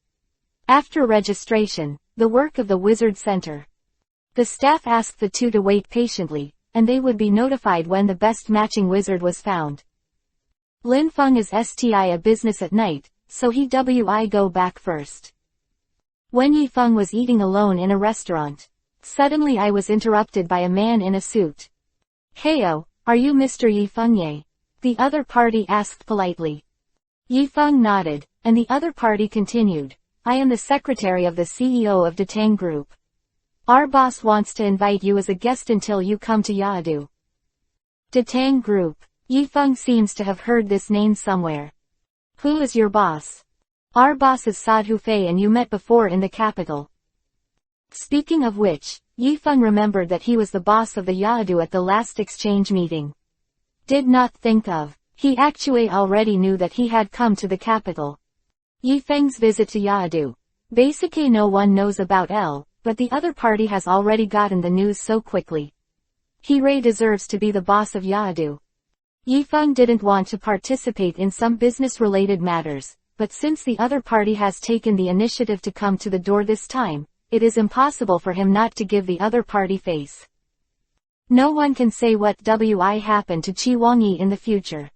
S1: After registration, the work of the wizard center. The staff asked the two to wait patiently, and they would be notified when the best matching wizard was found. Lin Feng is a business at night, so he go back first. When Yifeng was eating alone in a restaurant, suddenly I was interrupted by a man in a suit. Heyo, are you Mr. Yifeng Ye? The other party asked politely. Yifeng nodded, and the other party continued. I am the secretary of the CEO of Datang Group. Our boss wants to invite you as a guest until you come to Yadu. Datang Group. Yifeng seems to have heard this name somewhere. Who is your boss? Our boss is Sadhu Fei and you met before in the capital. Speaking of which, Yifeng remembered that he was the boss of the Yadu at the last exchange meeting. Did not think of. He actually already knew that he had come to the capital. Yifeng's visit to Yadu. Basically no one knows about L, but the other party has already gotten the news so quickly. He Ray deserves to be the boss of Yadu. Yifeng didn't want to participate in some business-related matters, but since the other party has taken the initiative to come to the door this time, it is impossible for him not to give the other party face. No one can say what will happen to Qi Wangyi in the future.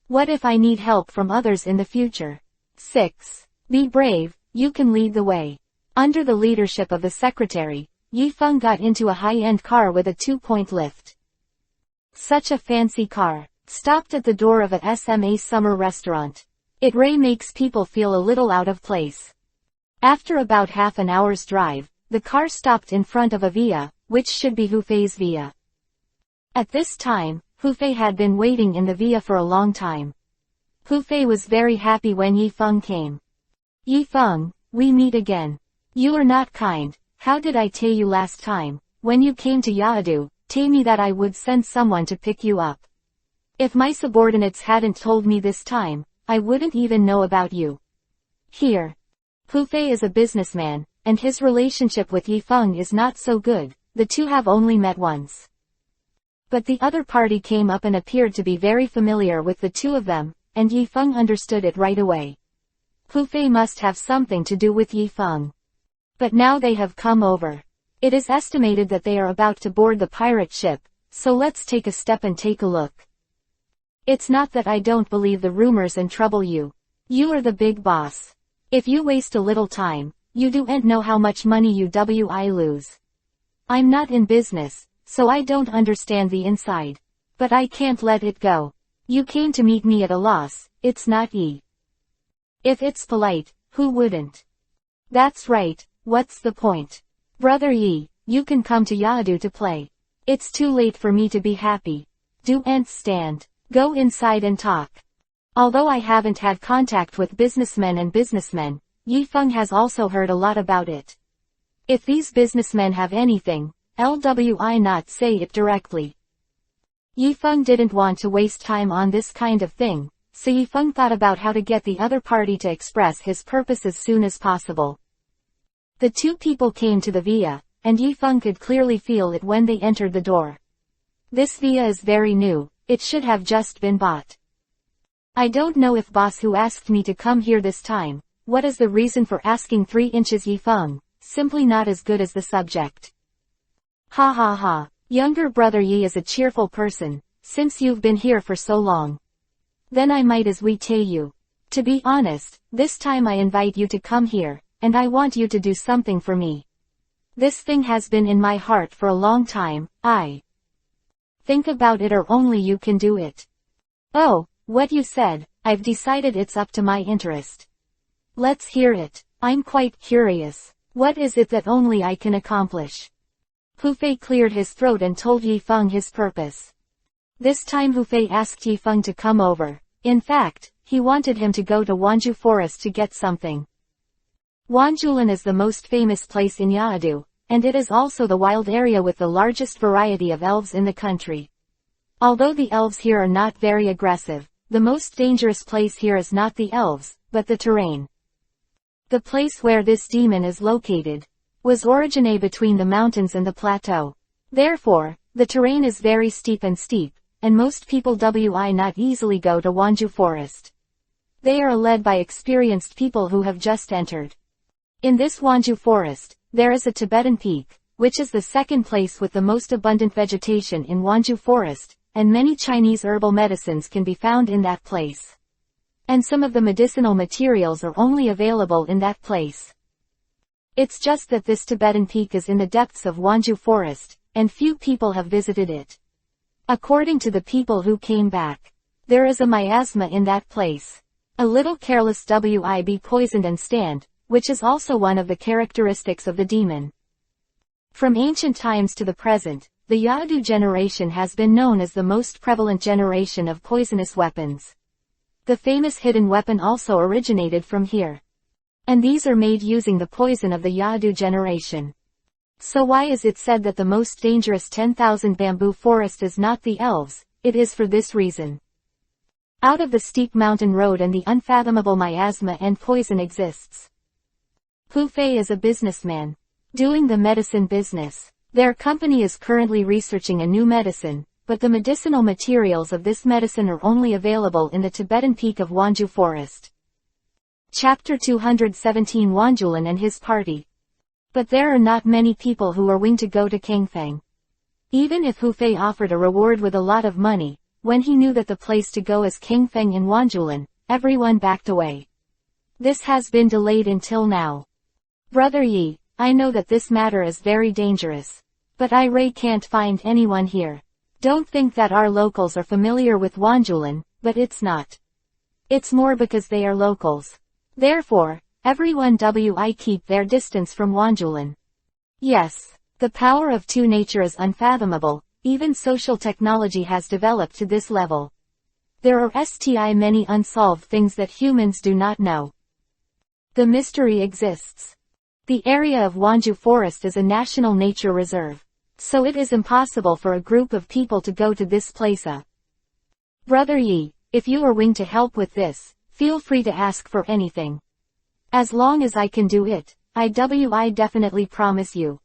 S1: What if I need help from others in the future? 6. Be brave, you can lead the way. Under the leadership of the secretary, Yifeng got into a high-end car with a 2-point lift. Such a fancy car. Stopped at the door of a SMA summer restaurant. It makes people feel a little out of place. After about half an hour's drive, the car stopped in front of a villa, which should be Hufei's villa. At this time, Hufei had been waiting in the villa for a long time. Hufei was very happy when Yifeng came. Yifeng, we meet again. You are not kind. How did I tell you last time? When you came to Yadu, tell me that I would send someone to pick you up. If my subordinates hadn't told me this time, I wouldn't even know about you. Here. Hufei is a businessman, and his relationship with Yifeng is not so good, the two have only met once. But the other party came up and appeared to be very familiar with the two of them, and Yifeng understood it right away. Hufei must have something to do with Yifeng. But now they have come over. It is estimated that they are about to board the pirate ship, so let's take a step and take a look. It's not that I don't believe the rumors and trouble you. You are the big boss. If you waste a little time, you don't know how much money you will lose. I'm not in business, so I don't understand the inside. But I can't let it go. You came to meet me at a loss, it's not If it's polite, who wouldn't? That's right, what's the point? Brother Yi, you can come to Yadu to play. It's too late for me to be happy. Don't stand. Go inside and talk. Although I haven't had contact with businessmen, Yifeng has also heard a lot about it. If these businessmen have anything, LWI not say it directly. Yifeng didn't want to waste time on this kind of thing, so Yifeng thought about how to get the other party to express his purpose as soon as possible. The two people came to the villa, and Yifeng could clearly feel it when they entered the door. This villa is very new, it should have just been bought. I don't know if boss who asked me to come here this time. What is the reason for asking 3 inches? Yifeng, simply not as good as the subject. Ha ha ha, younger brother Yi is a cheerful person, since you've been here for so long. Then I might as well tell you. To be honest, this time I invite you to come here, and I want you to do something for me. This thing has been in my heart for a long time. I think about it, or only you can do it. Oh, what you said, I've decided it's up to my interest. Let's hear it. I'm quite curious. What is it that only I can accomplish? Hu Fei cleared his throat and told Yifeng his purpose. This time Hu Fei asked Yifeng to come over. In fact, he wanted him to go to Wanju Forest to get something. Wanjulan is the most famous place in Yadu, and it is also the wild area with the largest variety of elves in the country. Although the elves here are not very aggressive, the most dangerous place here is not the elves, but the terrain. The place where this demon is located was originated between the mountains and the plateau. Therefore, the terrain is very steep, and most people will not easily go to Wanju Forest. They are led by experienced people who have just entered. In this Wanju Forest, there is a Tibetan peak, which is the second place with the most abundant vegetation in Wanju Forest, and many Chinese herbal medicines can be found in that place. And some of the medicinal materials are only available in that place. It's just that this Tibetan peak is in the depths of Wanju Forest, and few people have visited it. According to the people who came back, there is a miasma in that place. A little careless will be poisoned and stand, which is also one of the characteristics of the demon. From ancient times to the present, the Yadu generation has been known as the most prevalent generation of poisonous weapons. The famous hidden weapon also originated from here. And these are made using the poison of the Yadu generation. So why is it said that the most dangerous 10,000 bamboo forest is not the elves? It is for this reason. Out of the steep mountain road and the unfathomable miasma and poison exists. Hu Fei is a businessman, doing the medicine business. Their company is currently researching a new medicine, but the medicinal materials of this medicine are only available in the Tibetan peak of Wanju Forest. Chapter 217 Wanjulan and his party. But there are not many people who are willing to go to Kangfang. Even if Hu Fei offered a reward with a lot of money, when he knew that the place to go is Kangfang in Wanjulan, everyone backed away. This has been delayed until now. Brother Yi, I know that this matter is very dangerous. But I really can't find anyone here. Don't think that our locals are familiar with Wanjulan, but it's not. It's more because they are locals. Therefore, everyone will keep their distance from Wanjulan. Yes, the power of two nature is unfathomable, even social technology has developed to this level. There are many unsolved things that humans do not know. The mystery exists. The area of Wanju Forest is a national nature reserve. So it is impossible for a group of people to go to this place. Brother Yi, if you are willing to help with this, feel free to ask for anything. As long as I can do it, I definitely promise you.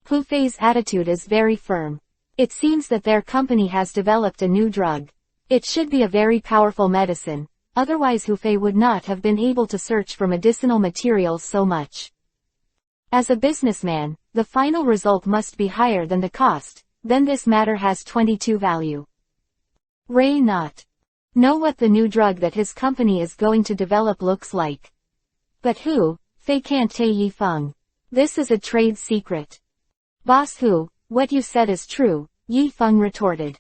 S1: Hu Fei's attitude is very firm. It seems that their company has developed a new drug. It should be a very powerful medicine, otherwise Hu Fei would not have been able to search for medicinal materials so much. As a businessman, the final result must be higher than the cost, then this matter has 22 value. Ray not know what the new drug that his company is going to develop looks like. But Hu Fei can't tell Yifeng. This is a trade secret. Boss Hu, what you said is true, Yifeng retorted.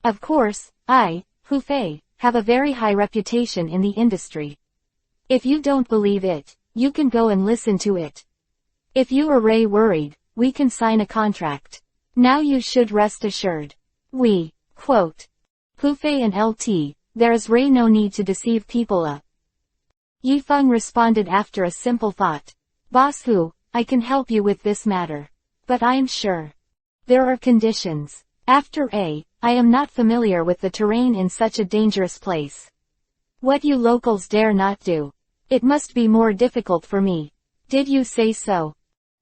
S1: Of course, I, Hu Fei, have a very high reputation in the industry. If you don't believe it, you can go and listen to it. If you are Ray worried, we can sign a contract. Now you should rest assured. We, quote, Hu Fei and LT, there is Ray no need to deceive people. Yifeng responded after a simple thought. Boss Hu, I can help you with this matter. But I'm sure there are conditions. After A, I am not familiar with the terrain in such a dangerous place. What you locals dare not do. It must be more difficult for me. Did you say so?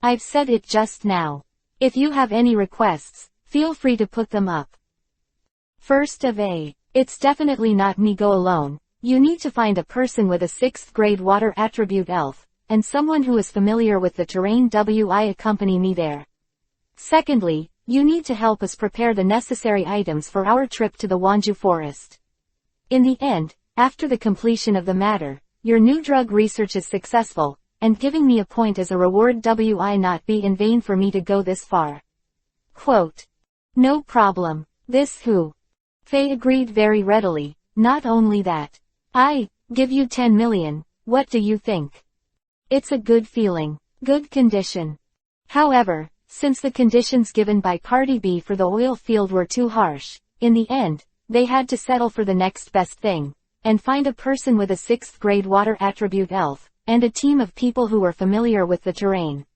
S1: I've said it just now. If you have any requests, feel free to put them up. First of A. It's definitely not me go alone. You need to find a person with a 6th grade water attribute elf, and someone who is familiar with the terrain wi accompany me there. Secondly, you need to help us prepare the necessary items for our trip to the Wanju forest. In the end, after the completion of the matter, your new drug research is successful, and giving me a point as a reward wi not be in vain for me to go this far. Quote. No problem. This who? Faye agreed very readily. Not only that. I give you 10 million, what do you think? It's a good feeling. Good condition. However, since the conditions given by Party B for the oil field were too harsh, in the end, they had to settle for the next best thing, and find a person with a 6th grade water attribute elf, and a team of people who were familiar with the terrain.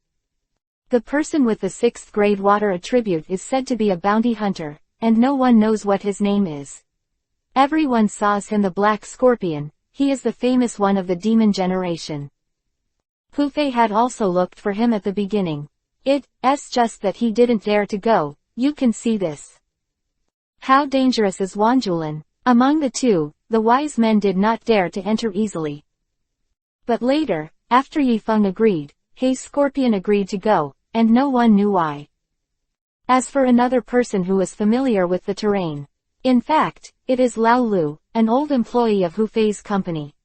S1: The person with the 6th grade water attribute is said to be a bounty hunter, and no one knows what his name is. Everyone saws him the Black Scorpion, he is the famous one of the demon generation. Hufei had also looked for him at the beginning. It's just that he didn't dare to go, you can see this. How dangerous is Wanjulan? Among the two, the wise men did not dare to enter easily. But later, after Yifeng agreed, Hei's Scorpion agreed to go, and no one knew why. As for another person who is familiar with the terrain. In fact, it is Lao Lu, an old employee of Hufei's company.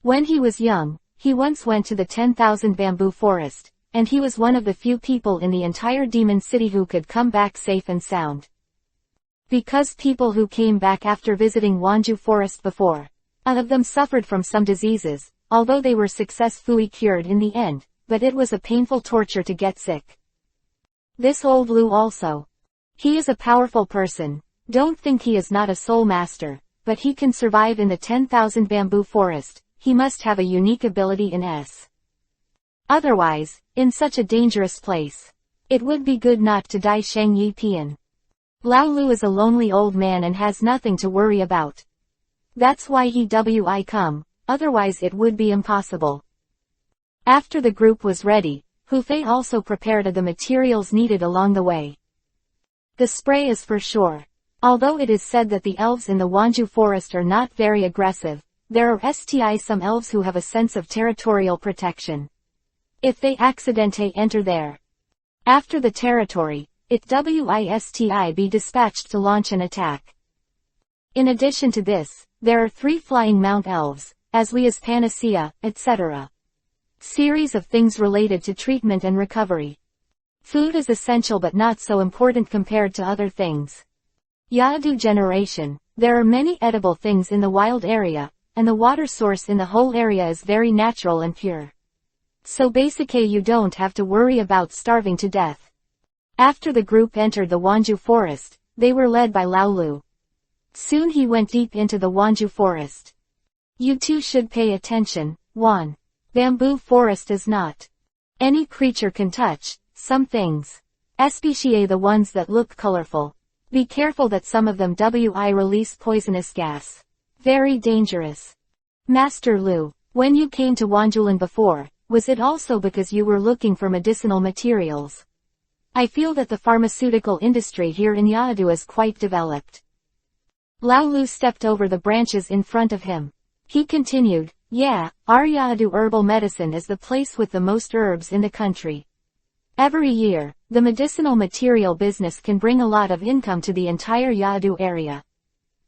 S1: When he was young, he once went to the 10,000 bamboo forest, and he was one of the few people in the entire demon city who could come back safe and sound. Because people who came back after visiting Wanju forest before, of them suffered from some diseases, although they were successfully cured in the end, but it was a painful torture to get sick. This old Lu also. He is a powerful person. Don't think he is not a soul master, but he can survive in the 10,000 bamboo forest. He must have a unique ability in S. Otherwise, in such a dangerous place, it would be good not to die. Shang Yi Pian. Lao Lu is a lonely old man and has nothing to worry about. That's why he wi come, otherwise it would be impossible. After the group was ready, Hufei also prepared the materials needed along the way. The spray is for sure. Although it is said that the elves in the Wanju forest are not very aggressive, there are some elves who have a sense of territorial protection. If they accidentally enter there, after the territory, it be dispatched to launch an attack. In addition to this, there are 3 flying mount elves, as we as panacea, etc. Series of things related to treatment and recovery. Food is essential but not so important compared to other things. Yadu generation, there are many edible things in the wild area, and the water source in the whole area is very natural and pure. So basically you don't have to worry about starving to death. After the group entered the Wanju forest, they were led by Lao Lu. Soon he went deep into the Wanju forest. You two should pay attention. 1. Bamboo forest is not any creature can touch, some things. Especially the ones that look colorful. Be careful that some of them release poisonous gas. Very dangerous. Master Lu, when you came to Wanjulan before, was it also because you were looking for medicinal materials? I feel that the pharmaceutical industry here in Yadu is quite developed. Lao Lu stepped over the branches in front of him. He continued, yeah, our Yadu herbal medicine is the place with the most herbs in the country. Every year, the medicinal material business can bring a lot of income to the entire Yadu area.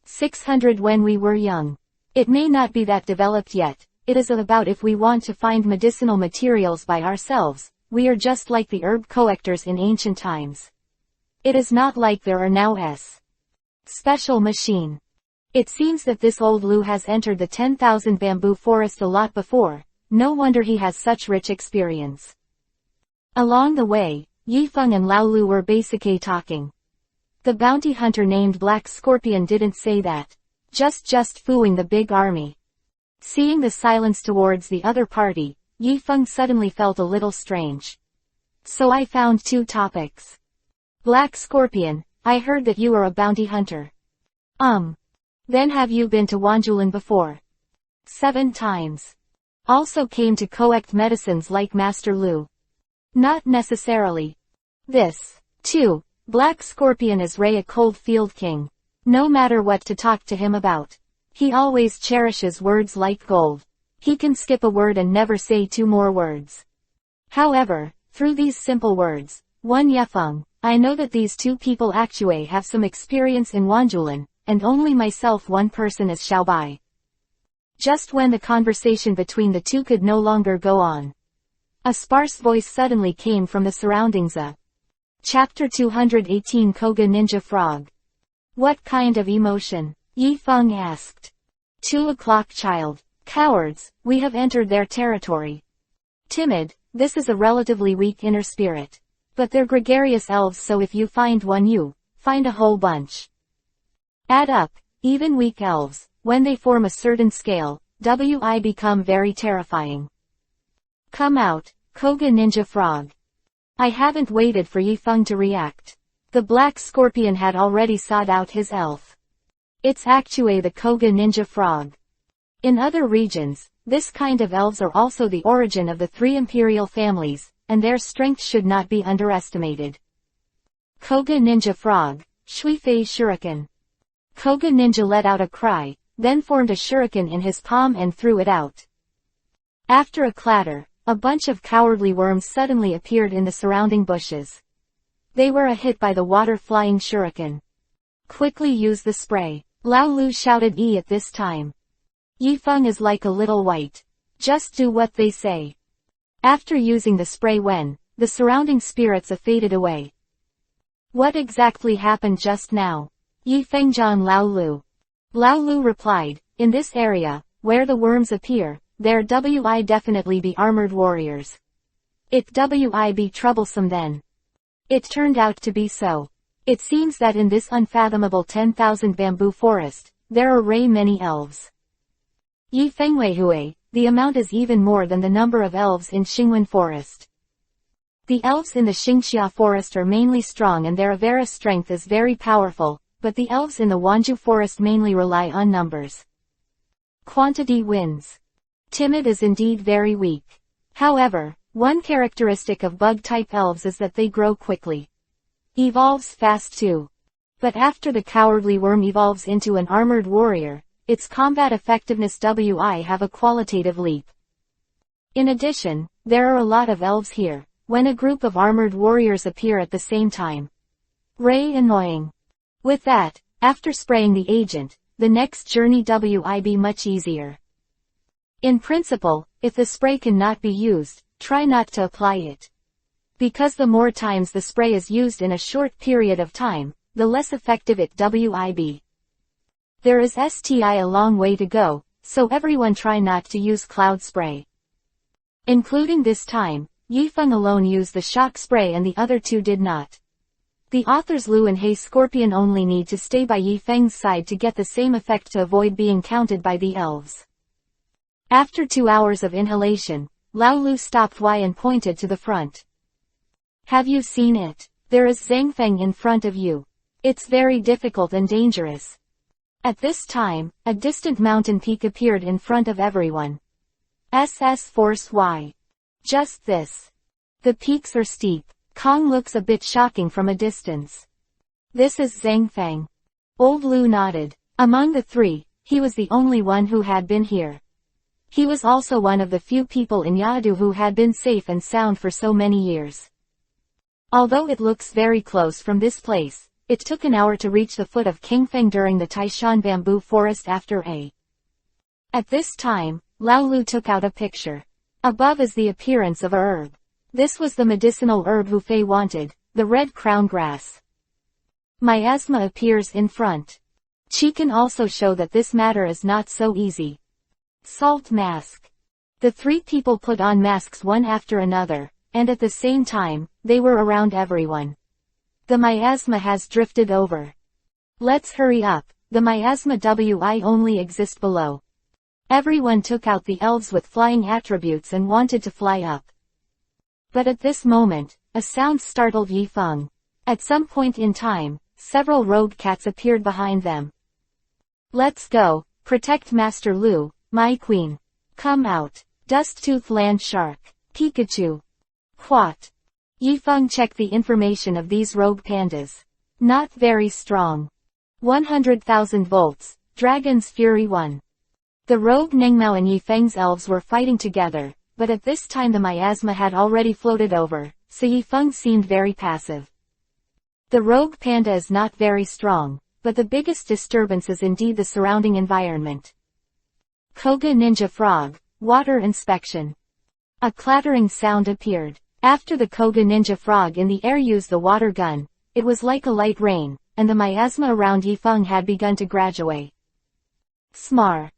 S1: 600 when we were young. It may not be that developed yet. It is about if we want to find medicinal materials by ourselves, we are just like the herb collectors in ancient times. It is not like there are now special machine. It seems that this old Lu has entered the 10,000 bamboo forest a lot before, no wonder he has such rich experience. Along the way, Yifeng and Lao Lu were basically talking. The bounty hunter named Black Scorpion didn't say that. Just fooling the big army. Seeing the silence towards the other party, Yifeng suddenly felt a little strange. So I found 2 topics. Black Scorpion, I heard that you are a bounty hunter. Then have you been to Wanjulan before? 7 times. Also came to collect medicines like Master Lu? Not necessarily. This, too, Black Scorpion is Ray a cold field king. No matter what to talk to him about. He always cherishes words like gold. He can skip a word and never say 2 more words. However, through these simple words, one Yefeng, I know that these 2 people actually have some experience in Wanjulan, and only myself one person is Xiaobai. Just when the conversation between the 2 could no longer go on, a sparse voice suddenly came from the surroundings. Chapter 218 Koga Ninja Frog. What kind of emotion? Yifeng asked. 2 o'clock child. Cowards, we have entered their territory. Timid, this is a relatively weak inner spirit. But they're gregarious elves, so if you find one you find a whole bunch. Add up, even weak elves, when they form a certain scale, I become very terrifying. Come out, Koga Ninja Frog. I haven't waited for Yifeng to react. The Black Scorpion had already sought out his elf. It's actually the Koga Ninja Frog. In other regions, this kind of elves are also the origin of the 3 imperial families, and their strength should not be underestimated. Koga Ninja Frog, Shuifei Shuriken. Koga Ninja let out a cry, then formed a shuriken in his palm and threw it out. After a clatter, a bunch of cowardly worms suddenly appeared in the surrounding bushes. They were a hit by the water-flying shuriken. Quickly use the spray. Lao Lu shouted at this time. Yifeng is like a little white. Just do what they say. After using the spray the surrounding spirits faded away. What exactly happened just now? Yifeng Zhan Lao Lu. Lao Lu replied, in this area, where the worms appear, there wi definitely be armored warriors. It wi be troublesome then. It turned out to be so. It seems that in this unfathomable 10,000 bamboo forest, there are many elves. Yifeng Weihui, the amount is even more than the number of elves in Xingwen forest. The elves in the Xingxia forest are mainly strong and their Avera strength is very powerful, but the elves in the Wanju forest mainly rely on numbers. Quantity wins. Timid is indeed very weak. However, one characteristic of bug-type elves is that they grow quickly. Evolves fast too. But after the cowardly worm evolves into an armored warrior, its combat effectiveness wi have a qualitative leap. In addition, there are a lot of elves here, when a group of armored warriors appear at the same time. Annoying. With that, after spraying the agent, the next journey wi be much easier. In principle, if the spray cannot be used, try not to apply it. Because the more times the spray is used in a short period of time, the less effective it wi be. There is sti a long way to go, so everyone try not to use cloud spray. Including this time, Yifeng alone used the shock spray and the other 2 did not. The authors Lu and Hei Scorpion only need to stay by Yifeng's side to get the same effect to avoid being counted by the elves. After 2 hours of inhalation, Lao Lu stopped and pointed to the front. Have you seen it? There is Zhangfeng in front of you. It's very difficult and dangerous. At this time, a distant mountain peak appeared in front of everyone. SS Force Y. Just this. The peaks are steep. Kong looks a bit shocking from a distance. This is Zhangfeng. Old Lu nodded. Among the 3, he was the only one who had been here. He was also one of the few people in Yadu who had been safe and sound for so many years. Although it looks very close from this place, it took an hour to reach the foot of Kingfeng during the Taishan bamboo forest after At this time, Lao Lu took out a picture. Above is the appearance of a herb. This was the medicinal herb Hu Fei wanted, the red crown grass. Miasma appears in front. She can also show that this matter is not so easy. Salt mask. The 3 people put on masks one after another, and at the same time, they were around everyone. The miasma has drifted over. Let's hurry up, the miasma wi only exist below. Everyone took out the elves with flying attributes and wanted to fly up. But at this moment, a sound startled Yifeng. At some point in time, several rogue cats appeared behind them. Let's go, protect Master Lu, my queen. Come out, Dust-Tooth Land Shark, Pikachu. What? Yifeng checked the information of these rogue pandas. Not very strong. 100,000 volts, Dragon's Fury 1. The rogue Nengmao and Yifeng's elves were fighting together, but at this time the miasma had already floated over, so Yifeng seemed very passive. The rogue panda is not very strong, but the biggest disturbance is indeed the surrounding environment. Koga Ninja Frog, Water Inspection. A clattering sound appeared. After the Koga Ninja Frog in the air used the water gun, it was like a light rain, and the miasma around Yifeng had begun to graduate. Smar.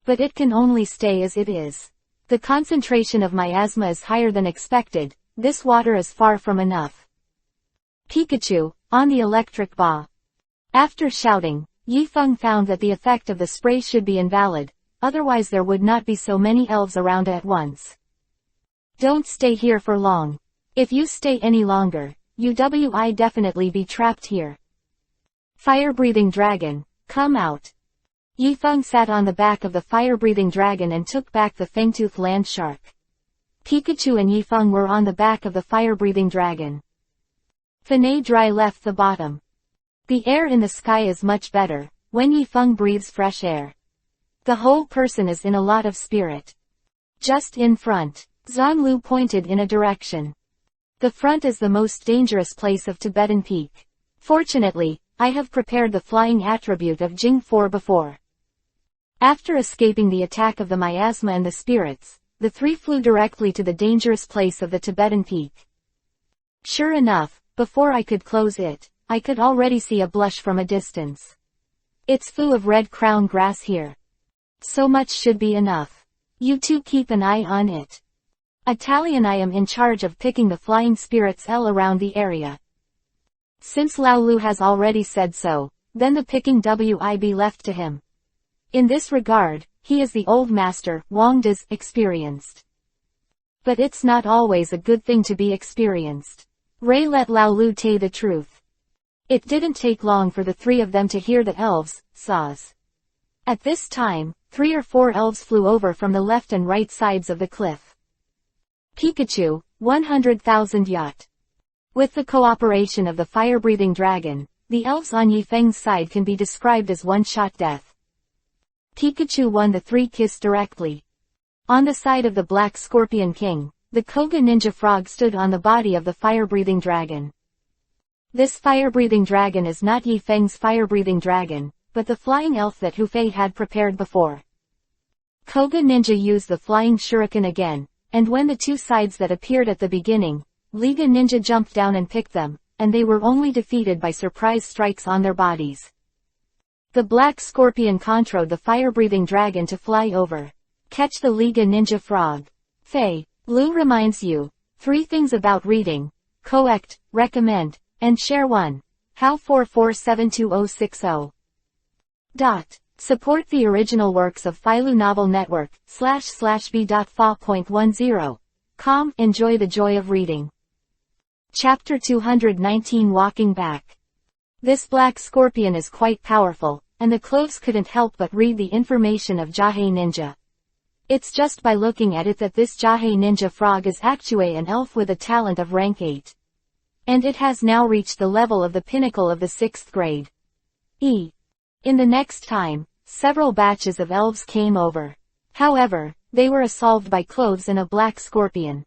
S1: But it can only stay as it is. The concentration of miasma is higher than expected, this water is far from enough. Pikachu, on the electric ball. After shouting, Yifeng found that the effect of the spray should be invalid, otherwise there would not be so many elves around at once. Don't stay here for long. If you stay any longer, you'll definitely be trapped here. Fire-breathing dragon, come out. Yifeng sat on the back of the fire-breathing dragon and took back the Fangtooth land shark. Pikachu and Yifeng were on the back of the fire-breathing dragon. Fanay Dry left the bottom. The air in the sky is much better, when Yifeng breathes fresh air. The whole person is in a lot of spirit. Just in front, Zhonglu pointed in a direction. The front is the most dangerous place of Tibetan Peak. Fortunately, I have prepared the flying attribute of Jing 4 before. After escaping the attack of the miasma and the spirits, the three flew directly to the dangerous place of the Tibetan Peak. Sure enough, before I could close it, I could already see a blush from a distance. It's full of red crown grass here. So much should be enough. You two keep an eye on it. Italian I am in charge of picking the flying spirits L around the area. Since Lao Lu has already said so, then the picking will be left to him. In this regard, he is the old master, Wang De's, experienced. But it's not always a good thing to be experienced. Ray let Lao Lu tell the truth. It didn't take long for the three of them to hear the elves' saws. At this time, 3 or 4 elves flew over from the left and right sides of the cliff. Pikachu, 100,000 yacht. With the cooperation of the fire-breathing dragon, the elves on Yifeng's side can be described as one-shot death. Pikachu won the 3 kiss directly. On the side of the Black Scorpion King, the Koga Ninja Frog stood on the body of the fire-breathing dragon. This fire-breathing dragon is not Yifeng's fire-breathing dragon, but the flying elf that Hufei had prepared before. Koga Ninja used the flying shuriken again, and when the 2 sides that appeared at the beginning, Liga Ninja jumped down and picked them, and they were only defeated by surprise strikes on their bodies. The Black Scorpion controlled the fire-breathing dragon to fly over. Catch the Liga Ninja Frog. Fei, Lu reminds you, 3 things about reading, correct, recommend, and share 1. How 447260. Support the original works of Filu Novel Network, /b.fa.10. Enjoy the joy of reading. Chapter 219 Walking Back. This black scorpion is quite powerful, and the cloves couldn't help but read the information of Jahei Ninja. It's just by looking at it that this Jahei Ninja Frog is actually an elf with a talent of rank 8. And it has now reached the level of the pinnacle of the 6th grade. In the next time, several batches of elves came over. However, they were assaulted by cloves and a black scorpion.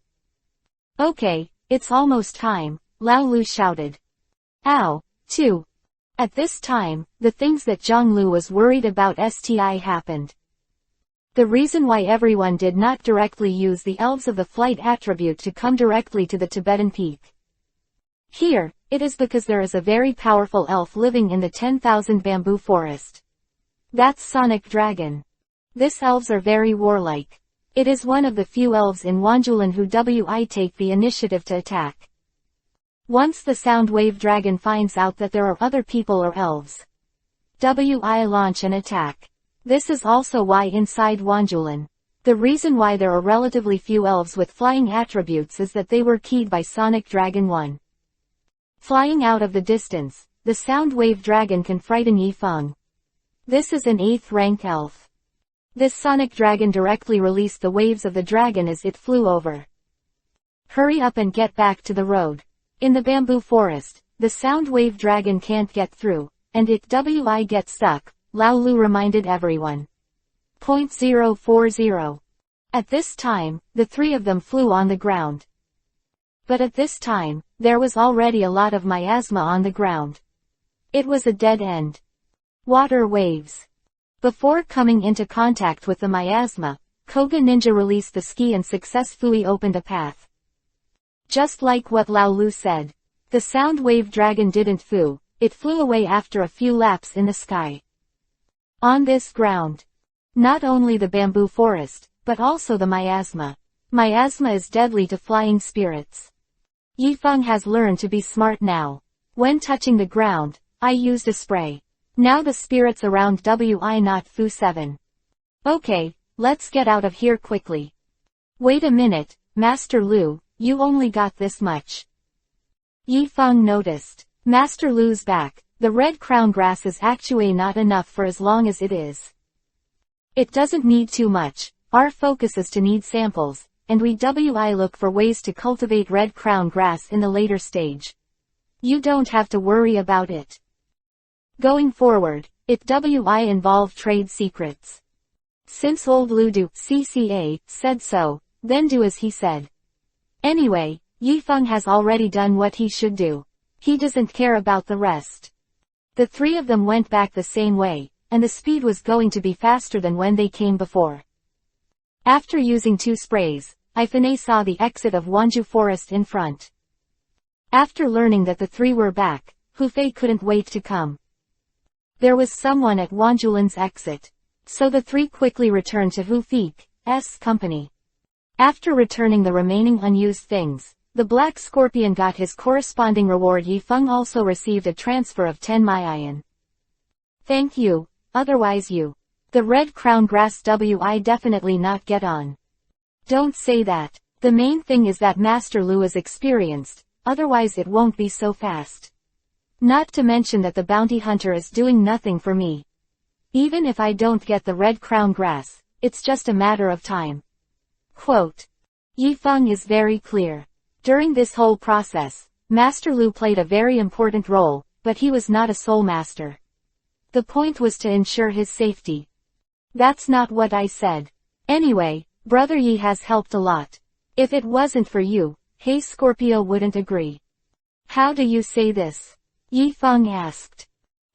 S1: Okay, it's almost time, Lao Lu shouted. Ow, too. At this time, the things that Zhang Lu was worried about happened. The reason why everyone did not directly use the elves of the flight attribute to come directly to the Tibetan Peak. Here, it is because there is a very powerful elf living in the 10,000 bamboo forest. That's Sonic Dragon. This elves are very warlike. It is one of the few elves in Wanjulan who take the initiative to attack. Once the sound wave dragon finds out that there are other people or elves, launch an attack. This is also why inside Wanjulan, the reason why there are relatively few elves with flying attributes is that they were keyed by Sonic Dragon 1. Flying out of the distance, the sound wave dragon can frighten Yifeng. This is an 8th rank elf. This sonic dragon directly released the waves of the dragon as it flew over. Hurry up and get back to the road. In the bamboo forest, the sound wave dragon can't get through, and it will get stuck, Lao Lu reminded everyone. .040. At this time, the three of them flew on the ground. But at this time, there was already a lot of miasma on the ground. It was a dead end. Water waves. Before coming into contact with the miasma, Koga Ninja released the ski and successfully opened a path. Just like what Lao Lu said. The sound wave dragon didn't foo, it flew away after a few laps in the sky. On this ground. Not only the bamboo forest, but also the miasma. Miasma is deadly to flying spirits. Yifeng has learned to be smart now. When touching the ground, I used a spray. Now the spirits around will not foo 7. Okay, let's get out of here quickly. Wait a minute, Master Lu, you only got this much. Yifeng noticed. Master Lu's back, the red crown grass is actually not enough for as long as it is. It doesn't need too much, our focus is to need samples, and we will look for ways to cultivate red crown grass in the later stage. You don't have to worry about it. Going forward, it will involve trade secrets. Since old Ludu, CCA, said so, then do as he said. Anyway, Yifeng has already done what he should do. He doesn't care about the rest. The three of them went back the same way, and the speed was going to be faster than when they came before. After using 2 sprays, I saw the exit of Wanju Forest in front. After learning that the three were back, Hufei couldn't wait to come. There was someone at Wanjulin's exit, so the three quickly returned to Hufei's company. After returning the remaining unused things, the Black Scorpion got his corresponding reward. Yifeng also received a transfer of 10 Maiyan. Thank you, otherwise the red crown grass will definitely not get on. Don't say that. The main thing is that Master Lu is experienced, otherwise it won't be so fast. Not to mention that the bounty hunter is doing nothing for me. Even if I don't get the red crown grass, it's just a matter of time. Quote. Yifeng is very clear. During this whole process, Master Lu played a very important role, but he was not a soul master. The point was to ensure his safety. That's not what I said. Anyway, Brother Yi has helped a lot. If it wasn't for you, Hey Scorpio wouldn't agree. How do you say this? Yifeng asked.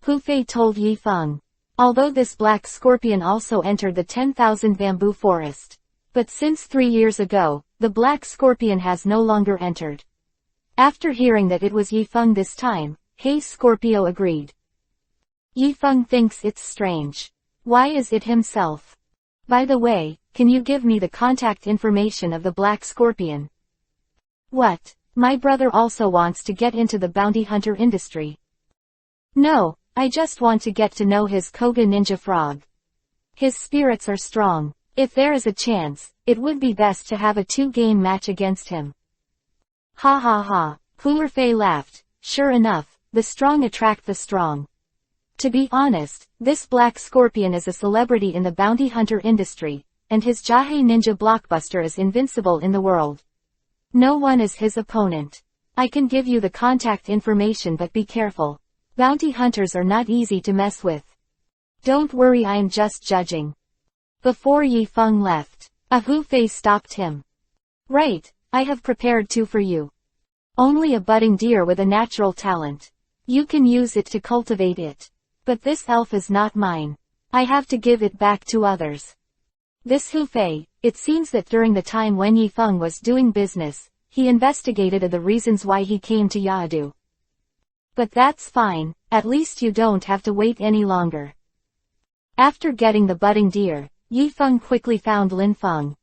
S1: Hufei told Yifeng. Although this black scorpion also entered the 10,000 bamboo forest. But since 3 years ago, the black scorpion has no longer entered. After hearing that it was Yifeng this time, Hey Scorpio agreed. Yifeng thinks it's strange. Why is it himself? By the way, can you give me the contact information of the black scorpion? What? My brother also wants to get into the bounty hunter industry. No, I just want to get to know his Koga Ninja Frog. His spirits are strong. If there is a chance, it would be best to have a 2-game match against him. Ha ha ha, Hufei laughed. Sure enough, the strong attract the strong. To be honest, this black scorpion is a celebrity in the bounty hunter industry, and his Jahei Ninja blockbuster is invincible in the world. No one is his opponent. I can give you the contact information, but be careful. Bounty hunters are not easy to mess with. Don't worry, I'm just judging. Before Yifeng left, Hufei stopped him. Right, I have prepared 2 for you. Only a budding deer with a natural talent. You can use it to cultivate it. But this elf is not mine. I have to give it back to others. This Hufei, it seems that during the time when Yifeng was doing business, he investigated the reasons why he came to Yadu. But that's fine, at least you don't have to wait any longer. After getting the budding deer, Yifeng quickly found Lin Feng.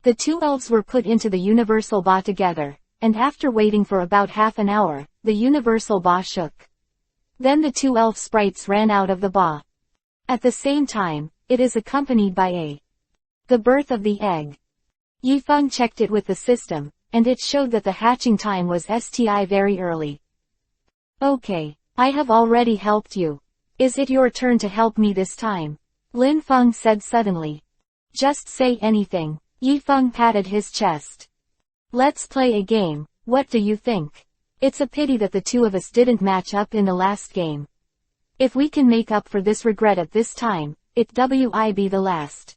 S1: The 2 elves were put into the universal ba together, and after waiting for about half an hour, the universal ba shook. Then the 2 elf sprites ran out of the ba. At the same time, it is accompanied by the birth of the egg. Yifeng checked it with the system, and it showed that the hatching time was STI very early. Okay, I have already helped you. Is it your turn to help me this time? Lin Feng said suddenly. Just say anything. Yi Feng patted his chest. Let's play a game, what do you think? It's a pity that the two of us didn't match up in the last game. If we can make up for this regret at this time, it will be the last.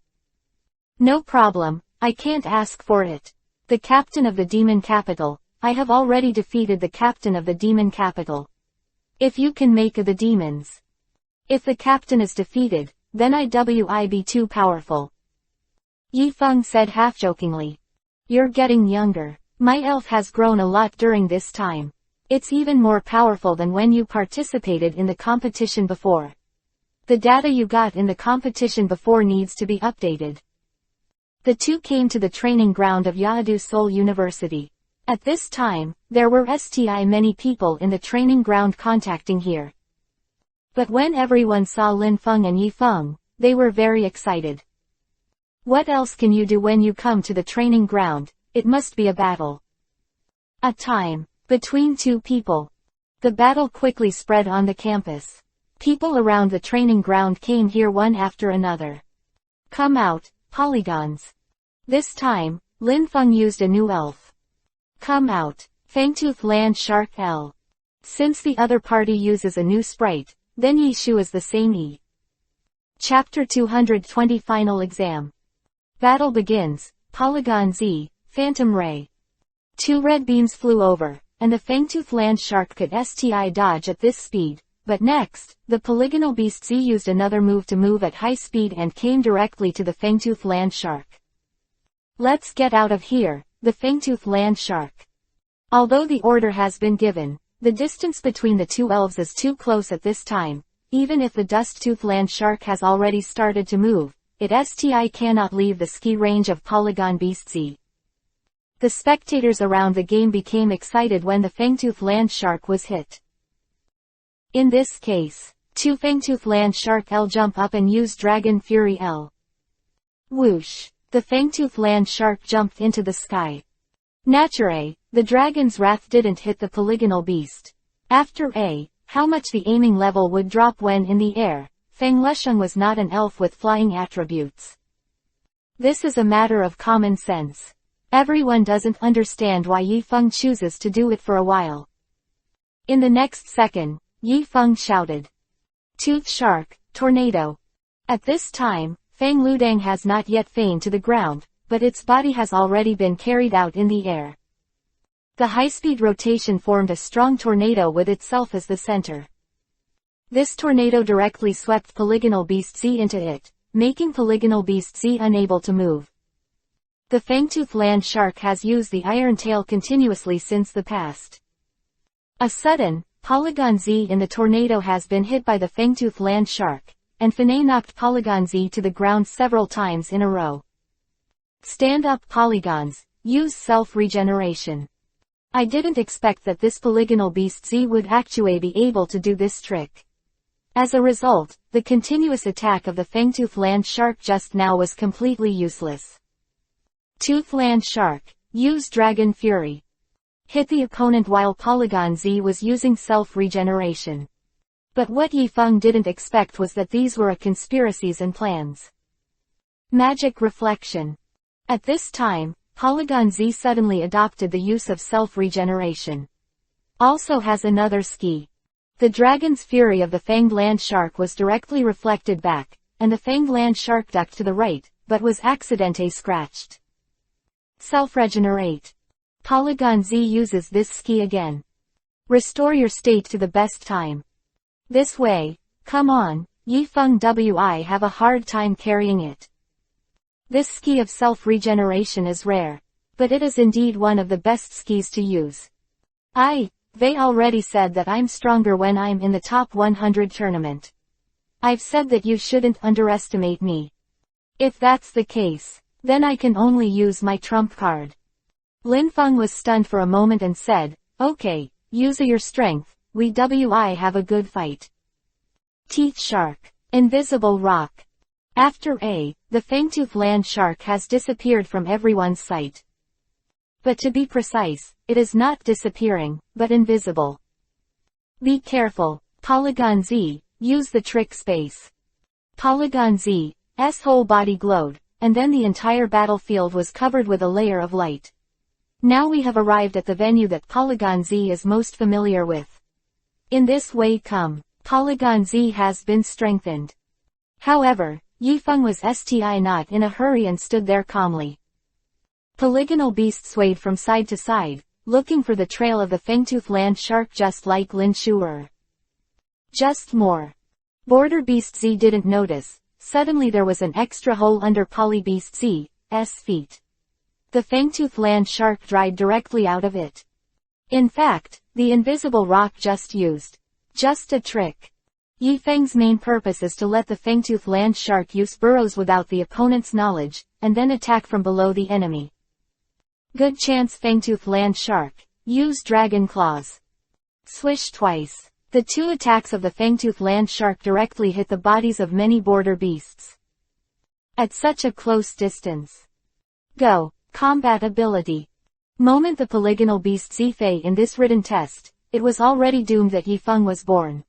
S1: No problem, I can't ask for it. The captain of the demon capital, I have already defeated the captain of the demon capital. If you can make the demons. If the captain is defeated, then I will be too powerful. Yi Feng said half-jokingly. You're getting younger. My elf has grown a lot during this time. It's even more powerful than when you participated in the competition before. The data you got in the competition before needs to be updated. The two came to the training ground of Yadu Seoul University. At this time, there were many people in the training ground contacting here. But when everyone saw Lin Feng and Yi Feng, they were very excited. What else can you do when you come to the training ground? It must be a battle. A time. Between two people. The battle quickly spread on the campus. People around the training ground came here one after another. Come out, polygons. This time, Lin Feng used a new elf. Come out, Fangtooth Land Shark L. Since the other party uses a new sprite, then Yi Shu is the same E. Chapter 220 Final Exam. Battle begins, Polygon Z, Phantom Ray. Two red beams flew over, and the Fangtooth Land Shark could dodge at this speed, but next, the Polygonal Beast Z used another move to move at high speed and came directly to the Fangtooth Land Shark. Let's get out of here, the Fangtooth Land Shark. Although the order has been given, the distance between the two elves is too close at this time, even if the Dust-Tooth Land Shark has already started to move, it cannot leave the ski range of Polygon Beast Z. The spectators around the game became excited when the Fangtooth Land Shark was hit. In this case, two Fangtooth Land Shark L jump up and use Dragon Fury L. Whoosh! The Fangtooth Land Shark jumped into the sky. Naturally, the Dragon's Wrath didn't hit the Polygonal Beast. After how much the aiming level would drop when in the air, Fang Lusheng was not an elf with flying attributes. This is a matter of common sense. Everyone doesn't understand why Yi Feng chooses to do it for a while. In the next second, Yi Feng shouted. Tooth Shark, Tornado. At this time, Fang Ludang has not yet feigned to the ground, but its body has already been carried out in the air. The high-speed rotation formed a strong tornado with itself as the center. This tornado directly swept Polygonal Beast Z into it, making Polygonal Beast Z unable to move. The Fangtooth Land Shark has used the Iron Tail continuously since the past. A sudden, Polygon Z in the tornado has been hit by the Fangtooth Land Shark, and Fanay knocked Polygon Z to the ground several times in a row. Stand up polygons, use self-regeneration. I didn't expect that this Polygonal Beast Z would actually be able to do this trick. As a result, the continuous attack of the Fangtooth Land Shark just now was completely useless. Tooth Land Shark, use Dragon Fury. Hit the opponent while Polygon Z was using self-regeneration. But what Yi Feng didn't expect was that these were conspiracies and plans. Magic Reflection. At this time, Polygon Z suddenly adopted the use of self-regeneration. Also has another ski. The Dragon's Fury of the Fanged Land Shark was directly reflected back, and the Fanged Land Shark ducked to the right, but was accidentally scratched. Self-regenerate. Polygon Z uses this ski again. Restore your state to the best time. This way, come on, Yi Feng Wi have a hard time carrying it. This ski of self-regeneration is rare, but it is indeed one of the best skis to use. They already said that I'm stronger when I'm in the top 100 tournament. I've said that you shouldn't underestimate me. If that's the case, then I can only use my trump card. Lin Feng was stunned for a moment and said, okay, use your strength, we have a good fight. Teeth Shark. Invisible Rock. After the Fangtooth Land Shark has disappeared from everyone's sight. But to be precise, it is not disappearing, but invisible. Be careful, Polygon Z, use the trick space. Polygon Z's whole body glowed, and then the entire battlefield was covered with a layer of light. Now we have arrived at the venue that Polygon Z is most familiar with. In this way Polygon Z has been strengthened. However, Yifeng was not in a hurry and stood there calmly. Polygonal Beast swayed from side to side, looking for the trail of the fangtooth land shark just like Lin Shu'er. Just more. Border Beast Z didn't notice. Suddenly there was an extra hole under Poly Beast Z's feet. The fangtooth land shark dried directly out of it. In fact, the invisible rock just a trick. Yifeng's main purpose is to let the fangtooth land shark use burrows without the opponent's knowledge, and then attack from below the enemy. Good chance fangtooth land shark. Use dragon claws. Swish twice. The two attacks of the fangtooth land shark directly hit the bodies of many border beasts. At such a close distance. Go. Combat ability. Moment the polygonal beast Zifei in this written test, it was already doomed that Yifeng was born.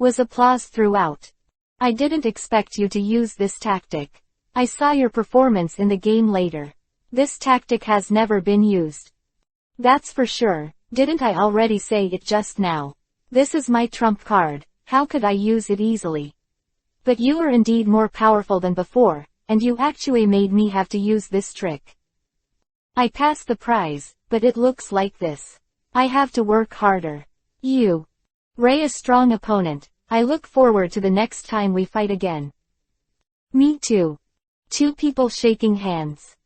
S1: Was applause throughout. I didn't expect you to use this tactic. I saw your performance in the game later. This tactic has never been used. That's for sure, didn't I already say it just now? This is my trump card, how could I use it easily? But you are indeed more powerful than before, and you actually made me have to use this trick. I passed the prize, but it looks like this. I have to work harder. You. Ray a strong opponent, I look forward to the next time we fight again. Me too. Two people shaking hands.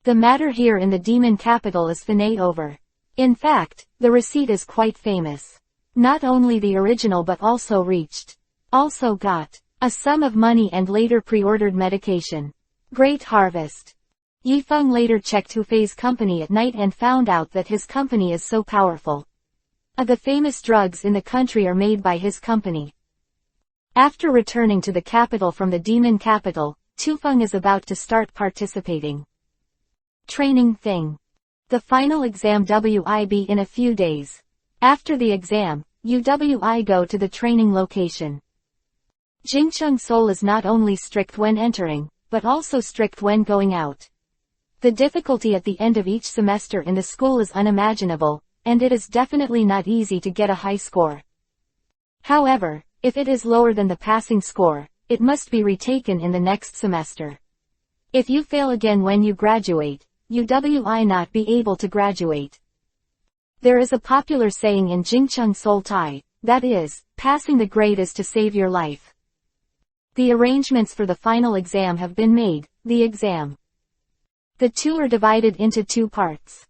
S1: The matter here in the demon capital is finale over. In fact, the receipt is quite famous. Not only the original but also got a sum of money and later pre-ordered medication. Great harvest. Yifeng later checked Hufei's company at night and found out that his company is so powerful. The famous drugs in the country are made by his company. After returning to the capital from the demon capital, Tufeng is about to start participating. Training thing. The final exam WIB in a few days. After the exam, UWI go to the training location. Jingcheng Sol is not only strict when entering, but also strict when going out. The difficulty at the end of each semester in the school is unimaginable, and it is definitely not easy to get a high score. However, if it is lower than the passing score, it must be retaken in the next semester. If you fail again when you graduate, UWI not be able to graduate. There is a popular saying in Jingcheng Sol Tai, that is, passing the grade is to save your life. The arrangements for the final exam have been made, the exam. The two are divided into two parts.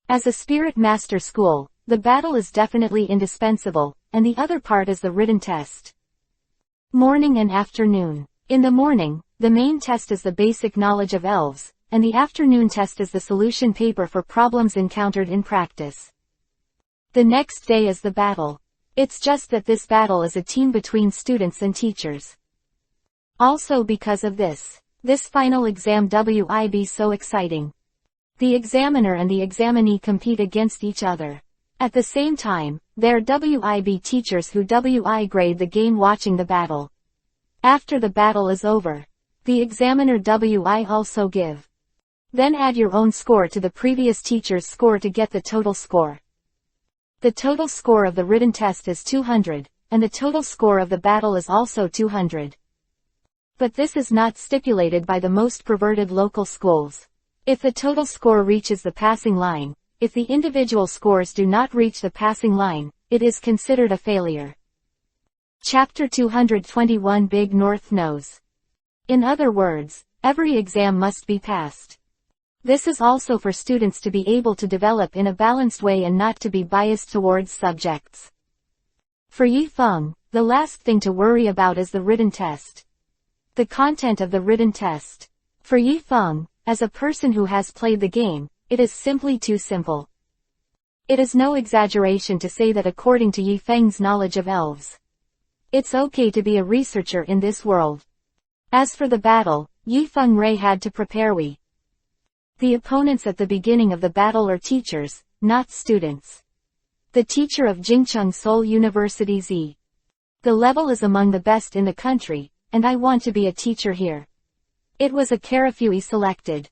S1: As a spirit master school, the battle is definitely indispensable, and the other part is the written test. Morning and afternoon. In the morning, the main test is the basic knowledge of elves, and the afternoon test is the solution paper for problems encountered in practice. The next day is the battle. It's just that this battle is a team between students and teachers. Also because of this final exam WIB so exciting. The examiner and the examinee compete against each other. At the same time, there are WIB teachers who WI grade the game watching the battle. After the battle is over, the examiner WI also give. Then add your own score to the previous teacher's score to get the total score. The total score of the written test is 200, and the total score of the battle is also 200. But this is not stipulated by the most perverted local schools. If the total score reaches the passing line, if the individual scores do not reach the passing line, it is considered a failure. Chapter 221 Big North Knows. In other words, every exam must be passed. This is also for students to be able to develop in a balanced way and not to be biased towards subjects. For Yifeng, the last thing to worry about is the written test. The content of the written test. For Yifeng, as a person who has played the game, it is simply too simple. It is no exaggeration to say that according to Yifeng's knowledge of elves, it's okay to be a researcher in this world. As for the battle, Yifeng Ray had to prepare the opponents at the beginning of the battle are teachers, not students. The teacher of Jingcheng Seoul University Z. The level is among the best in the country, and I want to be a teacher here. It was a Karafui selected.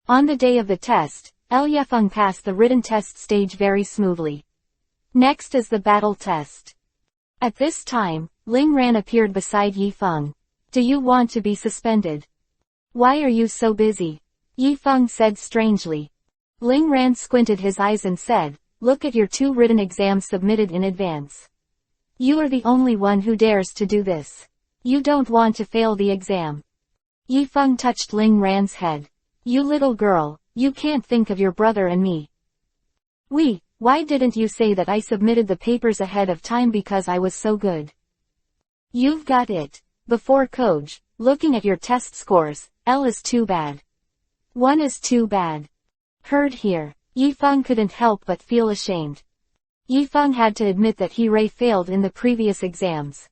S1: On the day of the test, Yifeng passed the written test stage very smoothly. Next is the battle test. At this time, Ling Ran appeared beside Yifeng. Do you want to be suspended? Why are you so busy? Yifeng said strangely. Ling Ran squinted his eyes and said, look at your 2 written exams submitted in advance. You are the only one who dares to do this. You don't want to fail the exam. Yifeng touched Ling Ran's head. You little girl, you can't think of your brother and me. Why didn't you say that I submitted the papers ahead of time because I was so good? You've got it. Before Koj, looking at your test scores, L is too bad. 1 is too bad. Heard here. Yifeng couldn't help but feel ashamed. Yifeng had to admit that he failed in the previous exams.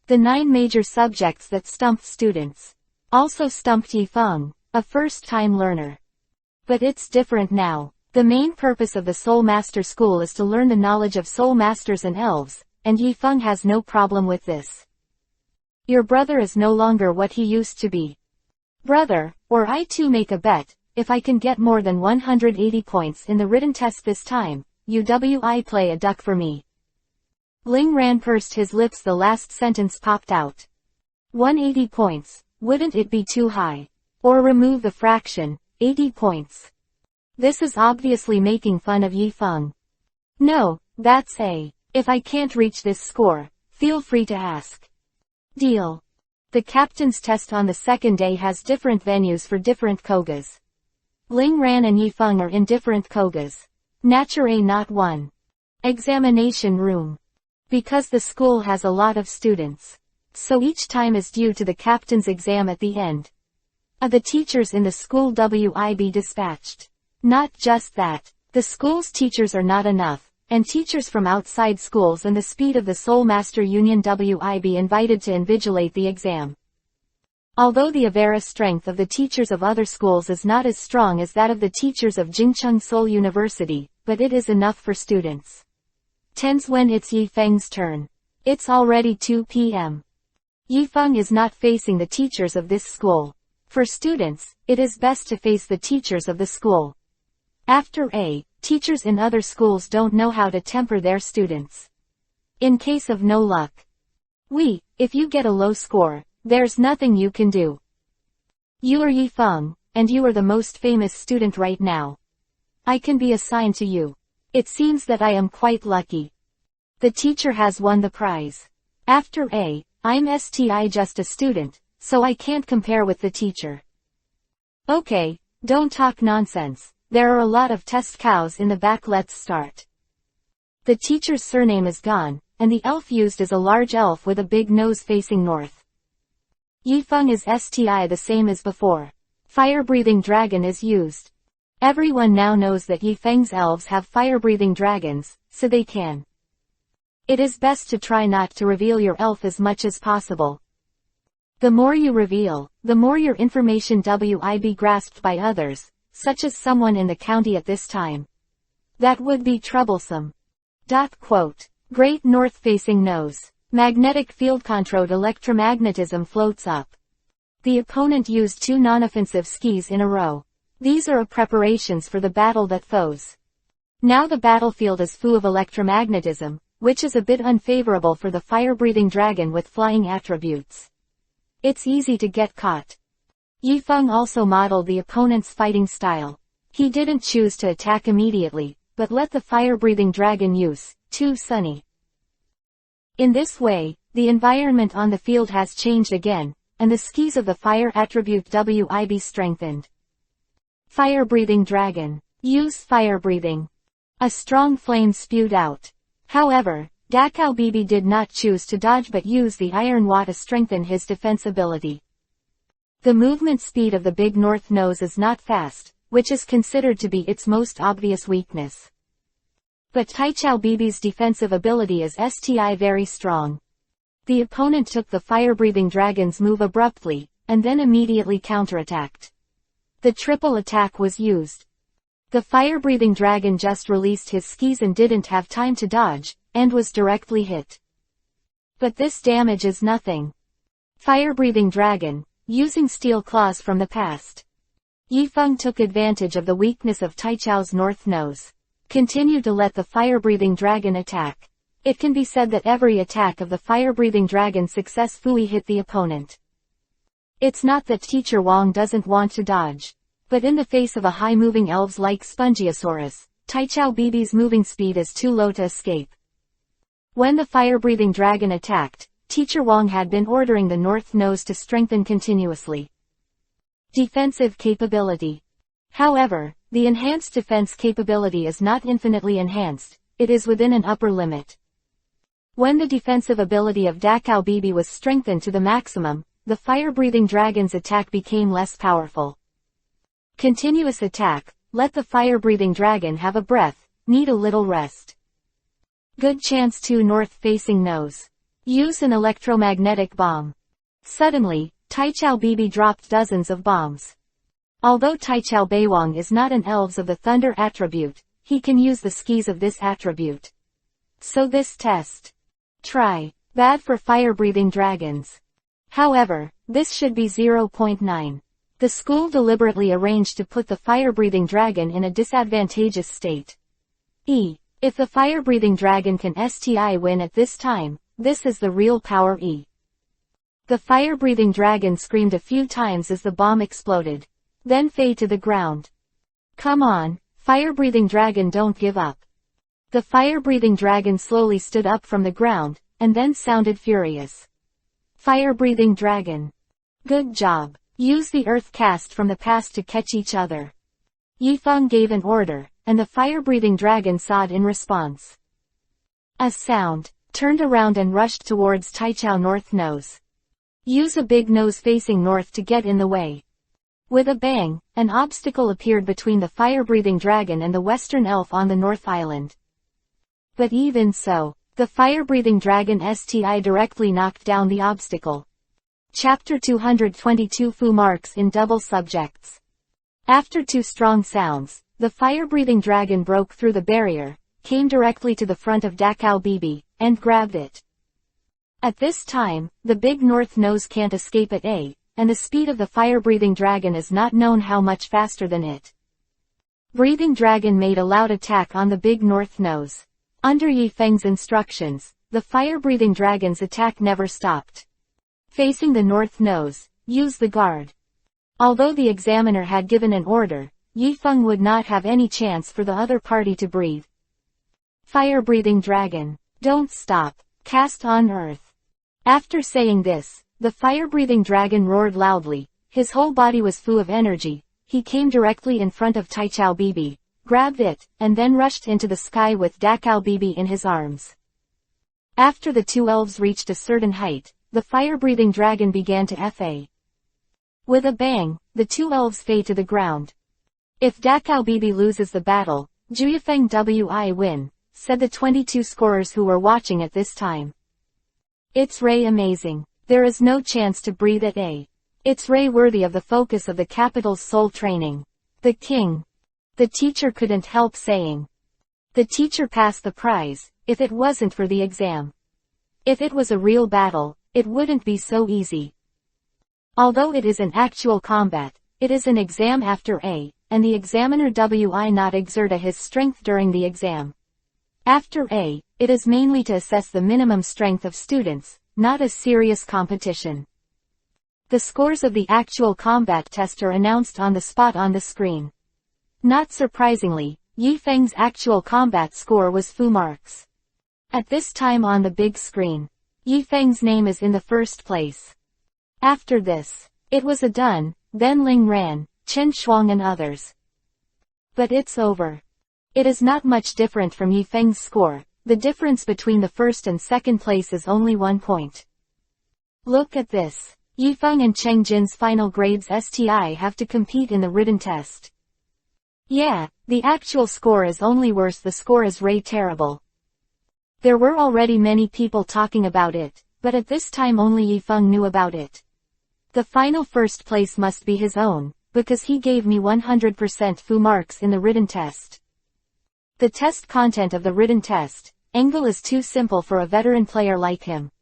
S1: The 9 major subjects that stumped students also stumped Yifeng, a first-time learner. But it's different now. The main purpose of the Soul Master School is to learn the knowledge of Soul Masters and Elves, and Yifeng has no problem with this. Your brother is no longer what he used to be. Brother, or I too make a bet, if I can get more than 180 points in the written test this time, UWI play a duck for me. Ling Ran pursed his lips. The last sentence popped out. 180 points, wouldn't it be too high? Or remove the fraction, 80 points. This is obviously making fun of Yifeng. No, that's A. If I can't reach this score, feel free to ask. Deal. The captain's test on the second day has different venues for different kogas. Ling Ran and Yifeng are in different kogas. Nature A not 1. Examination room. Because the school has a lot of students. So each time is due to the captain's exam at the end. The teachers in the school WIB dispatched. Not just that, the school's teachers are not enough, and teachers from outside schools and the speed of the Soul Master Union WIB invited to invigilate the exam. Although the Avera strength of the teachers of other schools is not as strong as that of the teachers of Jingcheng Seoul University, but it is enough for students. Tens when it's Yifeng's turn. It's already 2 p.m. Yifeng is not facing the teachers of this school. For students, it is best to face the teachers of the school. After A, teachers in other schools don't know how to temper their students. In case of no luck. If you get a low score, there's nothing you can do. You are Yifeng, and you are the most famous student right now. I can be assigned to you. It seems that I am quite lucky. The teacher has won the prize. After A, I'm just a student, so I can't compare with the teacher. Okay, don't talk nonsense. There are a lot of test cows in the back. Let's start. The teacher's surname is gone, and the elf used is a large elf with a big nose facing north. Yifeng is the same as before. Fire-breathing dragon is used. Everyone now knows that Yifeng's elves have fire-breathing dragons, so they can. It is best to try not to reveal your elf as much as possible. The more you reveal, the more your information will be grasped by others, such as someone in the county at this time. That would be troublesome. Quote. Great north-facing nose. Magnetic field controlled electromagnetism floats up. The opponent used 2 non-offensive skis in a row. These are preparations for the battle that foes. Now the battlefield is full of electromagnetism, which is a bit unfavorable for the fire-breathing dragon with flying attributes. It's easy to get caught. Yifeng also modeled the opponent's fighting style. He didn't choose to attack immediately, but let the fire-breathing dragon use, too sunny. In this way, the environment on the field has changed again, and the skis of the fire attribute will strengthened. Fire-breathing dragon. Use fire-breathing. A strong flame spewed out. However, Dakao Bibi did not choose to dodge but use the iron wa to strengthen his defense ability. The movement speed of the big north nose is not fast, which is considered to be its most obvious weakness. But Taichao Bibi's defensive ability is very strong. The opponent took the fire-breathing dragon's move abruptly, and then immediately counterattacked. The triple attack was used. The fire-breathing dragon just released his skis and didn't have time to dodge, and was directly hit. But this damage is nothing. Fire-breathing dragon, using steel claws from the past. Yifeng took advantage of the weakness of Taichao's north nose. Continue to let the fire-breathing dragon attack. It can be said that every attack of the fire-breathing dragon successfully hit the opponent. It's not that Teacher Wang doesn't want to dodge. But in the face of a high-moving elves like Spongiosaurus, Taichao Bibi's moving speed is too low to escape. When the fire-breathing dragon attacked, Teacher Wang had been ordering the north nose to strengthen continuously. Defensive capability. However, the enhanced defense capability is not infinitely enhanced, it is within an upper limit. When the defensive ability of Dakao Bibi was strengthened to the maximum, the fire-breathing dragon's attack became less powerful. Continuous attack, let the fire-breathing dragon have a breath, need a little rest. Good chance to north-facing nose. Use an electromagnetic bomb. Suddenly, Taichao Bibi dropped dozens of bombs. Although Taichao Beiwang is not an elves of the thunder attribute, he can use the skis of this attribute. So this test. Try. Bad for fire-breathing dragons. However, this should be 0.9. The school deliberately arranged to put the fire-breathing dragon in a disadvantageous state. If the fire-breathing dragon can STI win at this time, this is the real power E. The fire-breathing dragon screamed a few times as the bomb exploded. Then fell to the ground. Come on, fire-breathing dragon, don't give up. The fire-breathing dragon slowly stood up from the ground, and then sounded furious. Fire-breathing dragon. Good job. Use the earth cast from the past to catch each other. Yifeng gave an order, and the fire-breathing dragon sawed in response. A sound, turned around and rushed towards Taichao north nose. Use a big nose facing north to get in the way. With a bang, an obstacle appeared between the fire-breathing dragon and the western elf on the North Island. But even so, the fire-breathing dragon STI directly knocked down the obstacle. Chapter 222 Fu marks in double subjects. After two strong sounds, the fire-breathing dragon broke through the barrier, came directly to the front of Dakao Bibi, and grabbed it. At this time, the big north nose can't escape at A, and the speed of the fire-breathing dragon is not known how much faster than it. Breathing dragon made a loud attack on the big north nose. Under Yifeng's instructions, the fire-breathing dragon's attack never stopped. Facing the north nose, use the guard. Although the examiner had given an order, Yifeng would not have any chance for the other party to breathe. Fire-breathing dragon, don't stop, cast on earth. After saying this, the fire-breathing dragon roared loudly, his whole body was full of energy. He came directly in front of Taichao Bibi, grabbed it, and then rushed into the sky with Dakao Bibi in his arms. After the two elves reached a certain height, the fire-breathing dragon began to FA. With a bang, the two elves fell to the ground. If Dakao Bibi loses the battle, Juyifeng Wi win, said the 22 scorers who were watching at this time. It's Ray amazing. There is no chance to breathe at A. It's Ray worthy of the focus of the capital's soul training. The king. The teacher couldn't help saying. The teacher passed the prize, if it wasn't for the exam. If it was a real battle, it wouldn't be so easy. Although it is an actual combat, it is an exam after A, and the examiner Wi not exert his strength during the exam. After A, it is mainly to assess the minimum strength of students, not a serious competition. The scores of the actual combat test are announced on the spot on the screen. Not surprisingly, Yifeng's actual combat score was Fu marks. At this time on the big screen, Yifeng's name is in the first place. After this, it was a done, then Ling Ran, Chen Shuang and others. But it's over. It is not much different from Yifeng's score, the difference between the first and second place is only 1 point. Look at this. Yifeng and Cheng Jin's final grades STI have to compete in the written test. Yeah, the actual score is only worse, the score is Ray terrible. There were already many people talking about it, but at this time only Yifeng knew about it. The final first place must be his own, because he gave me 100% Fu marks in the written test. The test content of the written test, angle is too simple for a veteran player like him.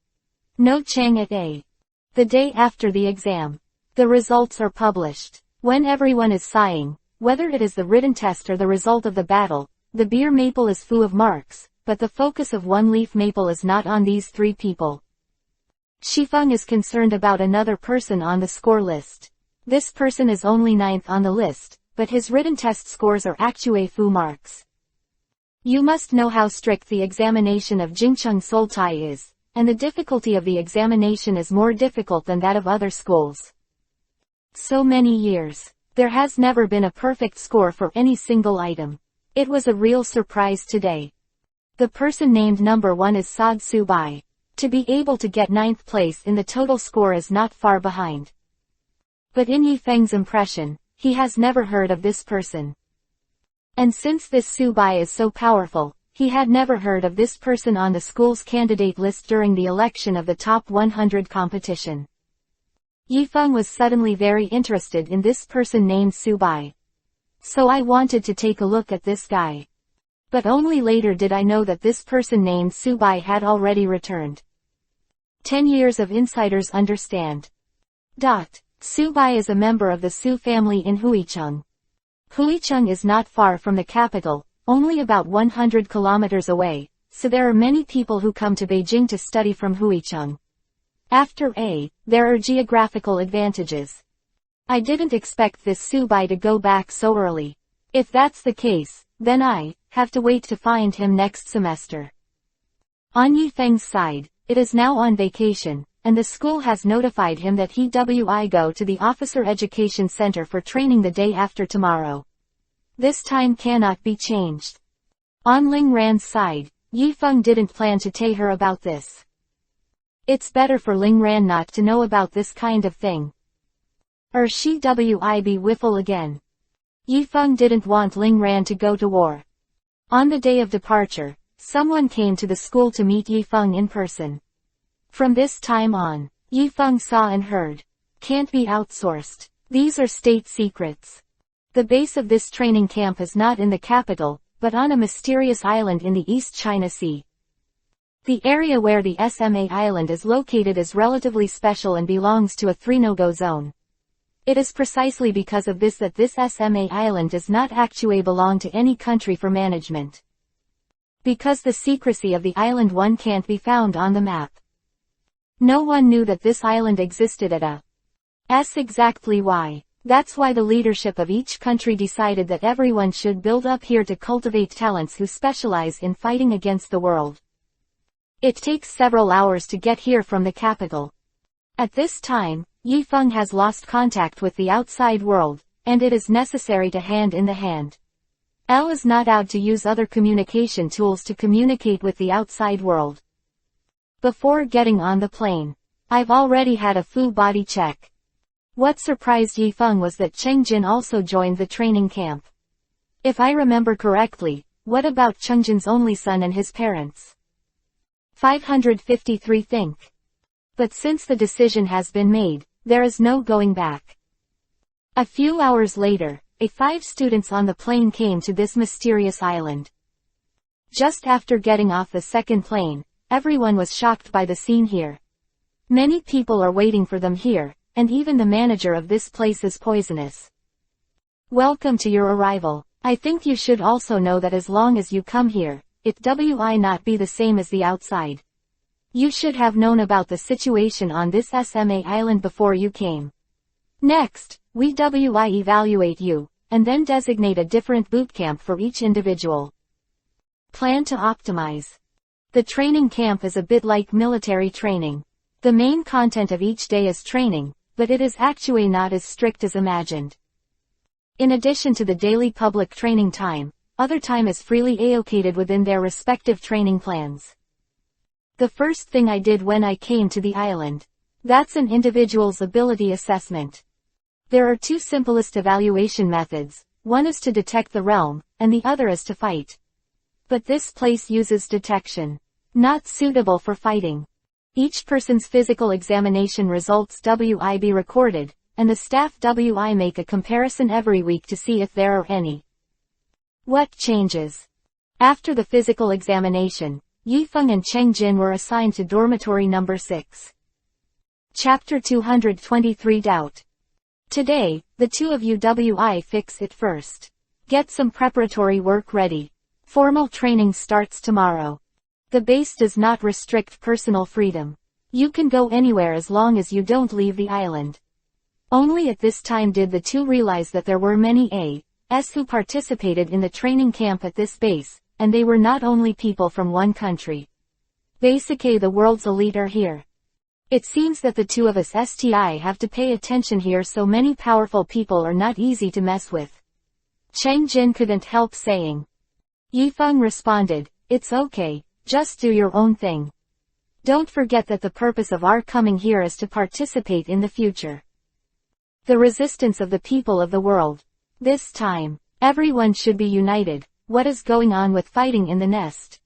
S1: No Chang at A. The day after the exam. The results are published. When everyone is sighing, whether it is the written test or the result of the battle, the beer maple is full of marks, but the focus of one leaf maple is not on these three people. Shifeng is concerned about another person on the score list. This person is only 9th on the list, but his written test scores are actually full marks. You must know how strict the examination of Jingcheng Soltai is, and the difficulty of the examination is more difficult than that of other schools. So many years. There has never been a perfect score for any single item. It was a real surprise today. The person named number 1 is Sad Subai. To be able to get 9th place in the total score is not far behind. But in Yifeng's impression, he has never heard of this person. And since this Subai is so powerful, he had never heard of this person on the school's candidate list during the election of the top 100 competition. Yifeng was suddenly very interested in this person named Subai. So I wanted to take a look at this guy. But only later did I know that this person named Subai had already returned. 10 years of insiders understand. Subai is a member of the Su family in Huicheng. Huicheng is not far from the capital, only about 100 kilometers away, so there are many people who come to Beijing to study from Huicheng. After A, there are geographical advantages. I didn't expect this Subai to go back so early. If that's the case, then I have to wait to find him next semester. On Yifeng's side, it is now on vacation, and the school has notified him that he will go to the Officer Education Center for training the day after tomorrow. This time cannot be changed. On Ling Ran's side, Yifeng didn't plan to tell her about this. It's better for Ling Ran not to know about this kind of thing. She will be wiffle again. Yifeng didn't want Ling Ran to go to war. On the day of departure, someone came to the school to meet Yifeng in person. From this time on, Yifeng saw and heard. Can't be outsourced. These are state secrets. The base of this training camp is not in the capital, but on a mysterious island in the East China Sea. The area where the SMA island is located is relatively special and belongs to a 3-no-go zone. It is precisely because of this that this SMA island does not actually belong to any country for management. Because the secrecy of the island one can't be found on the map. No one knew that this island existed at a. That's exactly why. That's why the leadership of each country decided that everyone should build up here to cultivate talents who specialize in fighting against the world. It takes several hours to get here from the capital. At this time, Yifeng has lost contact with the outside world, and it is necessary to hand in the hand. Elle is not out to use other communication tools to communicate with the outside world. Before getting on the plane, I've already had a full body check. What surprised Yifeng was that Cheng Jin also joined the training camp. If I remember correctly, what about Cheng Jin's only son and his parents? 553 think. But since the decision has been made, there is no going back. A few hours later, 5 students on the plane came to this mysterious island. Just after getting off the second plane, everyone was shocked by the scene here. Many people are waiting for them here, and even the manager of this place is poisonous. Welcome to your arrival. I think you should also know that as long as you come here, it will not be the same as the outside. You should have known about the situation on this SMA island before you came. Next, we will evaluate you, and then designate a different bootcamp for each individual. Plan to optimize. The training camp is a bit like military training. The main content of each day is training, but it is actually not as strict as imagined. In addition to the daily public training time, other time is freely allocated within their respective training plans. The first thing I did when I came to the island. That's an individual's ability assessment. There are 2 simplest evaluation methods, one is to detect the realm, and the other is to fight. But this place uses detection. Not suitable for fighting. Each person's physical examination results will be recorded, and the staff will make a comparison every week to see if there are any. What changes? After the physical examination, Yifeng and Cheng Jin were assigned to dormitory number 6. Chapter 223 Doubt. Today, the two of you fix it first. Get some preparatory work ready. Formal training starts tomorrow. The base does not restrict personal freedom. You can go anywhere as long as you don't leave the island. Only at this time did the two realize that there were many A.S. who participated in the training camp at this base, and they were not only people from one country. Basically the world's elite are here. It seems that the two of us have to pay attention here, so many powerful people are not easy to mess with. Cheng Jin couldn't help saying. Yifeng responded, it's okay, just do your own thing. Don't forget that the purpose of our coming here is to participate in the future. The resistance of the people of the world. This time, everyone should be united. What is going on with fighting in the nest?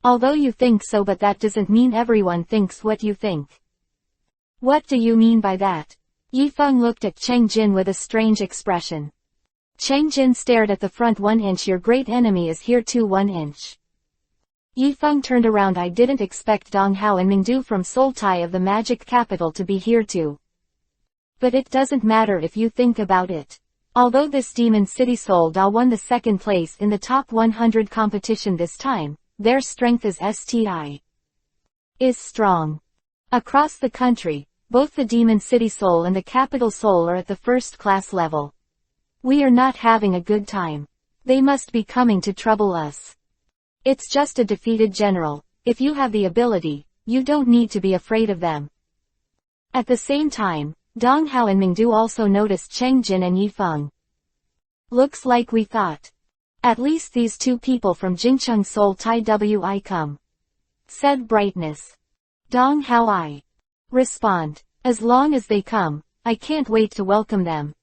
S1: Although you think so, but that doesn't mean everyone thinks what you think. What do you mean by that? Yifeng looked at Cheng Jin with a strange expression. Cheng Jin stared at the front. 1 inch. Your great enemy is here too. 1 inch. Yifeng turned around. I didn't expect Dong Hao and Mingdu from Sultai of the magic capital to be here too. But it doesn't matter if you think about it. Although this demon city Seoul Da won the 2nd place in the top 100 competition this time, their strength is strong. Across the country, both the demon city Seoul and the capital Seoul are at the 1st class level. We are not having a good time. They must be coming to trouble us. It's just a defeated general. If you have the ability, you don't need to be afraid of them. At the same time, Dong Hao and Mingdu also noticed Cheng Jin and Yifeng. Looks like we thought. At least these two people from Jingcheng Seoul Tai Wi come. Said Brightness. Dong Hao respond. As long as they come, I can't wait to welcome them.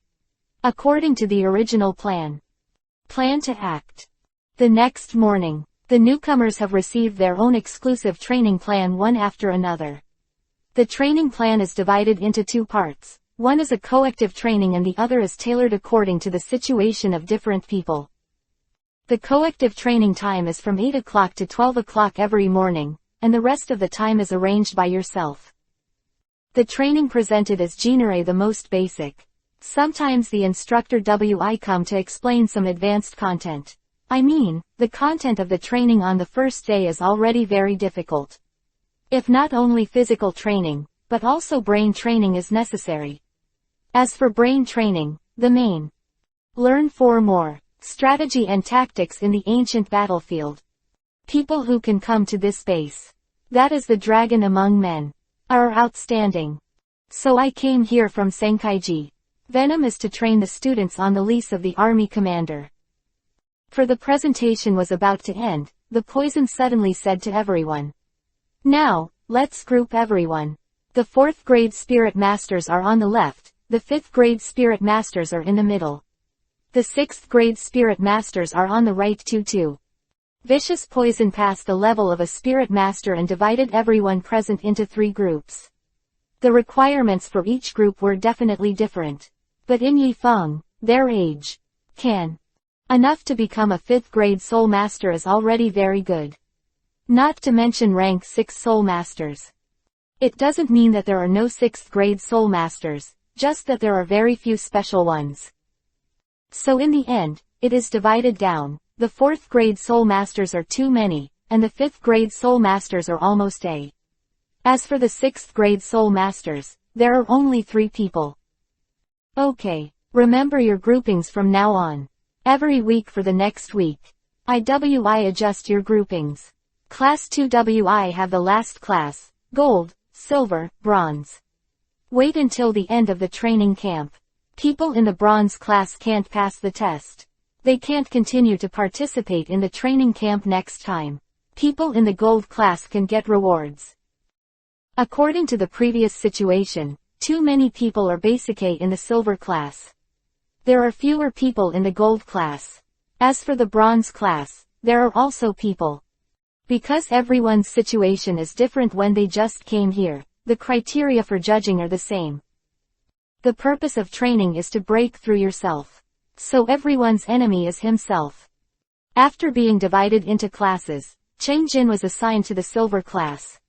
S1: According to the original plan. Plan to act. The next morning, the newcomers have received their own exclusive training plan one after another. The training plan is divided into 2 parts. One is a collective training and the other is tailored according to the situation of different people. The collective training time is from 8 o'clock to 12 o'clock every morning, and the rest of the time is arranged by yourself. The training presented is generally the most basic. Sometimes the instructor come to explain some advanced content. I mean, the content of the training on the first day is already very difficult. If not only physical training, but also brain training is necessary. As for brain training, the main. Learn 4 more. Strategy and tactics in the ancient battlefield. People who can come to this base. That is the dragon among men. Are outstanding. So I came here from Senkaiji. Venom is to train the students on the lease of the army commander. For the presentation was about to end, the poison suddenly said to everyone. Now, let's group everyone. The 4th grade spirit masters are on the left, the 5th grade spirit masters are in the middle. The 6th grade spirit masters are on the right too. Vicious poison passed the level of a spirit master and divided everyone present into 3 groups. The requirements for each group were definitely different. But in Yifeng, their age. Enough to become a 5th grade soul master is already very good. Not to mention rank 6 soul masters. It doesn't mean that there are no 6th grade soul masters, just that there are very few special ones. So in the end, it is divided down. The 4th grade soul masters are too many, and the 5th grade soul masters are almost A. As for the 6th grade soul masters, there are only 3 people. Okay, remember your groupings from now on. Every week for the next week. adjust your groupings. Class 2 have the last class, gold, silver, bronze. Wait until the end of the training camp. People in the bronze class can't pass the test. They can't continue to participate in the training camp next time. People in the gold class can get rewards. According to the previous situation, too many people are basically in the silver class. There are fewer people in the gold class. As for the bronze class, there are also people. Because everyone's situation is different when they just came here, the criteria for judging are the same. The purpose of training is to break through yourself. So everyone's enemy is himself. After being divided into classes, Cheng Jin was assigned to the silver class.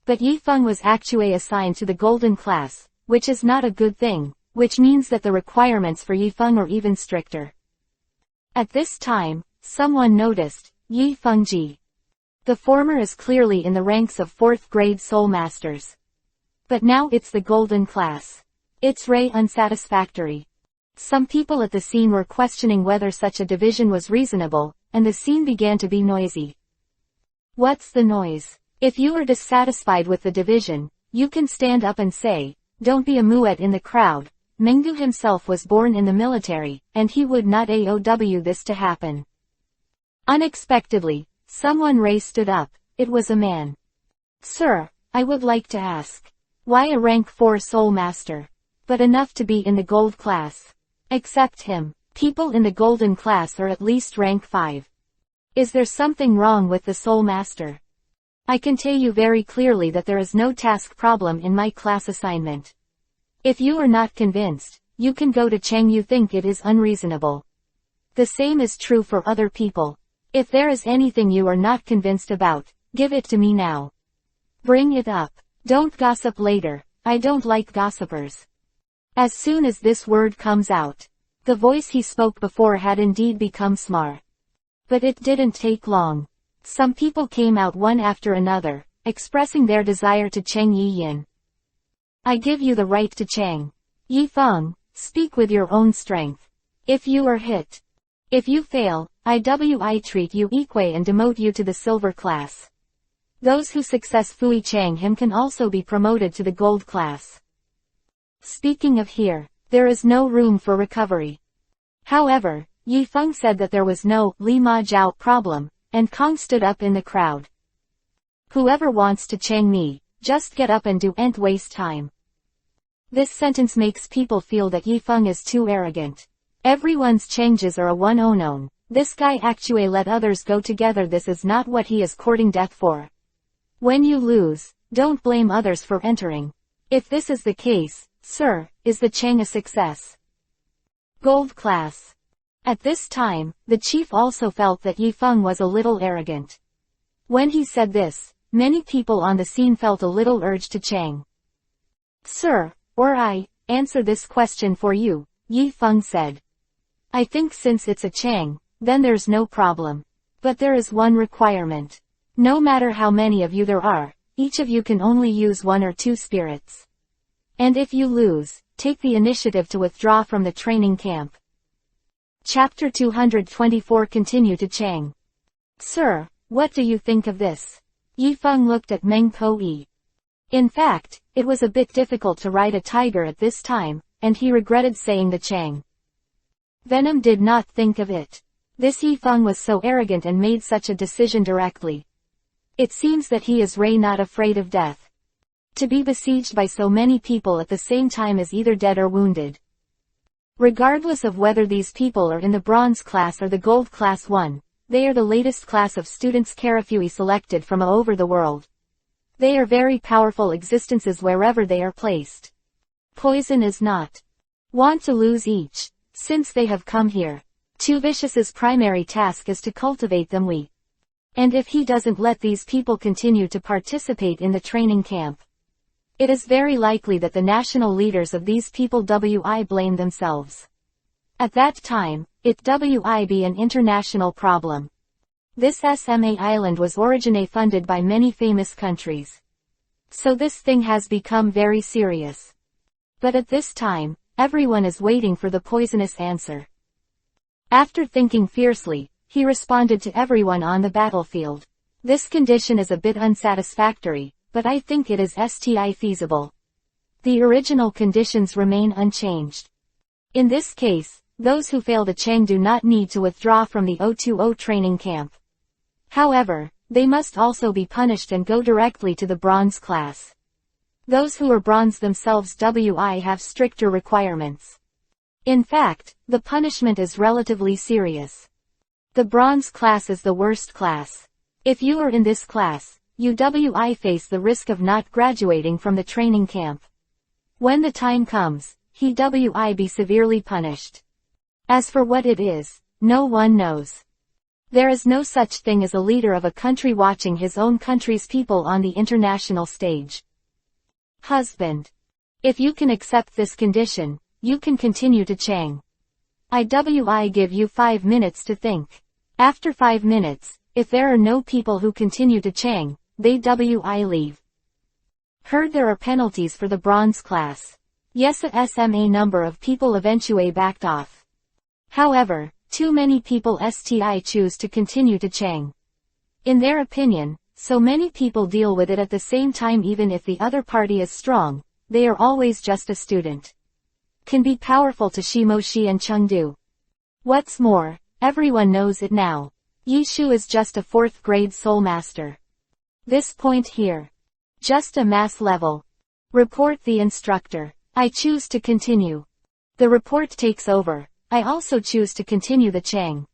S1: But Yifeng was actually assigned to the golden class, which is not a good thing, which means that the requirements for Yifeng are even stricter. At this time, someone noticed, Yifeng Ji. The former is clearly in the ranks of 4th grade soul masters. But now it's the golden class. It's unsatisfactory. Some people at the scene were questioning whether such a division was reasonable, and the scene began to be noisy. What's the noise? If you are dissatisfied with the division, you can stand up and say, don't be a muet in the crowd. Mengdu himself was born in the military, and he would not allow this to happen. Unexpectedly, someone stood up. It was a man. Sir, I would like to ask. Why a rank 4 soul master? But enough to be in the gold class. Except him, people in the golden class are at least rank 5. Is there something wrong with the soul master? I can tell you very clearly that there is no task problem in my class assignment. If you are not convinced, you can go to Cheng. You think it is unreasonable. The same is true for other people. If there is anything you are not convinced about, give it to me now. Bring it up. Don't gossip later. I don't like gossipers. As soon as this word comes out, the voice he spoke before had indeed become smart. But it didn't take long. Some people came out one after another, expressing their desire to Cheng Yi-yin. I give you the right to Cheng. Yifeng, speak with your own strength. If you are hit. If you fail, I treat you equal and demote you to the silver class. Those who successfully Cheng him can also be promoted to the gold class. Speaking of here, there is no room for recovery. However, Yifeng said that there was no Li Ma Jiao problem, and Kong stood up in the crowd. Whoever wants to Cheng me, just get up and don't waste time. This sentence makes people feel that Yifeng is too arrogant. Everyone's changes are a one-on-one. This guy actually let others go together. This is not what he is courting death for. When you lose, don't blame others for entering. If this is the case, sir, is the Cheng a success? Gold class. At this time, the chief also felt that Yifeng was a little arrogant. When he said this, many people on the scene felt a little urge to Cheng. Sir, or I, answer this question for you, Yifeng said. I think since it's a Cheng, then there's no problem. But there is one requirement. No matter how many of you there are, each of you can only use 1 or 2 spirits. And if you lose, take the initiative to withdraw from the training camp. Chapter 224 Continue to Cheng. Sir, what do you think of this? Yifeng looked at Meng Po-yi. In fact, it was a bit difficult to ride a tiger at this time, and he regretted saying the Cheng. Venom did not think of it. This Yifeng was so arrogant and made such a decision directly. It seems that he is not afraid of death. To be besieged by so many people at the same time is either dead or wounded. Regardless of whether these people are in the bronze class or the gold class 1, they are the latest class of students Karafui selected from all over the world. They are very powerful existences wherever they are placed. Poison is not. Want to lose each, since they have come here. Two Vicious's primary task is to cultivate them And if he doesn't let these people continue to participate in the training camp, it is very likely that the national leaders of these people blame themselves. At that time, it be an international problem. This SMA island was originally funded by many famous countries. So this thing has become very serious. But at this time, everyone is waiting for the poisonous answer. After thinking fiercely, he responded to everyone on the battlefield. This condition is a bit unsatisfactory, but I think it is feasible. The original conditions remain unchanged. In this case, those who fail the Cheng do not need to withdraw from the 020 training camp. However, they must also be punished and go directly to the bronze class. Those who are bronze themselves have stricter requirements. In fact, the punishment is relatively serious. The bronze class is the worst class. If you are in this class, you face the risk of not graduating from the training camp. When the time comes, he be severely punished. As for what it is, no one knows. There is no such thing as a leader of a country watching his own country's people on the international stage. Husband. If you can accept this condition, you can continue to Chang. I give you 5 minutes to think. After 5 minutes, if there are no people who continue to Chang, they leave. Heard there are penalties for the bronze class. Yes, a SMA number of people eventually backed off. However, too many people choose to continue to Chang. In their opinion, so many people deal with it at the same time even if the other party is strong, they are always just a student. Can be powerful to Shimoshi and Chengdu. What's more, everyone knows it now. Yishu is just a 4th grade soul master. This point here. Just a mass level. Report the instructor. I choose to continue. The report takes over. I also choose to continue the Chang.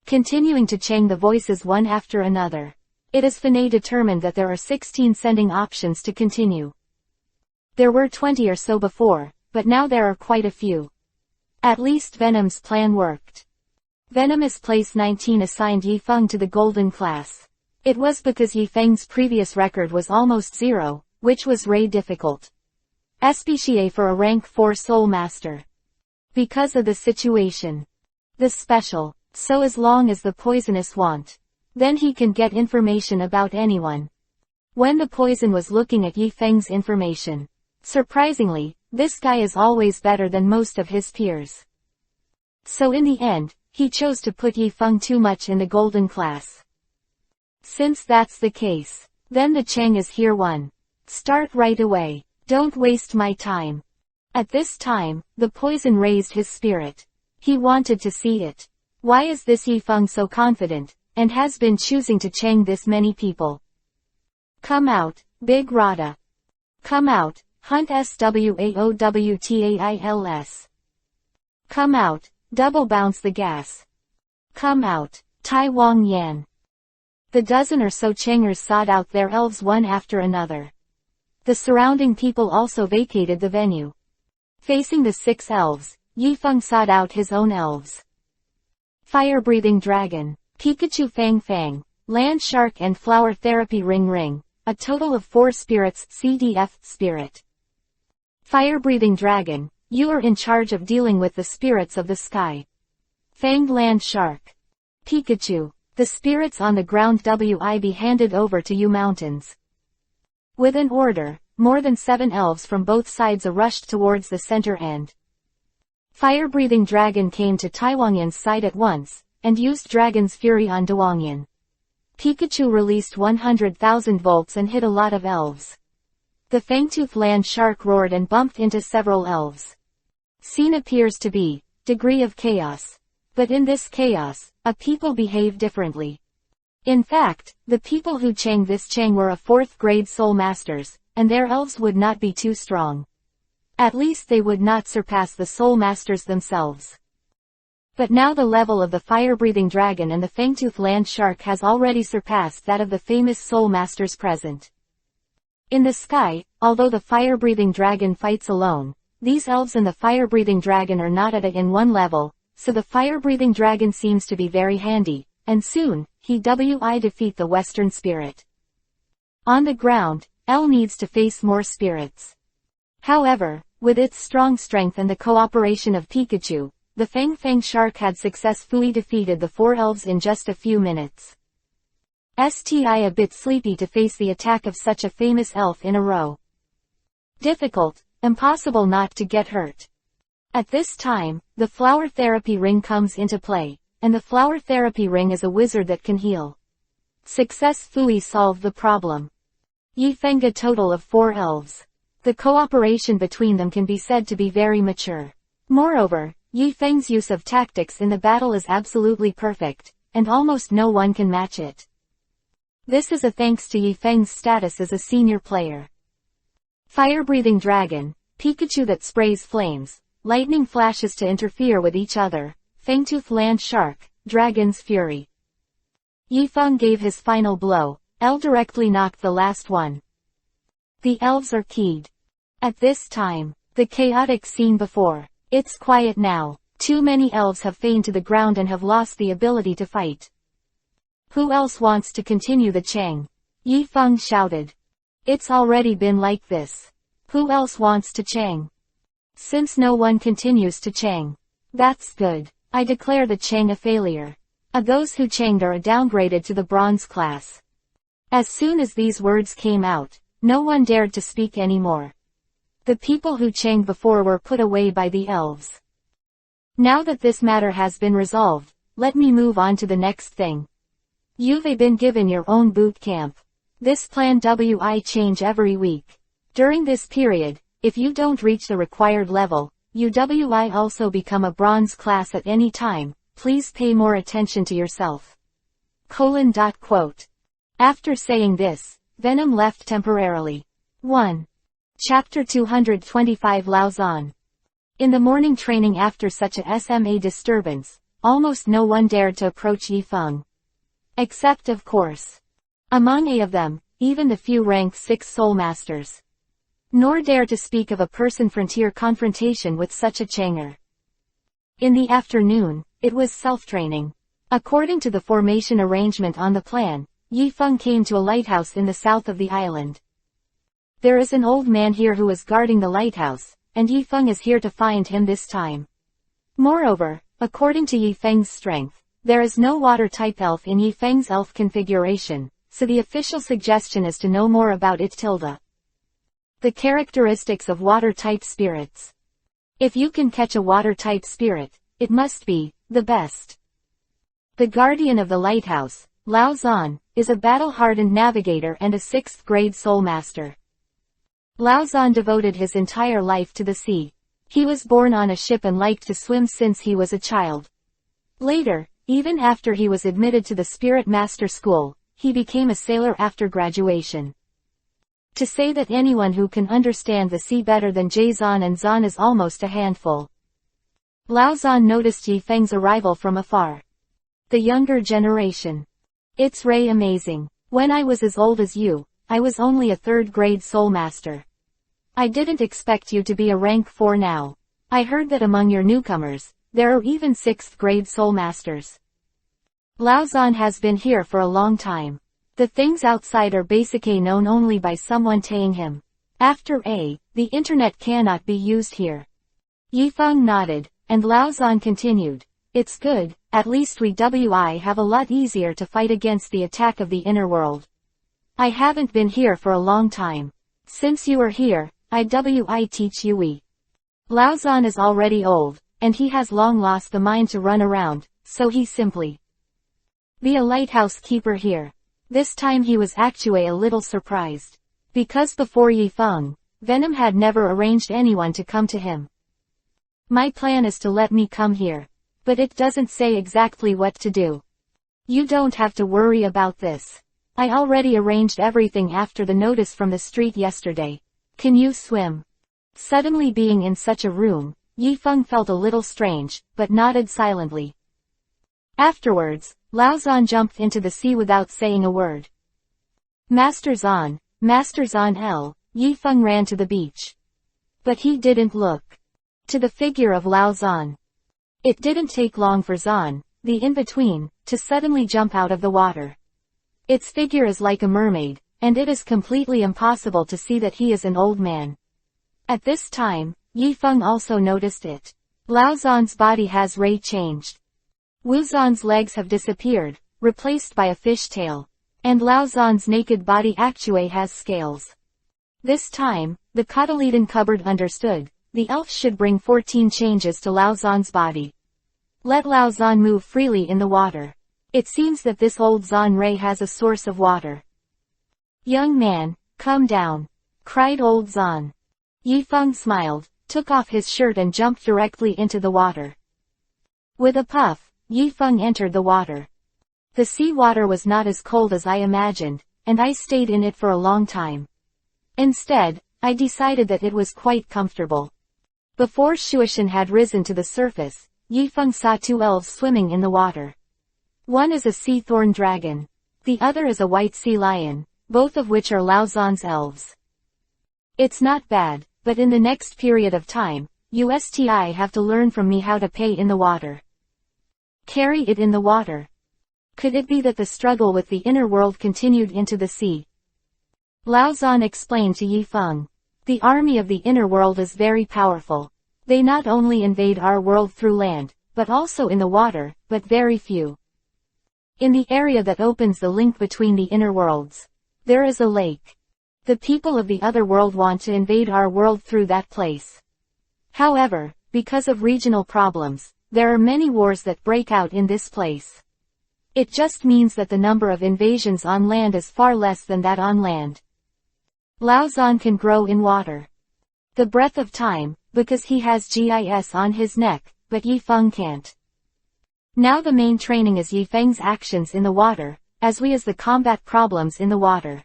S1: Continuing to Chang the voices one after another. It is finally determined that there are 16 sending options to continue. There were 20 or so before, but now there are quite a few. At least Venom's plan worked. Venom is place 19 assigned Yifeng to the golden class. It was because Yifeng's previous record was almost 0, which was very difficult. Especially for a rank 4 soul master. Because of the situation. The special. So as long as the poisonous want. Then he can get information about anyone. When the poison was looking at Yifeng's information. Surprisingly, this guy is always better than most of his peers. So in the end, he chose to put Yifeng too much in the golden class. Since that's the case, then the Chang is here 1. Start right away. Don't waste my time. At this time, the poison raised his spirit. He wanted to see it. Why is this Yifeng so confident, and has been choosing to Chang this many people? Come out, Big Rada. Come out, Hunt SWAOWTAILS. Come out, double bounce the gas. Come out, Tai Wang Yan. The dozen or so Changers sought out their elves one after another. The surrounding people also vacated the venue. Facing the 6 elves, Yifeng sought out his own elves. Fire-breathing dragon, Pikachu Fang Fang, land shark and flower therapy Ring Ring, a total of 4 spirits CDF spirit. Fire-breathing dragon, you are in charge of dealing with the spirits of the sky. Fanged land shark. Pikachu, the spirits on the ground will be handed over to you mountains. With an order, more than 7 elves from both sides rushed towards the center and fire-breathing dragon came to Taiwanyan's side at once, and used Dragon's Fury on Dawangyan. Pikachu released 100,000 volts and hit a lot of elves. The Fangtooth land shark roared and bumped into several elves. Scene appears to be degree of chaos. But in this chaos, a people behave differently. In fact, the people who Chang this Chang were a 4th grade soul masters, and their elves would not be too strong. At least they would not surpass the soul masters themselves. But now the level of the fire-breathing dragon and the Fangtooth land shark has already surpassed that of the famous soul masters present. In the sky, although the fire-breathing dragon fights alone, these elves and the fire-breathing dragon are not at a in one level, so the fire-breathing dragon seems to be very handy, and soon, he defeat the western spirit. On the ground, L needs to face more spirits. However, with its strong strength and the cooperation of Pikachu, the Fang Fang shark had successfully defeated the 4 elves in just a few minutes. A bit sleepy to face the attack of such a famous elf in a row. Difficult, impossible not to get hurt. At this time, the flower therapy ring comes into play, and the flower therapy ring is a wizard that can heal. Successfully solve the problem. Yifeng a total of 4 elves. The cooperation between them can be said to be very mature. Moreover, Yifeng's use of tactics in the battle is absolutely perfect, and almost no one can match it. This is a thanks to Yifeng's status as a senior player. Fire-breathing dragon, Pikachu that sprays flames, lightning flashes to interfere with each other, Fangtooth land shark, Dragon's Fury. Yifeng gave his final blow, L directly knocked the last one. The elves are keyed. At this time, the chaotic scene before. It's quiet now. Too many elves have fallen to the ground and have lost the ability to fight. Who else wants to continue the Chang? Yi Feng shouted. It's already been like this. Who else wants to Chang? Since no one continues to Chang. That's good. I declare the Chang a failure. Those who Changed are downgraded to the bronze class. As soon as these words came out, no one dared to speak anymore. The people who Changed before were put away by the elves. Now that this matter has been resolved, let me move on to the next thing. You've been given your own boot camp. This plan will change every week. During this period, if you don't reach the required level, you will also become a bronze class at any time. Please pay more attention to yourself. Quote. After saying this, Venom left temporarily. 1. Chapter 225 Lao Zan. In the morning training after such a SMA disturbance, almost no one dared to approach Yi Feng. Except of course. Among of them, even the few rank 6 soul masters. Nor dare to speak of a person frontier confrontation with such a Changer. In the afternoon, it was self-training. According to the formation arrangement on the plan, Yi Feng came to a lighthouse in the south of the island. There is an old man here who is guarding the lighthouse, and Yi Feng is here to find him this time. Moreover, according to Yi Feng's strength, there is no water-type elf in Yi Feng's elf configuration, so the official suggestion is to know more about it. The characteristics of water-type spirits. If you can catch a water-type spirit, it must be the best. The guardian of the lighthouse, Lao Zan, is a battle-hardened navigator and a 6th grade soul master. Lao Zan devoted his entire life to the sea. He was born on a ship and liked to swim since he was a child. Later, even after he was admitted to the Spirit Master School, he became a sailor after graduation. To say that anyone who can understand the sea better than Jay Zan and Zan is almost a handful. Lao Zan noticed Yi Feng's arrival from afar. The younger generation. It's amazing. When I was as old as you, I was only a 3rd grade soul master. I didn't expect you to be a rank 4 now. I heard that among your newcomers, there are even 6th grade soul masters. Lao Zan has been here for a long time. The things outside are basically known only by someone telling him. After the internet cannot be used here. Yi Feng nodded, and Lao Zan continued. It's good, at least we have a lot easier to fight against the attack of the inner world. I haven't been here for a long time. Since you are here, I teach you. Lao Zan is already old, and he has long lost the mind to run around, so he simply be a lighthouse keeper here. This time he was actually a little surprised. Because before Yi Feng, Venom had never arranged anyone to come to him. My plan is to let me come here. But it doesn't say exactly what to do. You don't have to worry about this. I already arranged everything after the notice from the street yesterday. Can you swim? Suddenly being in such a room, Yi Feng felt a little strange, but nodded silently. Afterwards, Lao Zan jumped into the sea without saying a word. Master Zan L, Yi Feng ran to the beach. But he didn't look to the figure of Lao Zan. It didn't take long for Zan, the in-between, to suddenly jump out of the water. Its figure is like a mermaid, and it is completely impossible to see that he is an old man. At this time, Yi Feng also noticed it. Lao Zan's body has changed. Wu Zan's legs have disappeared, replaced by a fish tail. And Lao Zan's naked body actually has scales. This time, the Cotyledon cupboard understood. The elf should bring 14 changes to Lao Zan's body. Let Lao Zan move freely in the water. It seems that this old Zan Ray has a source of water. Young man, come down, cried old Zan. Yi Feng smiled, took off his shirt and jumped directly into the water. With a puff, Yi Feng entered the water. The sea water was not as cold as I imagined, and I stayed in it for a long time. Instead, I decided that it was quite comfortable. Before Shuishan had risen to the surface, Yi Feng saw 2 elves swimming in the water. One is a sea thorn dragon. The other is a white sea lion, both of which are Lao Zan's elves. It's not bad, but in the next period of time, USTI have to learn from me how to pay in the water. Carry it in the water. Could it be that the struggle with the inner world continued into the sea? Lao Zan explained to Yi Feng. The army of the inner world is very powerful. They not only invade our world through land, but also in the water, but very few. In the area that opens the link between the inner worlds, there is a lake. The people of the other world want to invade our world through that place. However, because of regional problems, there are many wars that break out in this place. It just means that the number of invasions on land is far less than that on land. Lao Zan can grow in water. The breath of time, because he has GIS on his neck, but Yi Feng can't. Now the main training is Yi Feng's actions in the water, as well as the combat problems in the water.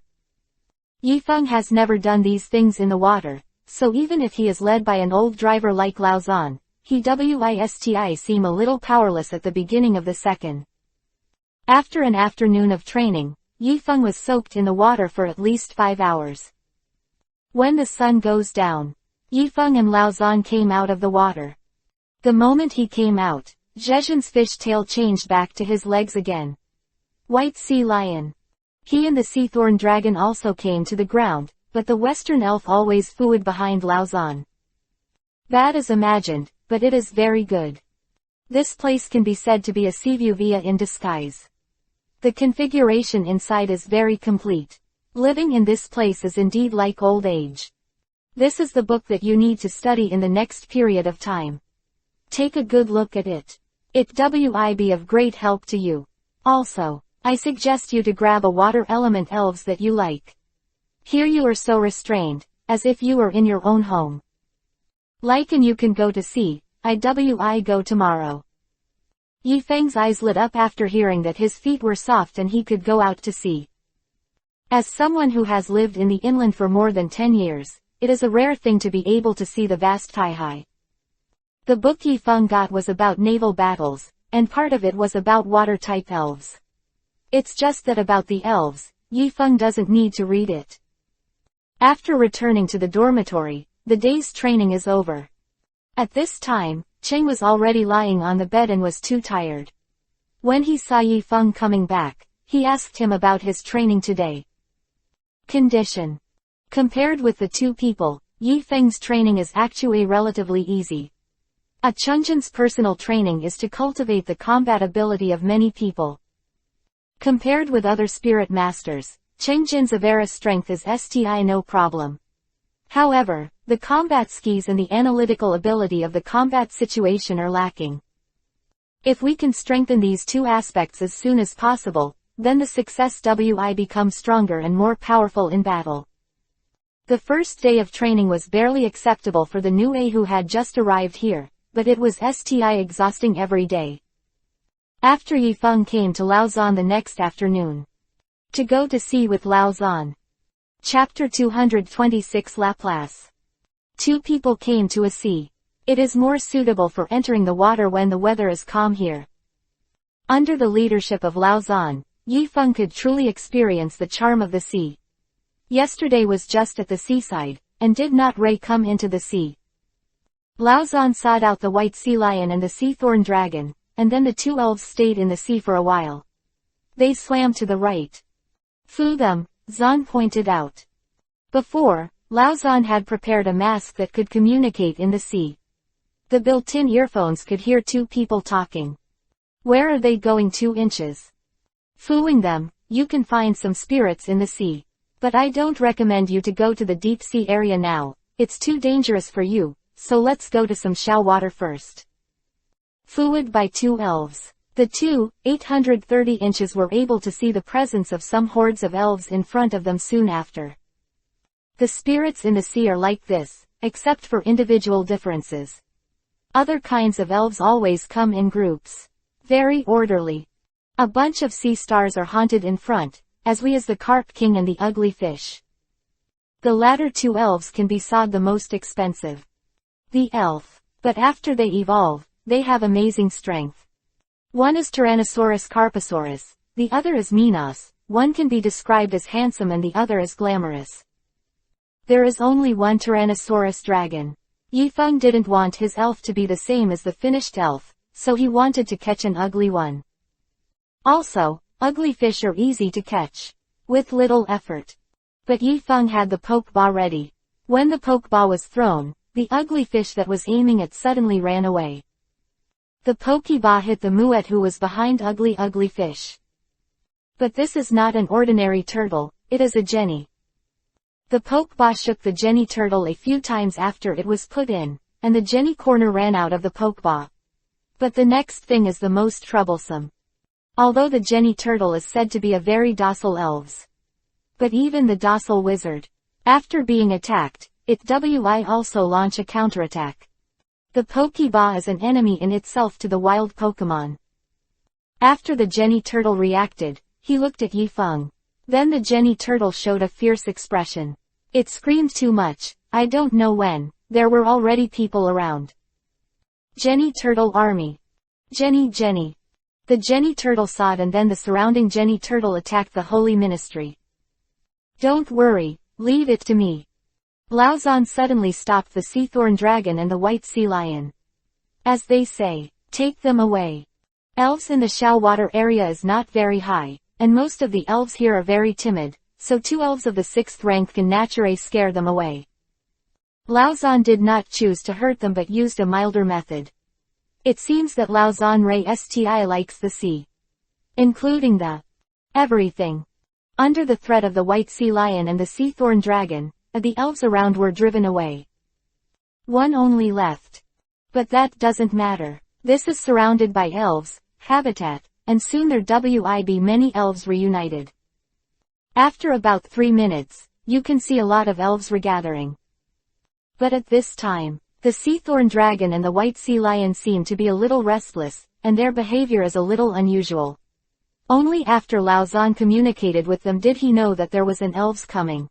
S1: Yi Feng has never done these things in the water, so even if he is led by an old driver like Lao Zan, he wisти seem a little powerless at the beginning of the second. After an afternoon of training, Yi Feng was soaked in the water for at least 5 hours. When the sun goes down, Yi Feng and Lao Zan came out of the water. The moment he came out, Zhejian's fish tail changed back to his legs again. White Sea Lion. He and the Sea Thorn Dragon also came to the ground, but the Western Elf always fooed behind Lao Zan. Bad as imagined, but it is very good. This place can be said to be a CVUVia in disguise. The configuration inside is very complete. Living in this place is indeed like old age. This is the book that you need to study in the next period of time. Take a good look at it. It will be of great help to you. Also, I suggest you to grab a water element elves that you like. Here you are so restrained, as if you were in your own home. Like and you can go to sea, I go tomorrow. Yi Feng's eyes lit up after hearing that his feet were soft and he could go out to sea. As someone who has lived in the inland for more than 10 years, it is a rare thing to be able to see the vast Taihai. The book Yi Feng got was about naval battles, and part of it was about water-type elves. It's just that about the elves, Yi Feng doesn't need to read it. After returning to the dormitory, the day's training is over. At this time, Cheng was already lying on the bed and was too tired. When he saw Yi Feng coming back, he asked him about his training today. Condition. Compared with the two people, Yi Feng's training is actually relatively easy. A Chungjin's personal training is to cultivate the combat ability of many people. Compared with other spirit masters, Cheng Jin's Avera strength is sti no problem. However, the combat skills and the analytical ability of the combat situation are lacking. If we can strengthen these two aspects as soon as possible, then the success will become stronger and more powerful in battle. The first day of training was barely acceptable for the new A who had just arrived here, but it was sti exhausting every day. After Yi Feng came to Lao Zan the next afternoon. To go to sea with Lao Zan. Chapter 226 Laplace. Two people came to a sea. It is more suitable for entering the water when the weather is calm here. Under the leadership of Lao Zan, Yi Feng could truly experience the charm of the sea. Yesterday was just at the seaside, and did not come into the sea. Lao Zan sought out the White Sea Lion and the Sea Thorn Dragon, and then the two elves stayed in the sea for a while. They swam to the right. Foo them, Zan pointed out. Before, Lao Zan had prepared a mask that could communicate in the sea. The built-in earphones could hear two people talking. Where are they going 2 inches? Fooing them, you can find some spirits in the sea. But I don't recommend you to go to the deep sea area now, it's too dangerous for you, so let's go to some shallow water first. Fooed by 2 elves. The 830 inches were able to see the presence of some hordes of elves in front of them soon after. The spirits in the sea are like this, except for individual differences. Other kinds of elves always come in groups. Very orderly. A bunch of sea stars are haunted in front, as well as the Carp King and the Ugly Fish. The latter 2 elves can be said the most expensive. The elf. But after they evolve, they have amazing strength. One is Tyrannosaurus Carposaurus, the other is Minos, one can be described as handsome and the other as glamorous. There is only one Tyrannosaurus dragon. Yifeng didn't want his elf to be the same as the finished elf, so he wanted to catch an ugly one. Also, ugly fish are easy to catch, with little effort. But Yifeng had the pokeball ready. When the pokeball was thrown, the ugly fish that was aiming it suddenly ran away. The pokeball hit the muet who was behind ugly fish. But this is not an ordinary turtle, it is a Jenny. The pokeball shook the Jenny turtle a few times after it was put in, and the Jenny corner ran out of the pokeball. But the next thing is the most troublesome. Although the Jenny turtle is said to be a very docile elves. But even the docile wizard, after being attacked, it will also launch a counterattack. The Pokeball is an enemy in itself to the wild Pokemon. After the Jenny turtle reacted, he looked at Yifeng. Then the Jenny turtle showed a fierce expression. It screamed too much, I don't know when, there were already people around. Jenny turtle army. Jenny. The Jenny turtle saw it and then the surrounding Jenny turtle attacked the holy ministry. Don't worry, leave it to me. Laozhan suddenly stopped the Seathorn dragon and the white sea lion. As they say, take them away. Elves in the Shellwater area is not very high, and most of the elves here are very timid, so 2 elves of the 6th rank can naturally scare them away. Laozhan did not choose to hurt them but used a milder method. It seems that Laozhan Ray Sti likes the sea. Including the everything. Under the threat of the white sea lion and the Seathorn dragon, the elves around were driven away. One only left. But that doesn't matter. This is surrounded by elves, habitat, and soon there will be many elves reunited. After about 3 minutes, you can see a lot of elves regathering. But at this time, the Seathorn dragon and the white sea lion seem to be a little restless, and their behavior is a little unusual. Only after Laozhan communicated with them did he know that there was an elves coming.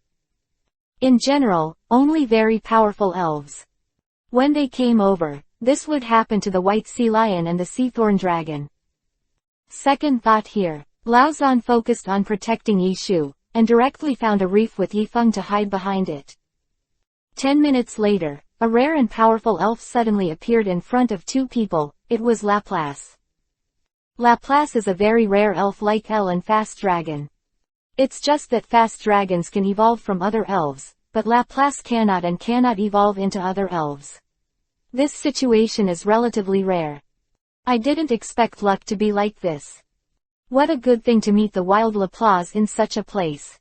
S1: In general, only very powerful elves. When they came over, this would happen to the white sea lion and the Seathorn dragon. Second thought here. Laozhan focused on protecting Yishu, and directly found a reef with Yifeng to hide behind it. 10 minutes later, a rare and powerful elf suddenly appeared in front of 2 people. It was Laplace. Laplace is a very rare elf like El and Fast Dragon. It's just that fast dragons can evolve from other elves, but Laplace cannot and cannot evolve into other elves. This situation is relatively rare. I didn't expect luck to be like this. What a good thing to meet the wild Laplace in such a place.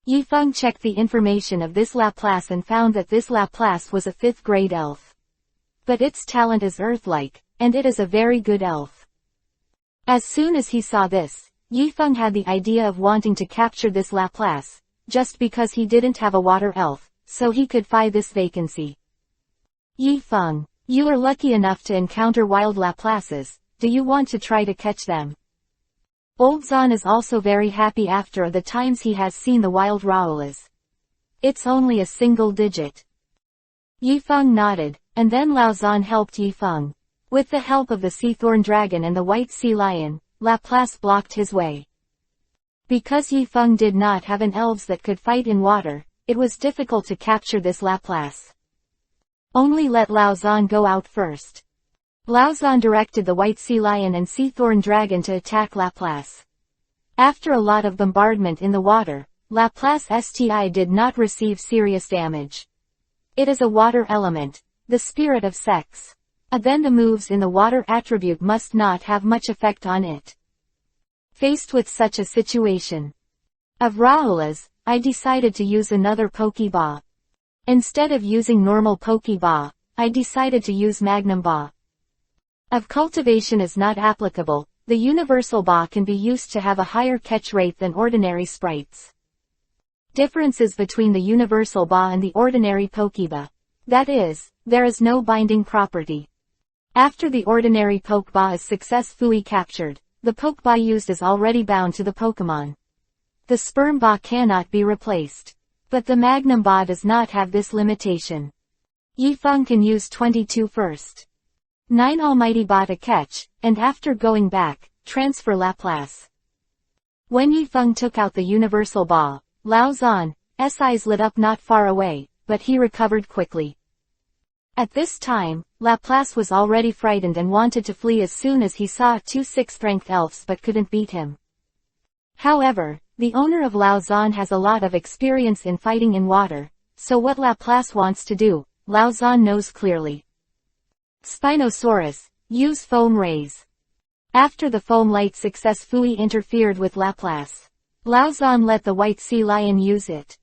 S1: Yifeng checked the information of this Laplace and found that this Laplace was a 5th grade elf. But its talent is earth-like, and it is a very good elf. As soon as he saw this, Yifeng had the idea of wanting to capture this Laplace, just because he didn't have a water elf, so he could fill this vacancy. Yifeng, you are lucky enough to encounter wild Laplaces, do you want to try to catch them? Old Zan is also very happy after the times he has seen the wild Raulas. It's only a single digit. Yifeng nodded, and then Laozhan helped Yifeng. With the help of the Seathorn dragon and the white sea lion, Laplace blocked his way. Because Yifeng did not have an elves that could fight in water, it was difficult to capture this Laplace. Only let Laozhan go out first. Laozhan directed the white sea lion and Seathorn dragon to attack Laplace. After a lot of bombardment in the water, Laplace Sti did not receive serious damage. It is a water element, the spirit of sex. Then the moves in the water attribute must not have much effect on it. Faced with such a situation of Raulas, I decided to use another Pokeball. Instead of using normal Pokeball, I decided to use Magnum Ball. Of cultivation is not applicable, the universal ball can be used to have a higher catch rate than ordinary sprites. Differences between the universal ball and the ordinary Pokeball. That is, there is no binding property. After the ordinary Pokeball is successfully captured, the Pokeball used is already bound to the Pokemon. The sperm ball cannot be replaced. But the Magnum Ball does not have this limitation. Yifeng can use 22 first. 9 Almighty Ball to catch, and after going back, transfer Laplace. When Yifeng took out the universal ball, Laozhan's eyes lit up not far away, but he recovered quickly. At this time, Laplace was already frightened and wanted to flee as soon as he saw 2 6th-ranked elves but couldn't beat him. However, the owner of Lauzon has a lot of experience in fighting in water, so what Laplace wants to do, Lauzon knows clearly. Spinosaurus, use foam rays. After the foam light successfully interfered with Laplace, Lauzon let the white sea lion use it.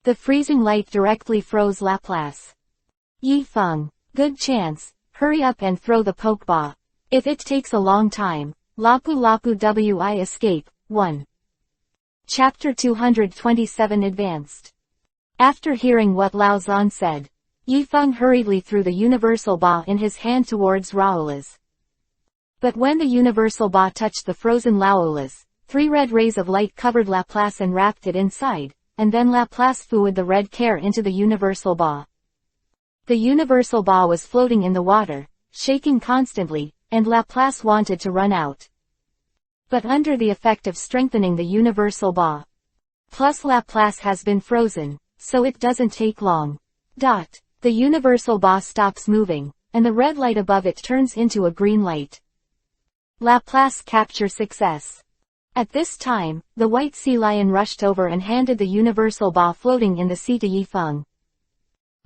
S1: The freezing light directly froze Laplace. Yifeng, good chance, hurry up and throw the pokeball. If it takes a long time, Lapu Lapu Wi escape. 1. Chapter 227 Advanced. After hearing what Lauzon said, Yifeng hurriedly threw the universal ball in his hand towards Raoula's. But when the universal ball touched the frozen Laoula's, 3 red rays of light covered Laplace and wrapped it inside, and then Laplace threw the red care into the universal ball. The universal ball was floating in the water, shaking constantly, and Laplace wanted to run out. But under the effect of strengthening the universal ball, plus Laplace has been frozen, so it doesn't take long. The universal ball stops moving, and the red light above it turns into a green light. Laplace capture success. At this time, the white sea lion rushed over and handed the universal ball floating in the sea to Yifeng.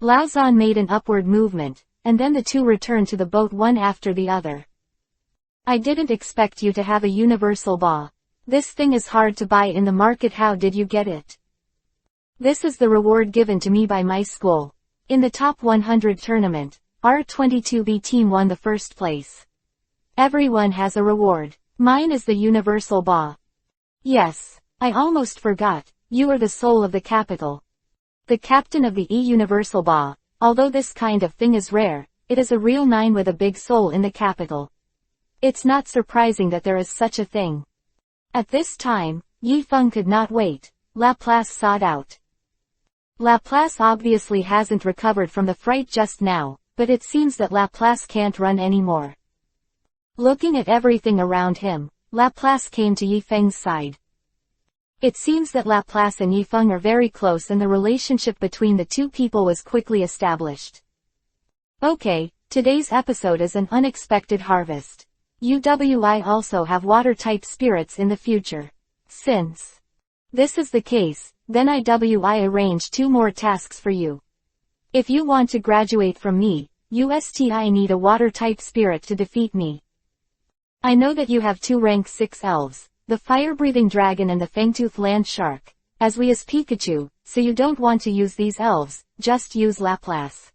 S1: Lauzon made an upward movement, and then the two returned to the boat one after the other. I didn't expect you to have a universal ball. This thing is hard to buy in the market. How did you get it? This is the reward given to me by my school. In the top 100 tournament, our 22B team won the first place. Everyone has a reward. Mine is the universal ball. Yes, I almost forgot, you are the soul of the capital. The captain of the universal ball. Although this kind of thing is rare, it is a real 9 with a big soul in the capital. It's not surprising that there is such a thing. At this time, Yifeng could not wait. Laplace sought out. Laplace obviously hasn't recovered from the fright just now, but it seems that Laplace can't run anymore. Looking at everything around him, Laplace came to Yifeng's side. It seems that Laplace and Yifeng are very close and the relationship between the two people was quickly established. Okay, today's episode is an unexpected harvest. UWI also have water-type spirits in the future. Since this is the case, then IWI arrange 2 more tasks for you. If you want to graduate from me, USTI need a water-type spirit to defeat me. I know that you have 2 rank 6 elves, the fire-breathing dragon and the fangtooth land shark, as we as Pikachu, so you don't want to use these elves, just use Laplace.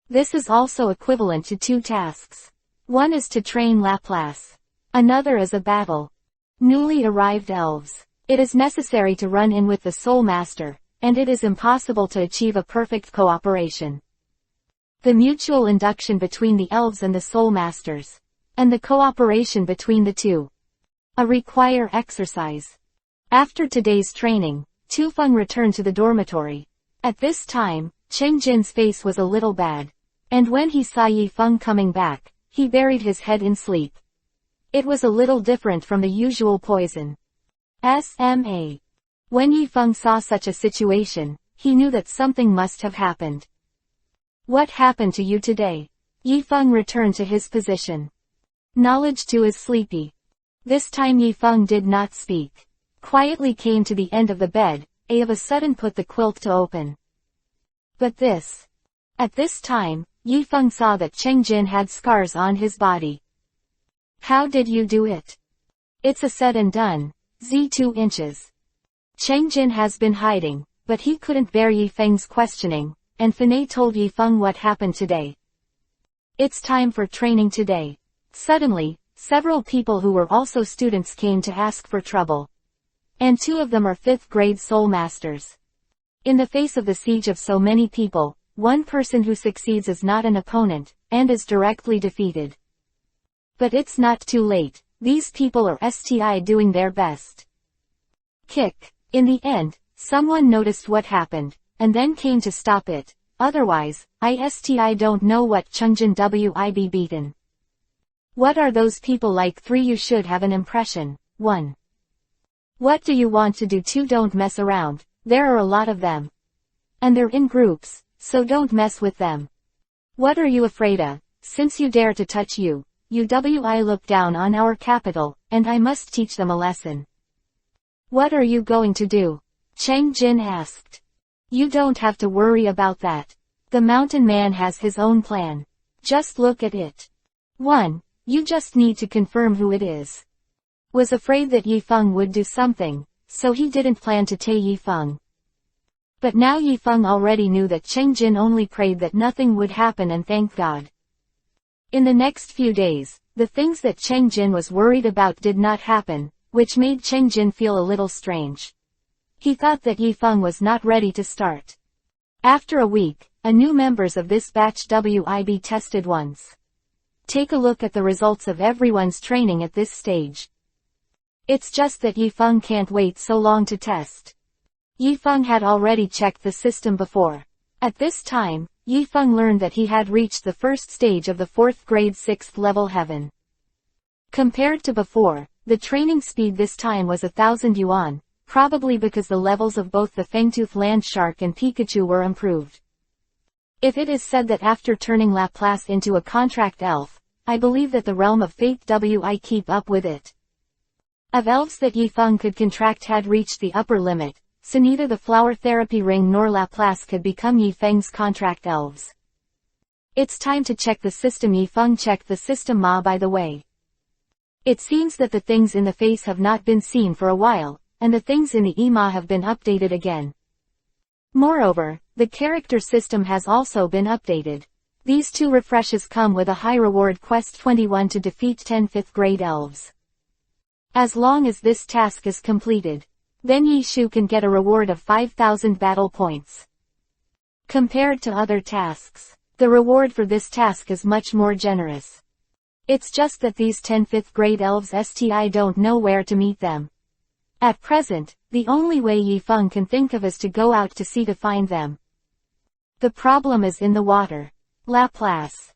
S1: This is also equivalent to 2 tasks. One is to train Laplace. Another is a battle. Newly arrived elves. It is necessary to run in with the Soul Master, and it is impossible to achieve a perfect cooperation. The mutual induction between the elves and the Soul Masters, and the cooperation between the two, require exercise. After today's training, Tufeng returned to the dormitory. At this time, Cheng Jin's face was a little bad, and when he saw Yifeng coming back, he buried his head in sleep. It was a little different from the usual poison. SMA. When Yifeng saw such a situation, he knew that something must have happened. What happened to you today? Yifeng returned to his position. Knowledge too is sleepy. This time Yifeng did not speak. Quietly came to the end of the bed, of a sudden put the quilt to open. But this. At this time, Yifeng saw that Cheng Jin had scars on his body. How did you do it? It's a said and done. 2 inches. Cheng Jin has been hiding, but he couldn't bear Yifeng's questioning, and Fanei told Yifeng what happened today. It's time for training today. Suddenly, several people who were also students came to ask for trouble. And 2 of them are 5th grade Soul Masters. In the face of the siege of so many people, one person who succeeds is not an opponent, and is directly defeated. But it's not too late, these people are STI doing their best. Kick. In the end, someone noticed what happened, and then came to stop it, otherwise, ISTI don't know what Chungjin WIB beaten. What are those people like? 3 You should have an impression. 1. What do you want to do? 2 Don't mess around, there are a lot of them. And they're in groups, so don't mess with them. What are you afraid of? Since you dare to touch I look down on our capital, and I must teach them a lesson. What are you going to do? Cheng Jin asked. You don't have to worry about that. The mountain man has his own plan. Just look at it. 1. You just need to confirm who it is. Was afraid that Yifeng would do something, so he didn't plan to tell Yifeng. But now Yifeng already knew that Cheng Jin only prayed that nothing would happen and thanked God. In the next few days, the things that Cheng Jin was worried about did not happen, which made Cheng Jin feel a little strange. He thought that Yifeng was not ready to start. After a week, a new members of this batch WIB tested once. Take a look at the results of everyone's training at this stage. It's just that Yifeng can't wait so long to test. Yifeng had already checked the system before. At this time, Yifeng learned that he had reached the first stage of the 4th grade 6th level heaven. Compared to before, the training speed this time was 1,000 yuan, probably because the levels of both the Fangtooth land shark and Pikachu were improved. If it is said that after turning Laplace into a contract elf, I believe that the realm of fate wi keep up with it. Of elves that Yifeng could contract had reached the upper limit, so neither the flower therapy ring nor Laplace could become Yifeng's contract elves. It's time to check the system. Yifeng checked the system by the way. It seems that the things in the face have not been seen for a while, and the things in the EMA have been updated again. Moreover, the character system has also been updated. These 2 refreshes come with a high reward quest 21 to defeat 10 5th grade elves. As long as this task is completed, then Yishu can get a reward of 5,000 battle points. Compared to other tasks, the reward for this task is much more generous. It's just that these 10 5th grade elves don't know where to meet them. At present, the only way Yifeng can think of is to go out to sea to find them. The problem is in the water. Laplace.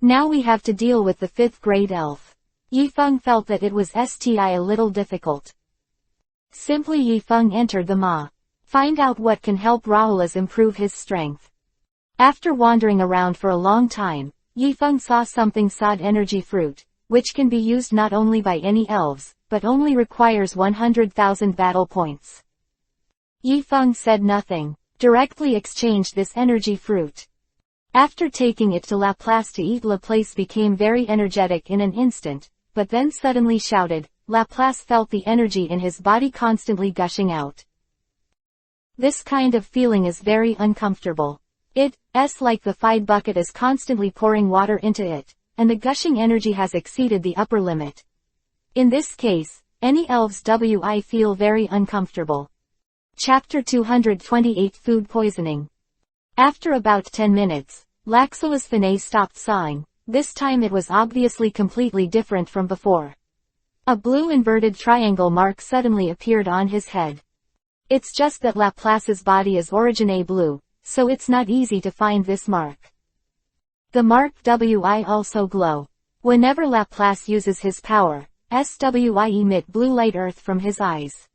S1: Now we have to deal with the 5th grade elf. Yifeng felt that it was a little difficult. Simply Yifeng entered the Ma. Find out what can help Raoul's improve his strength. After wandering around for a long time, Yifeng saw something sod energy fruit, which can be used not only by any elves, but only requires 100,000 battle points. Yifeng said nothing, directly exchanged this energy fruit. After taking it to Laplace to eat, Laplace became very energetic in an instant, but then suddenly shouted. Laplace felt the energy in his body constantly gushing out. This kind of feeling is very uncomfortable. It's like the Fide bucket is constantly pouring water into it, and the gushing energy has exceeded the upper limit. In this case, any elves feel very uncomfortable. Chapter 228 Food Poisoning. After about 10 minutes, Laxoas Fine stopped sighing. This time it was obviously completely different from before. A blue inverted triangle mark suddenly appeared on his head. It's just that Laplace's body is origine blue, so it's not easy to find this mark. The mark WI also glow. Whenever Laplace uses his power, SWI emit blue light earth from his eyes.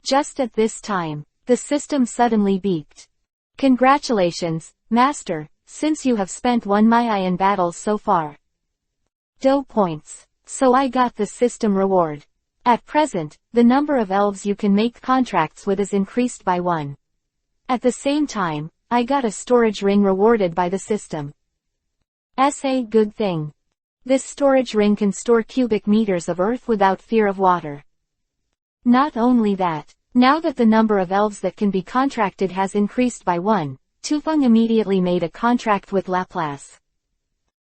S1: Just at this time, the system suddenly beeped. Congratulations, Master, since you have spent 1 Mai in battles so far. Do points. So I got the system reward. At present, the number of elves you can make contracts with is increased by 1. At the same time, I got a storage ring rewarded by the system. A good thing. This storage ring can store cubic meters of earth without fear of water. Not only that, now that the number of elves that can be contracted has increased by 1, Tufeng immediately made a contract with Laplace.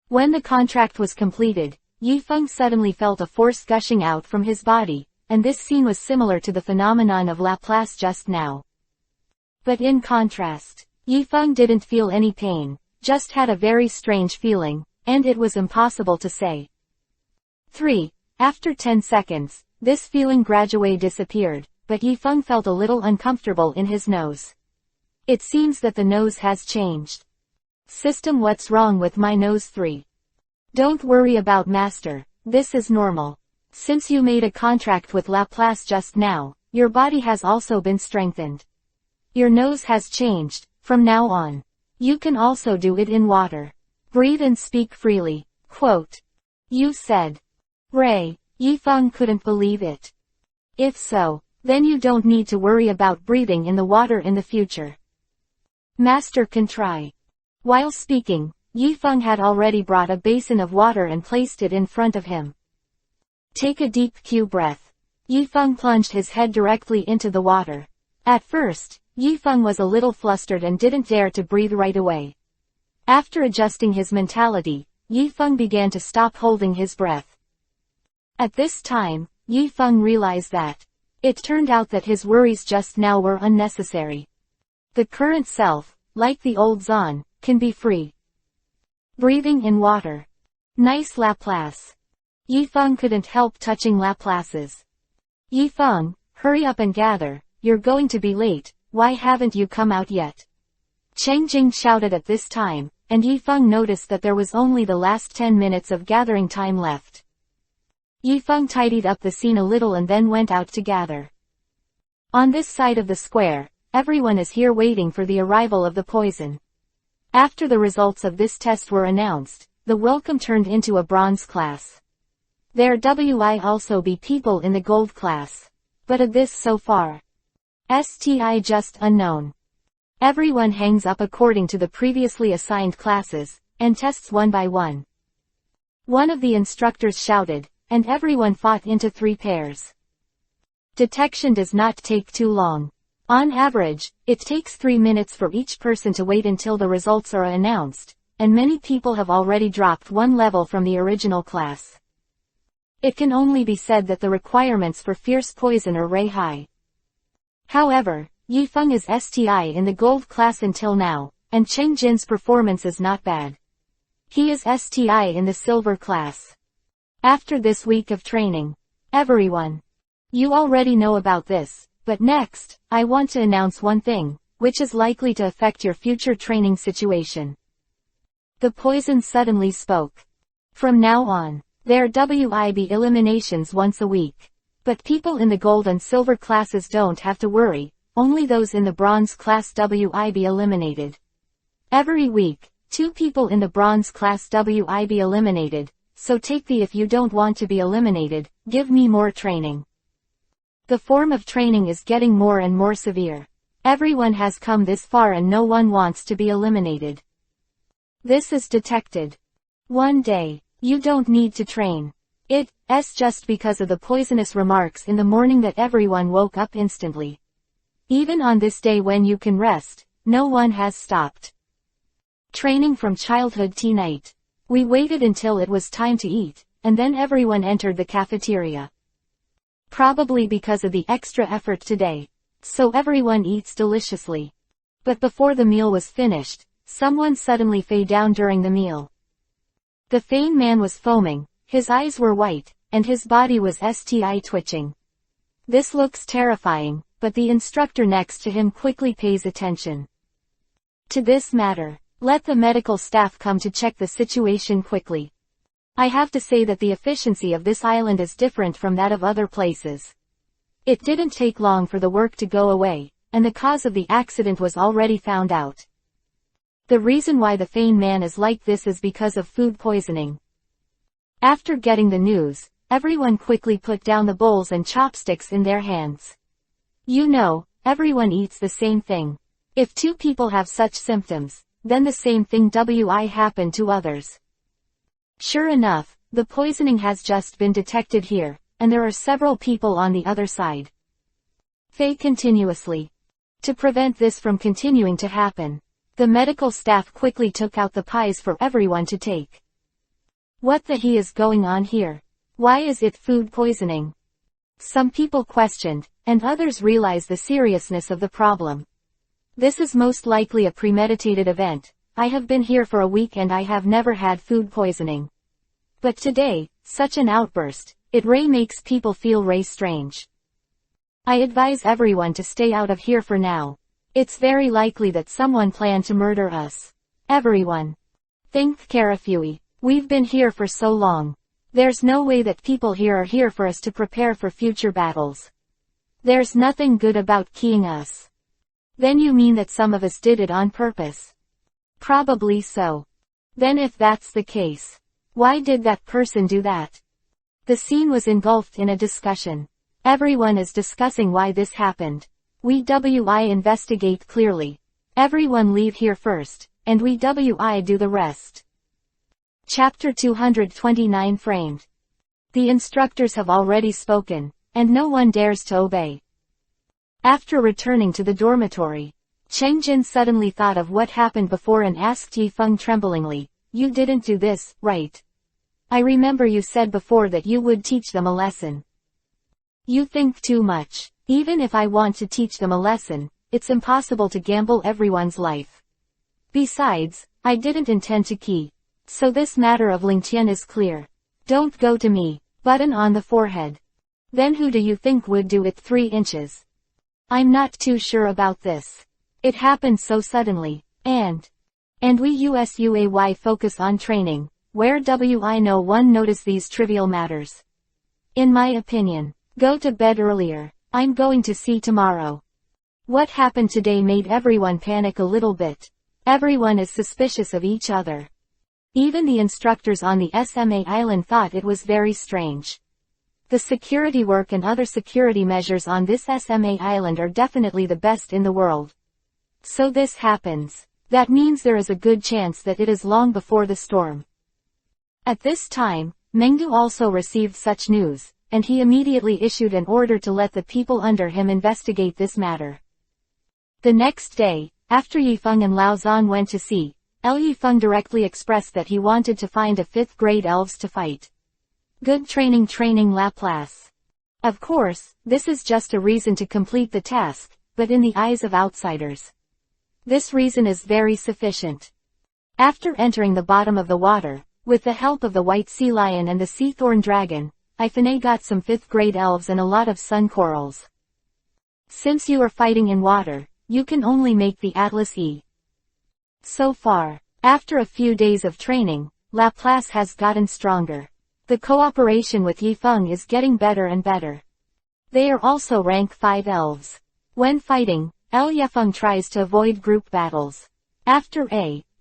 S1: When the contract was completed, Yifeng suddenly felt a force gushing out from his body, and this scene was similar to the phenomenon of Laplace just now. But in contrast, Yifeng didn't feel any pain, just had a very strange feeling, and it was impossible to say. 3. After 10 seconds, this feeling gradually disappeared, but Yifeng felt a little uncomfortable in his nose. It seems that the nose has changed. System, what's wrong with my nose? 3. Don't worry about Master, this is normal. Since you made a contract with Laplace just now, your body has also been strengthened. Your nose has changed. From now on, you can also do it in water. Breathe and speak freely. Quote. You said. Ray, Yifeng couldn't believe it. If so, then you don't need to worry about breathing in the water in the future. Master can try. While speaking, Yifeng had already brought a basin of water and placed it in front of him. Take a deep Q breath. Yifeng plunged his head directly into the water. At first, Yifeng was a little flustered and didn't dare to breathe right away. After adjusting his mentality, Yifeng began to stop holding his breath. At this time, Yifeng realized that it turned out that his worries just now were unnecessary. The current self, like the old Zan, can be free. Breathing in water. Nice Laplace. Yifeng couldn't help touching Laplaces. Yifeng, hurry up and gather, you're going to be late, why haven't you come out yet? Cheng Jing shouted at this time, and Yifeng noticed that there was only the last 10 minutes of gathering time left. Yifeng tidied up the scene a little and then went out to gather. On this side of the square, everyone is here waiting for the arrival of the poison. After the results of this test were announced, the welcome turned into a bronze class. There will also be people in the gold class. But of this so far. STI just unknown. Everyone hangs up according to the previously assigned classes, and tests one by one. One of the instructors shouted, and everyone fought into 3 pairs. Detection does not take too long. On average, it takes 3 minutes for each person to wait until the results are announced, and many people have already dropped 1 level from the original class. It can only be said that the requirements for fierce poison are very high. However, Yifeng is STI in the gold class until now, and Cheng Jin's performance is not bad. He is STI in the silver class. After this week of training, everyone, you already know about this. But next, I want to announce one thing, which is likely to affect your future training situation. The poison suddenly spoke. From now on, there will be eliminations once a week. But people in the gold and silver classes don't have to worry, only those in the bronze class will be eliminated. Every week, 2 people in the bronze class will be eliminated, so take the if you don't want to be eliminated, give me more training. The form of training is getting more and more severe. Everyone has come this far and no one wants to be eliminated. This is detected. One day, you don't need to train. It's just because of the poisonous remarks in the morning that everyone woke up instantly. Even on this day when you can rest, no one has stopped. Training from childhood to night. We waited until it was time to eat, and then everyone entered the cafeteria. Probably because of the extra effort today. So everyone eats deliciously. But before the meal was finished, someone suddenly fell down during the meal. The Fein man was foaming, his eyes were white, and his body was STI twitching. This looks terrifying, but the instructor next to him quickly pays attention to this matter. Let the medical staff come to check the situation quickly. I have to say that the efficiency of this island is different from that of other places. It didn't take long for the work to go away, and the cause of the accident was already found out. The reason why the Fein man is like this is because of food poisoning. After getting the news, everyone quickly put down the bowls and chopsticks in their hands. You know, everyone eats the same thing. If 2 people have such symptoms, then the same thing will happen to others. Sure enough, the poisoning has just been detected here, and there are several people on the other side. Fei continuously. To prevent this from continuing to happen, the medical staff quickly took out the pies for everyone to take. What the he is going on here? Why is it food poisoning? Some people questioned, and others realized the seriousness of the problem. This is most likely a premeditated event. I have been here for a week and I have never had food poisoning. But today, such an outburst, it makes people feel strange. I advise everyone to stay out of here for now. It's very likely that someone planned to murder us. Everyone. Think carefully. We've been here for so long. There's no way that people here are here for us to prepare for future battles. There's nothing good about keying us. Then you mean that some of us did it on purpose? Probably so. Then if that's the case, why did that person do that? The scene was engulfed in a discussion. Everyone is discussing why this happened. We investigate clearly. Everyone leave here first, and we do the rest. Chapter 229 Framed. The instructors have already spoken, and no one dares to obey. After returning to the dormitory, Cheng Jin suddenly thought of what happened before and asked Yi Feng tremblingly, "You didn't do this, right? I remember you said before that you would teach them a lesson." "You think too much. Even if I want to teach them a lesson, it's impossible to gamble everyone's life. Besides, I didn't intend to key. So this matter of Lingtian is clear. Don't go to me." Button on the forehead. "Then who do you think would do it 3 inches? I'm not too sure about this. It happened so suddenly, and we USUAY focus on training, where no one notice these trivial matters. In my opinion, go to bed earlier. I'm going to see tomorrow." What happened today made everyone panic a little bit. Everyone is suspicious of each other. Even the instructors on the SMA island thought it was very strange. The security work and other security measures on this SMA island are definitely the best in the world. So this happens. That means there is a good chance that it is long before the storm. At this time, Mengdu also received such news, and he immediately issued an order to let the people under him investigate this matter. The next day, after Yi Feng and Lao Zan went to sea, Yi Feng directly expressed that he wanted to find a 5th grade elves to fight. Good training Laplace. Of course, this is just a reason to complete the task, but in the eyes of outsiders, this reason is very sufficient. After entering the bottom of the water, with the help of the white sea lion and the sea thorn dragon, I got some 5th grade elves and a lot of sun corals. Since you are fighting in water, you can only make the Atlas E. So far, after a few days of training, Laplace has gotten stronger. The cooperation with Yi Feng is getting better and better. They are also rank 5 elves. When fighting, Yi Feng tries to avoid group battles. After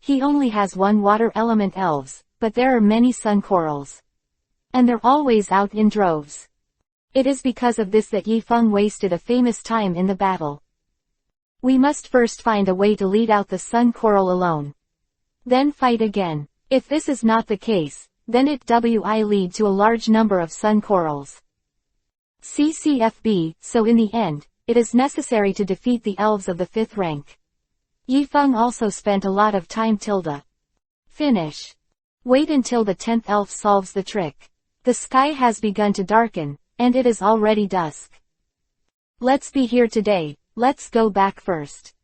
S1: he only has 1 water element elves, but there are many sun corals. And they're always out in droves. It is because of this that Yi Feng wasted a famous time in the battle. We must first find a way to lead out the sun coral alone. Then fight again. If this is not the case, then it will lead to a large number of sun corals. CCFB, so in the end, it is necessary to defeat the elves of the 5th rank. Yi Feng also spent a lot of time finish. Wait until the 10th elf solves the trick. The sky has begun to darken, and it is already dusk. Let's be here today. Let's go back first.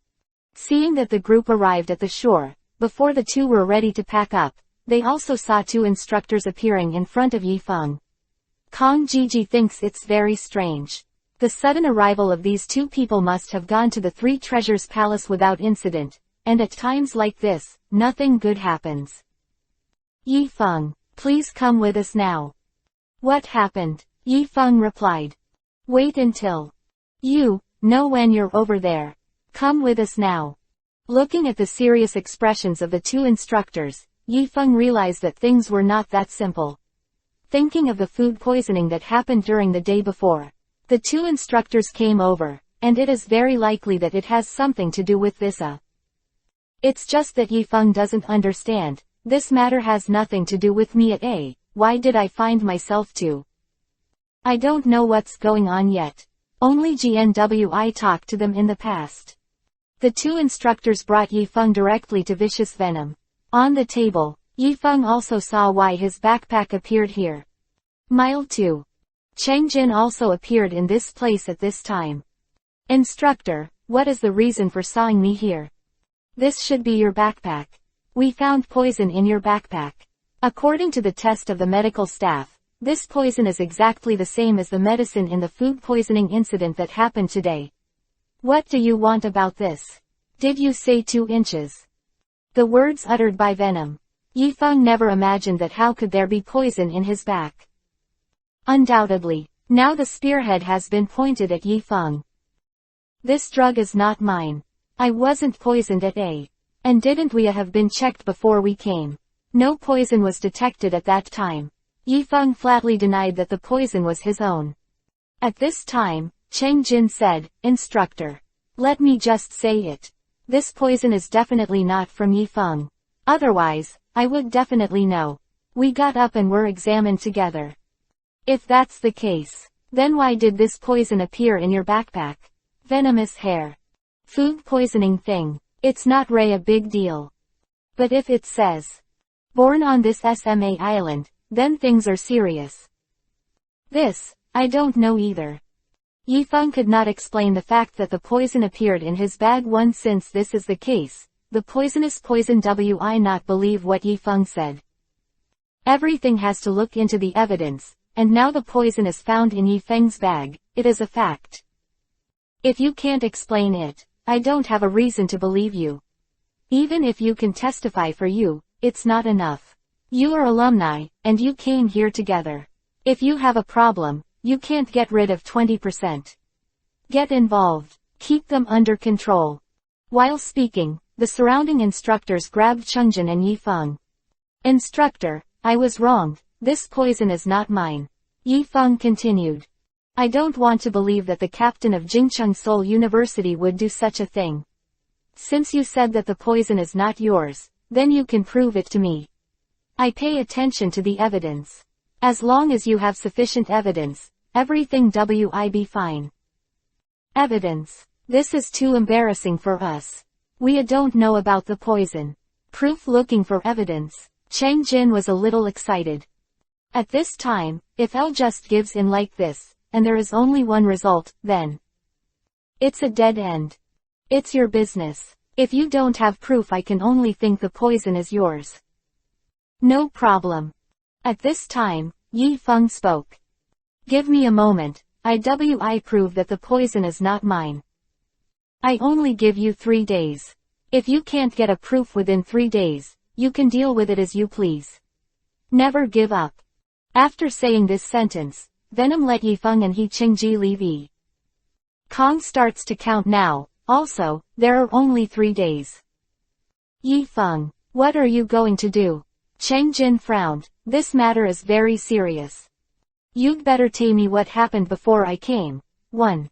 S1: Seeing that the group arrived at the shore, before the two were ready to pack up, they also saw 2 instructors appearing in front of Yi Feng. Kong Jiji thinks it's very strange. The sudden arrival of these 2 people must have gone to the 3 Treasures Palace without incident, and at times like this, nothing good happens. Yi Feng, please come with us now. What happened? Yi Feng replied. Wait until you know when you're over there. Come with us now. Looking at the serious expressions of the 2 instructors, Yi Feng realized that things were not that simple. Thinking of the food poisoning that happened during the day before, the 2 instructors came over, and it is very likely that it has something to do with this. It's just that Yi Feng doesn't understand. This matter has nothing to do with me at A. Why did I find myself to? I don't know what's going on yet. Only GNWI talked to them in the past. The 2 instructors brought Yi Feng directly to Vicious Venom. On the table, Yi Feng also saw why his backpack appeared here. Mile 2. Cheng Jin also appeared in this place at this time. Instructor, what is the reason for sawing me here? This should be your backpack. We found poison in your backpack. According to the test of the medical staff, this poison is exactly the same as the medicine in the food poisoning incident that happened today. What do you want about this? Did you say 2 inches? The words uttered by Venom. Yi Feng never imagined that how could there be poison in his back. Undoubtedly, now the spearhead has been pointed at Yi Feng. This drug is not mine. I wasn't poisoned at A. And didn't we have been checked before we came? No poison was detected at that time. Yifeng flatly denied that the poison was his own. At this time, Cheng Jin said, "Instructor. Let me just say it. This poison is definitely not from Yifeng. Otherwise, I would definitely know." We got up and were examined together. "If that's the case, then why did this poison appear in your backpack? Venomous hair. Food poisoning thing. It's not a big deal. But if it says, born on this SMA island, then things are serious." This, I don't know either. Yifeng could not explain the fact that the poison appeared in his bag. Since this is the case, the poisonous poison I not believe what Yifeng said. Everything has to look into the evidence, and now the poison is found in Yifeng's bag. It is a fact. If you can't explain it, I don't have a reason to believe you. Even if you can testify for you, it's not enough. You are alumni, and you came here together. If you have a problem, you can't get rid of 20%. Get involved. Keep them under control. While speaking, the surrounding instructors grabbed Chengjin and Yifeng. "Instructor, I was wrong. This poison is not mine." Yifeng continued. "I don't want to believe that the captain of Jingcheng Seoul University would do such a thing. Since you said that the poison is not yours, then you can prove it to me. I pay attention to the evidence. As long as you have sufficient evidence, everything will be fine." Evidence. This is too embarrassing for us. We don't know about the poison. Proof. Looking for evidence. Cheng Jin was a little excited. At this time, if L just gives in like this, and there is only one result, then it's a dead end. It's your business. If you don't have proof, I can only think the poison is yours. No problem. At this time, Yifeng spoke. "Give me a moment. I prove that the poison is not mine. I only give you 3 days. If you can't get a proof within 3 days, you can deal with it as you please. Never give up." After saying this sentence, Venom let Yifeng and He Qingji leave. Kong starts to count now. Also, there are only 3 days. "Yifeng, what are you going to do?" Cheng Jin frowned. "This matter is very serious. You'd better tell me what happened before I came." 1.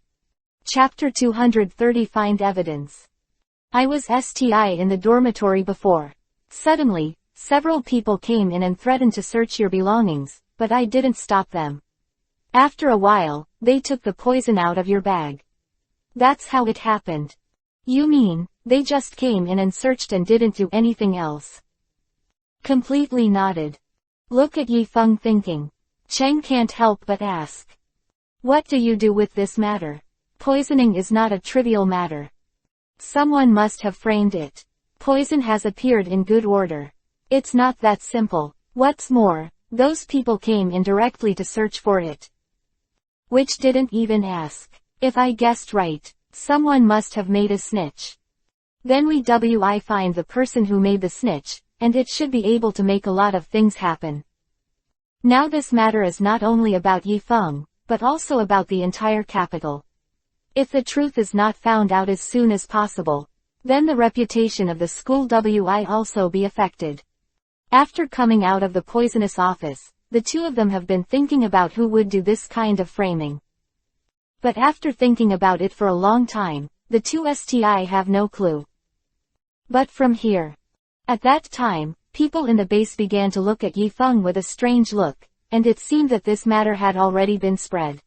S1: Chapter 230 Find Evidence. I was in the dormitory before. Suddenly, several people came in and threatened to search your belongings, but I didn't stop them. After a while, they took the poison out of your bag. That's how it happened. You mean, they just came in and searched and didn't do anything else? Completely nodded. Look at Yifeng thinking. Cheng can't help but ask. What do you do with this matter? Poisoning is not a trivial matter. Someone must have framed it. Poison has appeared in good order. It's not that simple. What's more, those people came in directly to search for it. Which didn't even ask. If I guessed right, someone must have made a snitch. Then we find the person who made the snitch, and it should be able to make a lot of things happen. Now this matter is not only about Yifeng, but also about the entire capital. If the truth is not found out as soon as possible, then the reputation of the school will also be affected. After coming out of the poisonous office, the two of them have been thinking about who would do this kind of framing. But after thinking about it for a long time, the two have no clue. But from here. At that time, people in the base began to look at Yifeng with a strange look, and it seemed that this matter had already been spread.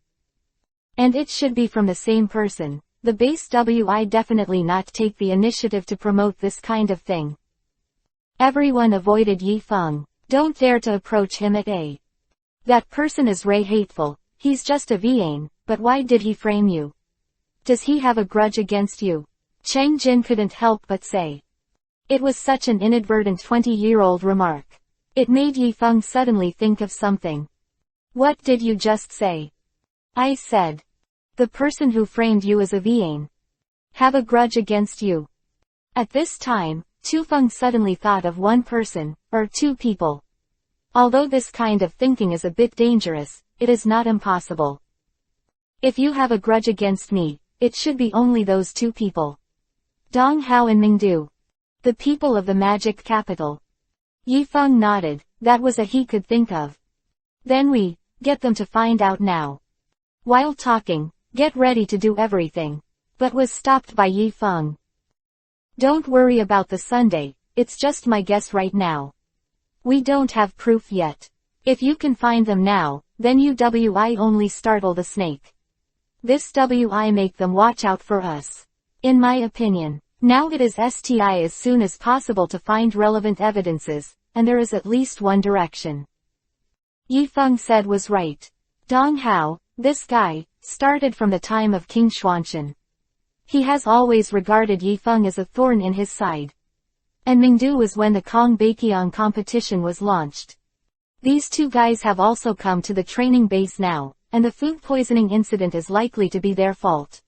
S1: And it should be from the same person. The base definitely not take the initiative to promote this kind of thing. Everyone avoided Yifeng. Don't dare to approach him at A. That person is hateful. He's just a Vian, but why did he frame you? Does he have a grudge against you? Cheng Jin couldn't help but say. It was such an inadvertent 20-year-old remark. It made Yifeng suddenly think of something. What did you just say? I said. The person who framed you is a Vian. Have a grudge against you. At this time, Tufeng suddenly thought of one person, or two people. Although this kind of thinking is a bit dangerous, it is not impossible. If you have a grudge against me, it should be only those two people. Dong Hao and Mingdu. The people of the magic capital. Yifeng nodded. That was a he could think of. Then we get them to find out now. While talking, get ready to do everything. But was stopped by Yifeng. Don't worry about the Sunday, it's just my guess right now. We don't have proof yet. If you can find them now, then you wi only startle the snake. This wi make them watch out for us. In my opinion, now it is sti as soon as possible to find relevant evidences, and there is at least one direction. Yifeng said was right. Dong Hao, this guy, started from the time of King Xuanzhen. He has always regarded Yifeng as a thorn in his side. And Mingdu was when the Kong Baiqiang competition was launched. These two guys have also come to the training base now, and the food poisoning incident is likely to be their fault.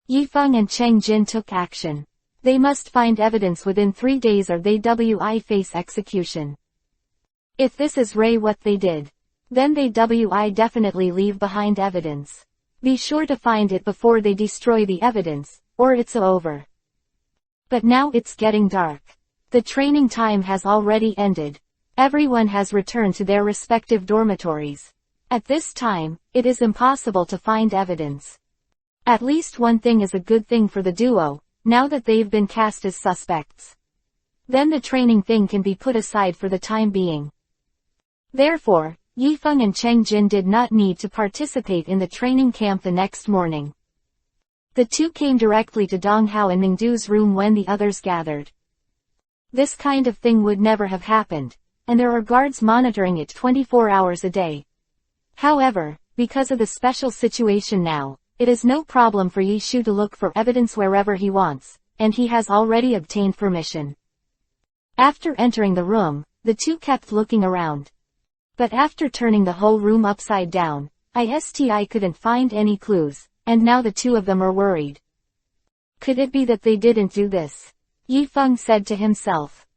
S1: Yifeng and Cheng Jin took action. They must find evidence within 3 days or they wi face execution. If this is what they did, then they wi definitely leave behind evidence. Be sure to find it before they destroy the evidence, or it's over. But now it's getting dark. The training time has already ended. Everyone has returned to their respective dormitories. At this time, it is impossible to find evidence. At least one thing is a good thing for the duo, now that they've been cast as suspects. Then the training thing can be put aside for the time being. Therefore, Yifeng and Cheng Jin did not need to participate in the training camp the next morning. The two came directly to Dong Hao and Mingdu's room when the others gathered. This kind of thing would never have happened, and there are guards monitoring it 24 hours a day. However, because of the special situation now, it is no problem for Yi Shu to look for evidence wherever he wants, and he has already obtained permission. After entering the room, the two kept looking around. But after turning the whole room upside down, I couldn't find any clues, and now the two of them are worried. Could it be that they didn't do this? Yifeng said to himself.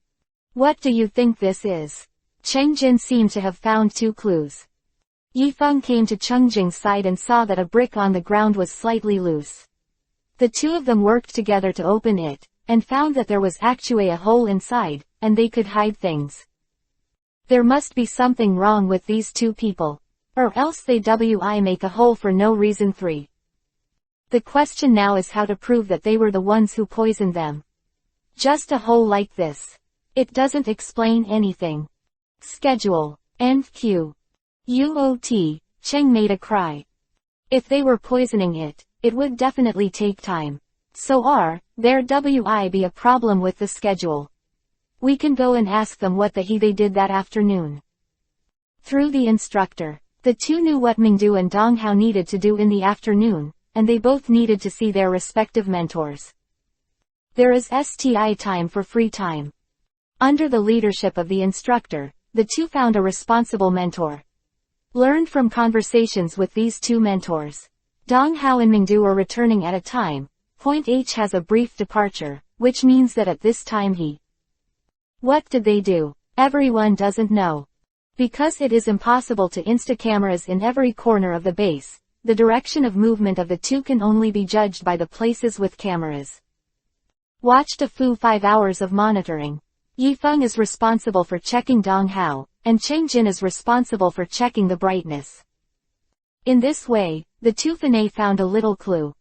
S1: What do you think this is? Cheng Jin seemed to have found 2 clues. Yifeng came to Cheng Jing's side and saw that a brick on the ground was slightly loose. The two of them worked together to open it, and found that there was actually a hole inside, and they could hide things. There must be something wrong with these two people. Or else they wi make a hole for no reason. 3. The question now is how to prove that they were the ones who poisoned them. Just a hole like this. It doesn't explain anything. Schedule. NQ. UOT, Cheng made a cry. If they were poisoning it, it would definitely take time. So there wi be a problem with the schedule. We can go and ask them what they did that afternoon. Through the instructor, the two knew what Mingdu and Dong Hao needed to do in the afternoon, and they both needed to see their respective mentors. There is STI time for free time. Under the leadership of the instructor, the two found a responsible mentor. Learned from conversations with these two mentors. Dong Hao and Mingdu are returning at a time. Point H has a brief departure, which means that at this time What did they do? Everyone doesn't know. Because it is impossible to insta cameras in every corner of the base, the direction of movement of the two can only be judged by the places with cameras. Watched a full 5 hours of monitoring. Yifeng is responsible for checking Dong Hao, and Cheng Jin is responsible for checking the brightness. In this way, the two Fanei found a little clue.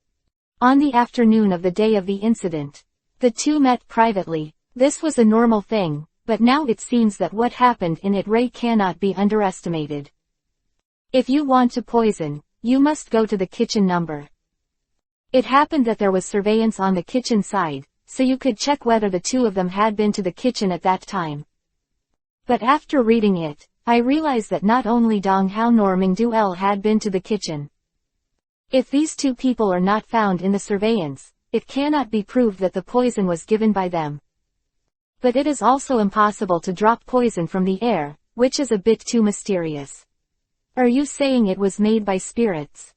S1: On the afternoon of the day of the incident, the two met privately. This was a normal thing, but now it seems that what happened in it cannot be underestimated. If you want to poison, you must go to the kitchen number. It happened that there was surveillance on the kitchen side, so you could check whether the two of them had been to the kitchen at that time. But after reading it, I realized that not only Dong Hao nor Mingdu had been to the kitchen. If these two people are not found in the surveillance, it cannot be proved that the poison was given by them. But it is also impossible to drop poison from the air, which is a bit too mysterious. Are you saying it was made by spirits?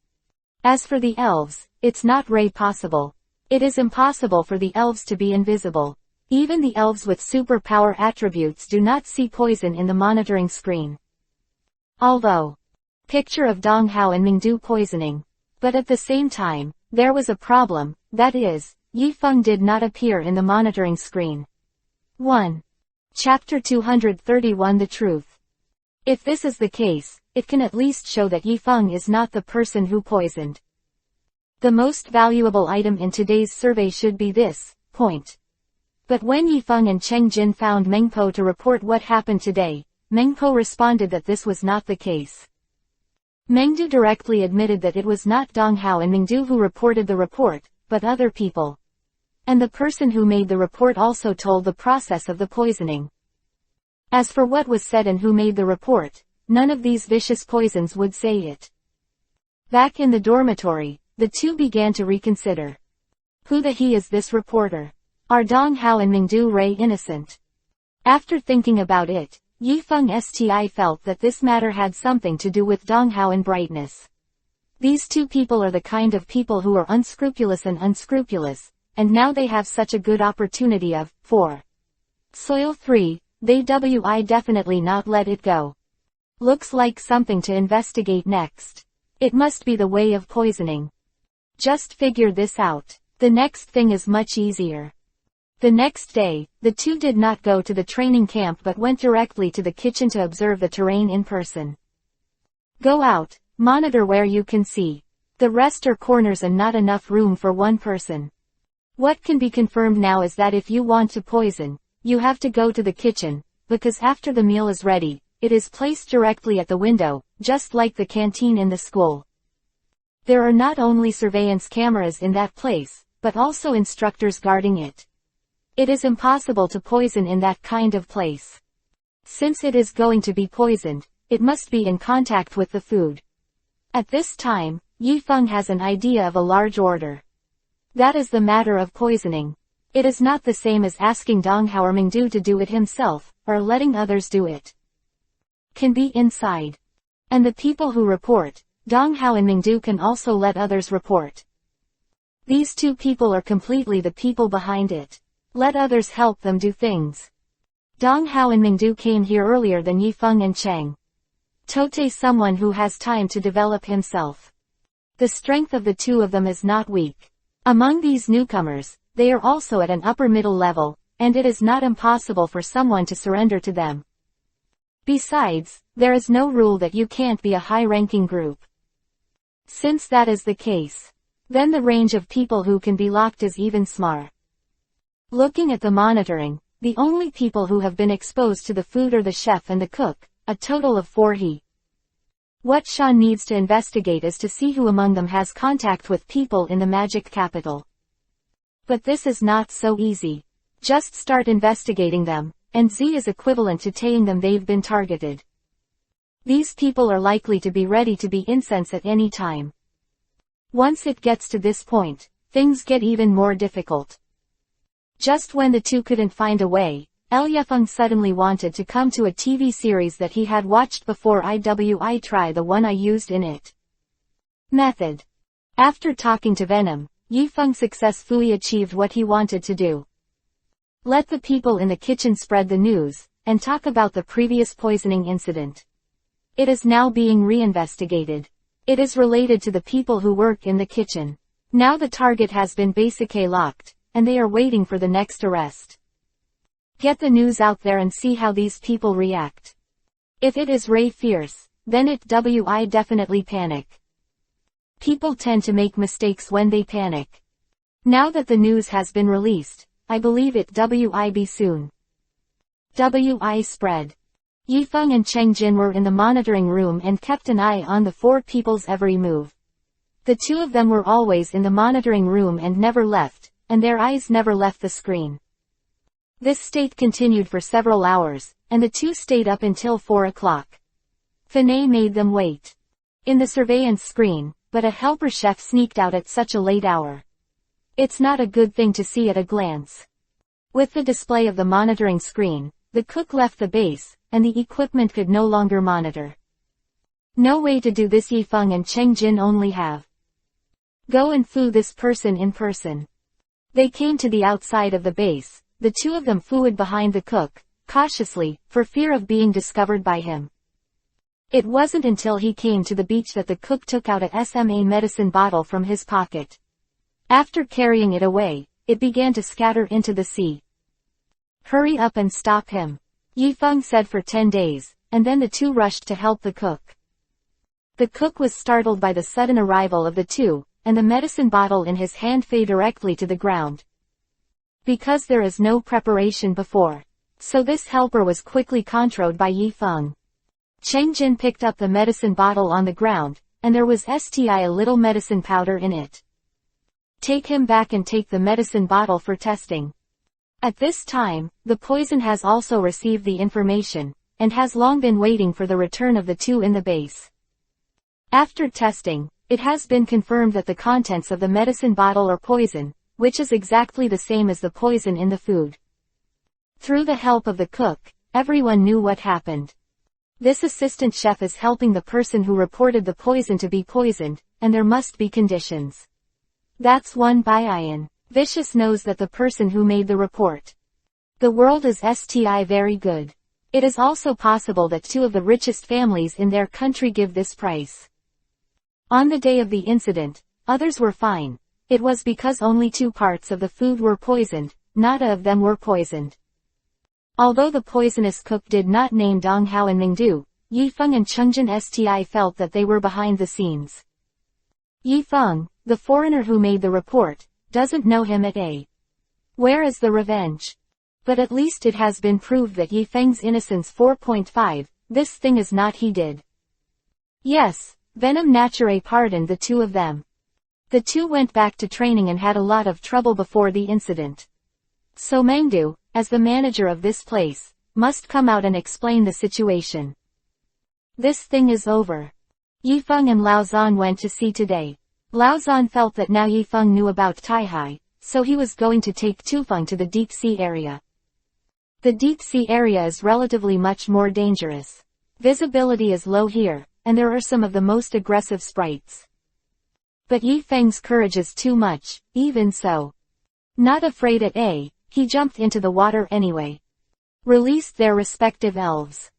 S1: As for the elves, it's not possible. It is impossible for the elves to be invisible. Even the elves with superpower attributes do not see poison in the monitoring screen. Although, picture of Dong Hao and Mingdu poisoning. But at the same time, there was a problem, that is, Yifeng did not appear in the monitoring screen. 1. Chapter 231 The Truth. If this is the case, it can at least show that Yifeng is not the person who poisoned. The most valuable item in today's survey should be this point. But when Yifeng and Cheng Jin found Mengpo to report what happened today, Mengpo responded that this was not the case. Mengdu directly admitted that it was not Dong Hao and Mingdu who reported the report, but other people. And the person who made the report also told the process of the poisoning. As for what was said and who made the report, none of these vicious poisons would say it. Back in the dormitory, the two began to reconsider. Who the he is this reporter? Are Dong Hao and Mingdu Ray innocent? After thinking about it, Yifeng Sti felt that this matter had something to do with Dong Hao and Brightness. These two people are the kind of people who are unscrupulous, and now they have such a good opportunity of, 4. Soil 3, they wi definitely not let it go. Looks like something to investigate next. It must be the way of poisoning. Just figure this out. The next thing is much easier. The next day, the two did not go to the training camp but went directly to the kitchen to observe the terrain in person. Go out, monitor where you can see. The rest are corners and not enough room for one person. What can be confirmed now is that if you want to poison, you have to go to the kitchen, because after the meal is ready, it is placed directly at the window, just like the canteen in the school. There are not only surveillance cameras in that place, but also instructors guarding it. It is impossible to poison in that kind of place. Since it is going to be poisoned, it must be in contact with the food. At this time, Yifeng has an idea of a large order. That is the matter of poisoning. It is not the same as asking Dong Hao or Mingdu to do it himself, or letting others do it. Can be inside. And the people who report, Dong Hao and Mingdu can also let others report. These two people are completely the people behind it. Let others help them do things. Dong Hao and Mingdu came here earlier than Yifeng and Cheng. Tote someone who has time to develop himself. The strength of the two of them is not weak. Among these newcomers, they are also at an upper middle level, and it is not impossible for someone to surrender to them. Besides, there is no rule that you can't be a high-ranking group. Since that is the case, then the range of people who can be locked is even smaller. Looking at the monitoring, the only people who have been exposed to the food are the chef and the cook, a total of 4 he. What Sean needs to investigate is to see who among them has contact with people in the magic capital. But this is not so easy. Just start investigating them, and Z is equivalent to telling them they've been targeted. These people are likely to be ready to be incense at any time. Once it gets to this point, things get even more difficult. Just when the two couldn't find a way, Yifeng suddenly wanted to come to a TV series that he had watched before. I try the one I used in it. Method. After talking to Venom, Yifeng successfully achieved what he wanted to do. Let the people in the kitchen spread the news, and talk about the previous poisoning incident. It is now being reinvestigated. It is related to the people who work in the kitchen. Now the target has been basically locked, and they are waiting for the next arrest. Get the news out there and see how these people react. If it is Ray Fierce, then it wi definitely panic. People tend to make mistakes when they panic. Now that the news has been released, I believe it wi be soon. Wi spread. Yifeng and Cheng Jin were in the monitoring room and kept an eye on the 4 people's every move. The two of them were always in the monitoring room and never left, and their eyes never left the screen. This state continued for several hours, and the two stayed up until 4 o'clock. Fanay made them wait in the surveillance screen, but a helper chef sneaked out at such a late hour. It's not a good thing to see at a glance. With the display of the monitoring screen, the cook left the base, and the equipment could no longer monitor. No way to do this. Yifeng and Cheng Jin only have. Go and foo this person in person. They came to the outside of the base. The two of them fooed behind the cook, cautiously, for fear of being discovered by him. It wasn't until he came to the beach that the cook took out a SMA medicine bottle from his pocket. After carrying it away, it began to scatter into the sea. Hurry up and stop him. Yifeng said for 10 days, and then the two rushed to help the cook. The cook was startled by the sudden arrival of the two, and the medicine bottle in his hand fell directly to the ground. Because there is no preparation before. So this helper was quickly controlled by Yifeng. Cheng Jin picked up the medicine bottle on the ground, and there was a little medicine powder in it. Take him back and take the medicine bottle for testing. At this time, the poison has also received the information, and has long been waiting for the return of the two in the base. After testing, it has been confirmed that the contents of the medicine bottle are poison, which is exactly the same as the poison in the food. Through the help of the cook, everyone knew what happened. This assistant chef is helping the person who reported the poison to be poisoned, and there must be conditions. That's one by Ian. Vicious knows that the person who made the report. The world is very good. It is also possible that two of the richest families in their country give this price. On the day of the incident, others were fine. It was because only 2 parts of the food were poisoned, none of them were poisoned. Although the poisonous cook did not name Dong Hao and Mingdu, Yifeng and Chengjin felt that they were behind the scenes. Yifeng, the foreigner who made the report, doesn't know him at all. Where is the revenge? But at least it has been proved that Yifeng's innocence 4.5, this thing is not he did. Yes, Venom Nature pardoned the two of them. The two went back to training and had a lot of trouble before the incident. So Mengdu, as the manager of this place, must come out and explain the situation. This thing is over. Yifeng and Lao Zhan went to see today. Lao Zhan felt that now Yifeng knew about Taihai, so he was going to take Tufeng to the deep sea area. The deep sea area is relatively much more dangerous. Visibility is low here, and there are some of the most aggressive sprites. But Yifeng's courage is too much, even so. Not afraid at all, he jumped into the water anyway. Released their respective elves.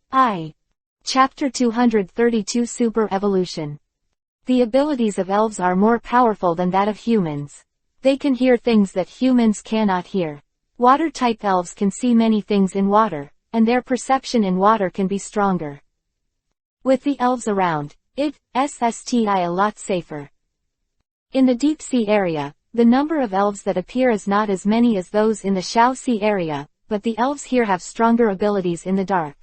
S1: Chapter 232 Super Evolution. The abilities of elves are more powerful than that of humans. They can hear things that humans cannot hear. Water-type elves can see many things in water, and their perception in water can be stronger. With the elves around, it's a lot safer. In the deep sea area, the number of elves that appear is not as many as those in the shallow sea area, but the elves here have stronger abilities in the dark.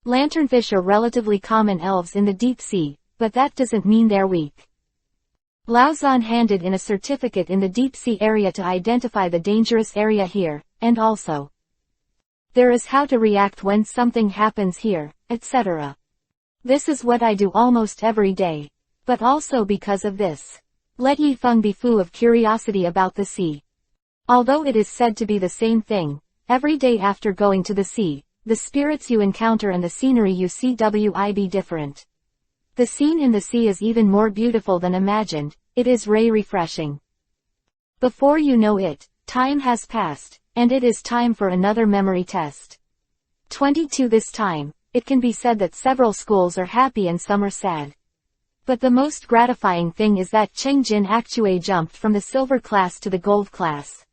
S1: Lanternfish are relatively common elves in the deep sea, but that doesn't mean they're weak. Lao Zhan handed in a certificate in the deep sea area to identify the dangerous area here, and also there is how to react when something happens here, etc. This is what I do almost every day. But also because of this. Let Yifeng be full of curiosity about the sea. Although it is said to be the same thing, every day after going to the sea, the spirits you encounter and the scenery you see will be different. The scene in the sea is even more beautiful than imagined, it is refreshing. Before you know it, time has passed, and it is time for another memory test. 22 this time, it can be said that several schools are happy and some are sad. But the most gratifying thing is that Cheng Jin actually jumped from the silver class to the gold class.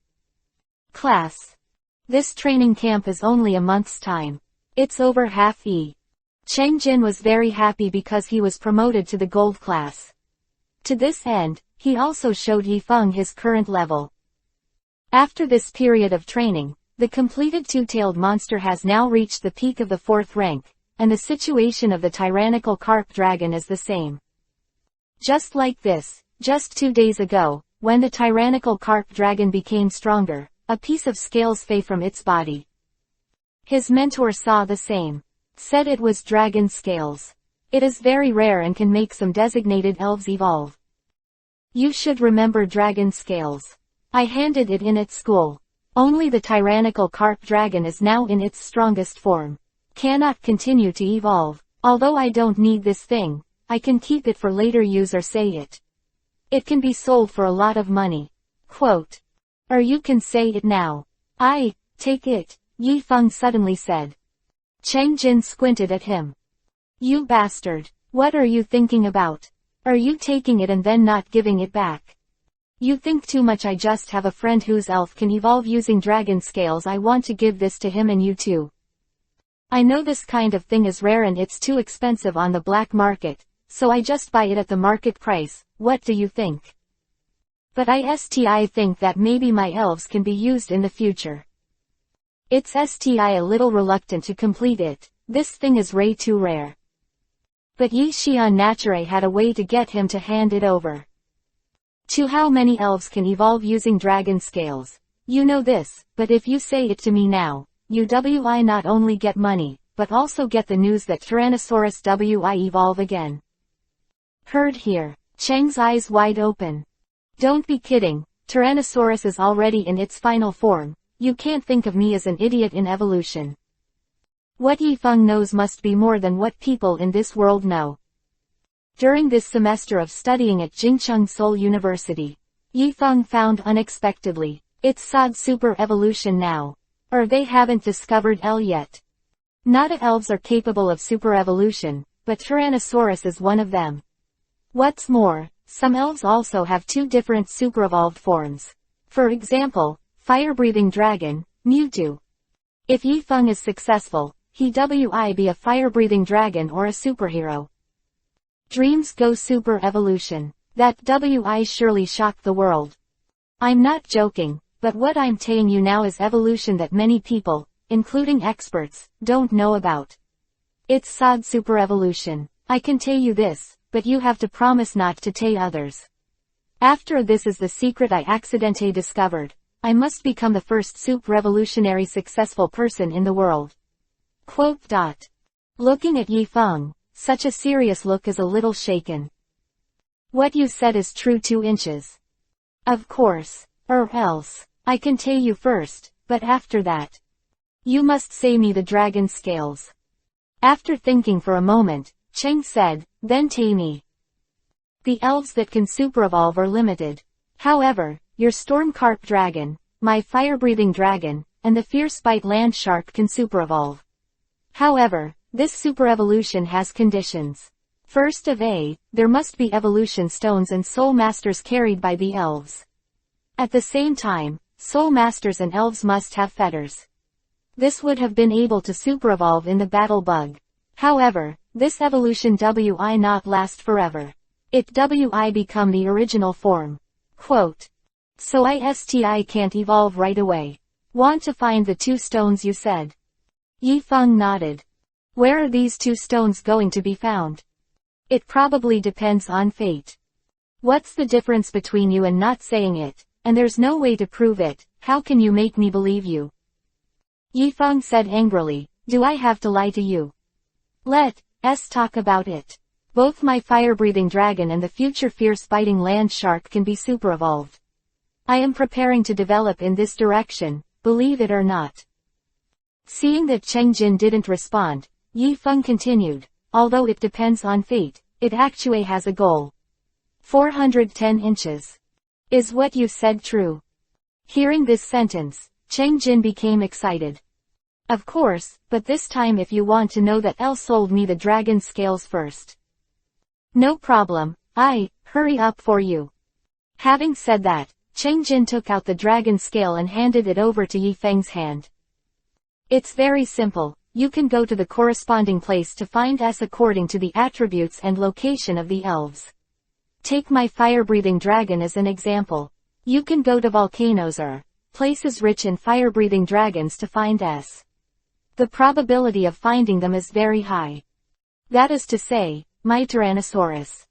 S1: This training camp is only a month's time. It's over half E. Cheng Jin was very happy because he was promoted to the gold class. To this end, he also showed Yifeng his current level. After this period of training, the completed two-tailed monster has now reached the peak of the 4th rank, and the situation of the tyrannical carp dragon is the same. Just like this, just 2 days ago, when the tyrannical carp dragon became stronger, a piece of scales fell from its body. His mentor saw the same. Said it was dragon scales. It is very rare and can make some designated elves evolve. You should remember dragon scales. I handed it in at school. Only the tyrannical carp dragon is now in its strongest form. Cannot continue to evolve. Although I don't need this thing, I can keep it for later use or say it. It can be sold for a lot of money. Quote. Or you can say it now. Take it, Yifeng suddenly said. Cheng Jin squinted at him. You bastard. What are you thinking about? Are you taking it and then not giving it back? You think too much. I just have a friend whose elf can evolve using dragon scales. I want to give this to him and you too. I know this kind of thing is rare and it's too expensive on the black market, so I just buy it at the market price. What do you think? But I think that maybe my elves can be used in the future. It's a little reluctant to complete it. This thing is way too rare. But Yi Xian Nature had a way to get him to hand it over. To how many elves can evolve using dragon scales? You know this, but if you say it to me now, you wi not only get money, but also get the news that Tyrannosaurus wi evolve again. Heard here. Cheng's eyes wide open. Don't be kidding, Tyrannosaurus is already in its final form. You can't think of me as an idiot in evolution. What Yifeng knows must be more than what people in this world know. During this semester of studying at Jingcheng Seoul University, Yifeng found unexpectedly, it's SOD super evolution now. Or they haven't discovered L yet. Not all elves are capable of super evolution, but Tyrannosaurus is one of them. What's more, some elves also have two different super-evolved forms. For example, fire-breathing dragon, Mewtwo. If Yifeng is successful, he wi be a fire-breathing dragon or a superhero. Dreams go super evolution. That wi surely shocked the world. I'm not joking, but what I'm telling you now is evolution that many people, including experts, don't know about. It's SOD super evolution. I can tell you this, but you have to promise not to tell others. After this is the secret I accidentally discovered. I must become the first super revolutionary successful person in the world. Quote. Looking at Yifeng, such a serious look is a little shaken. What you said is true. 2 inches. Of course. Or else. I can tell you first, but after that. You must say me the dragon scales. After thinking for a moment, Cheng said, then tell me. The elves that can super-evolve are limited. However, your storm carp dragon, my fire-breathing dragon, and the fierce bite land shark can super-evolve. However, this super-evolution has conditions. First of all, there must be evolution stones and soul masters carried by the elves. At the same time, soul masters and elves must have fetters. This would have been able to super-evolve in the battle bug. However, this evolution wi not last forever. It wi become the original form. Quote. So I can't evolve right away. Want to find the 2 stones you said? Yifeng nodded. Where are these 2 stones going to be found? It probably depends on fate. What's the difference between you and not saying it? And there's no way to prove it. How can you make me believe you? Yifeng said angrily, do I have to lie to you? Let's talk about it. Both my fire-breathing dragon and the future fierce-biting land shark can be super-evolved. I am preparing to develop in this direction, believe it or not. Seeing that Cheng Jin didn't respond, Yifeng continued, although it depends on fate, it actually has a goal. 410 inches. Is what you said true? Hearing this sentence, Cheng Jin became excited. Of course, but this time if you want to know that Elle sold me the dragon scales first. No problem, hurry up for you. Having said that, Cheng Jin took out the dragon scale and handed it over to Yifeng's hand. It's very simple, you can go to the corresponding place to find S according to the attributes and location of the elves. Take my fire-breathing dragon as an example. You can go to volcanoes or places rich in fire-breathing dragons to find S. The probability of finding them is very high. That is to say, my Tyrannosaurus.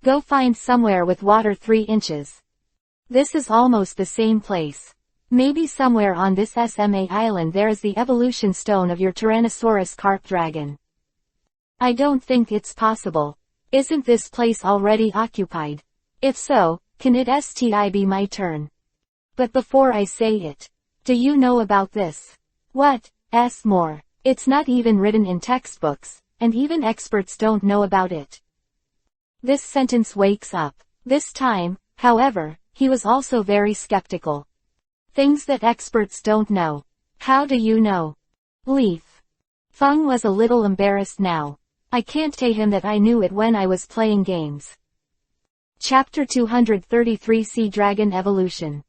S1: Go find somewhere with water 3 inches. This is almost the same place. Maybe somewhere on this SMA island there is the evolution stone of your Tyrannosaurus carp dragon. I don't think it's possible. Isn't this place already occupied? If so, can it be my turn? But before I say it, do you know about this? What? More. It's not even written in textbooks, and even experts don't know about it. This sentence wakes up. This time, however, he was also very skeptical. Things that experts don't know. How do you know? Leaf. Feng was a little embarrassed now. I can't tell him that I knew it when I was playing games. Chapter 233 Sea Dragon Evolution.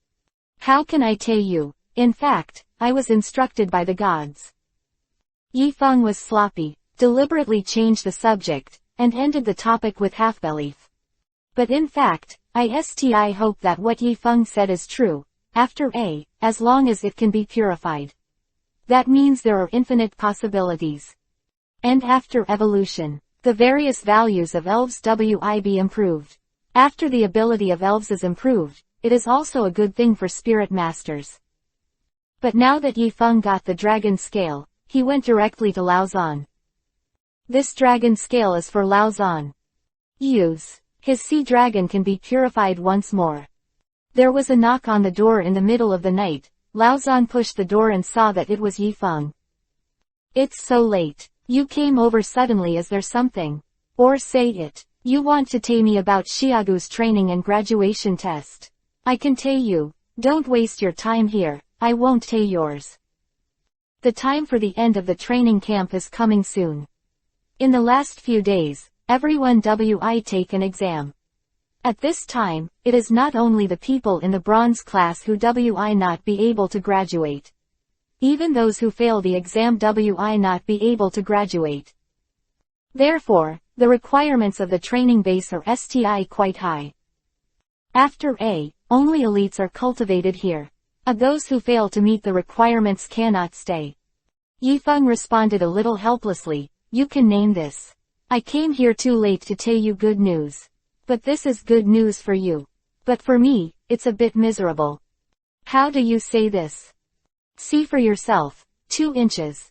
S1: How can I tell you? In fact, I was instructed by the gods. Yifeng was sloppy, deliberately changed the subject, and ended the topic with half-belief. But in fact, I hope that what Yifeng said is true, as long as it can be purified. That means there are infinite possibilities. And after evolution, the various values of elves will be improved. After the ability of elves is improved, it is also a good thing for spirit masters. But now that Yifeng got the dragon scale, he went directly to Laozan. This dragon scale is for Laozan. Use. His sea dragon can be purified once more. There was a knock on the door in the middle of the night. Laozan pushed the door and saw that it was Yifeng. It's so late. You came over suddenly. Is there something? Or say it. You want to tell me about Xiaogu's training and graduation test. I can tell you. Don't waste your time here. I won't tell yours. The time for the end of the training camp is coming soon. In the last few days, everyone will take an exam. At this time, it is not only the people in the bronze class who will not be able to graduate. Even those who fail the exam will not be able to graduate. Therefore, the requirements of the training base are quite high. After only elites are cultivated here. Those who fail to meet the requirements cannot stay. Yifeng responded a little helplessly. You can name this. I came here too late to tell you good news. But this is good news for you. But for me, it's a bit miserable. How do you say this? See for yourself. 2 inches.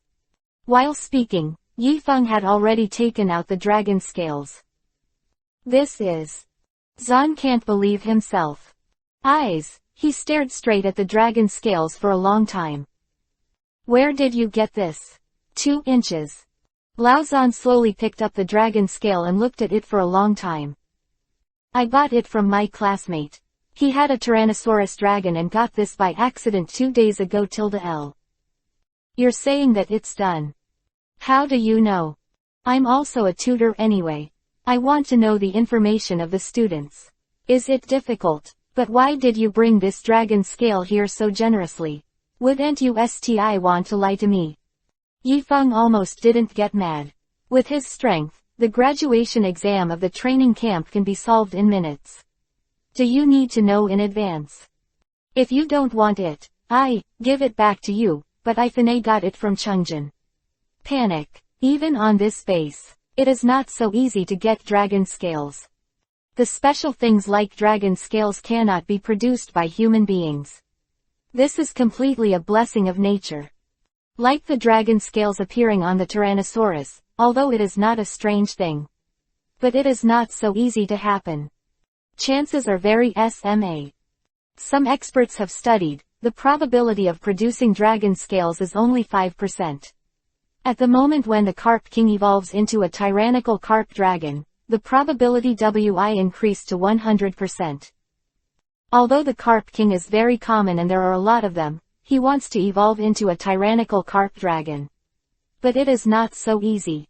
S1: While speaking, Yifeng had already taken out the dragon scales. This is. Zan can't believe himself. He stared straight at the dragon scales for a long time. Where did you get this? 2 inches. Laozan slowly picked up the dragon scale and looked at it for a long time. I bought it from my classmate. He had a Tyrannosaurus dragon and got this by accident 2 days ago. L. You're saying that it's done. How do you know? I'm also a tutor anyway. I want to know the information of the students. Is it difficult? But why did you bring this dragon scale here so generously? Wouldn't you want to lie to me? Yifeng almost didn't get mad. With his strength, the graduation exam of the training camp can be solved in minutes. Do you need to know in advance? If you don't want it, give it back to you, but I got it from Chungjin. Panic. Even on this base, it is not so easy to get dragon scales. The special things like dragon scales cannot be produced by human beings. This is completely a blessing of nature. Like the dragon scales appearing on the Tyrannosaurus, although it is not a strange thing. But it is not so easy to happen. Chances are very SMA. Some experts have studied, the probability of producing dragon scales is only 5%. At the moment when the Carp King evolves into a tyrannical carp dragon, the probability increased to 100%. Although the Carp King is very common and there are a lot of them, he wants to evolve into a tyrannical carp dragon. But it is not so easy.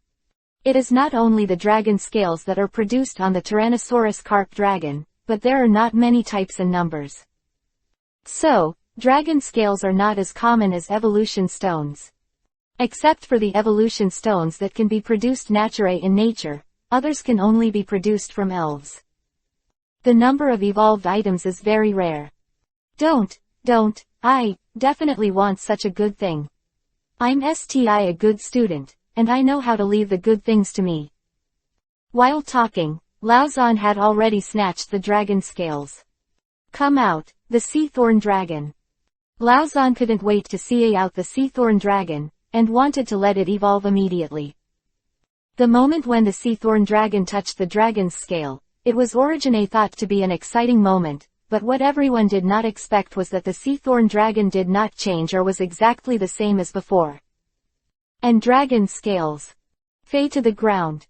S1: It is not only the dragon scales that are produced on the Tyrannosaurus carp dragon, but there are not many types and numbers. So, dragon scales are not as common as evolution stones. Except for the evolution stones that can be produced naturally in nature, others can only be produced from elves. The number of evolved items is very rare. I definitely want such a good thing. I'm a good student, and I know how to leave the good things to me. While talking, Laozan had already snatched the dragon scales. Come out, the sea thorn dragon. Laozan couldn't wait to see out the sea thorn dragon, and wanted to let it evolve immediately. The moment when the sea thorn dragon touched the dragon's scale, it was originally thought to be an exciting moment, but what everyone did not expect was that the sea thorn dragon did not change or was exactly the same as before. And dragon scales fell to the ground.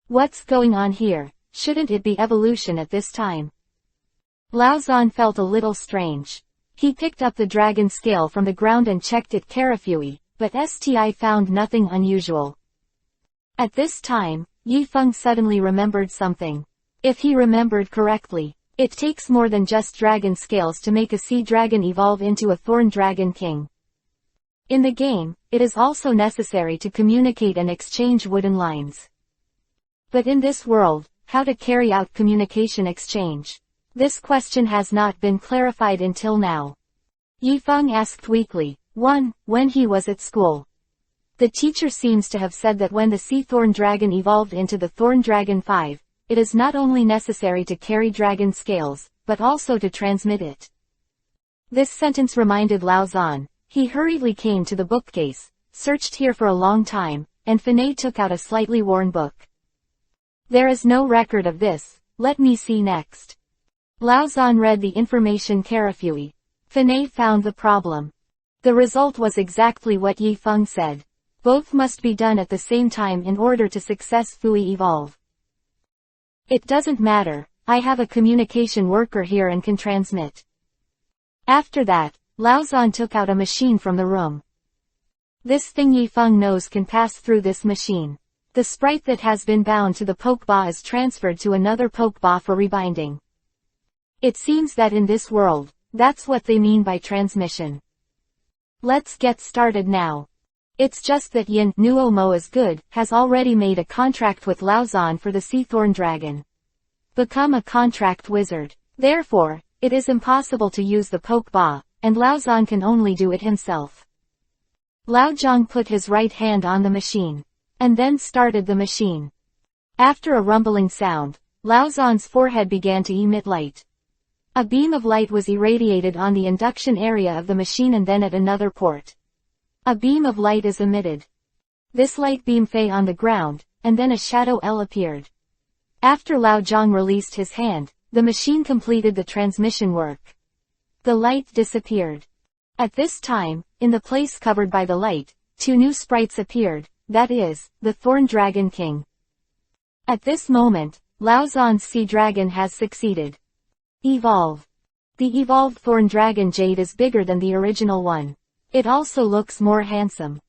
S1: What's going on here? Shouldn't it be evolution at this time? Laozan felt a little strange. He picked up the dragon scale from the ground and checked it carefully, but found nothing unusual. At this time, Yifeng suddenly remembered something. If he remembered correctly, it takes more than just dragon scales to make a sea dragon evolve into a thorn dragon king. In the game, it is also necessary to communicate and exchange wooden lines. But in this world, how to carry out communication exchange? This question has not been clarified until now. Yifeng asked weakly. 1. When he was at school. The teacher seems to have said that when the sea thorn dragon evolved into the thorn dragon 5, it is not only necessary to carry dragon scales, but also to transmit it. This sentence reminded Lao Zhan. He hurriedly came to the bookcase, searched here for a long time, and Fanay took out a slightly worn book. There is no record of this, let me see next. Lao Zhan read the information carefully. Fanay found the problem. The result was exactly what Yifeng said. Both must be done at the same time in order to successfully evolve. It doesn't matter, I have a communication worker here and can transmit. After that, Lao Zhan took out a machine from the room. This thing Yifeng knows can pass through this machine. The sprite that has been bound to the Pokeball is transferred to another Pokeball for rebinding. It seems that in this world, that's what they mean by transmission. Let's get started now. It's just that Yin Nuomo is good, has already made a contract with Lao Zhan for the Sea Thorn Dragon. Become a contract wizard. Therefore, it is impossible to use the Pokeball, and Lao Zhan can only do it himself. Lao Zhang put his right hand on the machine, and then started the machine. After a rumbling sound, Lao Zhan's forehead began to emit light. A beam of light was irradiated on the induction area of the machine and then at another port. A beam of light is emitted. This light beam fell on the ground, and then a shadow L appeared. After Lao Zhang released his hand, the machine completed the transmission work. The light disappeared. At this time, in the place covered by the light, 2 new sprites appeared, that is, the Thorn Dragon King. At this moment, Lao Zhan's sea dragon has succeeded. Evolve. The evolved Thorn Dragon Jade is bigger than the original one. It also looks more handsome.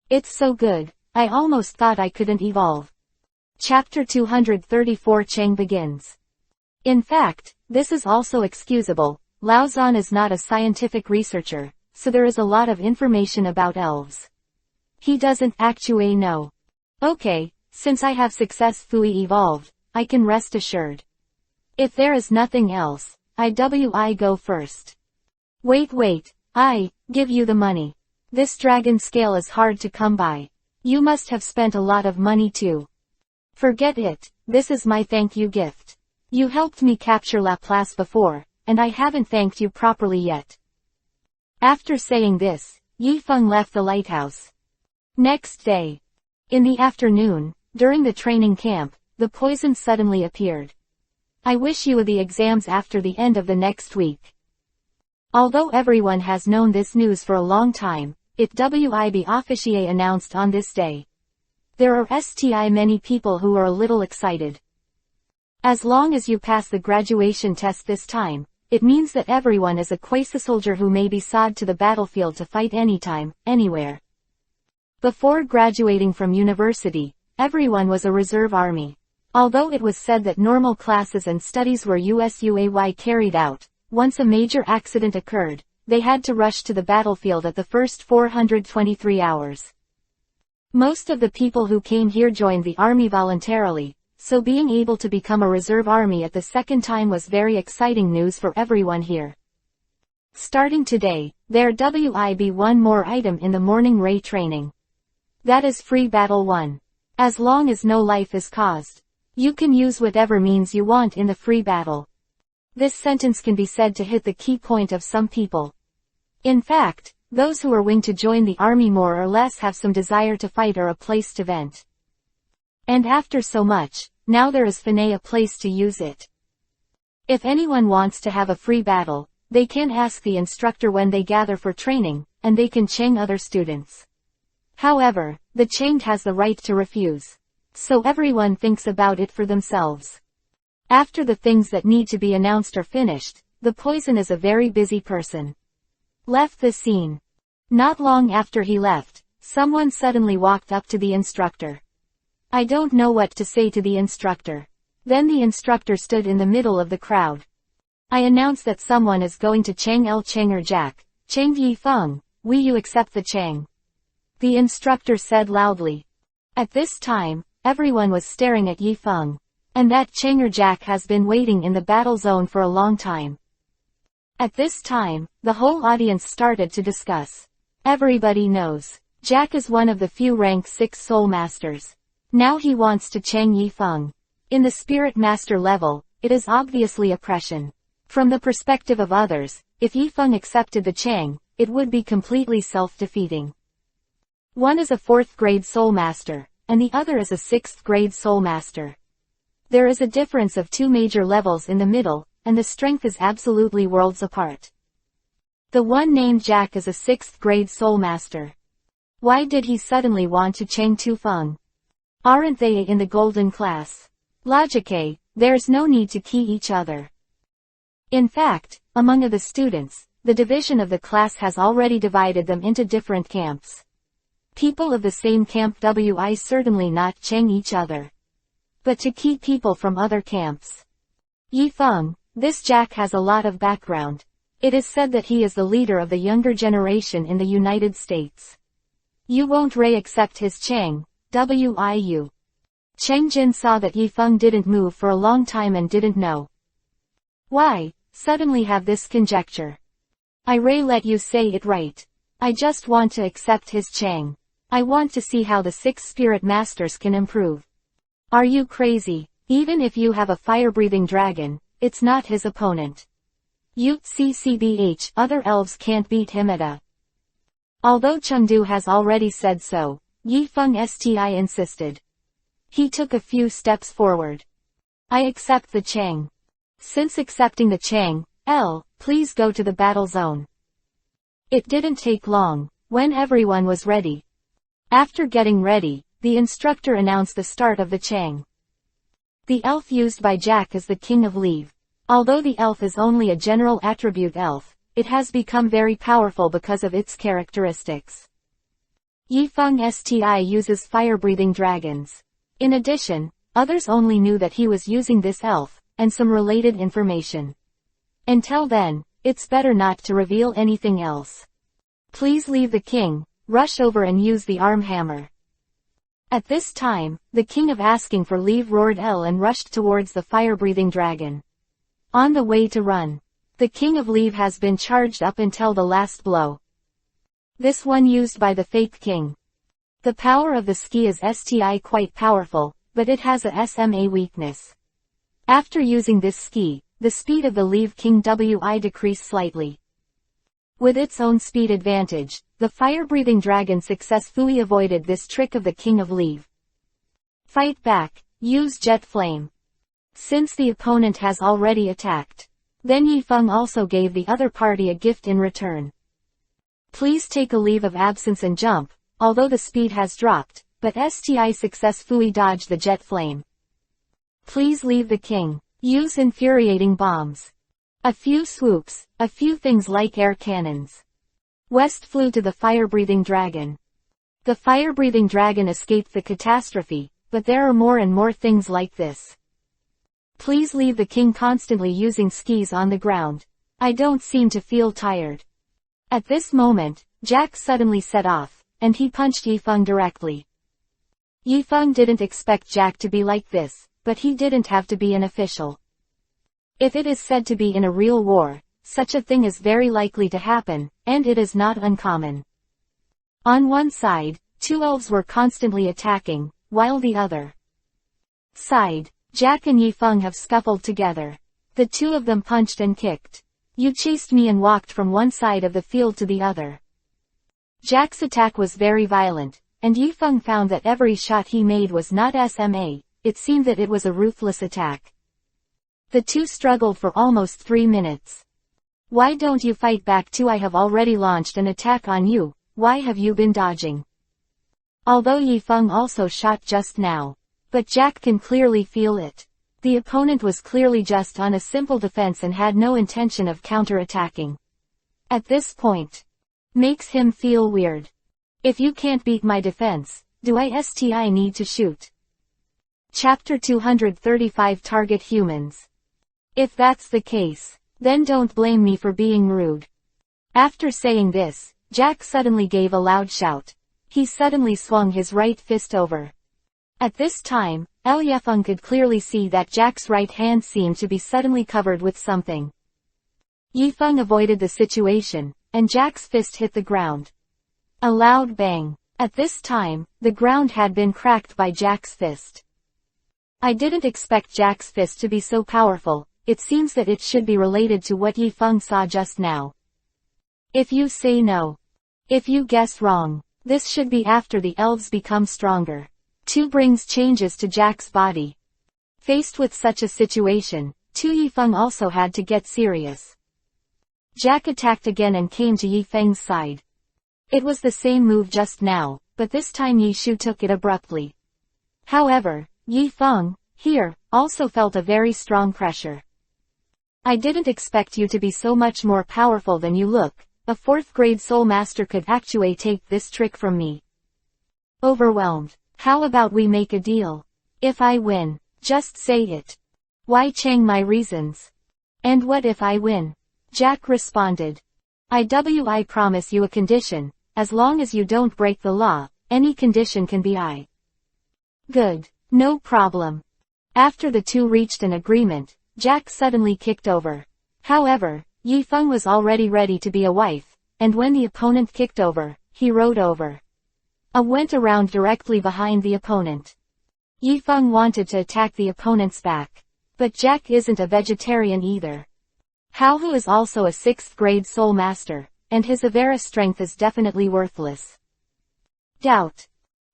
S1: It's so good, I almost thought I couldn't evolve. Chapter 234 Cheng begins. In fact, this is also excusable. Lao Zhan is not a scientific researcher, so there is a lot of information about elves. He doesn't actually know. Okay, since I have successfully evolved, I can rest assured. If there is nothing else, I go first. Wait, I give you the money. This dragon scale is hard to come by. You must have spent a lot of money too. Forget it, this is my thank you gift. You helped me capture Laplace before, and I haven't thanked you properly yet. After saying this, Yifeng left the lighthouse. Next day. In the afternoon, during the training camp, the poison suddenly appeared. I wish you the exams after the end of the next week. Although everyone has known this news for a long time, it WIB officially announced on this day. There are many people who are a little excited. As long as you pass the graduation test this time, it means that everyone is a quasi-soldier who may be sawed to the battlefield to fight anytime, anywhere. Before graduating from university, everyone was a reserve army. Although it was said that normal classes and studies were USUAY carried out, once a major accident occurred, they had to rush to the battlefield at the first 423 hours. Most of the people who came here joined the army voluntarily, so being able to become a reserve army at the second time was very exciting news for everyone here. Starting today, there will be one more item in the morning ray training. That is free battle 1. As long as no life is caused, you can use whatever means you want in the free battle. This sentence can be said to hit the key point of some people. In fact, those who are willing to join the army more or less have some desire to fight or a place to vent. And after so much, now there is finally a place to use it. If anyone wants to have a free battle, they can ask the instructor when they gather for training, and they can chang other students. However, the changed has the right to refuse. So everyone thinks about it for themselves. After the things that need to be announced are finished, the poison is a very busy person. Left the scene. Not long after he left, someone suddenly walked up to the instructor. I don't know what to say to the instructor. Then the instructor stood in the middle of the crowd. I announce that someone is going to Chang El Changer Jack. Chang Yi Feng, will you accept the Chang? The instructor said loudly. At this time, everyone was staring at Yi Feng. And that Changer Jack has been waiting in the battle zone for a long time. At this time, the whole audience started to discuss. Everybody knows. Jack is one of the few rank 6 soul masters. Now he wants to Chang Yi Feng. In the spirit master level, it is obviously oppression. From the perspective of others, if Yi Feng accepted the Chang, it would be completely self-defeating. One is a 4th grade soul master, and the other is a 6th grade soul master. There is a difference of 2 major levels in the middle, and the strength is absolutely worlds apart. The one named Jack is a 6th grade soul master. Why did he suddenly want to Chang Tu Feng? Aren't they in the golden class? Logic, there's no need to key each other. In fact, among the students, the division of the class has already divided them into different camps. People of the same camp will certainly not Chang each other. But to keep people from other camps. Yi Feng, this Jack has a lot of background. It is said that he is the leader of the younger generation in the United States. You won't accept his Chang, wiu. Cheng Jin saw that Yi Feng didn't move for a long time and didn't know why, suddenly have this conjecture. I let you say it right. I just want to accept his Chang. I want to see how the 6 spirit masters can improve. Are you crazy? Even if you have a fire-breathing dragon, it's not his opponent. CCBH, other elves can't beat him at a. Although Chengdu has already said so, Yi Feng insisted. He took a few steps forward. I accept the Chang. Since accepting the Chang, please go to the battle zone. It didn't take long, when everyone was ready. After getting ready, the instructor announced the start of the Chang. The elf used by Jack is the King of Leave. Although the elf is only a general attribute elf, it has become very powerful because of its characteristics. Yi Feng uses fire-breathing dragons. In addition, others only knew that he was using this elf, and some related information. Until then, it's better not to reveal anything else. Please leave the king, rush over and use the arm hammer. At this time, the king of asking for leave roared and rushed towards the fire-breathing dragon. On the way to run. The king of leave has been charged up until the last blow. This one used by the fake king. The power of the ski is quite powerful, but it has a SMA weakness. After using this ski, the speed of the leave king decreased slightly. With its own speed advantage, the fire-breathing dragon successfully avoided this trick of the king of leave. Fight back, use jet flame. Since the opponent has already attacked. Then Yi Feng also gave the other party a gift in return. Please take a leave of absence and jump, although the speed has dropped, but successfully dodged the jet flame. Please leave the king. Use infuriating bombs. A few swoops, a few things like air cannons. West flew to the fire-breathing dragon. The fire-breathing dragon escaped the catastrophe, but there are more and more things like this. Please leave the king constantly using skis on the ground. I don't seem to feel tired. At this moment, Jack suddenly set off, and he punched Yi Feng directly. Yi Feng didn't expect Jack to be like this, but he didn't have to be an official. If it is said to be in a real war, such a thing is very likely to happen, and it is not uncommon. On one side, 2 elves were constantly attacking, while the other side, Jack and Yi Feng have scuffled together. The 2 of them punched and kicked. You chased me and walked from one side of the field to the other. Jack's attack was very violent, and Yi Feng found that every shot he made was not SMA, it seemed that it was a ruthless attack. The 2 struggled for almost 3 minutes. Why don't you fight back too? I have already launched an attack on you, why have you been dodging? Although Yi Feng also shot just now. But Jack can clearly feel it. The opponent was clearly just on a simple defense and had no intention of counter-attacking. At this point. Makes him feel weird. If you can't beat my defense, do I need to shoot? Chapter 235 Target Humans. If that's the case, then don't blame me for being rude. After saying this, Jack suddenly gave a loud shout. He suddenly swung his right fist over. At this time, Yifeng could clearly see that Jack's right hand seemed to be suddenly covered with something. Yifeng avoided the situation, and Jack's fist hit the ground. A loud bang. At this time, the ground had been cracked by Jack's fist. I didn't expect Jack's fist to be so powerful. It seems that it should be related to what Yifeng saw just now. If you say no. If you guess wrong. This should be after the elves become stronger. 2 brings changes to Jack's body. Faced with such a situation, Yifeng also had to get serious. Jack attacked again and came to Yifeng's side. It was the same move just now, but this time Yishu took it abruptly. However, Yifeng, here, also felt a very strong pressure. I didn't expect you to be so much more powerful than you look. A 4th grade soul master could actually take this trick from me. Overwhelmed. How about we make a deal? If I win, just say it. Why Chang my reasons? And what if I win? Jack responded. I promise you a condition, as long as you don't break the law, any condition can be I. Good. No problem. After the 2 reached an agreement, Jack suddenly kicked over. However, Yifeng was already ready to be a wife, and when the opponent kicked over, he rode over. Went around directly behind the opponent. Yifeng wanted to attack the opponent's back. But Jack isn't a vegetarian either. Hu is also a 6th grade soul master, and his Avera strength is definitely worthless. Doubt.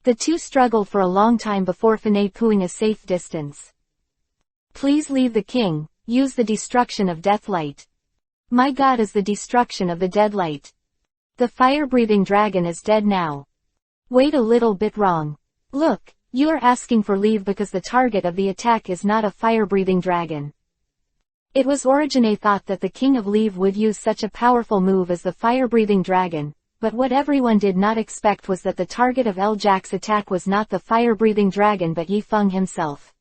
S1: The 2 struggled for a long time before pooing a safe distance. Please leave the king, use the destruction of death light. My god is the destruction of the dead light. The fire-breathing dragon is dead now. Wait a little bit wrong. Look, you are asking for leave because the target of the attack is not a fire-breathing dragon. It was Origine thought that the King of Leave would use such a powerful move as the fire-breathing dragon, but what everyone did not expect was that the target of Jack's attack was not the fire-breathing dragon but Yifeng himself.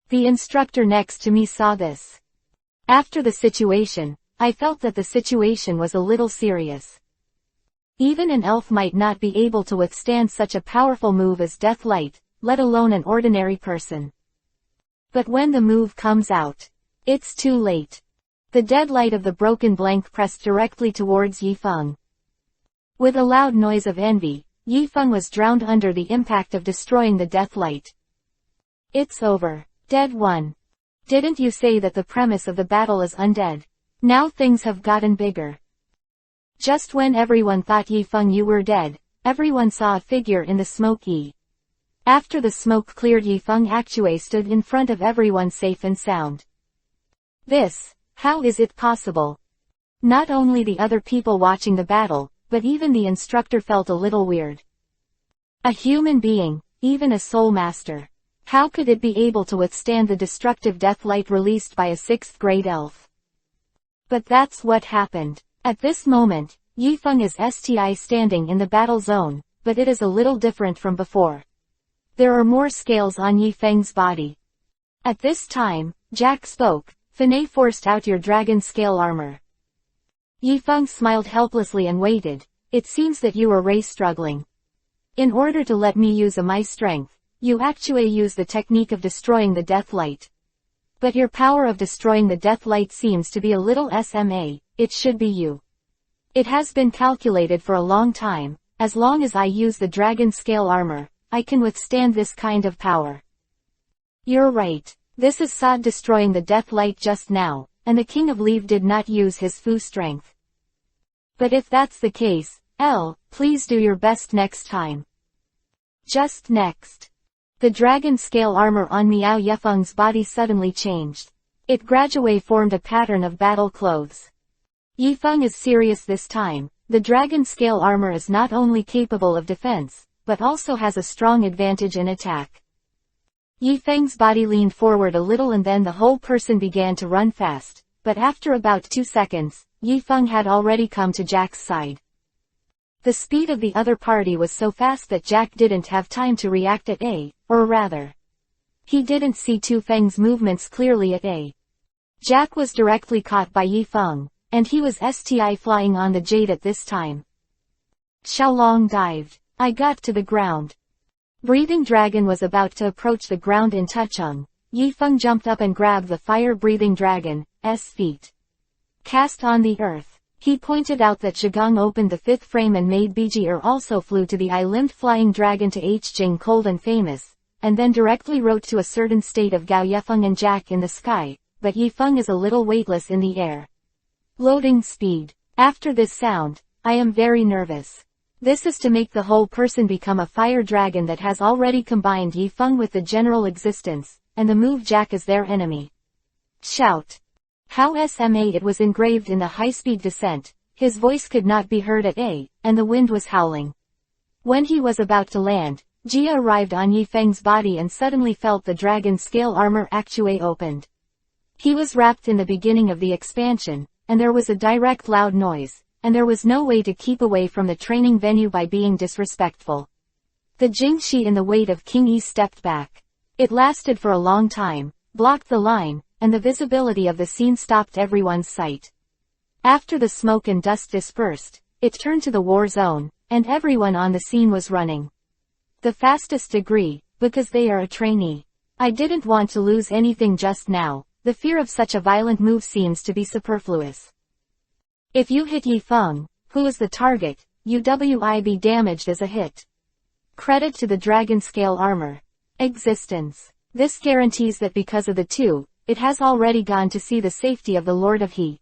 S1: The instructor next to me saw this. After the situation, I felt that the situation was a little serious. Even an elf might not be able to withstand such a powerful move as Death Light, let alone an ordinary person. But when the move comes out, it's too late. The dead light of the broken blank pressed directly towards Yifeng. With a loud noise of envy, Yifeng was drowned under the impact of destroying the death light. It's over. Dead one. Didn't you say that the premise of the battle is undead? Now things have gotten bigger. Just when everyone thought Yifeng you were dead, everyone saw a figure in the smoke After the smoke cleared, Yifeng actually stood in front of everyone safe and sound. How is it possible? Not only the other people watching the battle, but even the instructor felt a little weird. A human being, even a soul master. How could it be able to withstand the destructive death light released by a 6th grade elf? But that's what happened. At this moment, Yifeng is standing in the battle zone, but it is a little different from before. There are more scales on Yifeng's body. At this time, Jack spoke. Fanei forced out your dragon scale armor. Yifeng smiled helplessly and waited. It seems that you are race struggling. In order to let me use my strength, you actually use the technique of destroying the death light. But your power of destroying the death light seems to be a little SMA, it should be you. It has been calculated for a long time, as long as I use the dragon scale armor, I can withstand this kind of power. You're right. This is Sod destroying the death light just now, and the King of Leave did not use his Fu strength. But if that's the case, please do your best next time. Just next. The dragon scale armor on Miao Yifeng's body suddenly changed. It gradually formed a pattern of battle clothes. Yifeng is serious this time. The dragon scale armor is not only capable of defense, but also has a strong advantage in attack. Yifeng's body leaned forward a little and then the whole person began to run fast, but after about 2 seconds, Yifeng had already come to Jack's side. The speed of the other party was so fast that Jack didn't have time to react or rather. He didn't see Tu Feng's movements clearly at A. Jack was directly caught by Yi Feng, and he was flying on the jade at this time. Xiaolong dived. I got to the ground. Breathing Dragon was about to approach the ground in Tucheng. Yi Feng jumped up and grabbed the fire-breathing dragon's feet. Cast on the earth. He pointed out that Zhigong opened the fifth frame and made Bijie also flew to the eye-limbed flying dragon to Jing cold and famous, and then directly wrote to a certain state of Gao Yefeng and Jack in the sky, but Yi Feng is a little weightless in the air. Loading speed. After this sound, I am very nervous. This is to make the whole person become a fire dragon that has already combined Yi Feng with the general existence, and the move Jack is their enemy. Shout. How SMA it was engraved in the high-speed descent, his voice could not be heard at A, and the wind was howling. When he was about to land, Jia arrived on Yi Feng's body and suddenly felt the dragon's scale armor actuate opened. He was wrapped in the beginning of the expansion, and there was a direct loud noise, and there was no way to keep away from the training venue by being disrespectful. The Jingxi in the weight of King Yi stepped back. It lasted for a long time, blocked the line, and the visibility of the scene stopped everyone's sight. After the smoke and dust dispersed, it turned to the war zone, and everyone on the scene was running. The fastest degree, because they are a trainee. I didn't want to lose anything just now, the fear of such a violent move seems to be superfluous. If you hit Yi Feng, who is the target, you will be damaged as a hit. Credit to the dragon scale armor. Existence. This guarantees that because of the two, it has already gone to see the safety of the Lord of He.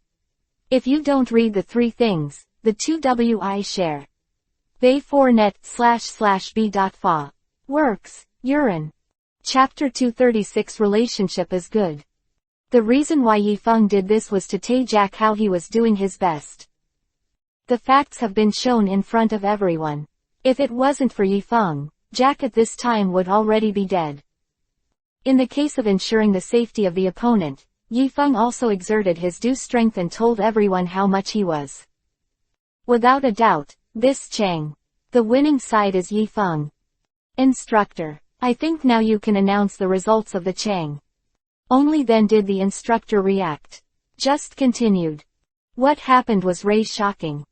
S1: If you don't read the three things, the two will share. Bay4net//b.fa. Works. Urine. Chapter 236 Relationship is good. The reason why Yi Feng did this was to tell Jack how he was doing his best. The facts have been shown in front of everyone. If it wasn't for Yi Feng, Jack at this time would already be dead. In the case of ensuring the safety of the opponent, Yi Feng also exerted his due strength and told everyone how much he was. Without a doubt, this Chang. The winning side is Yi Feng. Instructor. I think now you can announce the results of the Chang. Only then did the instructor react. Just continued. What happened was really shocking.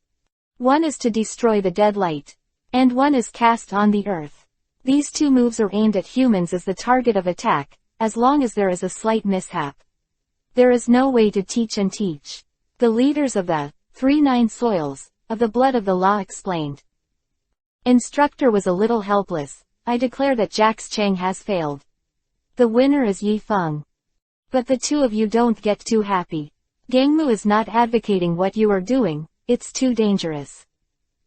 S1: One is to destroy the deadlight. And one is cast on the earth. These two moves are aimed at humans as the target of attack, as long as there is a slight mishap. There is no way to teach and teach. The leaders of the 3-9 soils, of the blood of the law explained. Instructor was a little helpless. I declare that Jack's Chang has failed. The winner is Yi Feng. But the two of you don't get too happy. Gangmu is not advocating what you are doing, it's too dangerous.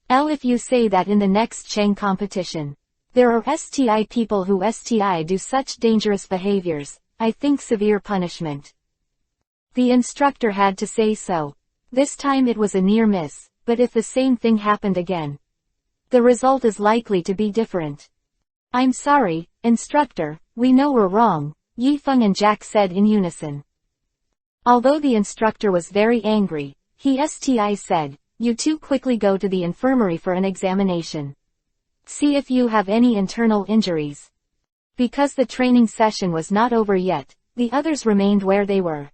S1: If you say that in the next Chang competition, there are STI people who do such dangerous behaviors, I think severe punishment. The instructor had to say so. This time it was a near miss, but if the same thing happened again, the result is likely to be different. I'm sorry, instructor, we know we're wrong, Yi Feng and Jack said in unison. Although the instructor was very angry, he said, you two quickly go to the infirmary for an examination. See if you have any internal injuries. Because the training session was not over yet, the others remained where they were.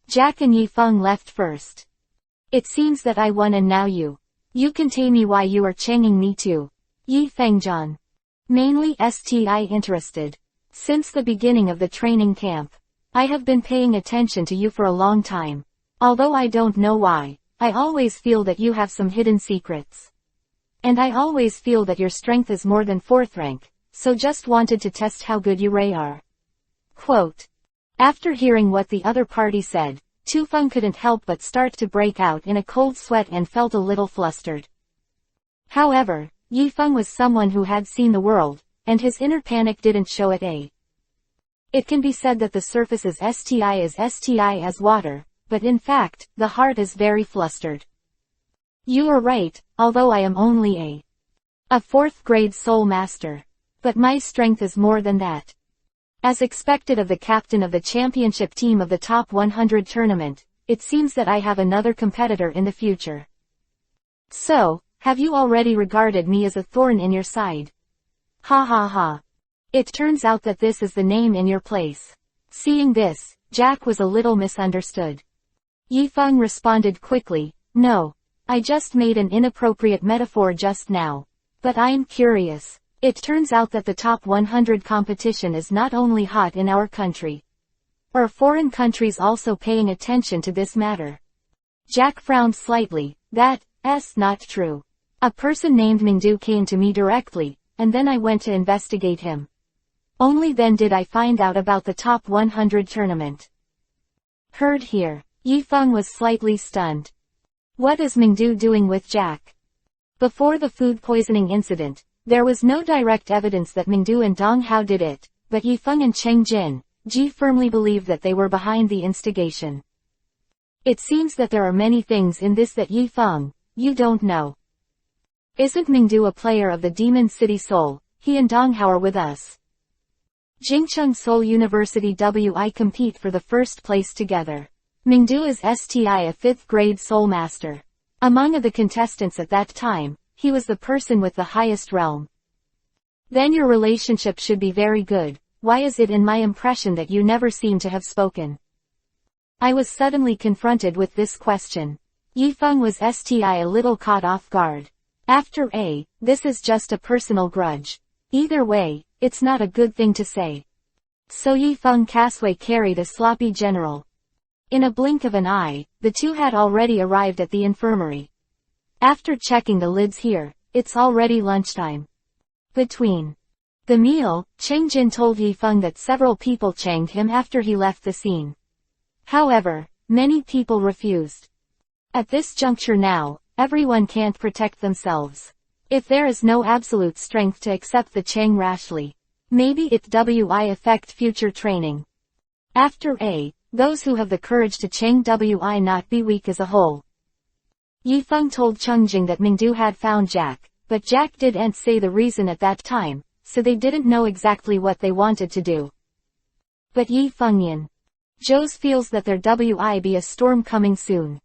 S1: Jack and Yi Feng left first. It seems that I won and now you can tell me why you are changing me too. Yi Fengjian. Mainly interested. Since the beginning of the training camp, I have been paying attention to you for a long time. Although I don't know why, I always feel that you have some hidden secrets. And I always feel that your strength is more than 4th rank, so just wanted to test how good you really are. Quote. After hearing what the other party said, Tu Feng couldn't help but start to break out in a cold sweat and felt a little flustered. However, Yi Feng was someone who had seen the world, and his inner panic didn't show at A. It can be said that the surface is STI as water, but in fact, the heart is very flustered. You are right, although I am only a 4th grade soul master. But my strength is more than that. As expected of the captain of the championship team of the top 100 tournament, it seems that I have another competitor in the future. So, have you already regarded me as a thorn in your side? Ha ha ha. It turns out that this is the name in your place. Seeing this, Jack was a little misunderstood. Yifeng responded quickly, no. I just made an inappropriate metaphor just now. But I'm curious. It turns out that the top 100 competition is not only hot in our country. Are foreign countries also paying attention to this matter? Jack frowned slightly. That's not true. A person named Mingdu came to me directly, and then I went to investigate him. Only then did I find out about the top 100 tournament. Heard here. Yifeng was slightly stunned. What is Mingdu doing with Jack? Before the food poisoning incident, there was no direct evidence that Mingdu and Dong Hao did it, but Yifeng and Cheng Ji firmly believed that they were behind the instigation. It seems that there are many things in this that Yifeng, you don't know. Isn't Mingdu a player of the Demon City Seoul? He and Dong Hao are with us. Jingcheng Seoul University WI compete for the first place together. Mingdu is STI a 5th grade Seoul master. Among the contestants at that time, he was the person with the highest realm. Then your relationship should be very good. Why is it in my impression that you never seem to have spoken? I was suddenly confronted with this question. Yifeng was STI a little caught off guard. After this is just a personal grudge. Either way, it's not a good thing to say. So Yifeng Casway carried a sloppy general. In a blink of an eye, the two had already arrived at the infirmary. After checking the lids here, it's already lunchtime. Between the meal, Cheng Jin told Yifeng that several people changed him after he left the scene. However, many people refused. At this juncture now, everyone can't protect themselves. If there is no absolute strength to accept the Cheng rashly, maybe it wi affect future training. After those who have the courage to Cheng wi not be weak as a whole. Yifeng told Chengjing that Mingdu had found Jack, but Jack didn't say the reason at that time, so they didn't know exactly what they wanted to do. But Yifeng Yin. Joes feels that there will be a storm coming soon.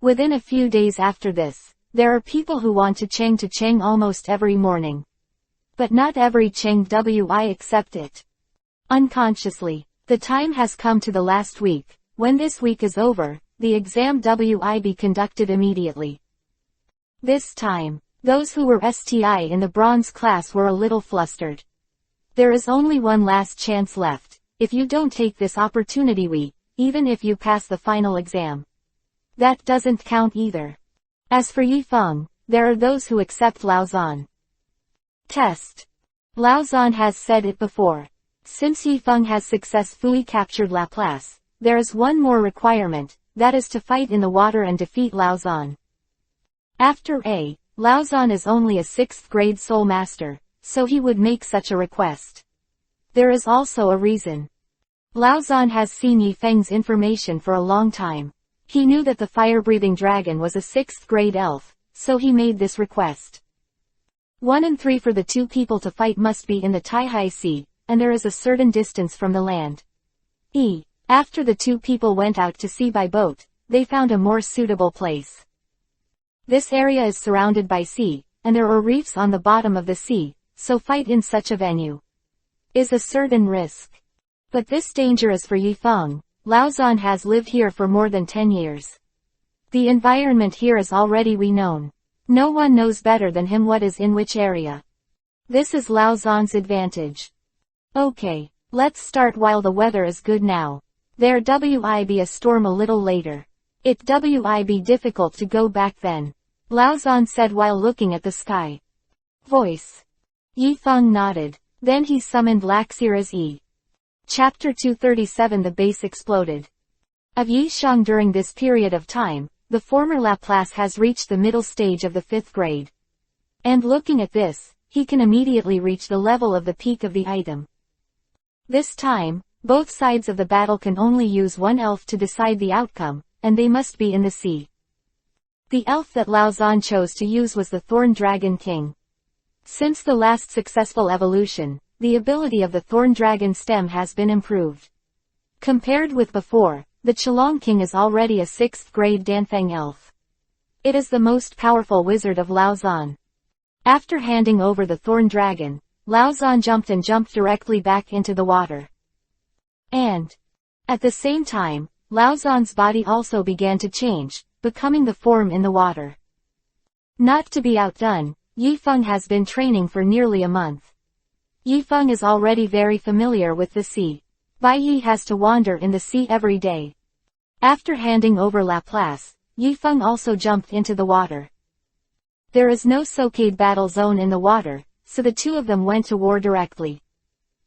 S1: Within a few days after this, there are people who want to Cheng almost every morning. But not every Cheng wi accept it. Unconsciously, the time has come to the last week. When this week is over, the exam will be conducted immediately. This time, those who were STI in the bronze class were a little flustered. There is only one last chance left. If you don't take this opportunity even if you pass the final exam. That doesn't count either. As for Yifeng, there are those who accept Laozan. Test. Laozan has said it before. Since Yifeng has successfully captured Laplace, there is one more requirement, that is to fight in the water and defeat Laozan. After Laozan is only a 6th grade Soul Master, so he would make such a request. There is also a reason. Laozan has seen Yifeng's information for a long time. He knew that the fire-breathing dragon was a 6th grade elf, so he made this request. 1 and 3 for the two people to fight must be in the Taihai Sea, and there is a certain distance from the land. After the two people went out to sea by boat, they found a more suitable place. This area is surrounded by sea, and there are reefs on the bottom of the sea, so fight in such a venue is a certain risk. But this danger is for Yifeng. Laozan has lived here for more than 10 years. The environment here is already known. No one knows better than him what is in which area. This is Laozan's advantage. Okay, let's start while the weather is good now. There will be a storm a little later. It will be difficult to go back then. Laozan said while looking at the sky. Voice. Yifeng nodded. Then he summoned Laxira's Chapter 237. The base exploded. Of Yishang. During this period of time, the former Laplace has reached the middle stage of the 5th grade. And looking at this, he can immediately reach the level of the peak of the item. This time, both sides of the battle can only use one elf to decide the outcome, and they must be in the sea. The elf that Laozan chose to use was the Thorn Dragon King. Since the last successful evolution, the ability of the Thorn Dragon stem has been improved. Compared with before, the Chelong King is already a 6th grade Danfeng elf. It is the most powerful wizard of Laozan. After handing over the Thorn Dragon, Lao Zhan jumped directly back into the water. And at the same time, Lao Zhan's body also began to change, becoming the form in the water. Not to be outdone, Yifeng has been training for nearly a month. Yifeng is already very familiar with the sea. Bai Yi has to wander in the sea every day. After handing over Laplace, Yifeng also jumped into the water. There is no stockade battle zone in the water, so the two of them went to war directly.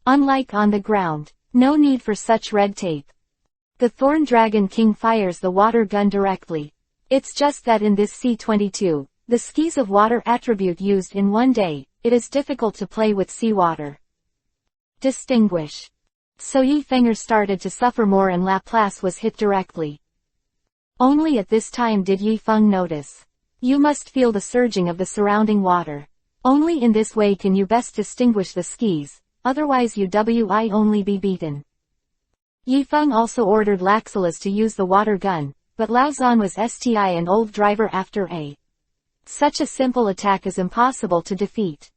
S1: Unlike on the ground, no need for such red tape. The Thorn Dragon King fires the water gun directly. It's just that in this C-22, the skis of water attribute used in one day, it is difficult to play with seawater. Distinguish. So Yifeng started to suffer more and Laplace was hit directly. Only at this time did Yifeng notice. You must feel the surging of the surrounding water. Only in this way can you best distinguish the skis, otherwise you will only be beaten. Yifeng also ordered Laxalas to use the water gun, but Lao Zhan was an old driver after a. Such a simple attack is impossible to defeat.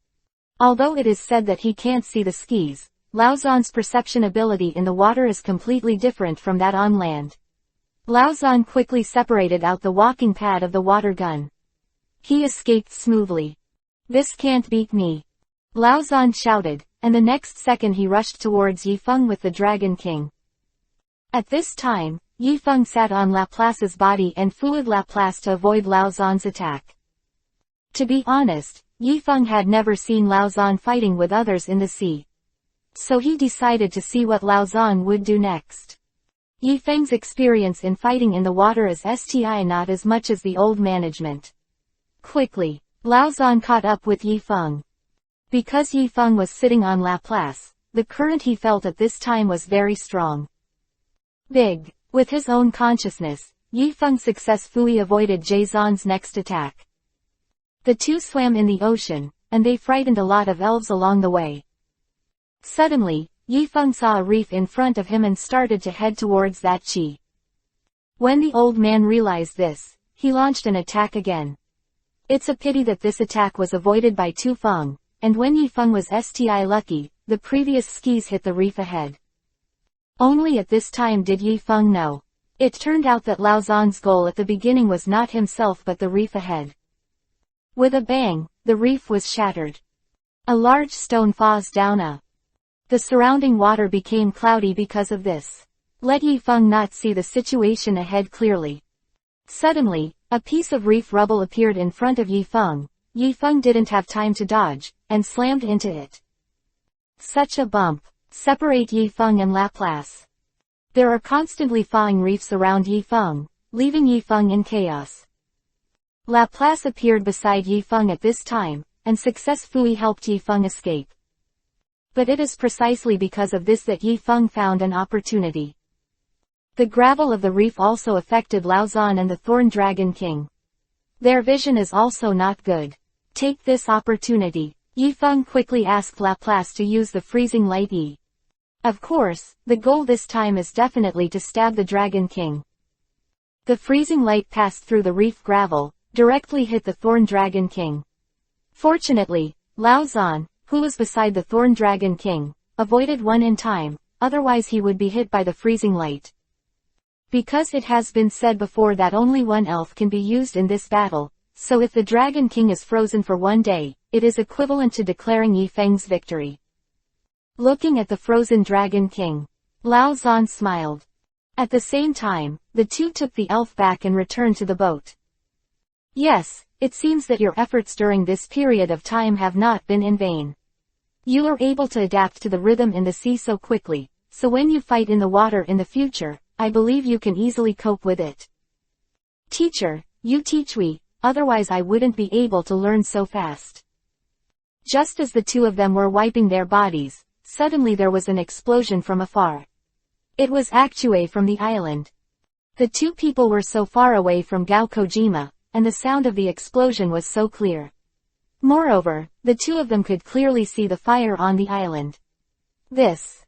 S1: Although it is said that he can't see the skis, Lao Zhan's perception ability in the water is completely different from that on land. Lao Zhan quickly separated out the walking pad of the water gun. He escaped smoothly. This can't beat me. Lao Zhan shouted, and the next second he rushed towards Yifeng with the Dragon King. At this time, Yifeng sat on Laplace's body and fooled Laplace to avoid Lao Zhan's attack. To be honest, Yifeng had never seen Lao Zhan fighting with others in the sea. So he decided to see what Lao Zhan would do next. Yifeng's experience in fighting in the water is not as much as the old management. Quickly, Lao Zhan caught up with Yifeng. Because Yifeng was sitting on Laplace, the current he felt at this time was very strong. Big. With his own consciousness, Yifeng successfully avoided Jai Zhan's next attack. The two swam in the ocean, and they frightened a lot of elves along the way. Suddenly, Yifeng saw a reef in front of him and started to head towards that chi. When the old man realized this, he launched an attack again. It's a pity that this attack was avoided by Tu Feng, and when Yifeng was lucky, the previous skis hit the reef ahead. Only at this time did Yifeng know. It turned out that Lao Zhan's goal at the beginning was not himself but the reef ahead. With a bang, the reef was shattered. A large stone falls down. The surrounding water became cloudy because of this. Let Yifeng not see the situation ahead clearly. Suddenly, a piece of reef rubble appeared in front of Yifeng. Yifeng didn't have time to dodge, and slammed into it. Such a bump. Separate Yifeng and Laplace. There are constantly falling reefs around Yifeng, leaving Yifeng in chaos. Laplace appeared beside Yifeng at this time, and successfully helped Yifeng escape. But it is precisely because of this that Yifeng found an opportunity. The gravel of the reef also affected Lao Zhan and the Thorn Dragon King. Their vision is also not good. Take this opportunity. Yifeng quickly asked Laplace to use the freezing light E. Of course, the goal this time is definitely to stab the Dragon King. The freezing light passed through the reef gravel, directly hit the Thorn Dragon King. Fortunately, Lao Zhan, who was beside the Thorn Dragon King, avoided one in time, otherwise he would be hit by the freezing light. Because it has been said before that only one elf can be used in this battle, so if the Dragon King is frozen for one day, it is equivalent to declaring Yifeng's victory. Looking at the frozen Dragon King, Lao Zhan smiled. At the same time, the two took the elf back and returned to the boat. Yes, it seems that your efforts during this period of time have not been in vain. You are able to adapt to the rhythm in the sea so quickly, so when you fight in the water in the future, I believe you can easily cope with it. Teacher, you teach me, otherwise I wouldn't be able to learn so fast. Just as the two of them were wiping their bodies, suddenly there was an explosion from afar. It was Actue from the island. The two people were so far away from Gao Kojima, and the sound of the explosion was so clear. Moreover, the two of them could clearly see the fire on the island. This.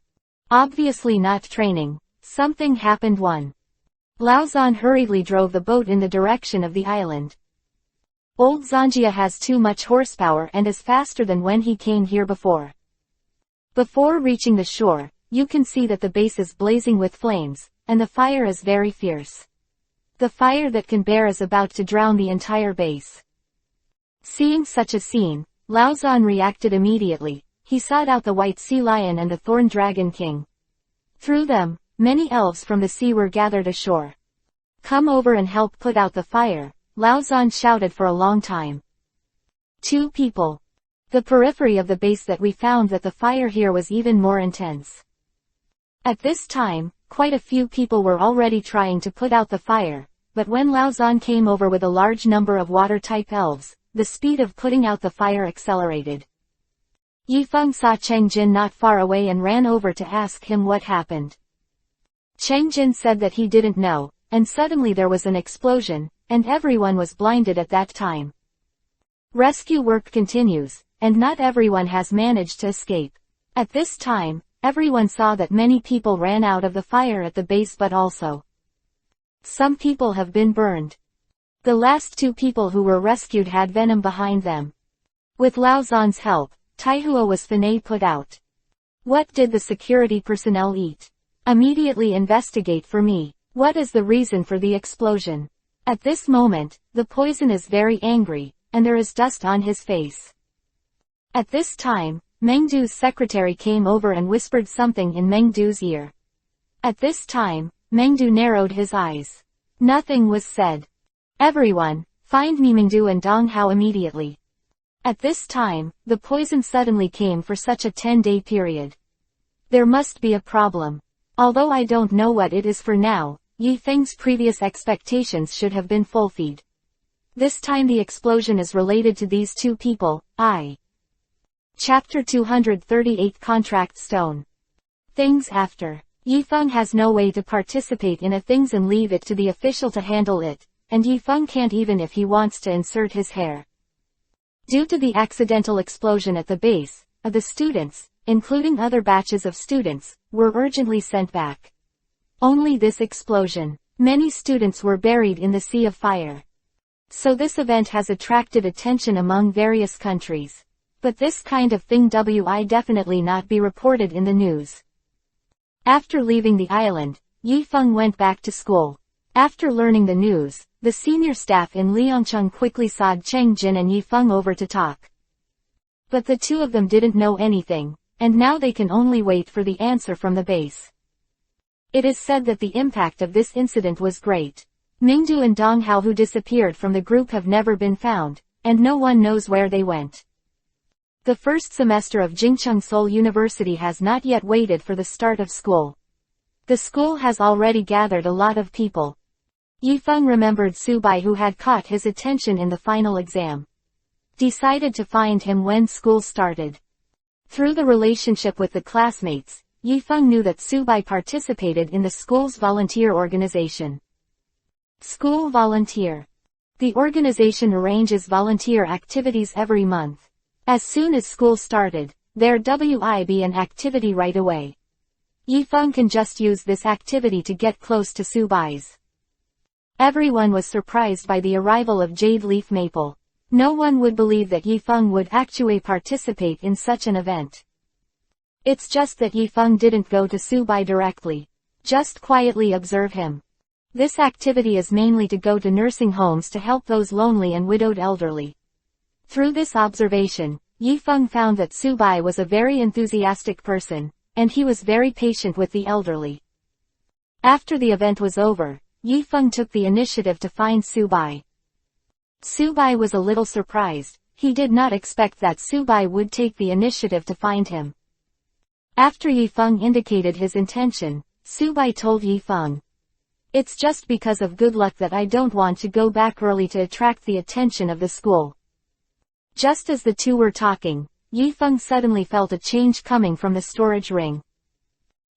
S1: Obviously not training. Something happened. Lao Zhan hurriedly drove the boat in the direction of the island. Old Zanjia has too much horsepower and is faster than when he came here before. Before reaching the shore, you can see that the base is blazing with flames, and the fire is very fierce. The fire that can bear is about to drown the entire base. Seeing such a scene, Lao Zan reacted immediately. He sought out the white sea lion and the thorn dragon king. Through them, many elves from the sea were gathered ashore. "Come over and help put out the fire," Lao Zan shouted for a long time. 2 people. The periphery of the base that we found that the fire here was even more intense. At this time, quite a few people were already trying to put out the fire, but when Lao Zan came over with a large number of water-type elves, the speed of putting out the fire accelerated. Yifeng saw Cheng Jin not far away and ran over to ask him what happened. Cheng Jin said that he didn't know, and suddenly there was an explosion, and everyone was blinded at that time. Rescue work continues, and not everyone has managed to escape. At this time, everyone saw that many people ran out of the fire at the base, but also some people have been burned. The last 2 people who were rescued had venom behind them. With Lao Zan's help, Taihuo was finally put out. What did the security personnel eat? Immediately investigate for me. What is the reason for the explosion? At this moment, the poison is very angry, and there is dust on his face. At this time, Mengdu's secretary came over and whispered something in Mengdu's ear. At this time, Mengdu narrowed his eyes. Nothing was said. "Everyone, find me Mengdu and Dong Hao immediately." At this time, the poison suddenly came for such a 10-day period. There must be a problem. Although I don't know what it is for now, Yi Feng's previous expectations should have been fulfilled. This time the explosion is related to these 2 people. Chapter 238 Contract Stone. Things after. Yifeng has no way to participate in a things and leave it to the official to handle it, and Yifeng can't even if he wants to insert his hair. Due to the accidental explosion at the base, the students, including other batches of students, were urgently sent back. Only this explosion. Many students were buried in the sea of fire. So this event has attracted attention among various countries. But this kind of thing will definitely not be reported in the news. After leaving the island, Yifeng went back to school. After learning the news, the senior staff in Liangcheng quickly sought Cheng Jin and Yifeng over to talk. But the 2 of them didn't know anything, and now they can only wait for the answer from the base. It is said that the impact of this incident was great. Mingdu and Dong Hao who disappeared from the group have never been found, and no one knows where they went. The first semester of Jingcheng Seoul University has not yet waited for the start of school. The school has already gathered a lot of people. Yifeng remembered Subai who had caught his attention in the final exam. Decided to find him when school started. Through the relationship with the classmates, Yifeng knew that Subai participated in the school's volunteer organization. School Volunteer. The organization arranges volunteer activities every month. As soon as school started, there will be an activity right away. Yifeng can just use this activity to get close to Subai's. Everyone was surprised by the arrival of Jade Leaf Maple. No one would believe that Yifeng would actually participate in such an event. It's just that Yifeng didn't go to Subai directly. Just quietly observe him. This activity is mainly to go to nursing homes to help those lonely and widowed elderly. Through this observation, Yifeng found that Subai was a very enthusiastic person, and he was very patient with the elderly. After the event was over, Yifeng took the initiative to find Subai. Subai was a little surprised. He did not expect that Subai would take the initiative to find him. After Yifeng indicated his intention, Subai told Yifeng, "It's just because of good luck that I don't want to go back early to attract the attention of the school." Just as the 2 were talking, Yifeng suddenly felt a change coming from the storage ring.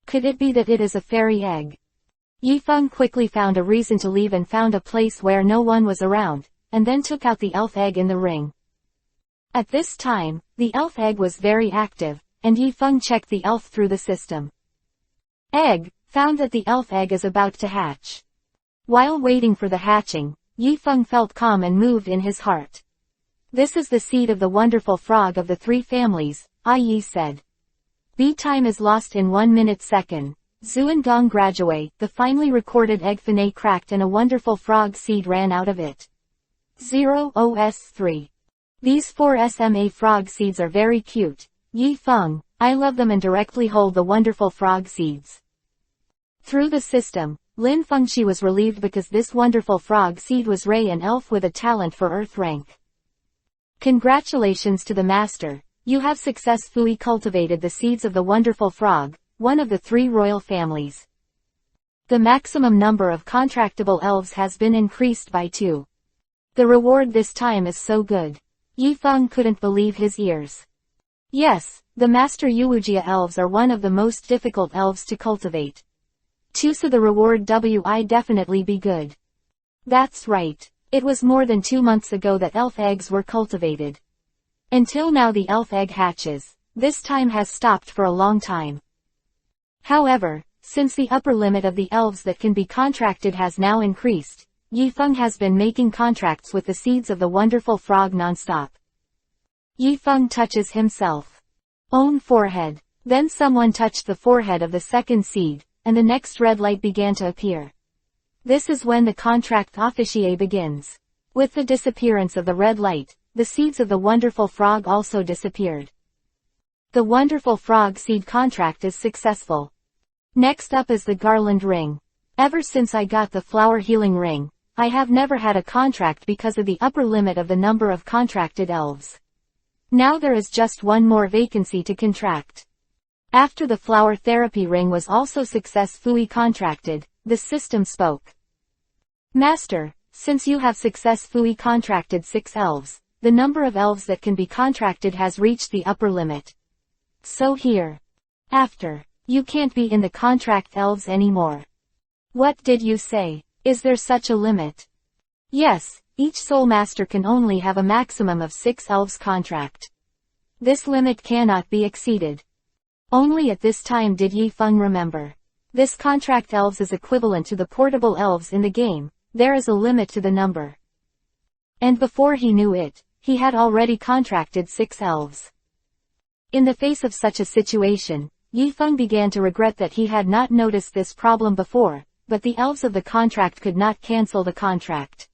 S1: Could it be that it is a fairy egg? Yifeng quickly found a reason to leave and found a place where no one was around, and then took out the elf egg in the ring. At this time, the elf egg was very active, and Yifeng checked the elf through the system. Egg, found that the elf egg is about to hatch. While waiting for the hatching, Yifeng felt calm and moved in his heart. "This is the seed of the wonderful frog of the 3 families," Yi said. B time is lost in 1 minute second. Zuan Gong graduate, the finely recorded egg finay cracked and a wonderful frog seed ran out of it. 0 OS 3. These 4 SMA frog seeds are very cute. Yi Feng, I love them and directly hold the wonderful frog seeds. Through the system, Lin Fengshi was relieved because this wonderful frog seed was Ray, an elf with a talent for earth rank. Congratulations to the master. You have successfully cultivated the seeds of the wonderful frog, one of the 3 royal families. The maximum number of contractable elves has been increased by 2. The reward this time is so good. Yi Feng couldn't believe his ears. Yes, the master Yuwujia elves are one of the most difficult elves to cultivate. So the reward will definitely be good. That's right. It was more than 2 months ago that elf eggs were cultivated. Until now the elf egg hatches. This time has stopped for a long time. However, since the upper limit of the elves that can be contracted has now increased, Yi Feng has been making contracts with the seeds of the wonderful frog non-stop. Yi Feng touches himself own forehead. Then someone touched the forehead of the second seed, and the next red light began to appear. This is when the contract officier begins. With the disappearance of the red light, the seeds of the wonderful frog also disappeared. The wonderful frog seed contract is successful. Next up is the garland ring. Ever since I got the flower healing ring, I have never had a contract because of the upper limit of the number of contracted elves. Now there is just one more vacancy to contract. After the flower therapy ring was also successfully contracted, the system spoke. Master, since you have successfully contracted 6 elves, the number of elves that can be contracted has reached the upper limit. So here. After. You can't be in the contract elves anymore. What did you say? Is there such a limit? Yes, each soul master can only have a maximum of 6 elves contract. This limit cannot be exceeded. Only at this time did Yi Feng remember. This contract elves is equivalent to the portable elves in the game. There is a limit to the number. And before he knew it, he had already contracted 6 elves. In the face of such a situation, Yi Feng began to regret that he had not noticed this problem before, but the elves of the contract could not cancel the contract.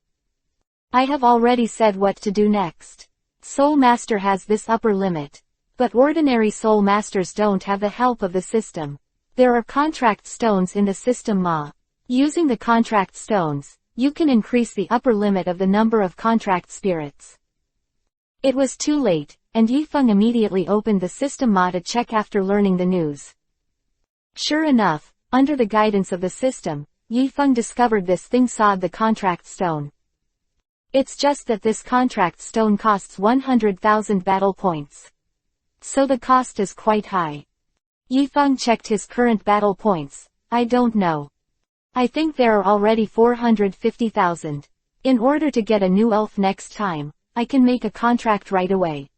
S1: I have already said what to do next. Soul Master has this upper limit. But ordinary Soul Masters don't have the help of the system. There are contract stones in the system Ma. Using the contract stones, you can increase the upper limit of the number of contract spirits. It was too late, and Yi Feng immediately opened the system Ma to check after learning the news. Sure enough, under the guidance of the system, Yi Feng discovered this thing called the contract stone. It's just that this contract stone costs 100,000 battle points. So the cost is quite high. Yi Feng checked his current battle points. I don't know. I think there are already 450,000. In order to get a new elf next time, I can make a contract right away.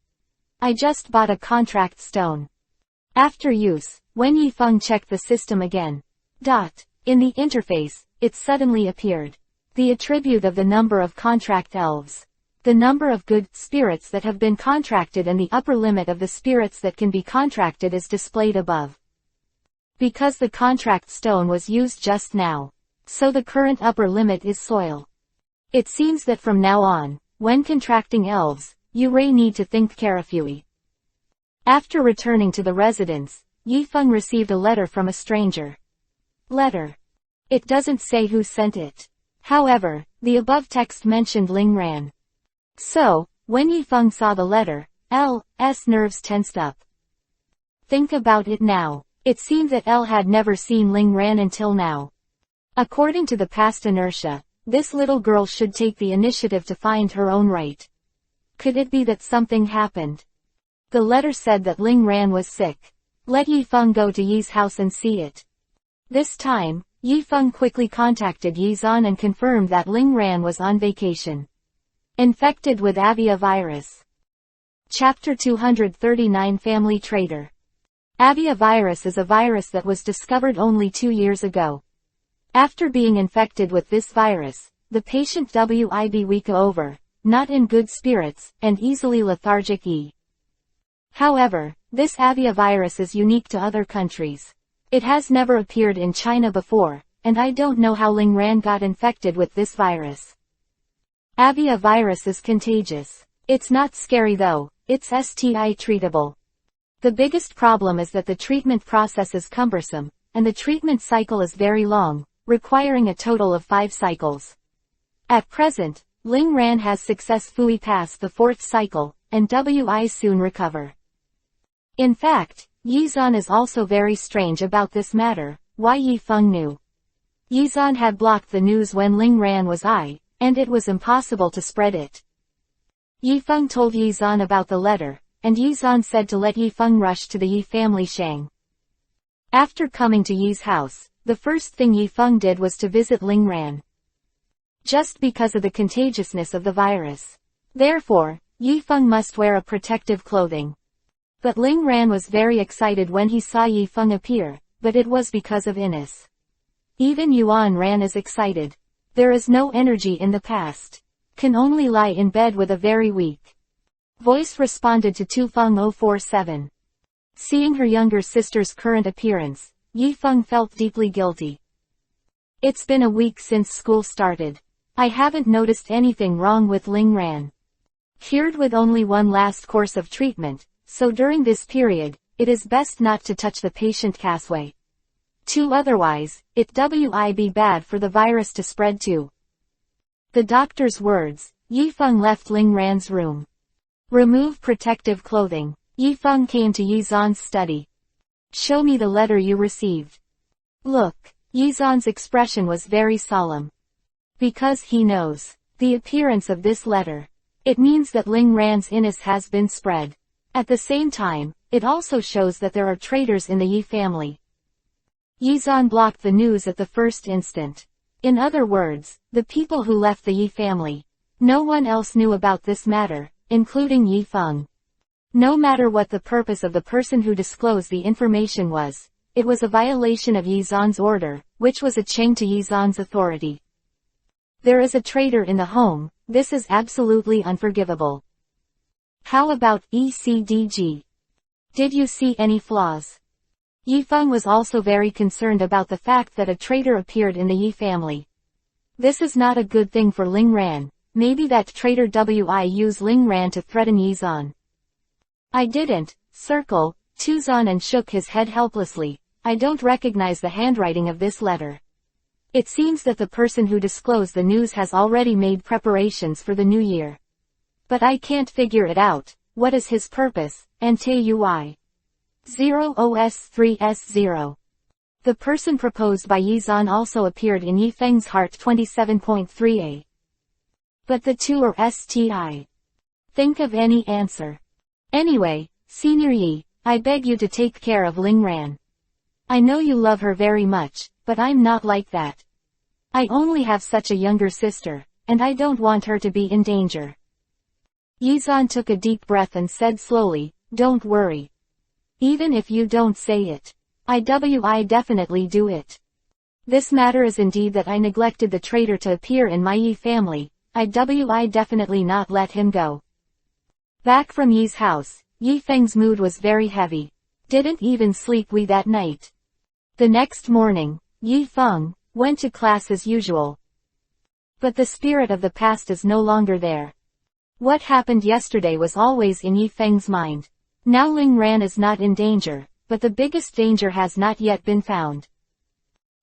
S1: I just bought a contract stone. After use, when Yi Feng checked the system again. In the interface, it suddenly appeared. The attribute of the number of contract elves. The number of good spirits that have been contracted and the upper limit of the spirits that can be contracted is displayed above. Because the contract stone was used just now. So the current upper limit is soil. It seems that from now on, when contracting elves, you may need to think carefully. After returning to the residence, Yi Feng received a letter from a stranger. Letter. It doesn't say who sent it. However, the above text mentioned Ling Ran. So, when Yi Feng saw the letter, L's nerves tensed up. Think about it now. It seemed that L had never seen Ling Ran until now. According to the past inertia, this little girl should take the initiative to find her own right. Could it be that something happened? The letter said that Ling Ran was sick. Let Yi Feng go to Yi's house and see it. This time, Yi Feng quickly contacted Yi Zan and confirmed that Ling Ran was on vacation. Infected with avia virus. Chapter 239 Family Traitor. Avia virus is a virus that was discovered only 2 years ago. After being infected with this virus, the patient will be weak over, not in good spirits, and easily lethargic. However, This aviavirus is unique to other countries. It has never appeared in China before, and I don't know how Ling Ran got infected with this virus. Aviavirus is contagious. It's not scary though, it's STI treatable. The biggest problem is that the treatment process is cumbersome, and the treatment cycle is very long, requiring a total of 5 cycles. At present, Ling Ran has successfully passed the 4th cycle, and WI soon recover. In fact, Yizan is also very strange about this matter. Why Yifeng knew. Yizan had blocked the news when Ling Ran was and it was impossible to spread it. Yifeng told Yizan about the letter, and Yizan said to let Yifeng rush to the Yi family Shang. After coming to Yi's house, the first thing Yifeng did was to visit Ling Ran. Just because of the contagiousness of the virus. Therefore, Yifeng must wear a protective clothing. But Ling Ran was very excited when he saw Yifeng appear, but it was because of Ines. Even Yuan Ran is excited. There is no energy in the past. Can only lie in bed with a very weak voice, responded to 2047. Seeing her younger sister's current appearance, Yifeng felt deeply guilty. It's been a week since school started. I haven't noticed anything wrong with Ling Ran. Cured with only one last course of treatment, so during this period, it is best not to touch the patient casway. Otherwise, it would be bad for the virus to spread too. The doctor's words, Yifeng left Ling Ran's room. Remove protective clothing. Yifeng came to Yizan's study. Show me the letter you received. Look, Yizan's expression was very solemn. Because he knows the appearance of this letter. It means that Ling Ran's illness has been spread. At the same time, it also shows that there are traitors in the Yi family. Yizan blocked the news at the first instant. In other words, the people who left the Yi family. No one else knew about this matter, including Yifeng. No matter what the purpose of the person who disclosed the information was, it was a violation of Yizan's order, which was a chain to Yizan's authority. There is a traitor in the home, this is absolutely unforgivable. How about ECDG? Did you see any flaws? Yifeng was also very concerned about the fact that a traitor appeared in the Yi family. This is not a good thing for Ling Ran. Maybe that traitor used Ling Ran to threaten Yizan. I didn't, circle, Tuzan and shook his head helplessly. I don't recognize the handwriting of this letter. It seems that the person who disclosed the news has already made preparations for the new year. But I can't figure it out. What is his purpose? Ante 0OS3S0. The person proposed by Yizan also appeared in Yifeng's Heart 27.3a. But the two are STI. Think of any answer. Anyway, Senior Yi, I beg you to take care of Ling Ran. I know you love her very much, but I'm not like that. I only have such a younger sister, and I don't want her to be in danger. Yizan took a deep breath and said slowly, don't worry. Even if you don't say it, I definitely do it. This matter is indeed that I neglected the traitor to appear in my Yi family. I definitely not let him go. Back from Yi's house, Yifeng's mood was very heavy. Didn't even sleep that night. The next morning, Yifeng went to class as usual. But the spirit of the past is no longer there. What happened yesterday was always in Yifeng's mind. Now Ling Ran is not in danger, but the biggest danger has not yet been found.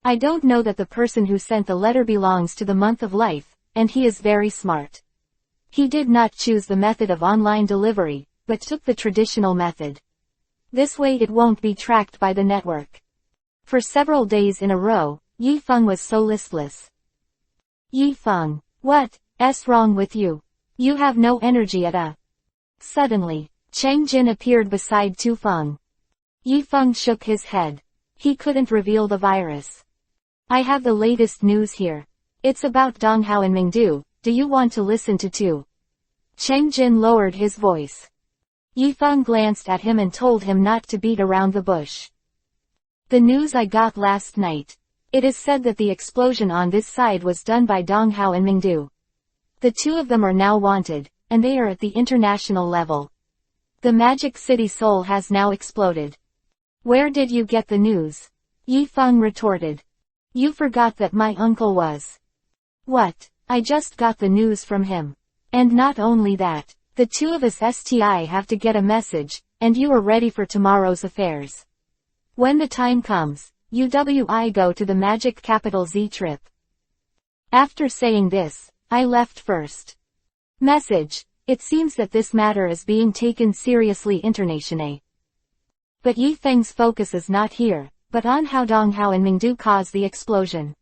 S1: I don't know that the person who sent the letter belongs to the month of life, and he is very smart. He did not choose the method of online delivery, but took the traditional method. This way it won't be tracked by the network. For several days in a row, Yifeng was so listless. Yifeng, what's wrong with you? You have no energy at all. Suddenly, Cheng Jin appeared beside Tufeng. Yifeng shook his head. He couldn't reveal the virus. I have the latest news here. It's about Donghao and Mingdu. Do you want to listen to too? Cheng Jin lowered his voice. Yifeng glanced at him and told him not to beat around the bush. The news I got last night. It is said that the explosion on this side was done by Donghao and Mingdu. The two of them are now wanted, and they are at the international level. The Magic City Soul has now exploded. Where did you get the news? Yifeng retorted. You forgot that my uncle was. What? I just got the news from him. And not only that, the two of us have to get a message, and you are ready for tomorrow's affairs. When the time comes, I go to the Magic Capital Z trip. After saying this, I left first. Message. It seems that this matter is being taken seriously internationally. But Yifeng's focus is not here, but on how Donghao and Mingdu caused the explosion.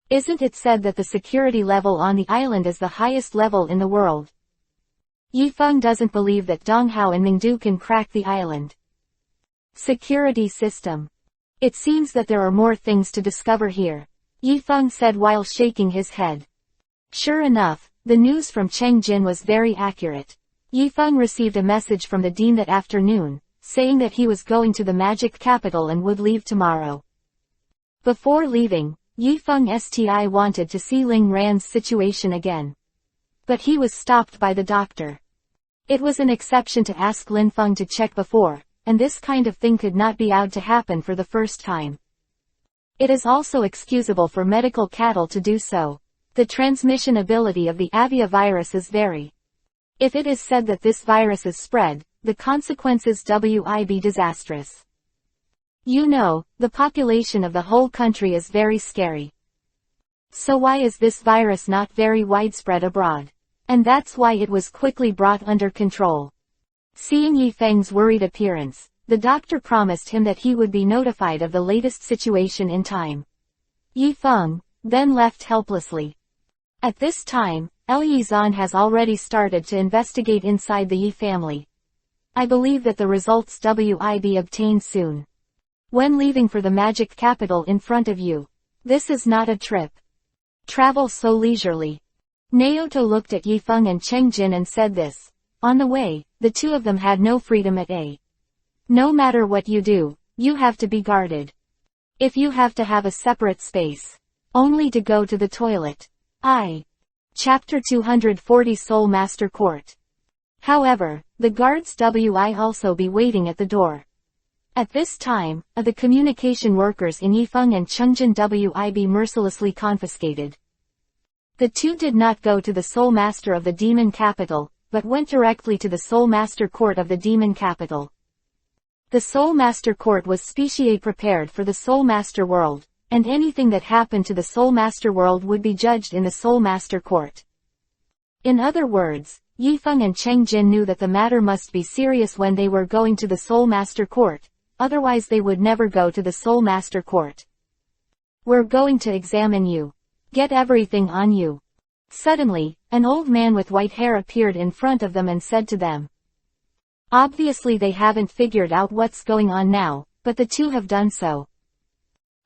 S1: Isn't it said that the security level on the island is the highest level in the world? Yifeng doesn't believe that Donghao and Mingdu can crack the island security system. It seems that there are more things to discover here, Yifeng said while shaking his head. Sure enough, the news from Cheng Jin was very accurate. Yifeng received a message from the dean that afternoon, saying that he was going to the magic capital and would leave tomorrow. Before leaving, Yifeng wanted to see Ling Ran's situation again. But he was stopped by the doctor. It was an exception to ask Lin Feng to check before, and this kind of thing could not be allowed to happen for the first time. It is also excusable for medical cattle to do so. The transmission ability of the avia virus is very. If it is said that this virus is spread, the consequences will be disastrous. You know, the population of the whole country is very scary. So why is this virus not very widespread abroad? And that's why it was quickly brought under control. Seeing Yifeng's worried appearance, the doctor promised him that he would be notified of the latest situation in time. Yifeng then left helplessly. At this time, El Yizan has already started to investigate inside the Yi family. I believe that the results will be obtained soon. When leaving for the magic capital in front of you. This is not a trip. Travel so leisurely. Naoto looked at Yifeng and Cheng Jin and said this. On the way, the two of them had no freedom at all. No matter what you do, you have to be guarded. If you have to have a separate space. Only to go to the toilet. Chapter 240 Soul Master Court. However, the guards will also be waiting at the door. At this time, the communication workers in Yifeng and Chengjin will be mercilessly confiscated. The two did not go to the Soul Master of the Demon Capital, but went directly to the Soul Master Court of the Demon Capital. The Soul Master Court was specially prepared for the Soul Master world, and anything that happened to the Soul Master world would be judged in the Soul Master Court. In other words, Yifeng and Cheng Jin knew that the matter must be serious when they were going to the Soul Master Court, otherwise they would never go to the Soul Master Court. We're going to examine you. Get everything on you. Suddenly, an old man with white hair appeared in front of them and said to them. Obviously they haven't figured out what's going on now, but the two have done so.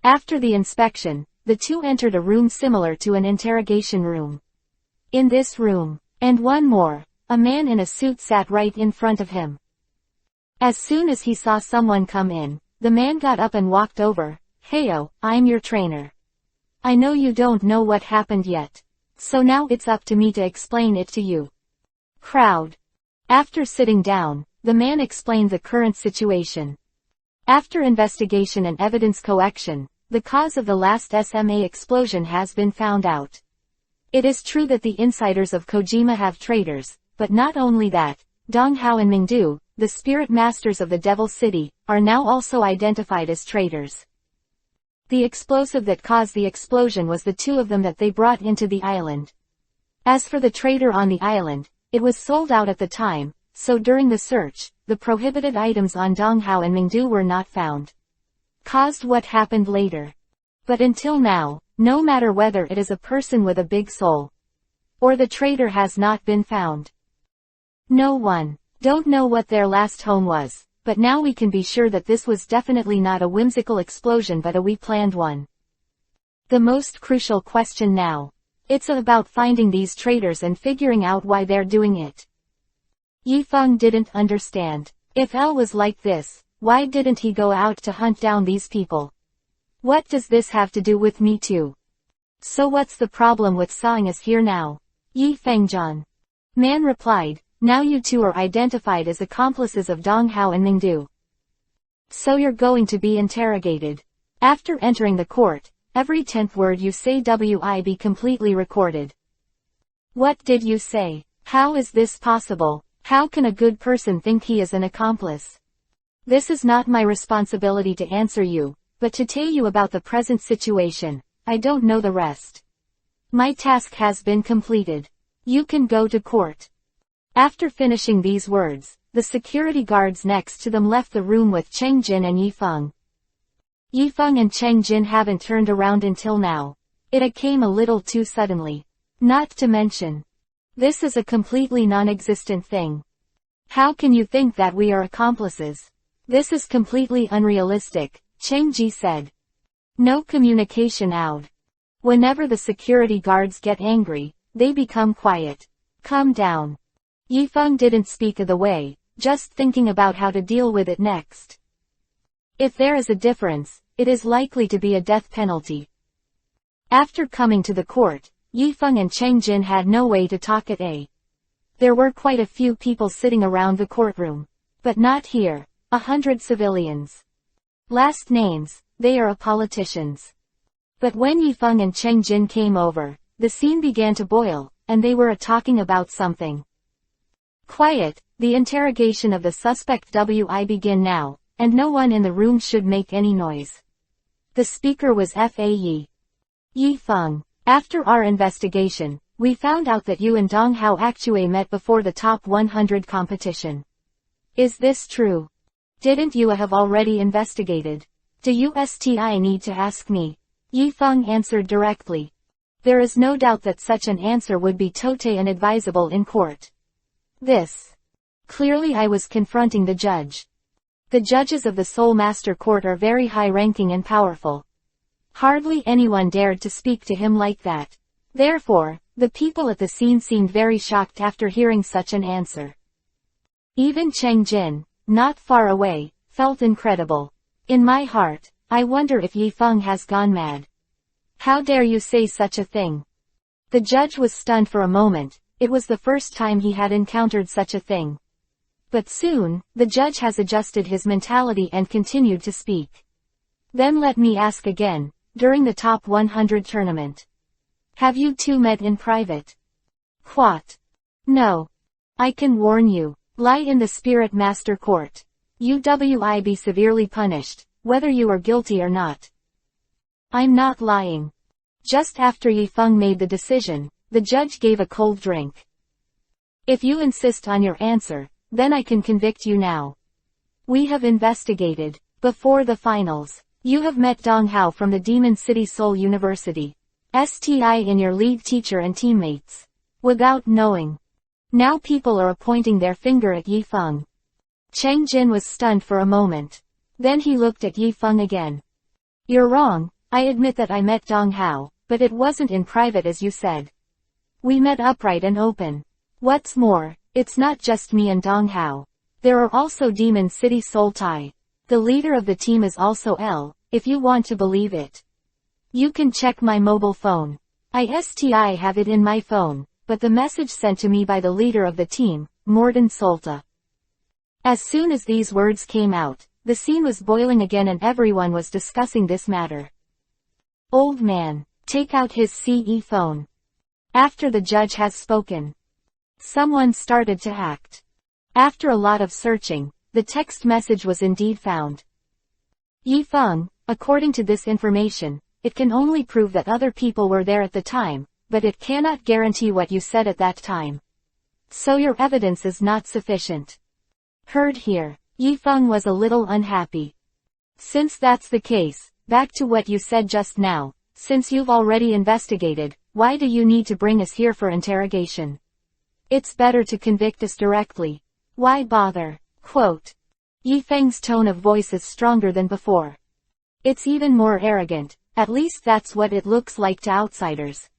S1: After the inspection, the two entered a room similar to an interrogation room. In this room, and one more, a man in a suit sat right in front of him. As soon as he saw someone come in, the man got up and walked over. Heyo, I'm your trainer. I know you don't know what happened yet. So now it's up to me to explain it to you. Crowd. After sitting down, the man explained the current situation. After investigation and evidence collection, the cause of the last SMA explosion has been found out. It is true that the insiders of Kojima have traitors, but not only that, Donghao and Mingdu, the spirit masters of the Devil City, are now also identified as traitors. The explosive that caused the explosion was the two of them that they brought into the island. As for the traitor on the island, it was sold out at the time, so during the search, the prohibited items on Donghao and Mingdu were not found. Caused what happened later. But until now, no matter whether it is a person with a big soul, or the traitor has not been found. No one. Don't know what their last home was. But now we can be sure that this was definitely not a whimsical explosion but a we-planned one. The most crucial question now. It's about finding these traitors and figuring out why they're doing it. Yifeng didn't understand. If El was like this, why didn't he go out to hunt down these people? What does this have to do with me too? So what's the problem with sawing us here now? Yifeng John. Man replied, Now you two are identified as accomplices of Dong Hao and Mingdu. So you're going to be interrogated. After entering the court, every 10th word you say will be completely recorded. What did you say? How is this possible? How can a good person think he is an accomplice? This is not my responsibility to answer you, but to tell you about the present situation. I don't know the rest. My task has been completed. You can go to court. After finishing these words, the security guards next to them left the room with Cheng Jin and Yifeng. Yifeng and Cheng Jin haven't turned around until now. It came a little too suddenly. Not to mention, this is a completely non-existent thing. How can you think that we are accomplices? This is completely unrealistic, Cheng Ji said. No communication out. Whenever the security guards get angry, they become quiet. Calm down. Yifeng didn't speak of the way, just thinking about how to deal with it next. If there is a difference, it is likely to be a death penalty. After coming to the court, Yifeng and Cheng Jin had no way to talk at A. There were quite a few people sitting around the courtroom. But not here, 100 civilians. Last names, they are politicians. But when Yifeng and Cheng Jin came over, the scene began to boil, and they were talking about something. Quiet, the interrogation of the suspect will begin now, and no one in the room should make any noise. The speaker was Faye. Yifeng, after our investigation, we found out that you and Dong Hao actually met before the top 100 competition. Is this true? Didn't you have already investigated? Do you need to ask me? Yifeng answered directly. There is no doubt that such an answer would be totally inadvisable in court. Clearly I was confronting the judge. The judges of the Seoul Master Court are very high-ranking and powerful. Hardly anyone dared to speak to him like that. Therefore, the people at the scene seemed very shocked after hearing such an answer. Even Cheng Jin, not far away, felt incredible. In my heart, I wonder if Yifeng has gone mad. How dare you say such a thing? The judge was stunned for a moment. It was the first time he had encountered such a thing. But soon, the judge has adjusted his mentality and continued to speak. Then let me ask again, during the top 100 tournament. Have you two met in private? What? No. I can warn you, lie in the Spirit Master Court. You will be severely punished, whether you are guilty or not. I'm not lying. Just after Yifeng made the decision, the judge gave a cold drink. If you insist on your answer, then I can convict you now. We have investigated. Before the finals, you have met Dong Hao from the Demon City Seoul University. In your league teacher and teammates. Without knowing. Now people are pointing their finger at Yifeng. Cheng Jin was stunned for a moment. Then he looked at Yifeng again. You're wrong, I admit that I met Dong Hao, but it wasn't in private as you said. We met upright and open. What's more, it's not just me and Dong Hao. There are also Demon City Seoul Tai. The leader of the team is also L, if you want to believe it. You can check my mobile phone. I have it in my phone, but the message sent to me by the leader of the team, Morden Solta. As soon as these words came out, the scene was boiling again and everyone was discussing this matter. Old man, take out his CE phone. After the judge has spoken. Someone started to act. After a lot of searching, the text message was indeed found. Yifeng, according to this information, it can only prove that other people were there at the time, but it cannot guarantee what you said at that time. So your evidence is not sufficient. Heard here. Yifeng was a little unhappy. Since that's the case, back to what you said just now. Since you've already investigated, why do you need to bring us here for interrogation? It's better to convict us directly. Why bother? Quote. Yifeng's tone of voice is stronger than before. It's even more arrogant, at least that's what it looks like to outsiders.